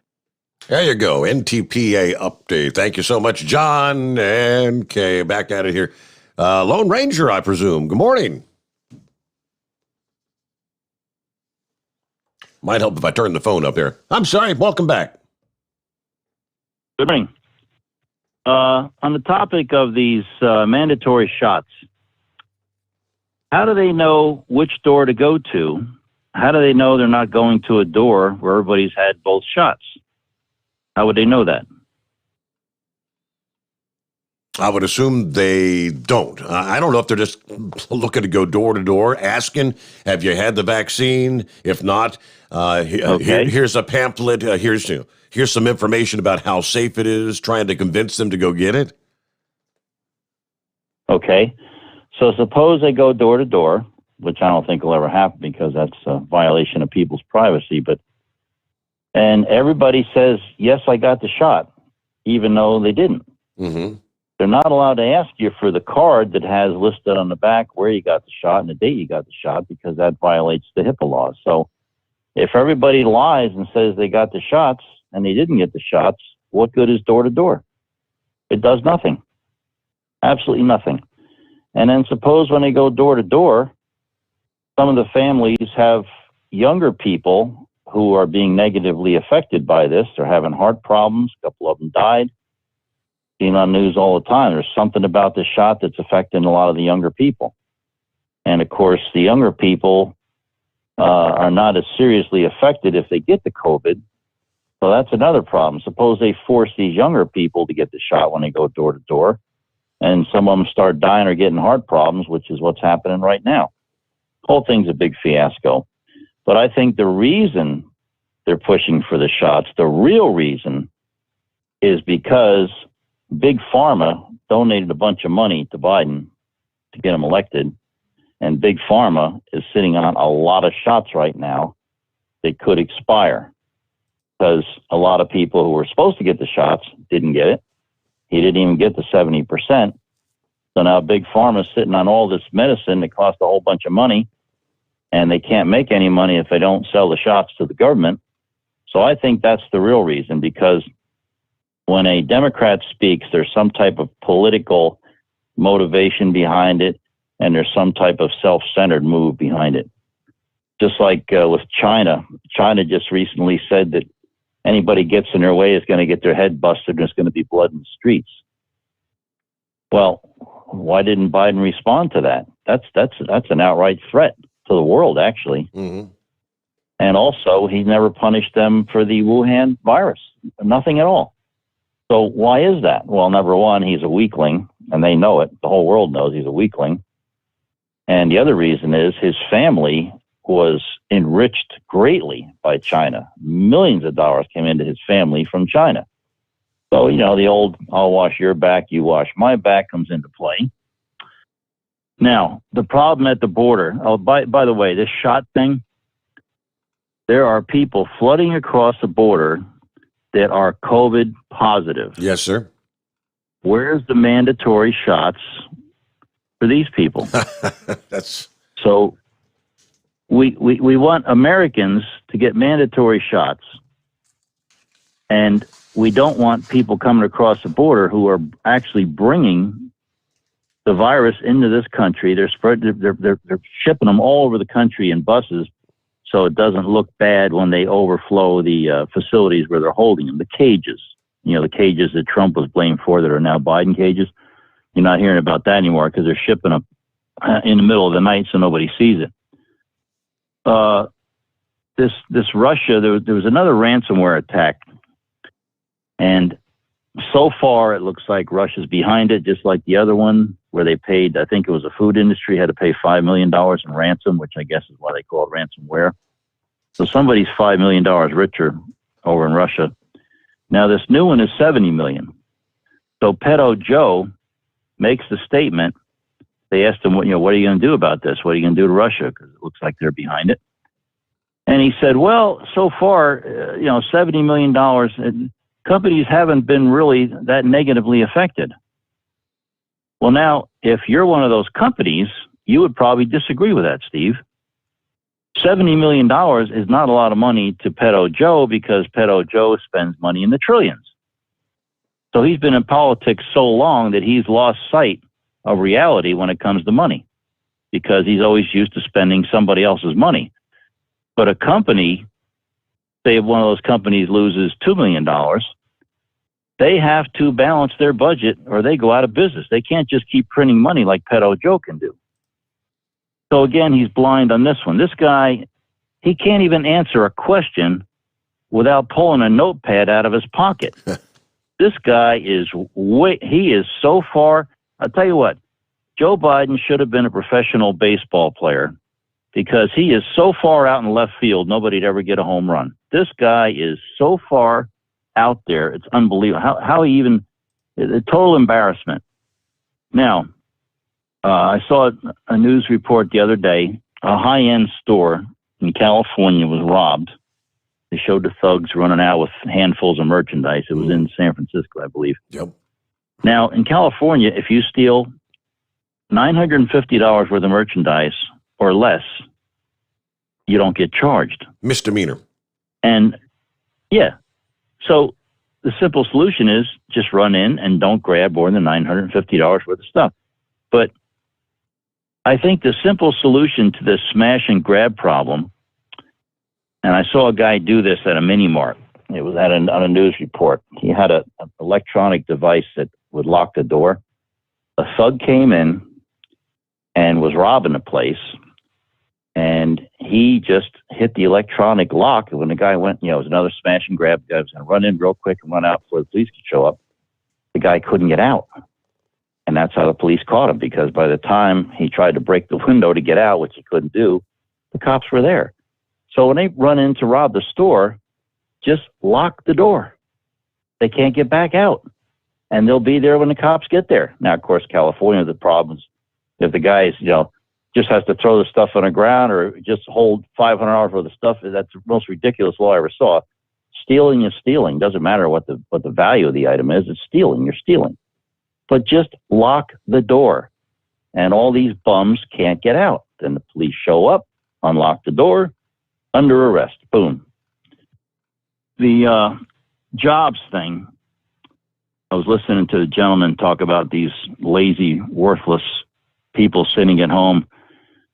There you go, NTPA update. Thank you so much, John and Kay. Back at it here. Lone Ranger, I presume. Good morning. Might help if I turn the phone up here. I'm sorry. Welcome back. Good morning. On the topic of these mandatory shots, how do they know which door to go to? How do they know they're not going to a door where everybody's had both shots? How would they know that? I would assume they don't. I don't know if they're just looking to go door to door, asking, have you had the vaccine? If not, here's a pamphlet. Here's some information about how safe it is, trying to convince them to go get it. Okay. So suppose they go door to door, which I don't think will ever happen because that's a violation of people's privacy. And everybody says, yes, I got the shot, even though they didn't. Mm-hmm. They're not allowed to ask you for the card that has listed on the back where you got the shot and the date you got the shot, because that violates the HIPAA laws. So if everybody lies and says they got the shots and they didn't get the shots, what good is door to door? It does nothing. Absolutely nothing. And then suppose when they go door to door, some of the families have younger people who are being negatively affected by this. They're having heart problems. A couple of them died. Seen on news all the time. There's something about this shot that's affecting a lot of the younger people. And of course, the younger people are not as seriously affected if they get the COVID. So that's another problem. Suppose they force these younger people to get the shot when they go door to door, and some of them start dying or getting heart problems, which is what's happening right now. The whole thing's a big fiasco. But I think the reason they're pushing for the shots, the real reason, is because Big Pharma donated a bunch of money to Biden to get him elected, and Big Pharma is sitting on a lot of shots right now that could expire because a lot of people who were supposed to get the shots didn't get it. He didn't even get the 70%. So now Big Pharma is sitting on all this medicine that costs a whole bunch of money, and they can't make any money if they don't sell the shots to the government. So I think that's the real reason, because when a Democrat speaks, there's some type of political motivation behind it, and there's some type of self-centered move behind it. Just like with China. China just recently said that anybody gets in their way is going to get their head busted and there's going to be blood in the streets. Well, why didn't Biden respond to that? That's an outright threat to the world, actually. Mm-hmm. And also, he never punished them for the Wuhan virus. Nothing at all. So why is that? Well, number one, he's a weakling, and they know it. The whole world knows he's a weakling. And the other reason is his family was enriched greatly by China. Millions of dollars came into his family from China. So, the old, I'll wash your back, you wash my back comes into play. Now, the problem at the border, by the way, this shot thing, there are people flooding across the border that are COVID positive. Yes, sir. Where's the mandatory shots for these people? So we want Americans to get mandatory shots, and we don't want people coming across the border who are actually bringing the virus into this country. They're shipping them all over the country in buses, so it doesn't look bad when they overflow the facilities where they're holding them. The cages, the cages that Trump was blamed for that are now Biden cages. You're not hearing about that anymore because they're shipping them in the middle of the night so nobody sees it. This Russia, there was another ransomware attack, and so far it looks like Russia's behind it, just like the other one where they paid, I think it was the food industry, had to pay $5 million in ransom, which I guess is why they call it ransomware. So somebody's $5 million richer over in Russia. Now this new one is $70 million. So Pedo Joe makes the statement. They asked him, what are you going to do about this? What are you going to do to Russia? Because it looks like they're behind it. And he said, well, so far, $70 million, and companies haven't been really that negatively affected. Well, now, if you're one of those companies, you would probably disagree with that, Steve. $70 million is not a lot of money to Pedo Joe because Pedo Joe spends money in the trillions. So he's been in politics so long that he's lost sight of reality when it comes to money because he's always used to spending somebody else's money. But a company, say if one of those companies loses $2 million, they have to balance their budget or they go out of business. They can't just keep printing money like Pedo Joe can do. So again, he's blind on this one. This guy, he can't even answer a question without pulling a notepad out of his pocket. This guy is he is so far. I'll tell you what, Joe Biden should have been a professional baseball player because he is so far out in left field, nobody'd ever get a home run. This guy is so far out there. It's unbelievable how he even, a total embarrassment. Now, I saw a news report the other day. A high-end store in California was robbed. They showed the thugs running out with handfuls of merchandise. It was in San Francisco, I believe. Yep. Now, in California, if you steal $950 worth of merchandise or less, you don't get charged. Misdemeanor. And, yeah. So the simple solution is just run in and don't grab more than $950 worth of stuff. But I think the simple solution to this smash and grab problem, and I saw a guy do this at a mini mart. It was on a news report. He had an electronic device that would lock the door. A thug came in and was robbing the place, and he just hit the electronic lock. And when the guy went, it was another smash and grab. The guy was going to run in real quick and run out before the police could show up. The guy couldn't get out. And that's how the police caught him, because by the time he tried to break the window to get out, which he couldn't do, the cops were there. So when they run in to rob the store, just lock the door. They can't get back out. And they'll be there when the cops get there. Now, of course, California, the problem is if the guy is, just has to throw the stuff on the ground or just hold $500 worth of stuff, that's the most ridiculous law I ever saw. Stealing is stealing. Doesn't matter what the value of the item is. It's stealing. You're stealing. But just lock the door, and all these bums can't get out. Then the police show up, unlock the door, under arrest. Boom. The jobs thing, I was listening to the gentleman talk about these lazy, worthless people sitting at home.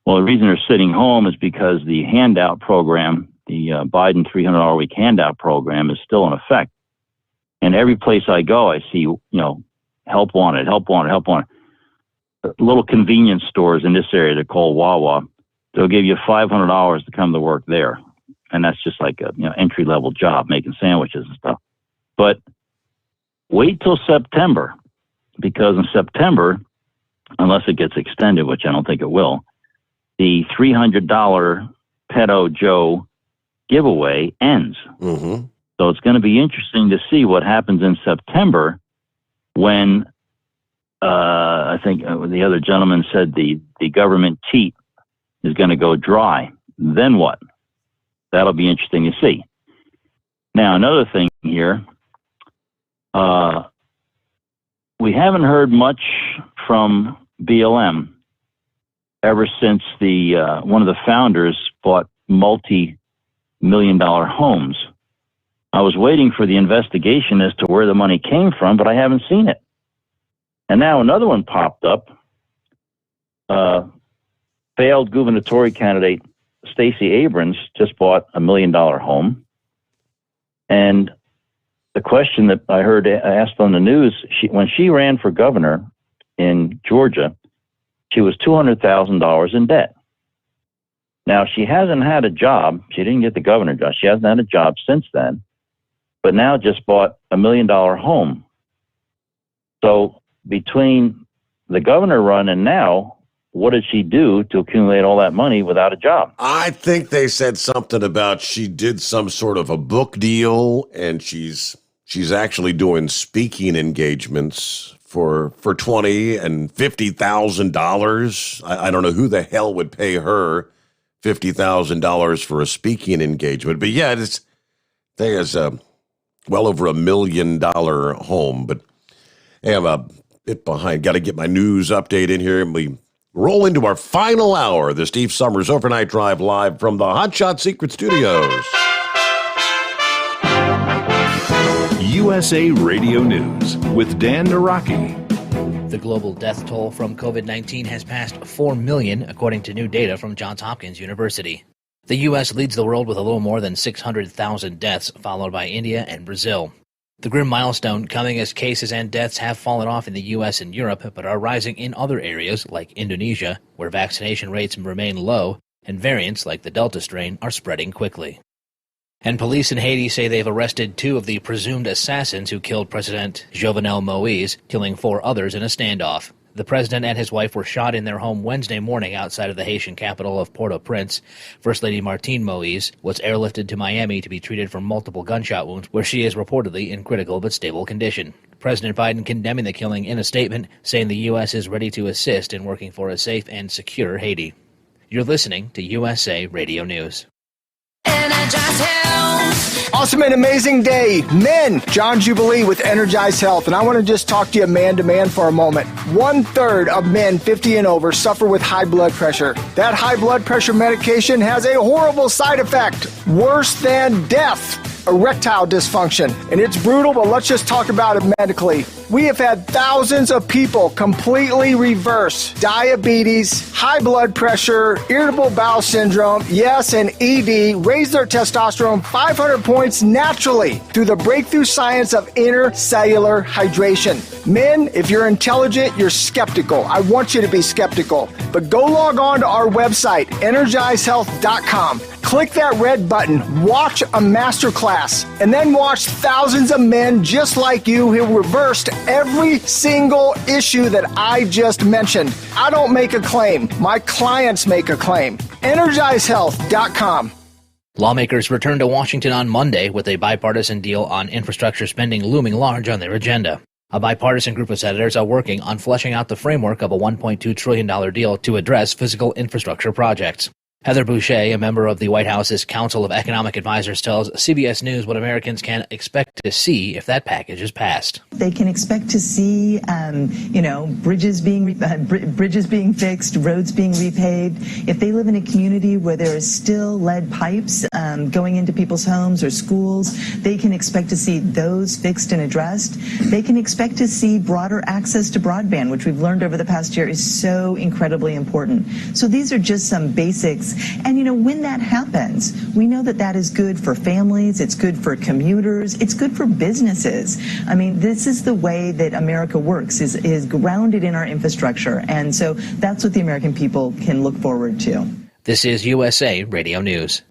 Well, the reason they're sitting home is because the handout program, the Biden $300 a week handout program, is still in effect. And every place I go, I see, help wanted, help wanted, help wanted. Little convenience stores in this area, they're called Wawa. They'll give you $500 to come to work there. And that's just like a entry-level job, making sandwiches and stuff. But wait till September, because in September, unless it gets extended, which I don't think it will, the $300 Pedo Joe giveaway ends. Mm-hmm. So it's going to be interesting to see what happens in September when I think the other gentleman said the government teat is going to go dry. Then what? That'll be interesting to see. Now, another thing here, we haven't heard much from BLM ever since one of the founders bought multi-million-dollar homes. I was waiting for the investigation as to where the money came from, but I haven't seen it. And now another one popped up. Failed gubernatorial candidate Stacey Abrams just bought $1 million home. And the question that I heard asked on the news, when she ran for governor in Georgia, she was $200,000 in debt. Now, she hasn't had a job. She didn't get the governor job. She hasn't had a job since then, but now just bought $1 million home. So between the governor run and now, what did she do to accumulate all that money without a job? I think they said something about she did some sort of a book deal, and she's actually doing speaking engagements for $20,000 and $50,000. I don't know who the hell would pay her $50,000 for a speaking engagement. But yeah, there's well over $1 million home. But I am a bit behind. Got to get my news update in here. And we roll into our final hour of the Steve Sommers Overnight Drive live from the Hot Shot Secret Studios. USA Radio News with Dan Naraki. The global death toll from COVID-19 has passed 4 million, according to new data from Johns Hopkins University. The U.S. leads the world with a little more than 600,000 deaths, followed by India and Brazil. The grim milestone coming as cases and deaths have fallen off in the U.S. and Europe, but are rising in other areas like Indonesia, where vaccination rates remain low, and variants like the Delta strain are spreading quickly. And police in Haiti say they've arrested 2 of the presumed assassins who killed President Jovenel Moïse, killing 4 others in a standoff. The president and his wife were shot in their home Wednesday morning outside of the Haitian capital of Port-au-Prince. First Lady Martine Moïse was airlifted to Miami to be treated for multiple gunshot wounds, where she is reportedly in critical but stable condition. President Biden condemning the killing in a statement, saying the U.S. is ready to assist in working for a safe and secure Haiti. You're listening to USA Radio News. Awesome and amazing day. Men, John Jubilee with Energize Health. And I want to just talk to you man to man for a moment. 1/3 of men 50 and over suffer with high blood pressure. That high blood pressure medication has a horrible side effect, worse than death. Erectile dysfunction. And it's brutal, but let's just talk about it medically. We have had thousands of people completely reverse diabetes, high blood pressure, irritable bowel syndrome, yes, and ED, raise their testosterone 500 points naturally through the breakthrough science of intercellular hydration. Men, if you're intelligent, you're skeptical. I want you to be skeptical. But go log on to our website, energizehealth.com. Click that red button, watch a masterclass, and then watch thousands of men just like you who reversed every single issue that I just mentioned. I don't make a claim. My clients make a claim. EnergizeHealth.com. Lawmakers return to Washington on Monday with a bipartisan deal on infrastructure spending looming large on their agenda. A bipartisan group of senators are working on fleshing out the framework of a $1.2 trillion deal to address physical infrastructure projects. Heather Boucher, a member of the White House's Council of Economic Advisors, tells CBS News what Americans can expect to see if that package is passed. They can expect to see, bridges being fixed, roads being repaved. If they live in a community where there is still lead pipes going into people's homes or schools, they can expect to see those fixed and addressed. They can expect to see broader access to broadband, which we've learned over the past year is so incredibly important. So these are just some basics. And, when that happens, we know that that is good for families, it's good for commuters, it's good for businesses. I mean, this is the way that America works, is grounded in our infrastructure. And so that's what the American people can look forward to. This is USA Radio News.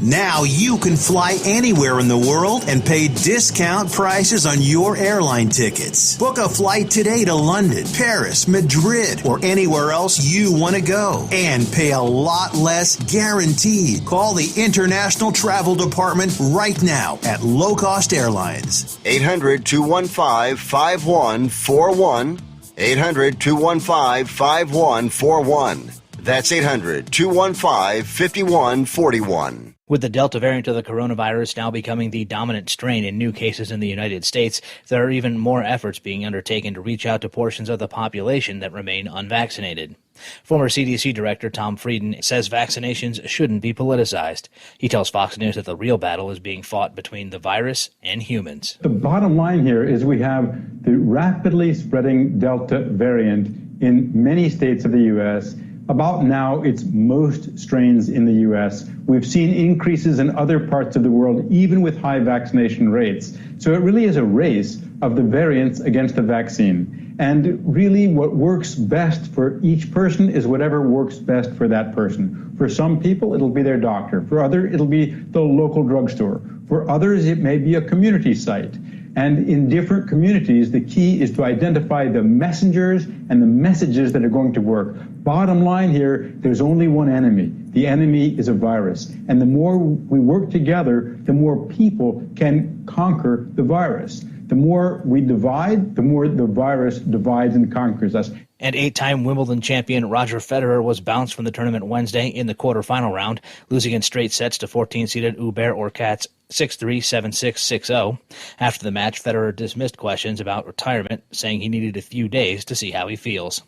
Now you can fly anywhere in the world and pay discount prices on your airline tickets. Book a flight today to London, Paris, Madrid, or anywhere else you want to go. And pay a lot less guaranteed. Call the International Travel Department right now at Low Cost Airlines. 800-215-5141. 800-215-5141. That's 800-215-5141. With the Delta variant of the coronavirus now becoming the dominant strain in new cases in the United States, there are even more efforts being undertaken to reach out to portions of the population that remain unvaccinated. Former CDC Director Tom Frieden says vaccinations shouldn't be politicized. He tells Fox News that the real battle is being fought between the virus and humans. The bottom line here is we have the rapidly spreading Delta variant in many states of the U.S. About now, it's most strains in the U.S. We've seen increases in other parts of the world, even with high vaccination rates. So it really is a race of the variants against the vaccine. And really what works best for each person is whatever works best for that person. For some people, it'll be their doctor. For others, it'll be the local drugstore. For others, it may be a community site. And in different communities, the key is to identify the messengers and the messages that are going to work. Bottom line here, there's only one enemy. The enemy is a virus. And the more we work together, the more people can conquer the virus. The more we divide, the more the virus divides and conquers us. And 8-time Wimbledon champion Roger Federer was bounced from the tournament Wednesday in the quarterfinal round, losing in straight sets to 14-seeded Hubert Hurkacz 6-3, 7-6, 6-0. After the match, Federer dismissed questions about retirement, saying he needed a few days to see how he feels.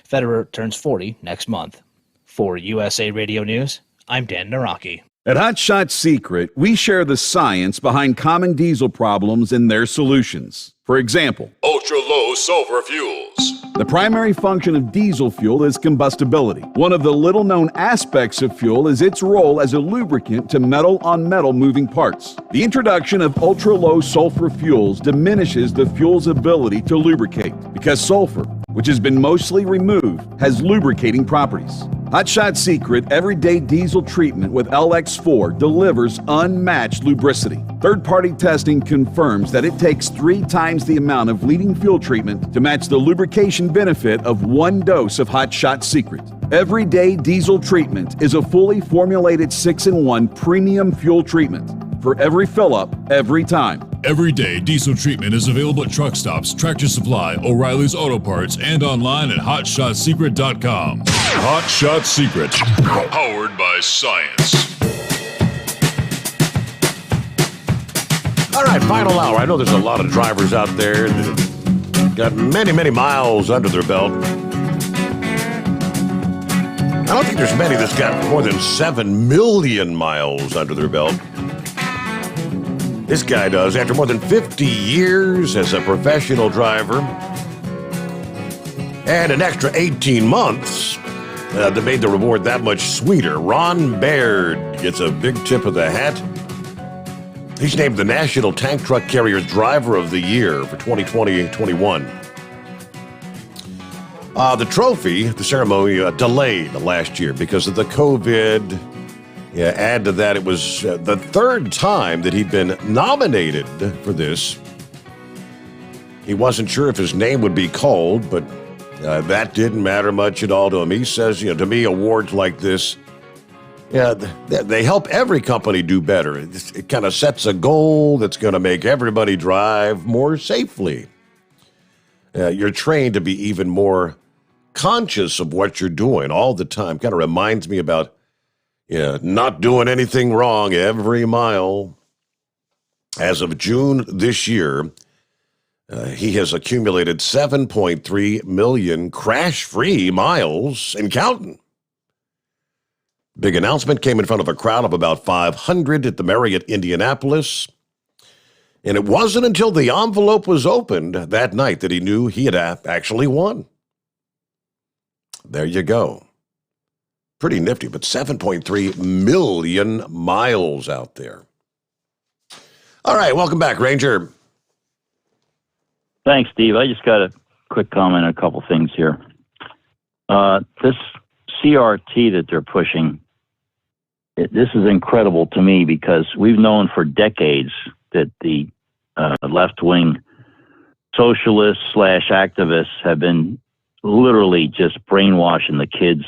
Federer turns 40 next month. For USA Radio News, I'm Dan Naraki. At Hot Shot Secret, we share the science behind common diesel problems and their solutions. For example, ultra-low sulfur fuels. The primary function of diesel fuel is combustibility. One of the little-known aspects of fuel is its role as a lubricant to metal-on-metal moving parts. The introduction of ultra-low sulfur fuels diminishes the fuel's ability to lubricate because sulfur, which has been mostly removed, has lubricating properties. Hot Shot Secret Everyday Diesel Treatment with LX4 delivers unmatched lubricity. Third-party testing confirms that it takes 3 times the amount of leading fuel treatment to match the lubrication benefit of 1 dose of Hot Shot Secret. Everyday Diesel Treatment is a fully formulated 6-in-1 premium fuel treatment for every fill-up, every time. Everyday Diesel Treatment is available at truck stops, Tractor Supply, O'Reilly's Auto Parts, and online at HotShotSecret.com. Hot Shot Secret, powered by science. All right, final hour. I know there's a lot of drivers out there that got many, many miles under their belt. I don't think there's many that's got more than 7 million miles under their belt. This guy does, after more than 50 years as a professional driver and an extra 18 months that made the reward that much sweeter. Ron Baird gets a big tip of the hat. He's named the National Tank Truck Carriers Driver of the Year for 2020-21. The trophy, the ceremony, delayed last year because of the COVID. Yeah, add to that, it was the 3rd time that he'd been nominated for this. He wasn't sure if his name would be called, but that didn't matter much at all to him. He says, to me, awards like this, they help every company do better. It kind of sets a goal that's going to make everybody drive more safely. You're trained to be even more conscious of what you're doing all the time. Kind of reminds me about not doing anything wrong every mile. As of June this year, he has accumulated 7.3 million crash-free miles and counting. Big announcement came in front of a crowd of about 500 at the Marriott, Indianapolis. And it wasn't until the envelope was opened that night that he knew he had actually won. There you go. Pretty nifty, but 7.3 million miles out there. All right, welcome back, Ranger. Thanks, Steve. I just got a quick comment on a couple things here. This CRT that they're pushing, this is incredible to me because we've known for decades that the left-wing socialists / activists have been literally just brainwashing the kids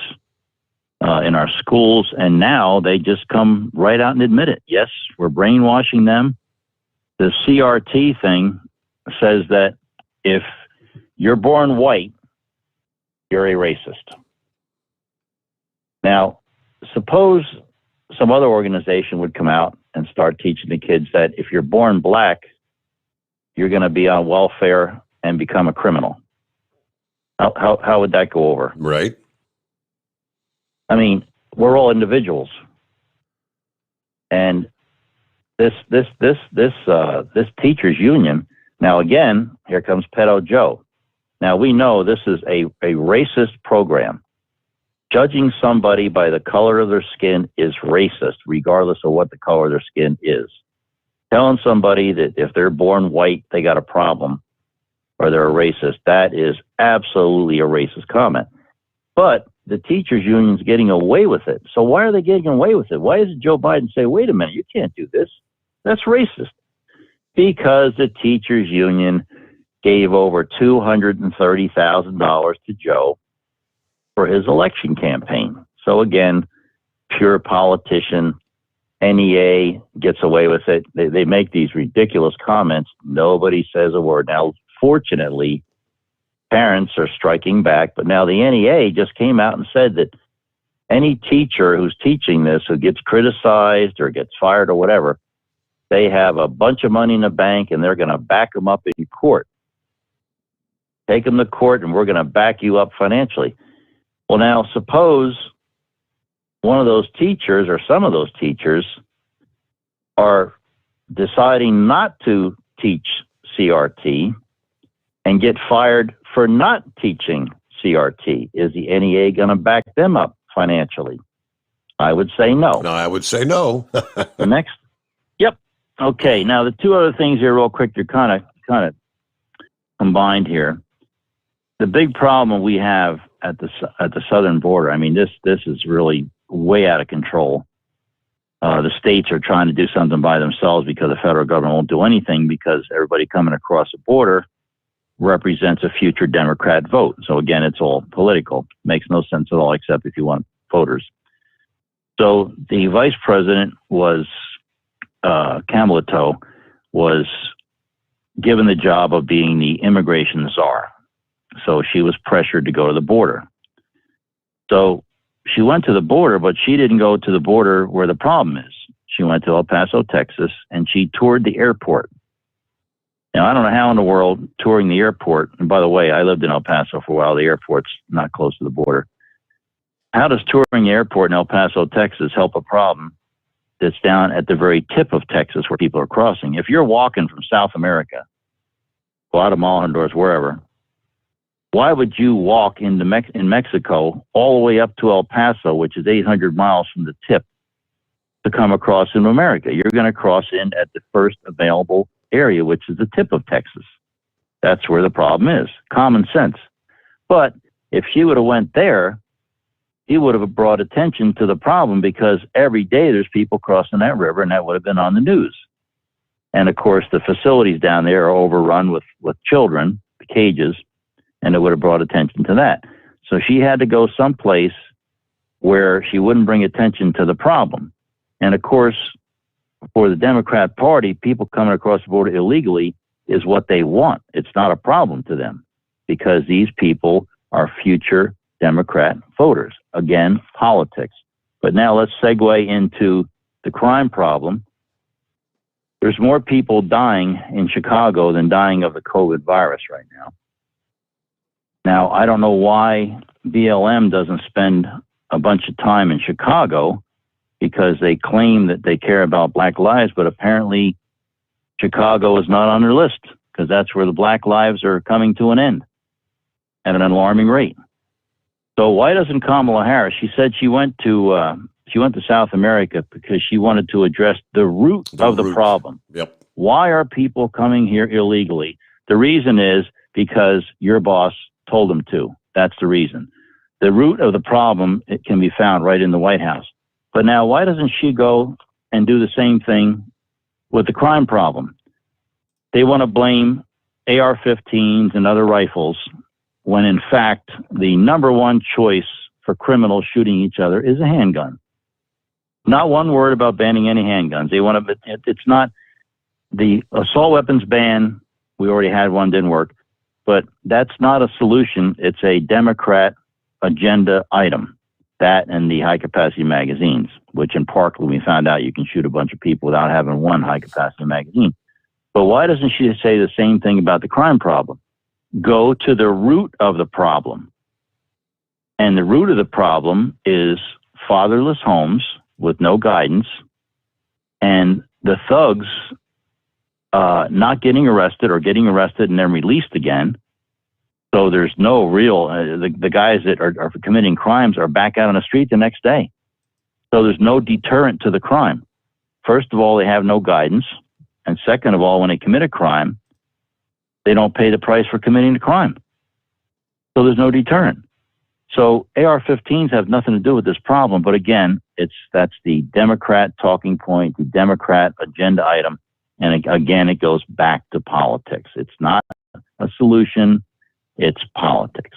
in our schools, and now they just come right out and admit it. Yes, we're brainwashing them. The CRT thing says that if you're born white, you're a racist. Now, suppose some other organization would come out and start teaching the kids that if you're born black, you're going to be on welfare and become a criminal. How would that go over? Right. I mean, we're all individuals, and this teachers union. Now again, here comes Pedo Joe. Now we know this is a racist program. Judging somebody by the color of their skin is racist, regardless of what the color of their skin is. Telling somebody that if they're born white, they got a problem, or they're a racist, that is absolutely a racist comment. But the teachers union's getting away with it. So why are they getting away with it? Why doesn't Joe Biden say, wait a minute, you can't do this? That's racist. Because the teachers union gave over $230,000 to Joe for his election campaign. So again, pure politician, NEA gets away with it. They make these ridiculous comments. Nobody says a word. Now, fortunately, parents are striking back, but now the NEA just came out and said that any teacher who's teaching this who gets criticized or gets fired or whatever, they have a bunch of money in the bank and they're going to back them up in court. Take them to court and we're going to back you up financially. Well, now suppose one of those teachers or some of those teachers are deciding not to teach CRT and get fired for not teaching CRT. Is the NEA going to back them up financially? I would say no. No, I would say no. The next, yep. Okay. Now the two other things here, real quick, they're kind of combined here. The big problem we have at the southern border. I mean, this is really way out of control. The states are trying to do something by themselves because the federal government won't do anything because everybody coming across the border represents a future Democrat vote. So again, it's all political. Makes no sense at all, except if you want voters. So the vice president was, Kamalato, was given the job of being the immigration czar. So she was pressured to go to the border. So she went to the border, but she didn't go to the border where the problem is. She went to El Paso, Texas, and she toured the airport. Now, I don't know how in the world touring the airport, and by the way, I lived in El Paso for a while. The airport's not close to the border. How does touring the airport in El Paso, Texas help a problem that's down at the very tip of Texas where people are crossing? If you're walking from South America, Guatemala, Honduras, wherever, why would you walk in Mexico all the way up to El Paso, which is 800 miles from the tip, to come across into America? You're going to cross in at the first available area, which is the tip of Texas. That's where the problem is. Common sense. But if she would have went there, he would have brought attention to the problem because every day there's people crossing that river, and that would have been on the news. And of course, the facilities down there are overrun with children, the cages, and it would have brought attention to that. So she had to go someplace where she wouldn't bring attention to the problem. And of course, for the Democrat Party, people coming across the border illegally is what they want. It's not a problem to them because these people are future Democrat voters. Again, politics. But now let's segue into the crime problem. There's more people dying in Chicago than dying of the COVID virus right now. Now, I don't know why BLM doesn't spend a bunch of time in Chicago because they claim that they care about black lives, but apparently Chicago is not on their list because that's where the black lives are coming to an end at an alarming rate. So why doesn't Kamala Harris? She said she went to South America because she wanted to address the root of the problem. Yep. Why are people coming here illegally? The reason is because your boss told them to. That's the reason. The root of the problem, it can be found right in the White House. But now, why doesn't she go and do the same thing with the crime problem? They want to blame AR-15s and other rifles when, in fact, the number one choice for criminals shooting each other is a handgun. Not one word about banning any handguns. They want to. It's not the assault weapons ban. We already had one, didn't work. But that's not a solution. It's a Democrat agenda item. That and the high-capacity magazines, which in Parkland we found out you can shoot a bunch of people without having one high-capacity magazine. But why doesn't she say the same thing about the crime problem? Go to the root of the problem. And the root of the problem is fatherless homes with no guidance and the thugs not getting arrested or getting arrested and then released again. So there's no real, the guys that are committing crimes are back out on the street the next day. So there's no deterrent to the crime. First of all, they have no guidance. And second of all, when they commit a crime, they don't pay the price for committing the crime. So there's no deterrent. So AR-15s have nothing to do with this problem. But again, that's the Democrat talking point, the Democrat agenda item. And again, it goes back to politics. It's not a solution. It's politics.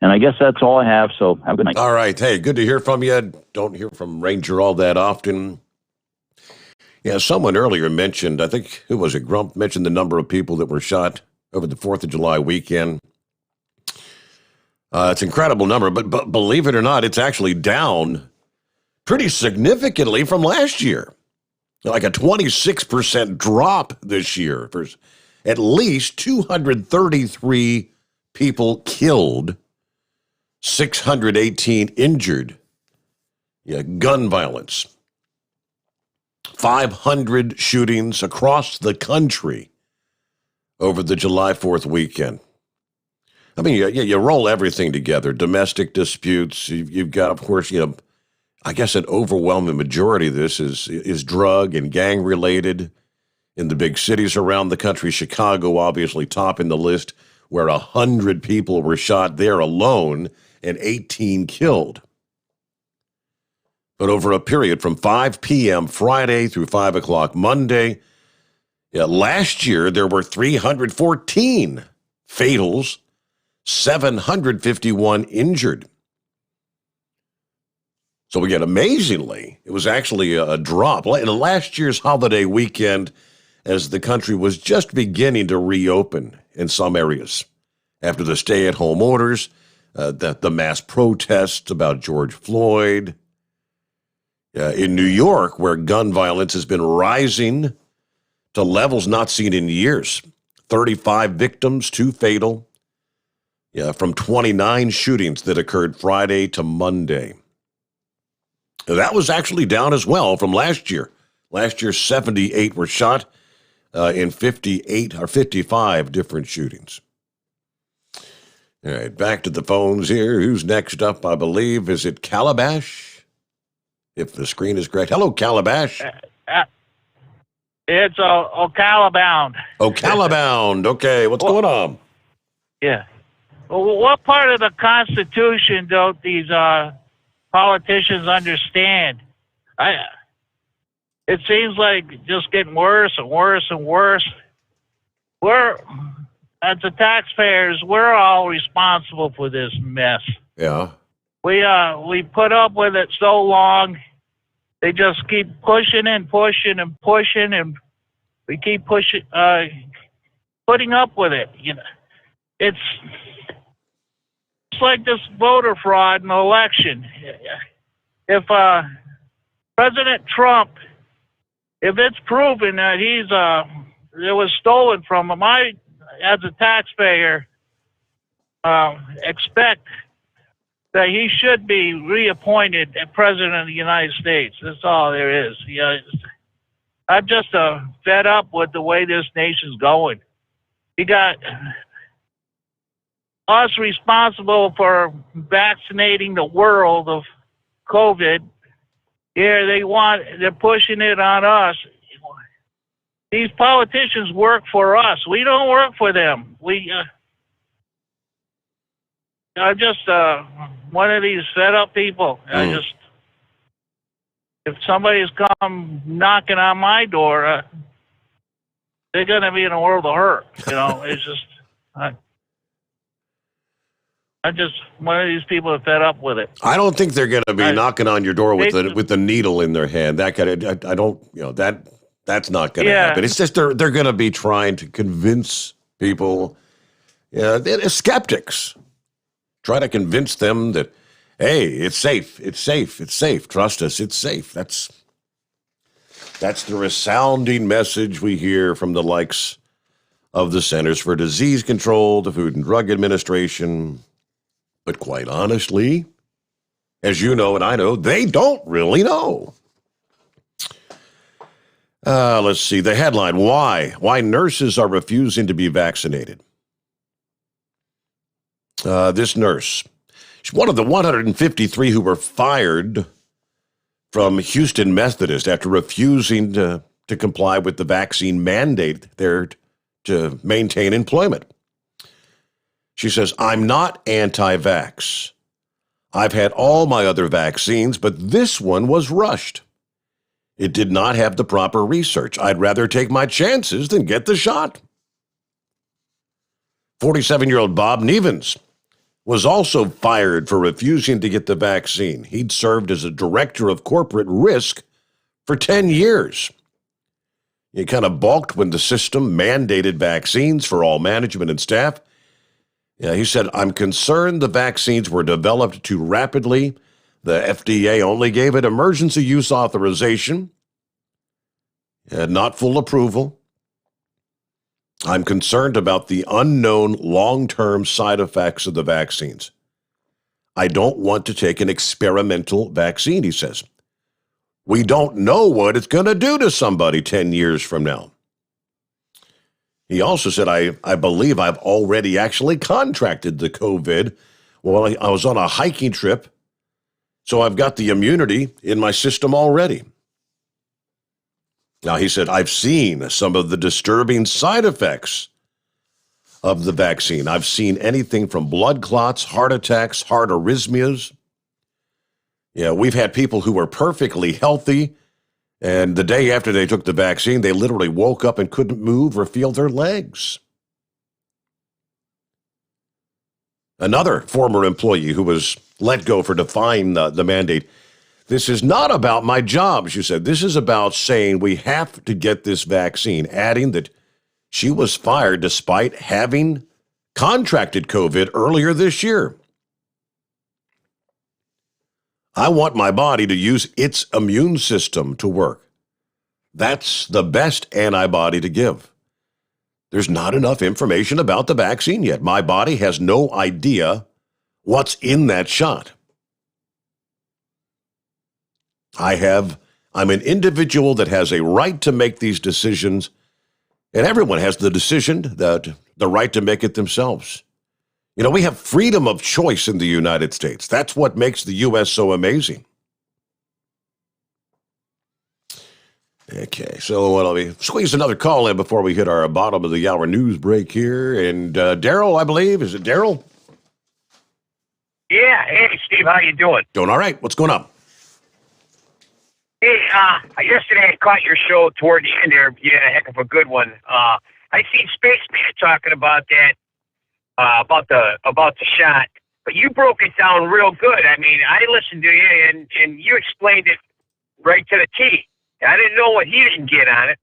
And I guess that's all I have. So have a good night. All right. Hey, good to hear from you. Don't hear from Ranger all that often. Yeah, someone earlier mentioned, I think, who was it, Grump, mentioned the number of people that were shot over the 4th of July weekend. It's an incredible number, but believe it or not, it's actually down pretty significantly from last year. Like a 26% drop this year. There's at least 233 people killed, 618 injured. Yeah, gun violence. 500 shootings across the country over the July 4th weekend. I mean, you roll everything together. Domestic disputes. You've got, of course, I guess an overwhelming majority of this is drug and gang related in the big cities around the country. Chicago, obviously, topping the list, where 100 people were shot there alone and 18 killed. But over a period from 5 p.m. Friday through 5 o'clock Monday, last year there were 314 fatals, 751 injured. So again, amazingly, it was actually a drop. In last year's holiday weekend, as the country was just beginning to reopen in some areas after the stay-at-home orders, the mass protests about George Floyd. In New York, where gun violence has been rising to levels not seen in years. 35 victims, 2 fatal, from 29 shootings that occurred Friday to Monday. That was actually down as well from last year. Last year, 78 were shot in 58 or 55 different shootings. All right, back to the phones here. Who's next up, I believe? Is it Calabash? If the screen is correct. Hello, Calabash. It's Ocalabound. Ocalabound. Okay, what's going on? Yeah. Well, what part of the Constitution don't these politicians understand? It seems like just getting worse and worse and worse. We're, as the taxpayers, we're all responsible for this mess. Yeah. We put up with it so long. They just keep pushing and pushing and pushing, and we keep pushing, putting up with it. It's like this voter fraud in the election. If President Trump, if it's proven that it was stolen from him, I, as a taxpayer, expect that he should be reappointed as President of the United States. That's all there is. I'm just fed up with the way this nation's going. You got us responsible for vaccinating the world of COVID. Here they're pushing it on us. These politicians work for us. We don't work for them. I'm just one of these fed up people. If somebody's come knocking on my door, they're going to be in a world of hurt. It's just, I'm just one of these people that fed up with it. I don't think they're going to be knocking on your door with the needle in their hand. That kind of, I don't, that's not going to happen. It's just they're going to be trying to convince people, skeptics. Try to convince them that, hey, it's safe, it's safe, it's safe. Trust us, it's safe. That's the resounding message we hear from the likes of the Centers for Disease Control, the Food and Drug Administration. But quite honestly, as you know and I know, they don't really know. Let's see, the headline, Why nurses are refusing to be vaccinated. This nurse, she's one of the 153 who were fired from Houston Methodist after refusing to comply with the vaccine mandate there to maintain employment. She says, I'm not anti-vax. I've had all my other vaccines, but this one was rushed. It did not have the proper research. I'd rather take my chances than get the shot. 47-year-old Bob Nevins was also fired for refusing to get the vaccine. He'd served as a director of corporate risk for 10 years. He kind of balked when the system mandated vaccines for all management and staff. Yeah, he said, I'm concerned the vaccines were developed too rapidly. The FDA only gave it emergency use authorization, not full approval. I'm concerned about the unknown long-term side effects of the vaccines. I don't want to take an experimental vaccine, he says. We don't know what it's going to do to somebody 10 years from now. He also said, I believe I've already actually contracted the COVID. Well, I was on a hiking trip, so I've got the immunity in my system already. Now, he said, I've seen some of the disturbing side effects of the vaccine. I've seen anything from blood clots, heart attacks, heart arrhythmias. Yeah, we've had people who were perfectly healthy, and the day after they took the vaccine, they literally woke up and couldn't move or feel their legs. Another former employee who was let go for defying the mandate. This is not about my job, she said. This is about saying we have to get this vaccine, adding that she was fired despite having contracted COVID earlier this year. I want my body to use its immune system to work. That's the best antibody to give. There's not enough information about the vaccine yet. My body has no idea what's in that shot. I'm an individual that has a right to make these decisions, and everyone has the right to make it themselves. You know, we have freedom of choice in the United States. That's what makes the U.S. so amazing. Okay, so let me squeeze another call in before we hit our bottom of the hour news break here. And Daryl, I believe, is it Daryl? Yeah. Hey, Steve, how you doing? Doing all right. What's going on? Hey, yesterday I caught your show toward the end there. You had a heck of a good one. I seen Spaceman talking about that, about the shot, but you broke it down real good. I mean, I listened to you and you explained it right to the T. I didn't know what he didn't get on it.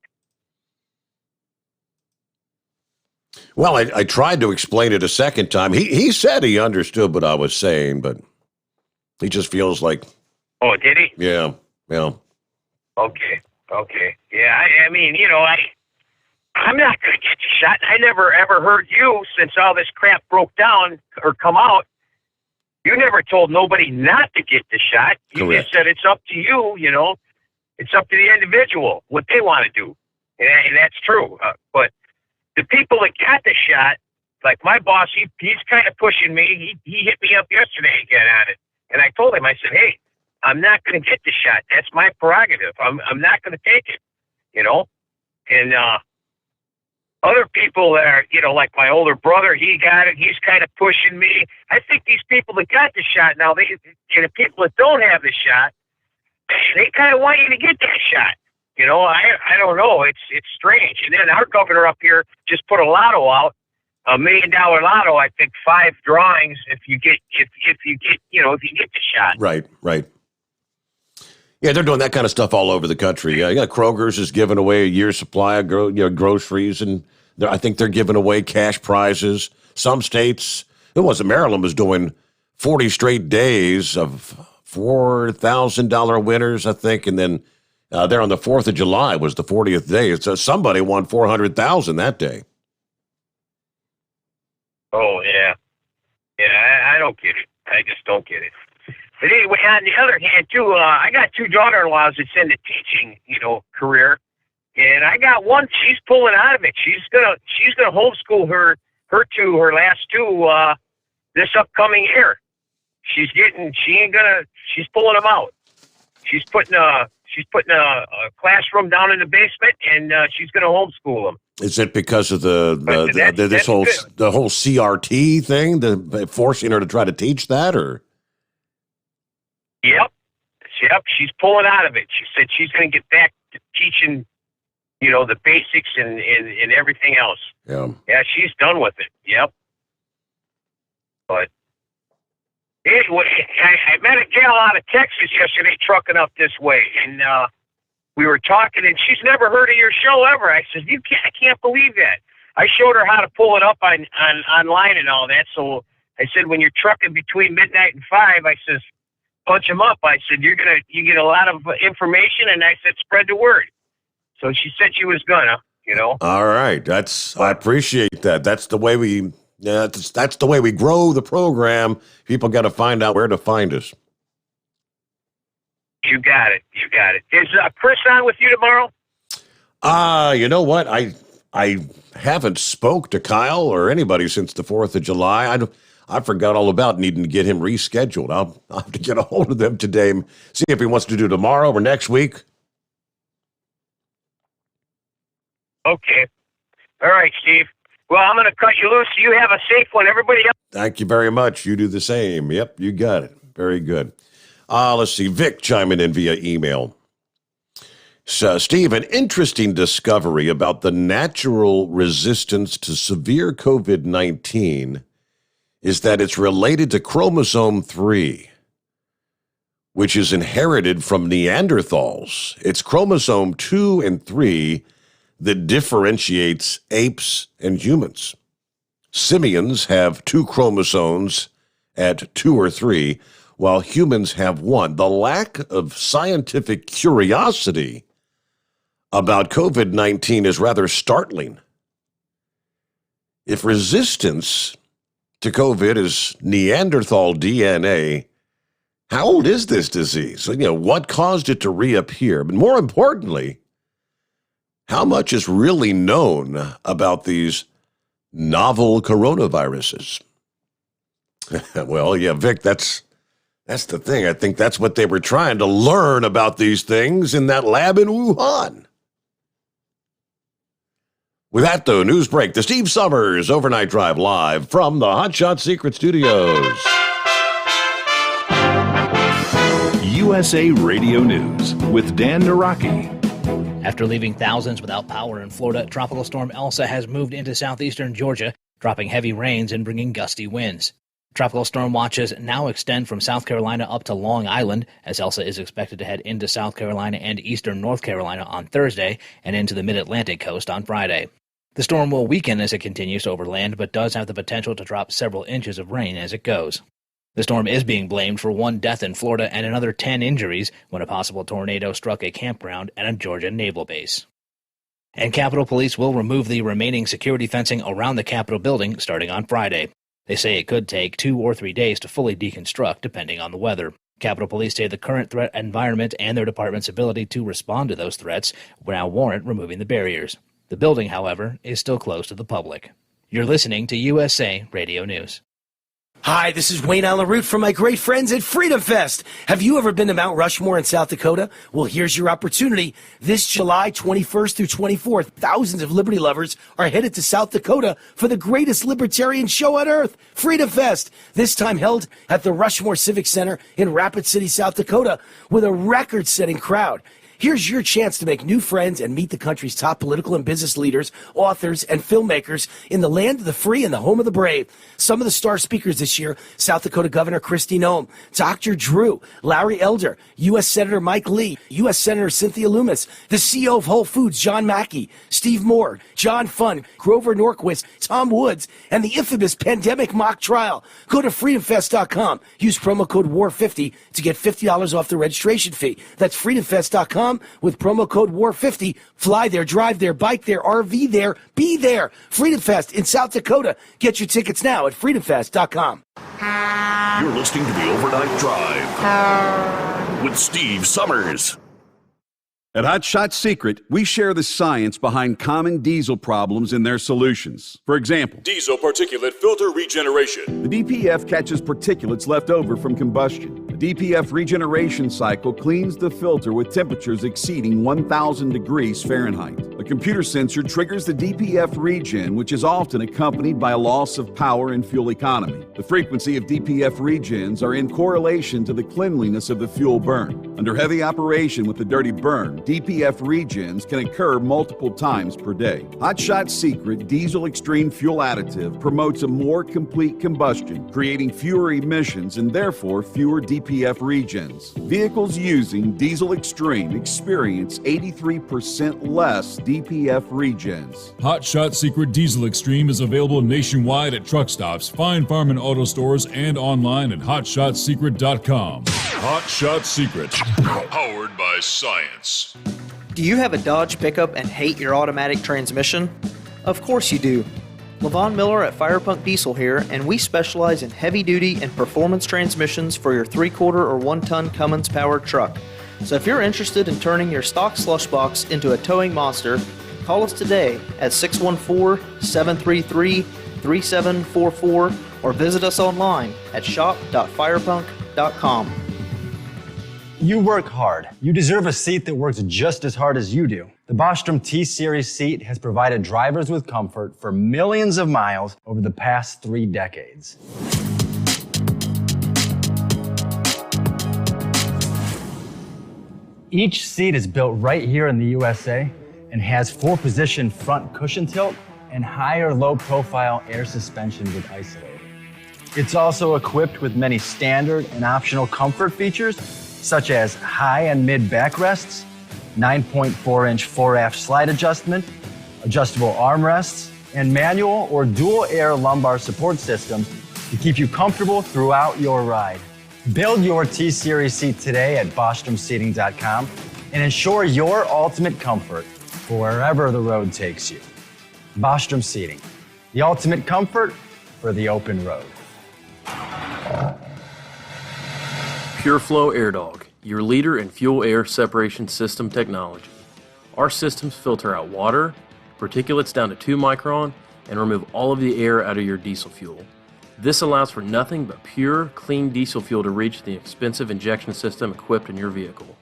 Well, I tried to explain it a second time. He said he understood what I was saying, but he just feels like... Oh, did he? Yeah. Okay. Yeah, I mean, you know, I'm not going to get the shot. I never, ever heard you, since all this crap broke down or come out, you never told nobody not to get the shot. You Correct. just said it's up to you, you know. It's up to the individual, what they want to do. And that's true. But the people that got the shot, like my boss, he's kind of pushing me. He hit me up yesterday again on it. And I told him, I said, hey, I'm not going to get the shot. That's my prerogative. I'm not going to take it, you know. And other people that are, you know, like my older brother, he got it. He's kind of pushing me. I think these people that got the shot now, and the people that don't have the shot, they kind of want you to get that shot. You know, I don't know. It's strange. And then our governor up here just put a lotto out, $1 million lotto. I think 5 drawings if you get the shot. Right. Yeah, they're doing that kind of stuff all over the country. Kroger's is giving away a year's supply of groceries, and I think they're giving away cash prizes. Some states, Maryland was doing 40 straight days of $4,000 winners, I think, and then there on the 4th of July was the 40th day. So somebody won $400,000 that day. Oh, yeah. Yeah, I don't get it. I just don't get it. But anyway, on the other hand, too, I got 2 daughter-in-laws that's in the teaching, you know, career, and I got one. She's pulling out of it. She's gonna homeschool her last 2 this upcoming year. She's pulling them out. She's putting a classroom down in the basement, and she's gonna homeschool them. Is it because of the whole CRT thing, the forcing her to try to teach that, or? Yep. She's pulling out of it. She said she's going to get back to teaching, you know, the basics and everything else. Yeah, she's done with it. Yep. But anyway, I met a gal out of Texas yesterday trucking up this way, and we were talking, and she's never heard of your show ever. I said, I can't believe that. I showed her how to pull it up online and all that. So I said, when you're trucking between midnight and 5, I says, punch them up. I said, you get a lot of information, and I said, spread the word. So she said she was gonna, All right, I appreciate that. That's the way that's the way we grow the program. People got to find out where to find us. You got it. Is Chris on with you tomorrow? You know what? I haven't spoke to Kyle or anybody since the 4th of July. I forgot all about needing to get him rescheduled. I'll have to get a hold of them today and see if he wants to do tomorrow or next week. Okay. All right, Steve. Well, I'm going to cut you loose. You have a safe one. Everybody else. Thank you very much. You do the same. Yep, you got it. Very good. Let's see. Vic chiming in via email. So, Steve, an interesting discovery about the natural resistance to severe COVID-19 is that it's related to chromosome 3, which is inherited from Neanderthals. It's chromosome 2 and 3 that differentiates apes and humans. Simians have 2 chromosomes at 2 or 3, while humans have 1. The lack of scientific curiosity about COVID-19 is rather startling. If resistance to COVID is Neanderthal DNA, how old is this disease? What caused it to reappear? But more importantly, how much is really known about these novel coronaviruses? Well, yeah, Vic, that's the thing. I think that's what they were trying to learn about these things in that lab in Wuhan. With that, though, news break. The Steve Sommers Overnight Drive live from the Hot Shot Secret Studios. USA Radio News with Dan Naraki. After leaving thousands without power in Florida, Tropical Storm Elsa has moved into southeastern Georgia, dropping heavy rains and bringing gusty winds. Tropical storm watches now extend from South Carolina up to Long Island, as Elsa is expected to head into South Carolina and eastern North Carolina on Thursday and into the mid-Atlantic coast on Friday. The storm will weaken as it continues over land, but does have the potential to drop several inches of rain as it goes. The storm is being blamed for 1 death in Florida and another 10 injuries when a possible tornado struck a campground and a Georgia naval base. And Capitol Police will remove the remaining security fencing around the Capitol building starting on Friday. They say it could take 2 or 3 days to fully deconstruct, depending on the weather. Capitol Police say the current threat environment and their department's ability to respond to those threats will now warrant removing the barriers. The building, however, is still closed to the public. You're listening to USA Radio News. Hi, this is Wayne Allen Root from my great friends at Freedom Fest. Have you ever been to Mount Rushmore in South Dakota? Well, here's your opportunity. This July 21st through 24th, thousands of liberty lovers are headed to South Dakota for the greatest libertarian show on earth, Freedom Fest. This time held at the Rushmore Civic Center in Rapid City, South Dakota, with a record-setting crowd. Here's your chance to make new friends and meet the country's top political and business leaders, authors, and filmmakers in the land of the free and the home of the brave. Some of the star speakers this year: South Dakota Governor Kristi Noem, Dr. Drew, Larry Elder, U.S. Senator Mike Lee, U.S. Senator Cynthia Lummis, the CEO of Whole Foods, John Mackey, Steve Moore, John Funn, Grover Norquist, Tom Woods, and the infamous pandemic mock trial. Go to freedomfest.com. Use promo code WAR50 to get $50 off the registration fee. That's freedomfest.com with promo code WAR50. Fly there, drive there, bike there, RV there, be there. Freedom Fest in South Dakota. Get your tickets now at freedomfest.com. You're listening to the Overnight Drive with Steve Sommers. At Hot Shot Secret, we share the science behind common diesel problems and their solutions. For example, diesel particulate filter regeneration. The DPF catches particulates left over from combustion. The DPF regeneration cycle cleans the filter with temperatures exceeding 1,000 degrees Fahrenheit. A computer sensor triggers the DPF regen, which is often accompanied by a loss of power and fuel economy. The frequency of DPF regens are in correlation to the cleanliness of the fuel burn. Under heavy operation with the dirty burn, DPF regens can occur multiple times per day. Hot Shot Secret Diesel Extreme Fuel Additive promotes a more complete combustion, creating fewer emissions and therefore fewer DPF regens. Vehicles using Diesel Extreme experience 83% less DPF regens. Hot Shot Secret Diesel Extreme is available nationwide at truck stops, Fine Farm and auto stores, and online at hotshotsecret.com. Hot Shot Secret, powered by science. Do you have a Dodge pickup and hate your automatic transmission? Of course you do. Levon Miller at Firepunk Diesel here, and we specialize in heavy-duty and performance transmissions for your 3-quarter or 1-ton Cummins powered truck. So if you're interested in turning your stock slush box into a towing monster, call us today at 614-733-3744 or visit us online at shop.firepunk.com. You work hard. You deserve a seat that works just as hard as you do. The Bostrom T-Series seat has provided drivers with comfort for millions of miles over the past 3 decades. Each seat is built right here in the USA and has 4-position front cushion tilt and higher low-profile air suspension with Isolator. It's also equipped with many standard and optional comfort features such as high and mid backrests, 9.4-inch fore-aft slide adjustment, adjustable armrests, and manual or dual air lumbar support systems to keep you comfortable throughout your ride. Build your T-Series seat today at BostromSeating.com and ensure your ultimate comfort for wherever the road takes you. Bostrom Seating, the ultimate comfort for the open road. PureFlow AirDog, your leader in fuel air separation system technology. Our systems filter out water, particulates down to 2 micron, and remove all of the air out of your diesel fuel. This allows for nothing but pure, clean diesel fuel to reach the expensive injection system equipped in your vehicle.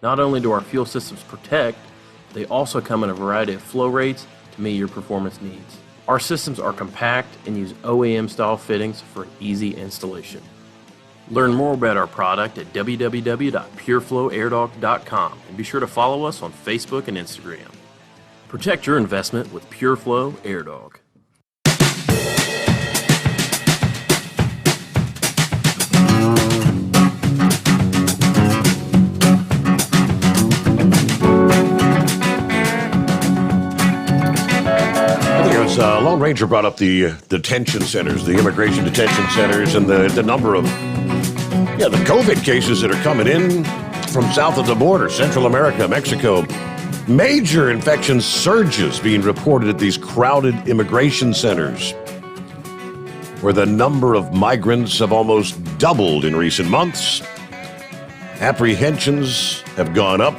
Not only do our fuel systems protect, they also come in a variety of flow rates to meet your performance needs. Our systems are compact and use OEM-style fittings for easy installation. Learn more about our product at www.pureflowairdog.com and be sure to follow us on Facebook and Instagram. Protect your investment with PureFlow AirDog. Lone Ranger brought up the detention centers, the immigration detention centers, and the number of the COVID cases that are coming in from south of the border, Central America, Mexico. Major infection surges being reported at these crowded immigration centers, where the number of migrants have almost doubled in recent months. Apprehensions have gone up.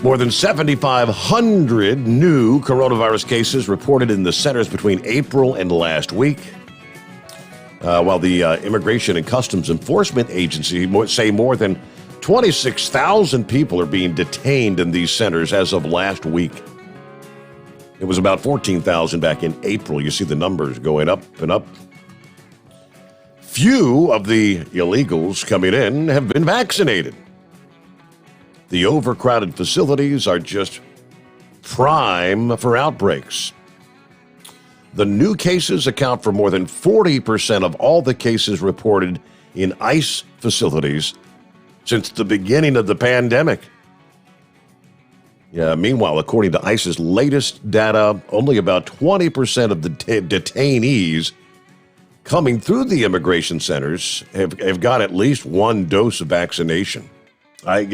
More than 7,500 new coronavirus cases reported in the centers between April and last week. While the Immigration and Customs Enforcement Agency say more than 26,000 people are being detained in these centers as of last week. It was about 14,000 back in April. You see the numbers going up and up. Few of the illegals coming in have been vaccinated. The overcrowded facilities are just prime for outbreaks. The new cases account for more than 40% of all the cases reported in ICE facilities since the beginning of the pandemic. Meanwhile, according to ICE's latest data, only about 20% of the detainees coming through the immigration centers have got at least one dose of vaccination. I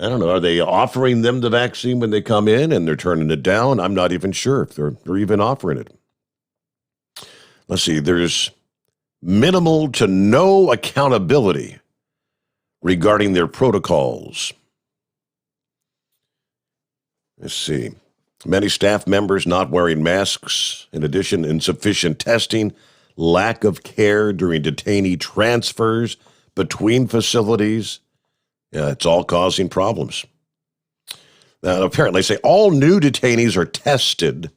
don't know. Are they offering them the vaccine when they come in and they're turning it down? I'm not even sure if they're even offering it. Let's see. There's minimal to no accountability regarding their protocols. Let's see. Many staff members not wearing masks. In addition, insufficient testing, lack of care during detainee transfers between facilities. It's all causing problems. Now, apparently, they say all new detainees are tested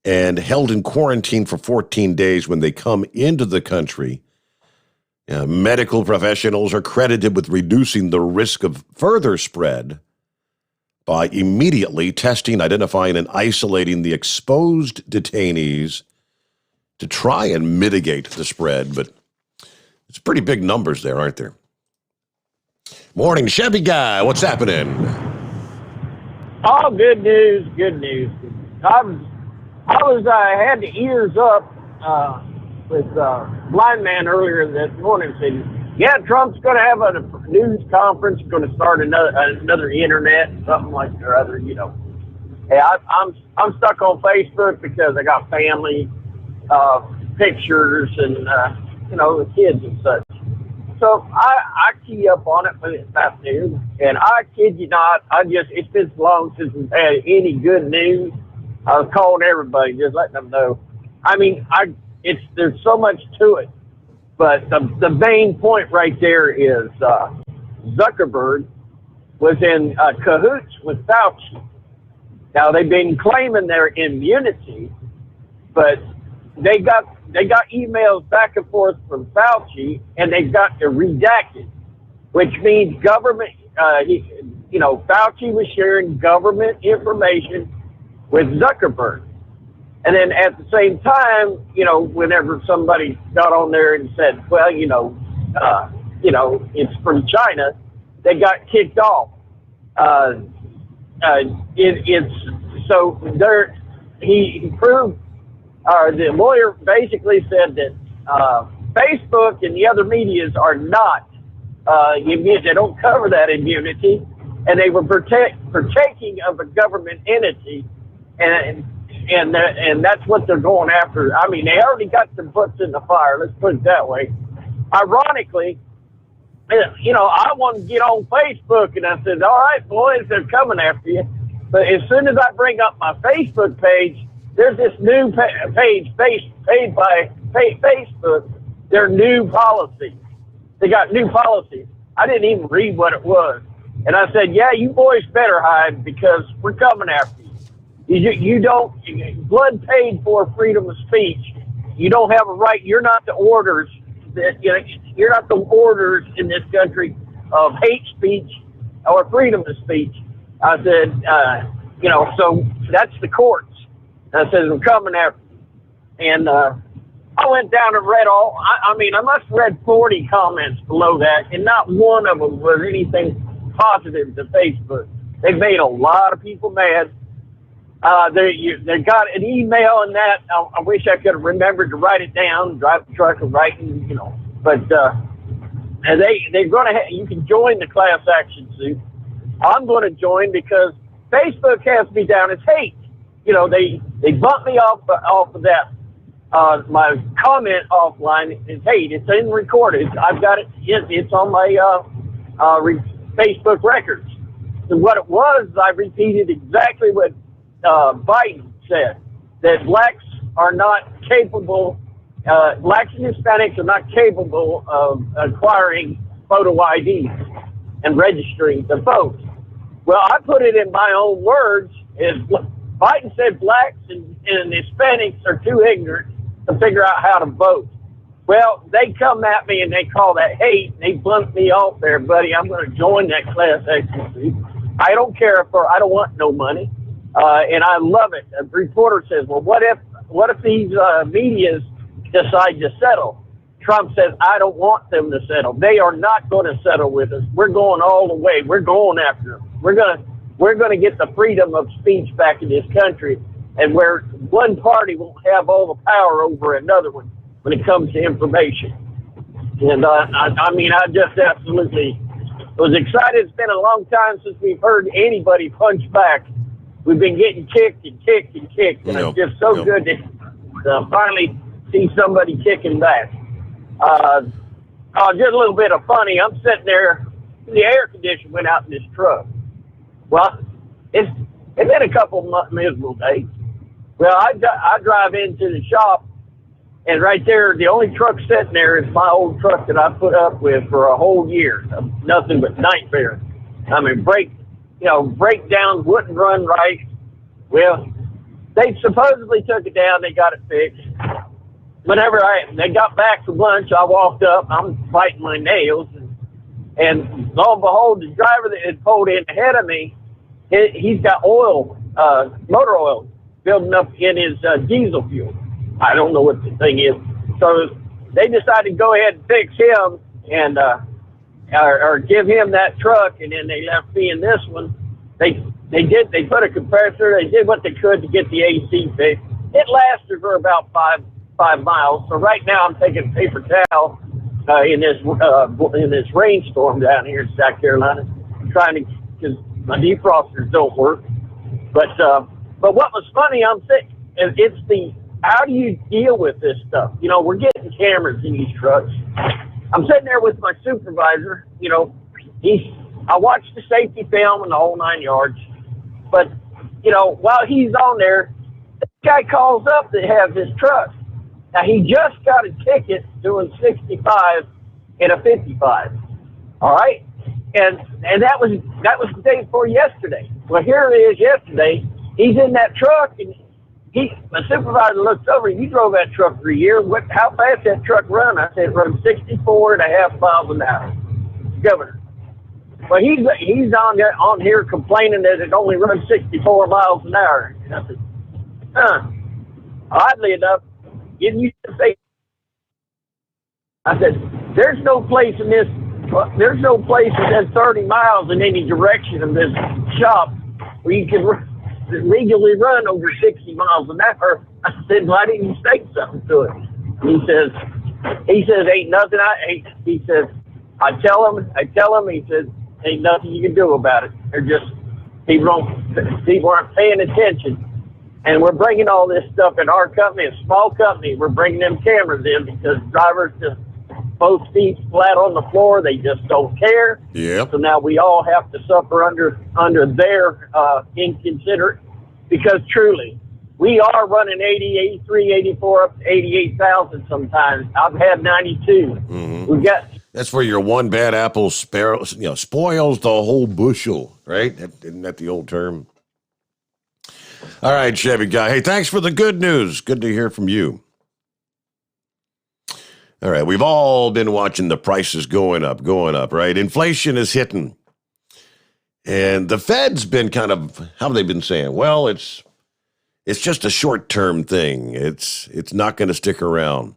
and held in quarantine for 14 days when they come into the country. Medical professionals are credited with reducing the risk of further spread by immediately testing, identifying, and isolating the exposed detainees to try and mitigate the spread. But it's pretty big numbers there, aren't there? Morning, Chevy Guy. What's happening? Oh, good news, good news. I had the ears up with Blind Man earlier this morning. Said, yeah, Trump's going to have a news conference, going to start another internet, something like that or other, you know. Hey, I'm stuck on Facebook because I got family pictures and, you know, the kids and such. So I key up on it when it's not news. And I kid you not, it's been so long since we've had any good news. I was calling everybody, just letting them know. I mean, there's so much to it. But the main point right there is Zuckerberg was in cahoots with Fauci. Now, they've been claiming their immunity, but they got emails back and forth from Fauci, and they got it redacted, which means government, Fauci was sharing government information with Zuckerberg. And then at the same time, whenever somebody got on there and said, well, it's from China, they got kicked off. He proved, the lawyer basically said that Facebook and the other medias are not immune. They don't cover that immunity, and they were partaking of a government entity, and that's what they're going after. I mean, they already got their butts in the fire. Let's put it that way. Ironically, I want to get on Facebook, and I said, all right, boys, they're coming after you. But as soon as I bring up my Facebook page, there's this new page paid by Facebook, their new policies. They got new policies. I didn't even read what it was. And I said, yeah, you boys better hide because we're coming after you. You don't, blood paid for freedom of speech. You don't have a right. You're not the orders. You're not the orders in this country of hate speech or freedom of speech. I said, so that's the courts. And I said, I'm coming after you. And I went down and read I must have read 40 comments below that, and not one of them was anything positive to Facebook. They've made a lot of people mad. They got an email and that. I wish I could have remembered to write it down, drive the truck and write it, But and they're going to you can join the class action suit. I'm going to join because Facebook has me down as hate. They bumped me off of that. My comment offline is hate. It's in recorded. I've got it. It's on my Facebook records. And what it was, I repeated exactly what Biden said, that blacks are not capable, blacks and Hispanics are not capable of acquiring photo IDs and registering to vote. Well, I put it in my own words. Biden said blacks and Hispanics are too ignorant to figure out how to vote. Well, they come at me and they call that hate. They bumped me off there, buddy. I'm going to join that class action suit. I don't care I don't want no money. And I love it. A reporter says, well, what if these medias decide to settle? Trump says, I don't want them to settle. They are not going to settle with us. We're going all the way. We're going after them. We're going to get the freedom of speech back in this country, and where one party won't have all the power over another one when it comes to information. And I just absolutely was excited. It's been a long time since we've heard anybody punch back. We've been getting kicked and kicked and kicked, and it's just so good to finally see somebody kicking back. Just a little bit of funny. I'm sitting there, the air conditioner went out in this truck. Well, it's been a couple of miserable days. Well, I drive into the shop, and right there, the only truck sitting there is my old truck that I put up with for a whole year. Nothing but nightmare. I mean, breakdown wouldn't run right. Well, they supposedly took it down. They got it fixed. Whenever they got back from lunch, I walked up. I'm biting my nails. And lo and behold, the driver that had pulled in ahead of me, he's got oil, motor oil, building up in his diesel fuel. I don't know what the thing is. So they decided to go ahead and fix him and or give him that truck, and then they left me in this one. They put a compressor. They did what they could to get the AC fixed. It lasted for about five miles. So right now I'm taking a paper towel in this rainstorm down here in South Carolina, trying to, because my defrosters don't work. But what was funny, it's how do you deal with this stuff? We're getting cameras in these trucks. I'm sitting there with my supervisor. I watched the safety film and the whole 9 yards. But while he's on there, this guy calls up that has his truck. Now, he just got a ticket doing 65 in a 55. All right? And that was the day before yesterday. Well, here it is yesterday. He's in that truck, and my supervisor looks over. You drove that truck for a year. How fast that truck run? I said, it runs 64.5 miles an hour. Governor. Well, he's on here complaining that it only runs 64 miles an hour. And I said, oddly enough, didn't you say? I said, there's no place in 30 miles in any direction of this shop where you can legally run over 60 miles an hour. I said, why didn't you say something to him? He says, ain't nothing. He says, I tell him, he says, ain't nothing you can do about it. They're just, people aren't paying attention. And we're bringing all this stuff in our company, a small company. We're bringing them cameras in because drivers just both feet flat on the floor. They just don't care. Yep. So now we all have to suffer under their inconsiderate, because truly, we are running 80, 83, 84, up to 88,000 sometimes. I've had 92. Mm-hmm. We've got. That's where your one bad apple spoils the whole bushel, right? Isn't that the old term? All right, Chevy guy. Hey, thanks for the good news. Good to hear from you. All right, we've all been watching the prices going up, right? Inflation is hitting. And the Fed's been how have they been saying? Well, it's just a short-term thing. It's not going to stick around.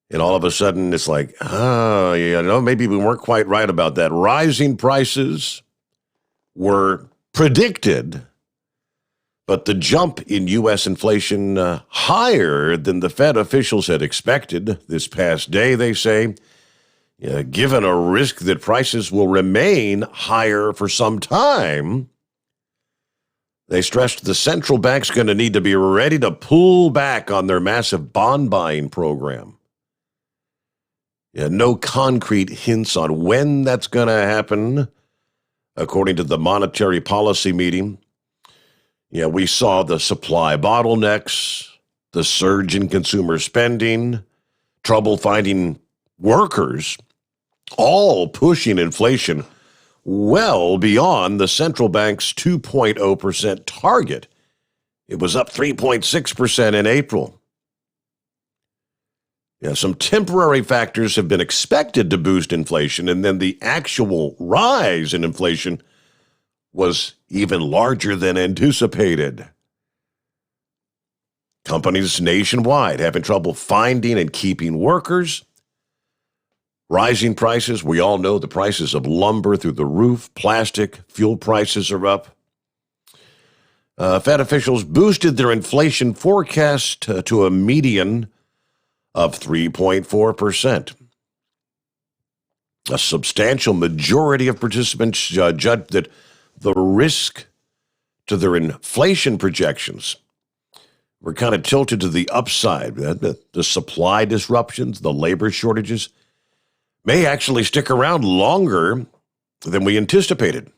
And all of a sudden, it's like, maybe we weren't quite right about that. Rising prices were predicted, but the jump in U.S. inflation higher than the Fed officials had expected this past day, they say, given a risk that prices will remain higher for some time. They stressed the central bank's going to need to be ready to pull back on their massive bond buying program. No concrete hints on when that's going to happen, according to the monetary policy meeting. We saw the supply bottlenecks, the surge in consumer spending, trouble finding workers, all pushing inflation well beyond the central bank's 2.0% target. It was up 3.6% in April. Some temporary factors have been expected to boost inflation, and then the actual rise in inflation was even larger than anticipated. Companies nationwide having trouble finding and keeping workers. Rising prices. We all know the prices of lumber through the roof. Plastic, fuel prices are up. Fed officials boosted their inflation forecast to a median of 3.4%. A substantial majority of participants judged that the risk to their inflation projections were kind of tilted to the upside. The supply disruptions, the labor shortages may actually stick around longer than we anticipated.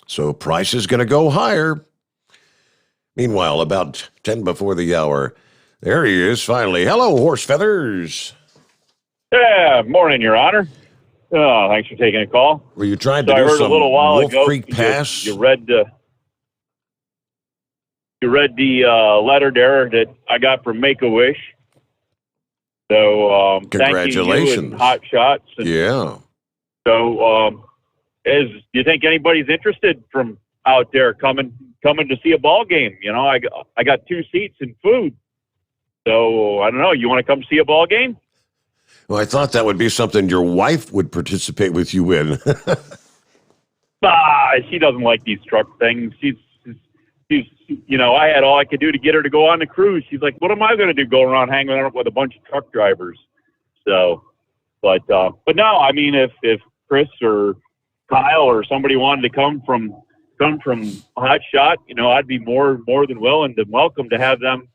So price is going to go higher. Meanwhile, about 10 before the hour, there he is finally. Hello, Horse Feathers. Yeah, morning, Your Honor. Oh, thanks for taking a call. Were you trying So to I do heard a some little while Wolf ago. Creek Pass? You read the letter there that I got from Make a Wish. So thank you and Hot Shots. And Yeah. So do you think anybody's interested from out there coming to see a ball game? You know, I got 2 seats and food. So I don't know. You want to come see a ball game? Well, I thought that would be something your wife would participate with you in. She doesn't like these truck things. She's, you know, I had all I could do to get her to go on the cruise. She's like, what am I going to do? Go around hanging out with a bunch of truck drivers. So, but no, I mean, if Chris or Kyle or somebody wanted to come from Hot Shot, you know, I'd be more than willing to welcome to have them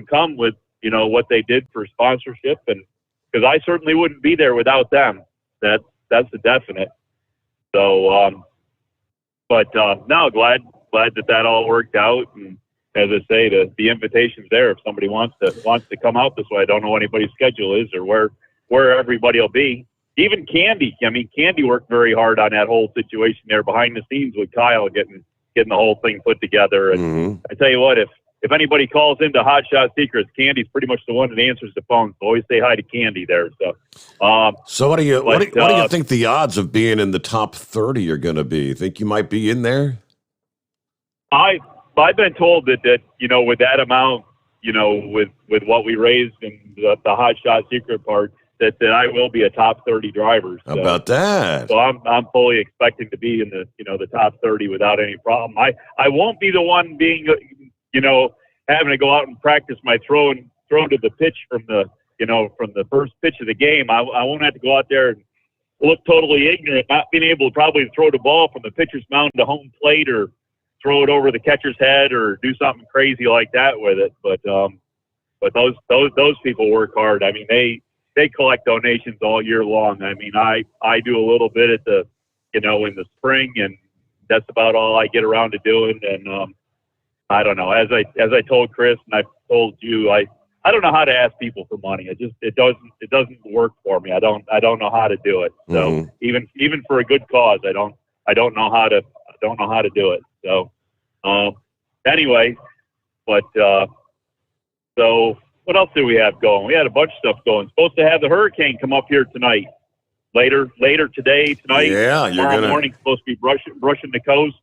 come with, you know, what they did for sponsorship, and because I certainly wouldn't be there without them. That's a definite. So, no, glad that all worked out. And as I say, the invitation's there if somebody wants to come out this way. I don't know what anybody's schedule is or where everybody will be. Even Candy. I mean, Candy worked very hard on that whole situation there behind the scenes with Kyle getting the whole thing put together. And I tell you what, if anybody calls into Hot Shot Secrets, Candy's pretty much the one that answers the phone. So always say hi to Candy there. So, what do you think the odds of being in the top 30 are going to be? Think you might be in there? I've been told that you know, with that amount, you know, with what we raised in the Hot Shot Secret part, that I will be a top 30 driver. So, how about that? So I'm fully expecting to be in the top 30 without any problem. I won't be the one being, you know, having to go out and practice my throw to the pitch from the first pitch of the game. I won't have to go out there and look totally ignorant, not being able to probably throw the ball from the pitcher's mound to home plate or throw it over the catcher's head or do something crazy like that with it. But those people work hard. I mean, they collect donations all year long. I mean, I do a little bit at in the spring, and that's about all I get around to doing. And I don't know. As I told Chris and I've told you, I don't know how to ask people for money. It doesn't work for me. I don't know how to do it. So even for a good cause, I don't know how to do it. So anyway, but so what else do we have going? We had a bunch of stuff going. Supposed to have the hurricane come up here tonight. Later today, tonight. Yeah, tomorrow morning supposed to be brushing the coast.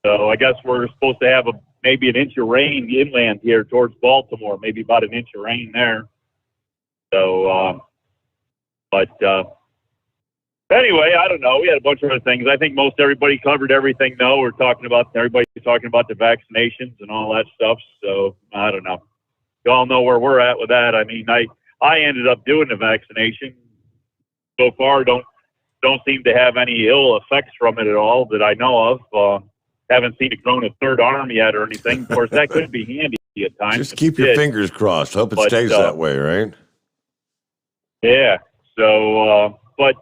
So I guess we're supposed to have maybe an inch of rain inland here towards Baltimore, maybe about an inch of rain there. So, anyway, I don't know. We had a bunch of other things. I think most everybody covered everything. No, everybody's talking about the vaccinations and all that stuff. So I don't know. You all know where we're at with that. I mean, I ended up doing the vaccination. So far, don't seem to have any ill effects from it at all that I know of. Haven't seen it grown a third arm yet or anything. Of course, that could be handy at times. Just keep your fingers crossed. Hope it stays that way, right? Yeah. So, but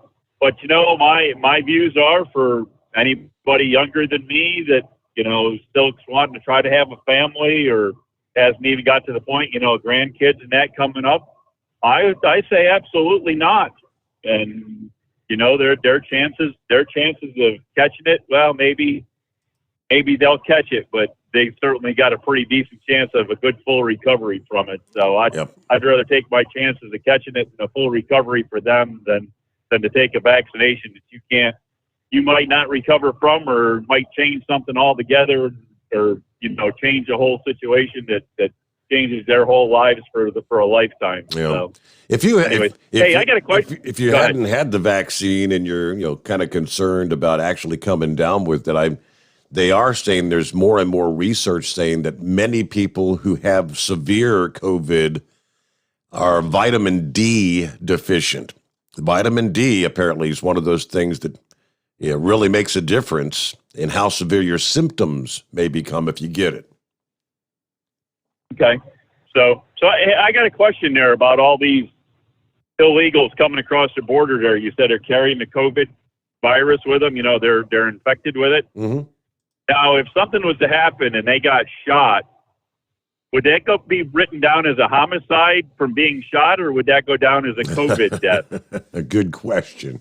you know, my views are for anybody younger than me that, you know, still wanting to try to have a family or hasn't even got to the point, you know, grandkids and that coming up. I say absolutely not. And you know, their chances of catching it, well, maybe they'll catch it, but they certainly got a pretty decent chance of a good full recovery from it. So I'd rather take my chances of catching it and a full recovery for them than to take a vaccination that you might not recover from, or might change something altogether, or, you know, change a whole situation that changes their whole lives for a lifetime. Yeah. So, I got a question. If you hadn't had the vaccine and you're, you know, kind of concerned about actually coming down with it, they are saying there's more and more research saying that many people who have severe COVID are vitamin D deficient. Vitamin D apparently is one of those things that really makes a difference in how severe your symptoms may become if you get it. Okay. So I got a question there about all these illegals coming across the border there. You said they're carrying the COVID virus with them. You know, they're infected with it. Mm-hmm. Now, if something was to happen and they got shot, would that be written down as a homicide from being shot, or would that go down as a COVID death? A good question.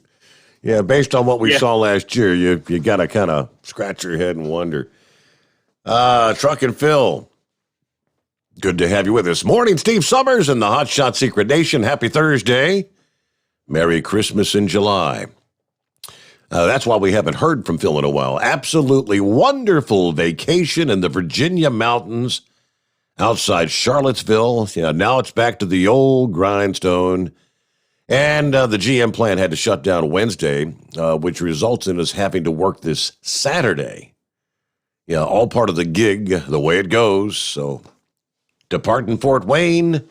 Yeah, based on what we saw last year, you got to kind of scratch your head and wonder. Truck and Phil, good to have you with us. Morning, Steve Summers and the Hot Shot Secret Nation. Happy Thursday. Merry Christmas in July. That's why we haven't heard from Phil in a while. Absolutely wonderful vacation in the Virginia mountains outside Charlottesville. Now it's back to the old grindstone. And the GM plant had to shut down Wednesday, which results in us having to work this Saturday. All part of the gig, the way it goes. So, departing Fort Wayne,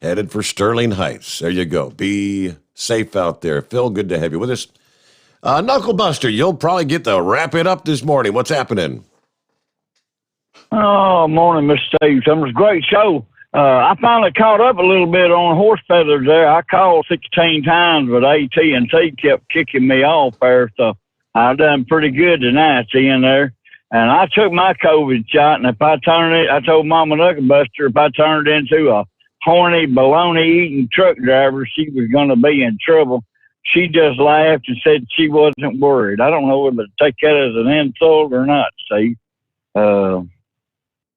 headed for Sterling Heights. There you go. Be safe out there. Phil, good to have you with us. Knucklebuster, you'll probably get to wrap it up this morning. What's happening? Oh, morning, Mr. Steve Summers. Great show. I finally caught up a little bit on horse feathers there. I called 16 times, but AT&T kept kicking me off there, so I done pretty good tonight seeing there. And I took my COVID shot, and if I turned it, I told Mama Knucklebuster if I turned into a horny, baloney-eating truck driver, she was going to be in trouble. She just laughed and said she wasn't worried. I don't know whether to take that as an insult or not, Steve.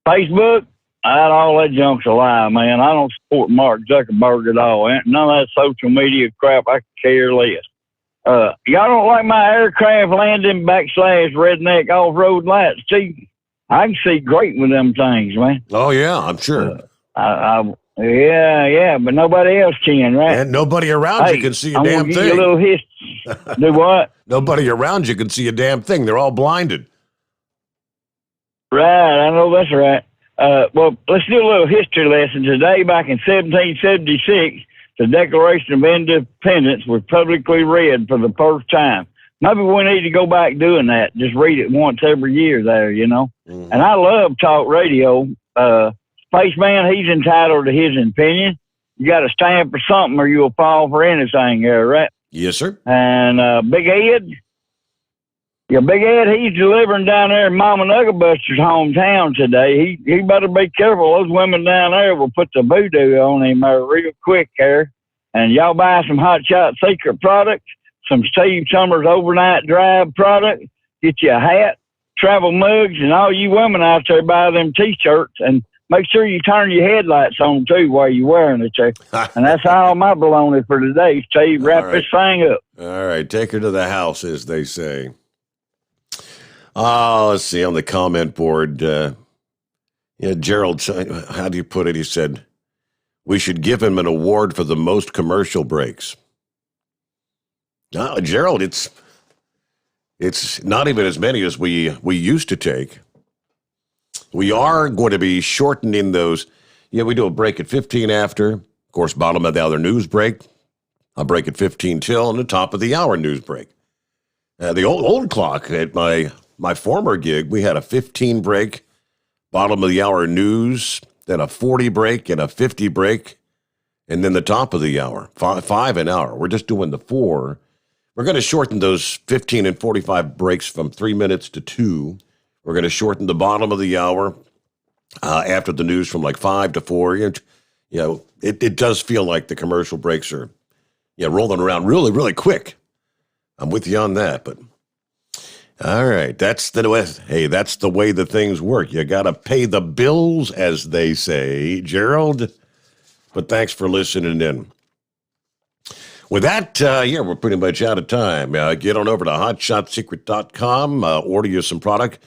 Facebook, all that junk's a lie, man. I don't support Mark Zuckerberg at all. None of that social media crap, I could care less. Y'all don't like my aircraft landing / redneck off-road lights? See, I can see great with them things, man. Oh, yeah, I'm sure. Yeah, but nobody else can, right? And nobody around you can see a damn thing. I'm going to give you a little history. Do what? Nobody around you can see a damn thing. They're all blinded. Right, I know that's right. Well, let's do a little history lesson. Today, back in 1776, the Declaration of Independence was publicly read for the first time. Maybe we need to go back doing that. Just read it once every year there, Mm-hmm. And I love talk radio. Spaceman, he's entitled to his opinion. You got to stand for something or you'll fall for anything there, right? Yes, sir. And Big Ed, Big Ed, he's delivering down there in Mama Knucklebuster's hometown today. He better be careful. Those women down there will put the voodoo on him real quick there. And y'all buy some Hot Shot Secret product, some Steve Summers Overnight Drive product, get you a hat, travel mugs, and all you women out there buy them T-shirts. And make sure you turn your headlights on, too, while you're wearing it there. And that's all my baloney for today, Steve. Wrap this thing up. All right, take her to the house, as they say. Let's see, on the comment board, Gerald, how do you put it? He said, we should give him an award for the most commercial breaks. No, Gerald, it's not even as many as we used to take. We are going to be shortening those. We do a break at 15 after. Of course, bottom of the hour news break. A break at 15 till, and the top of the hour news break. The old clock at my former gig, we had a 15 break, bottom of the hour news, then a 40 break and a 50 break, and then the top of the hour, five an hour. We're just doing the 4. We're going to shorten those 15 and 45 breaks from 3 minutes to 2. We're going to shorten the bottom of the hour after the news from like 5 to 4. It does feel like the commercial breaks are rolling around really, really quick. I'm with you on that, but all right, that's the way. Hey, that's the way the things work. You got to pay the bills, as they say, Gerald. But thanks for listening in. With that, we're pretty much out of time. Get on over to hotshotsecret.com, order you some product.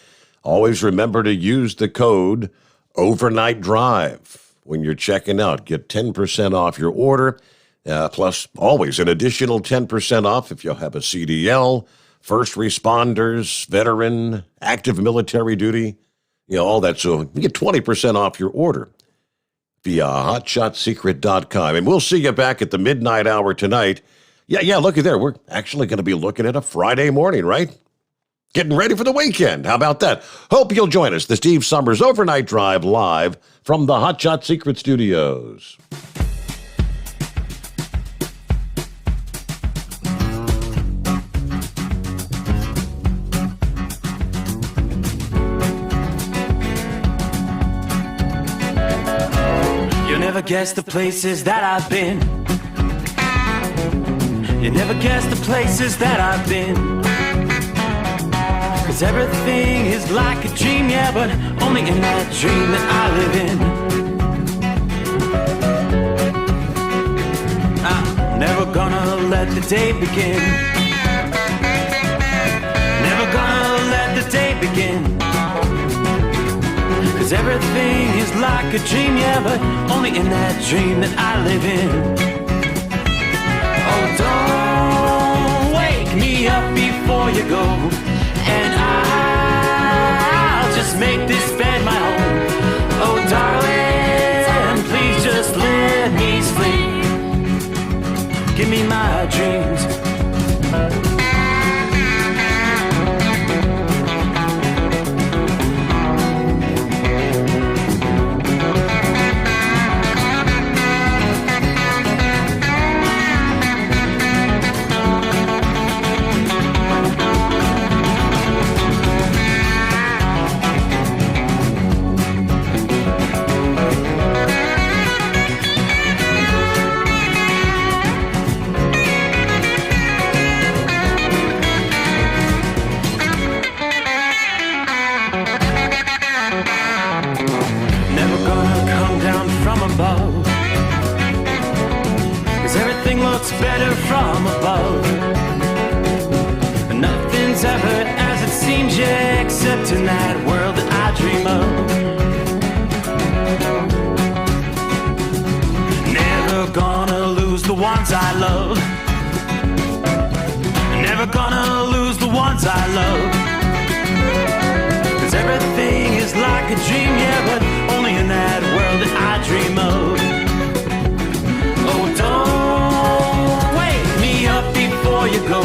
Always remember to use the code Overnight Drive when you're checking out. Get 10% off your order, plus always an additional 10% off if you'll have a CDL, first responders, veteran, active military duty, all that. So you get 20% off your order via hotshotsecret.com. And we'll see you back at the midnight hour tonight. Yeah, looky there. We're actually going to be looking at a Friday morning, right? Getting ready for the weekend. How about that? Hope you'll join us, the Steve Summers Overnight Drive, live from the Hot Shot Secret Studios. You'll never guess the places that I've been. You never guess the places that I've been. 'Cause everything is like a dream, yeah, but only in that dream that I live in. I'm never gonna let the day begin. Never gonna let the day begin. 'Cause everything is like a dream, yeah, but only in that dream that I live in. Oh, don't wake me up before you go, and I'll just make this bed my home. Oh, darling, please just let me sleep. Give me my dreams. Better from above. Nothing's ever as it seems, yeah, except in that world that I dream of. Never gonna lose the ones I love. Never gonna lose the ones I love. 'Cause everything is like a dream, yeah, but only in that world that I dream of. Oh, don't before you go.